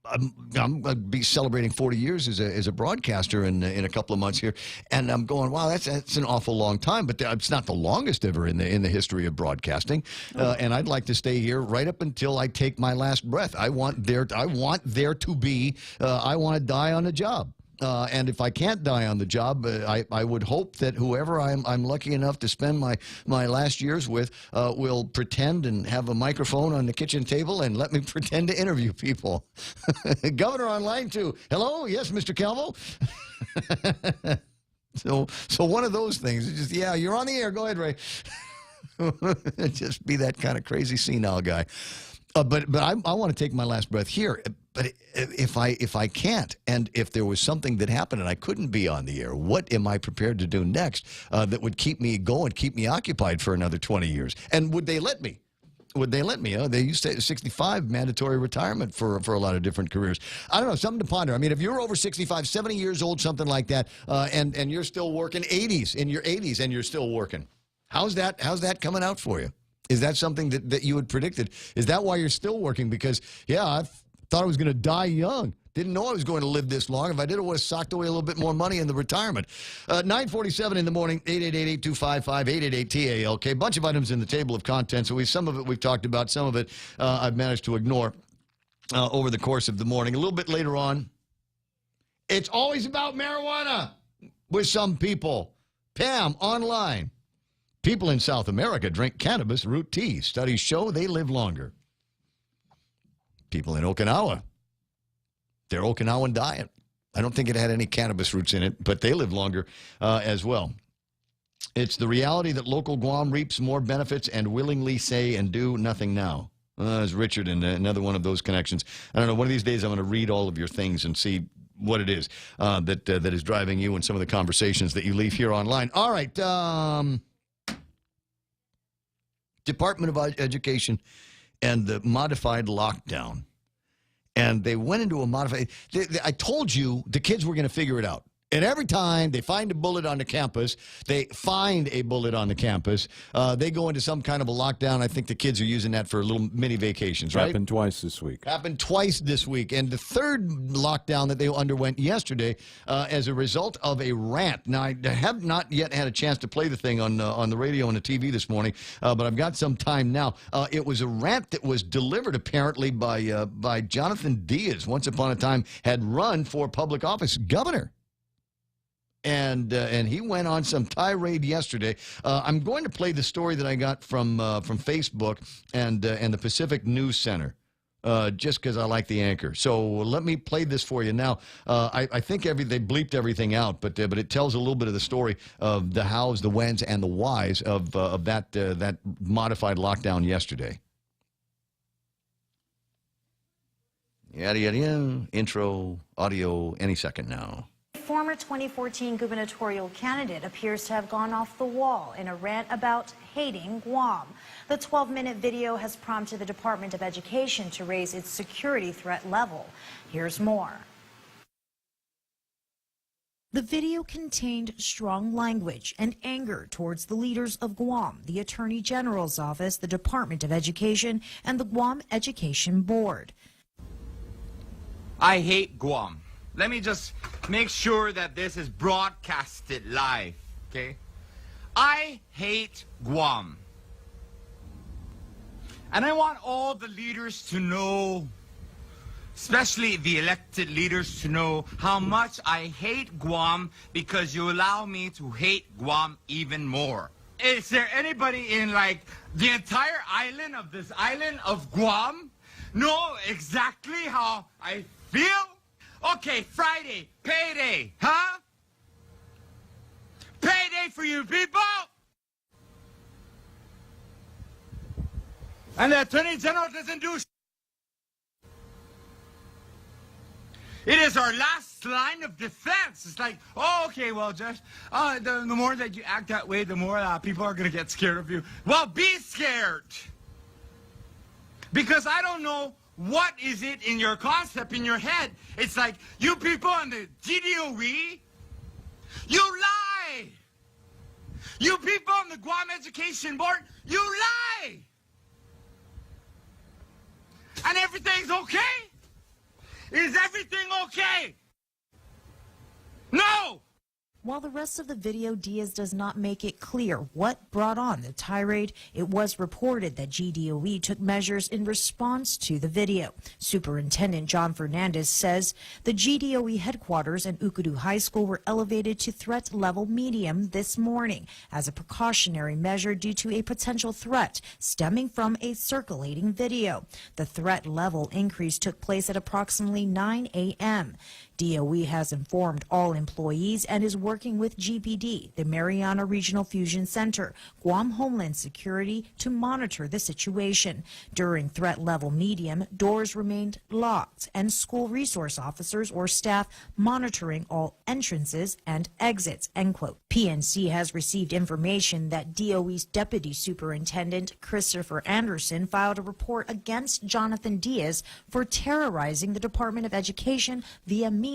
I'm going to be celebrating 40 years as a broadcaster in a couple of months here, and I'm going, wow, that's an awful long time, but it's not the longest ever in the history of broadcasting. And I'd like to stay here right up until I take my last breath. I want there to be. I want to die on the job. And if I can't die on the job, I would hope that whoever I'm lucky enough to spend my last years with will pretend and have a microphone on the kitchen table and let me pretend to interview people. Governor on line 2. Hello? Yes, Mr. Calvo? So one of those things. It's just, you're on the air. Go ahead, Ray. Just be that kind of crazy senile guy. But I want to take my last breath here. But if I can't, and if there was something that happened and I couldn't be on the air, what am I prepared to do next that would keep me going, keep me occupied for another 20 years? And would they let me? Would they let me? They used to 65 mandatory retirement for a lot of different careers. I don't know, something to ponder. I mean, if you're over 65, 70 years old, something like that, and you're still working, in your 80s, and you're still working, how's that coming out for you? Is that something that you had predicted? Is that why you're still working? Because, I thought I was going to die young. Didn't know I was going to live this long. If I did, I would have socked away a little bit more money in the retirement. 9:47 in the morning, 888-825-888-TALK. Bunch of items in the table of contents. So some of it we've talked about. Some of it I've managed to ignore over the course of the morning. A little bit later on, it's always about marijuana with some people. Pam, online. People in South America drink cannabis root tea. Studies show they live longer. people in Okinawa. Their Okinawan diet. I don't think it had any cannabis roots in it, but they live longer as well. It's the reality that local Guam reaps more benefits and willingly say and do nothing now. It's Richard and another one of those connections. I don't know. One of these days I'm going to read all of your things and see what it is that is driving you and some of the conversations that you leave here online. All right. Department of Education and the modified lockdown. And they went into a modified... I told you the kids were going to figure it out. And every time they find a bullet on the campus, they go into some kind of a lockdown. I think the kids are using that for little mini vacations, right? Happened twice this week. Happened twice this week. And the third lockdown that they underwent yesterday as a result of a rant. Now, I have not yet had a chance to play the thing on the radio and the TV this morning, but I've got some time now. It was a rant that was delivered apparently by Jonathan Diaz, once upon a time had run for public office, governor. And he went on some tirade yesterday. I'm going to play the story that I got from Facebook and the Pacific News Center, just because I like the anchor. So let me play this for you now. I think they bleeped everything out, but it tells a little bit of the story of the hows, the whens, and the whys of that modified lockdown yesterday. Yada yada yada. Intro audio any second now. Former 2014 gubernatorial candidate appears to have gone off the wall in a rant about hating Guam. The 12-minute video has prompted the Department of Education to raise its security threat level. Here's more. The video contained strong language and anger towards the leaders of Guam, the Attorney General's office, the Department of Education, and the Guam Education Board. I hate Guam. Let me just make sure that this is broadcasted live, okay? I hate Guam. And I want all the leaders to know, especially the elected leaders to know how much I hate Guam because you allow me to hate Guam even more. Is there anybody in like the entire island of Guam know exactly how I feel? Okay, Friday, payday, huh? Payday for you people! And the Attorney General doesn't do shit. It is our last line of defense. It's like, oh, okay, well, Judge, the more that you act that way, the more people are going to get scared of you. Well, be scared. Because I don't know what is it in your concept, in your head. It's like, you people on the GDOE, you lie. You people on the Guam Education Board, you lie. And everything's okay? Is everything okay? No! While the rest of the video, Diaz does not make it clear what brought on the tirade. It was reported that GDOE took measures in response to the video. Superintendent John Fernandez says the GDOE headquarters and Ukudu High School were elevated to threat level medium this morning as a precautionary measure due to a potential threat stemming from a circulating video. The threat level increase took place at approximately 9 a.m. DOE has informed all employees and is working with GPD, the Mariana Regional Fusion Center, Guam Homeland Security, to monitor the situation. During threat level medium, doors remained locked and school resource officers or staff monitoring all entrances and exits, end quote. PNC has received information that DOE's Deputy Superintendent Christopher Anderson filed a report against Jonathan Diaz for terrorizing the Department of Education via media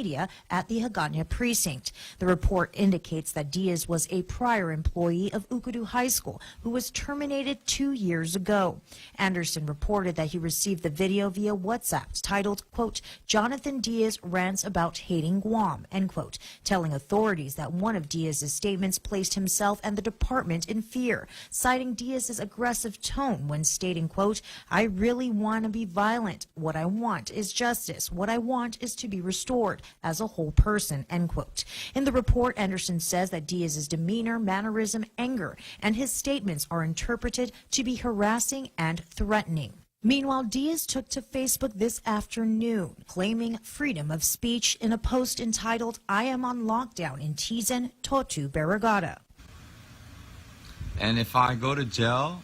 at the Hagåtña precinct. The report indicates that Diaz was a prior employee of Ukudu High School who was terminated 2 years ago. Anderson reported that he received the video via WhatsApp titled, quote, Jonathan Diaz rants about hating Guam, end quote, telling authorities that one of Diaz's statements placed himself and the department in fear, citing Diaz's aggressive tone when stating, quote, I really want to be violent. What I want is justice. What I want is to be restored as a whole person, end quote. In the report, Anderson says that Diaz's demeanor, mannerism, anger, and his statements are interpreted to be harassing and threatening. Meanwhile, Diaz took to Facebook this afternoon, claiming freedom of speech in a post entitled, "I am on lockdown in Tizen, Totu, Barrigada." And if I go to jail,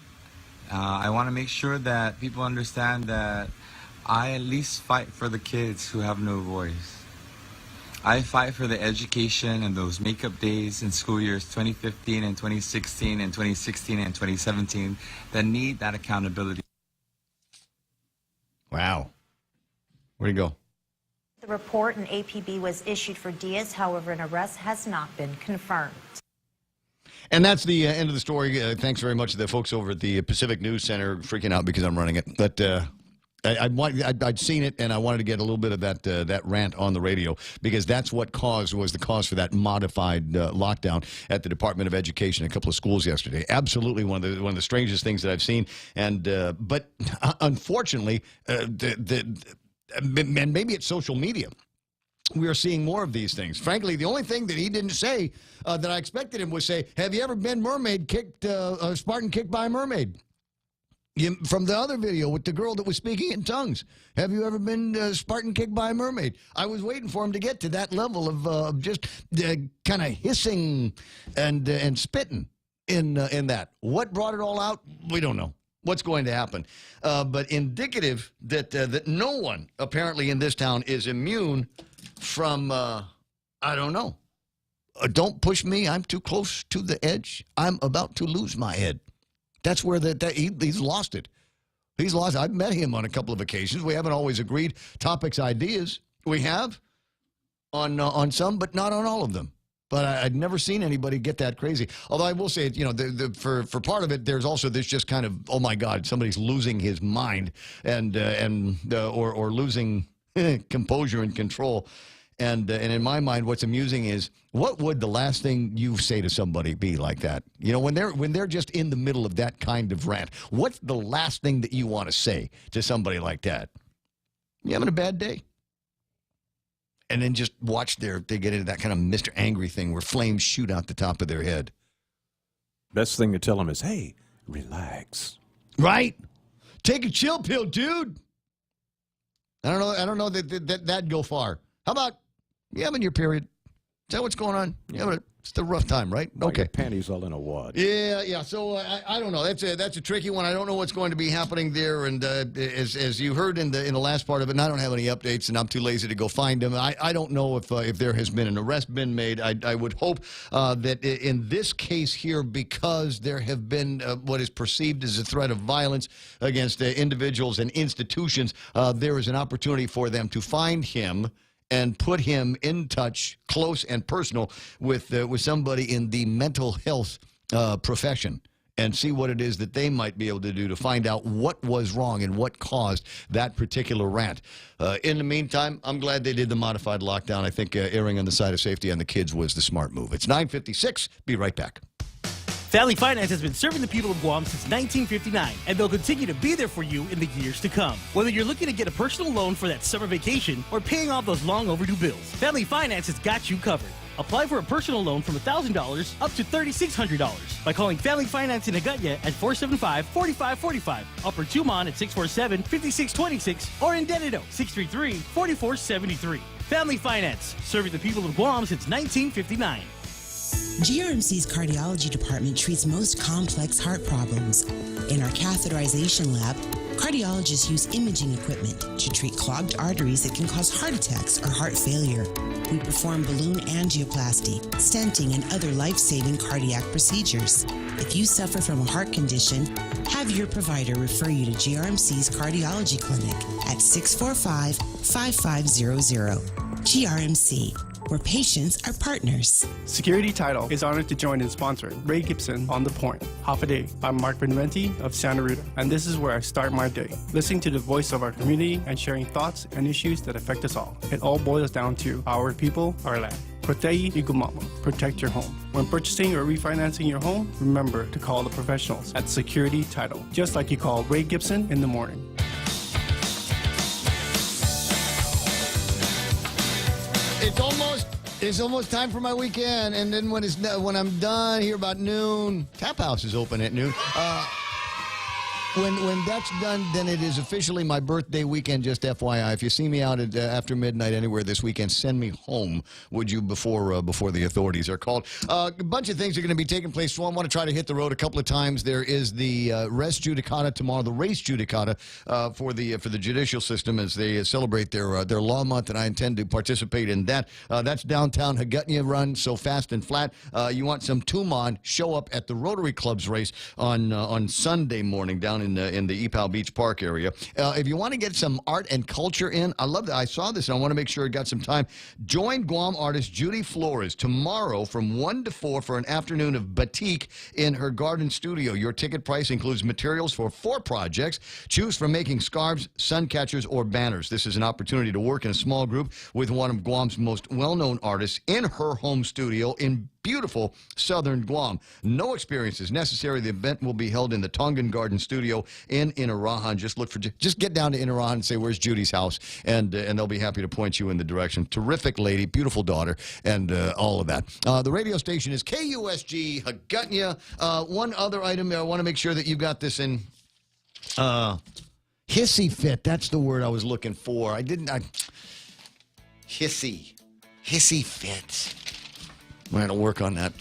I want to make sure that people understand that I at least fight for the kids who have no voice. I fight for the education and those makeup days in school years 2015 and 2016 and 2016 and 2017 that need that accountability. Wow. Where'd he go? The report and APB was issued for Diaz. However, an arrest has not been confirmed. And that's the end of the story. Thanks very much to the folks over at the Pacific News Center freaking out because I'm running it. But I'd seen it, and I wanted to get a little bit of that rant on the radio because that's what was the cause for that modified lockdown at the Department of Education, a couple of schools yesterday. Absolutely one of the strangest things that I've seen. And but unfortunately, and maybe it's social media. We are seeing more of these things. Frankly, the only thing that he didn't say that I expected him was say, "Have you ever been Spartan kicked by a mermaid?" From the other video with the girl that was speaking in tongues. Have you ever been Spartan kicked by a mermaid? I was waiting for him to get to that level of just kind of hissing and spitting in that. What brought it all out? We don't know. What's going to happen? But indicative that no one apparently in this town is immune from, I don't know. Don't push me. I'm too close to the edge. I'm about to lose my head. That's where he's lost it. He's lost. I've met him on a couple of occasions. We haven't always agreed topics, ideas. We have on some, but not on all of them. But I'd never seen anybody get that crazy. Although I will say, for part of it, there's also this just kind of, oh my God, somebody's losing his mind or losing composure and control. And in my mind, what's amusing is, what would the last thing you say to somebody be like that? When they're just in the middle of that kind of rant, what's the last thing that you want to say to somebody like that? You having a bad day? And then just watch they get into that kind of Mr. Angry thing where flames shoot out the top of their head. Best thing to tell them is, hey, relax. Right? Take a chill pill, dude. I don't know that'd go far. How about you having your period? Is that what's going on? Yeah. It's a rough time, right? Okay. Your panties all in a wad. Yeah. So I don't know. That's a tricky one. I don't know what's going to be happening there. And as you heard in the last part of it, and I don't have any updates, and I'm too lazy to go find them. I don't know if there has been an arrest been made. I would hope that in this case here, because there have been what is perceived as a threat of violence against individuals and institutions, there is an opportunity for them to find him and put him in touch, close and personal, with somebody in the mental health profession and see what it is that they might be able to do to find out what was wrong and what caused that particular rant. In the meantime, I'm glad they did the modified lockdown. I think erring on the side of safety on the kids was the smart move. It's 9:56. Be right back. Valley Finance has been serving the people of Guam since 1959, and they'll continue to be there for you in the years to come. Whether you're looking to get a personal loan for that summer vacation or paying off those long overdue bills, Valley Finance has got you covered. Apply for a personal loan from $1,000 up to $3,600 by calling Family Finance in Agutya at 475-4545, Upper Tumon at 647-5626, or in Dededo 633-4473. Family Finance, serving the people of Guam since 1959. GRMC's cardiology department treats most complex heart problems. In our catheterization lab, cardiologists use imaging equipment to treat clogged arteries that can cause heart attacks or heart failure. We perform balloon angioplasty, stenting, and other life-saving cardiac procedures. If you suffer from a heart condition, have your provider refer you to GRMC's cardiology clinic at 645-5500. GRMC, where patients are partners. Security Title is honored to join and sponsor Ray Gibson on The Point, Half a Day. I'm Mark Benventi of Santa Rita, and this is where I start my day, listening to the voice of our community and sharing thoughts and issues that affect us all. It all boils down to our people, our land. Protei Igumamo, protect your home. When purchasing or refinancing your home, remember to call the professionals at Security Title, just like you call Ray Gibson in the morning. It's almost time for my weekend, and then when I'm done here about noon, Tap House is open at noon. when that's done, then it is officially my birthday weekend, just FYI. If you see me out at, after midnight anywhere this weekend, send me home, would you, before the authorities are called. A bunch of things are going to be taking place, so I want to try to hit the road a couple of times. There is the res judicata tomorrow, the race judicata for the judicial system as they celebrate their law month, and I intend to participate in that. That's downtown Hagutnia run, so fast and flat. You want some Tumon, show up at the Rotary Club's race on Sunday morning down in the EPAL Beach Park area. If you want to get some art and culture in, I love that. I saw this, and I want to make sure I got some time. Join Guam artist Judy Flores tomorrow from 1 to 4 for an afternoon of batik in her garden studio. Your ticket price includes materials for 4 projects. Choose from making scarves, sun catchers, or banners. This is an opportunity to work in a small group with one of Guam's most well-known artists in her home studio in beautiful southern Guam. No experience is necessary. The event will be held in the Tongan Garden Studio in Inarajan. Just get down to Inarajan and say, where's Judy's house? And they'll be happy to point you in the direction. Terrific lady, beautiful daughter, and all of that. The radio station is KUSG Hagutnia. One other item I want to make sure that you got this in. Hissy fit. That's the word I was looking for. Hissy fit. I'm going to work on that.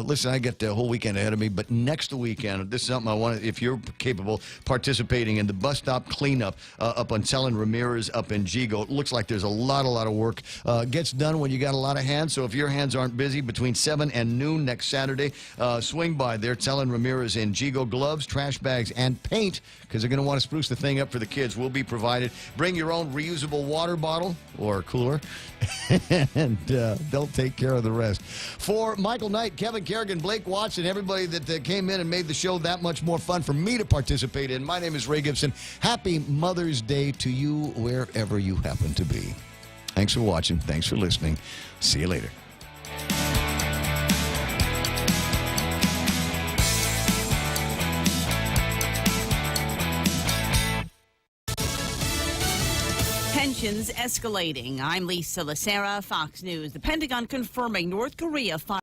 Listen, I got the whole weekend ahead of me, but next weekend, this is something I want to, if you're capable, participating in the bus stop cleanup up on Telen Ramirez up in Jigo. It looks like there's a lot of work. Gets done when you got a lot of hands, so if your hands aren't busy, between 7 and noon next Saturday, swing by there, Telen Ramirez in Jigo. Gloves, trash bags, and paint, because they're going to want to spruce the thing up for the kids, will be provided. Bring your own reusable water bottle or cooler, and they'll take care of the rest. For Michael Knight, Kevin Kerrigan, Blake Watson, everybody that came in and made the show that much more fun for me to participate in, my name is Ray Gibson. Happy Mother's Day to you wherever you happen to be. Thanks for watching. Thanks for listening. See you later. Tensions escalating. I'm Lisa Lacera, Fox News. The Pentagon confirming North Korea fired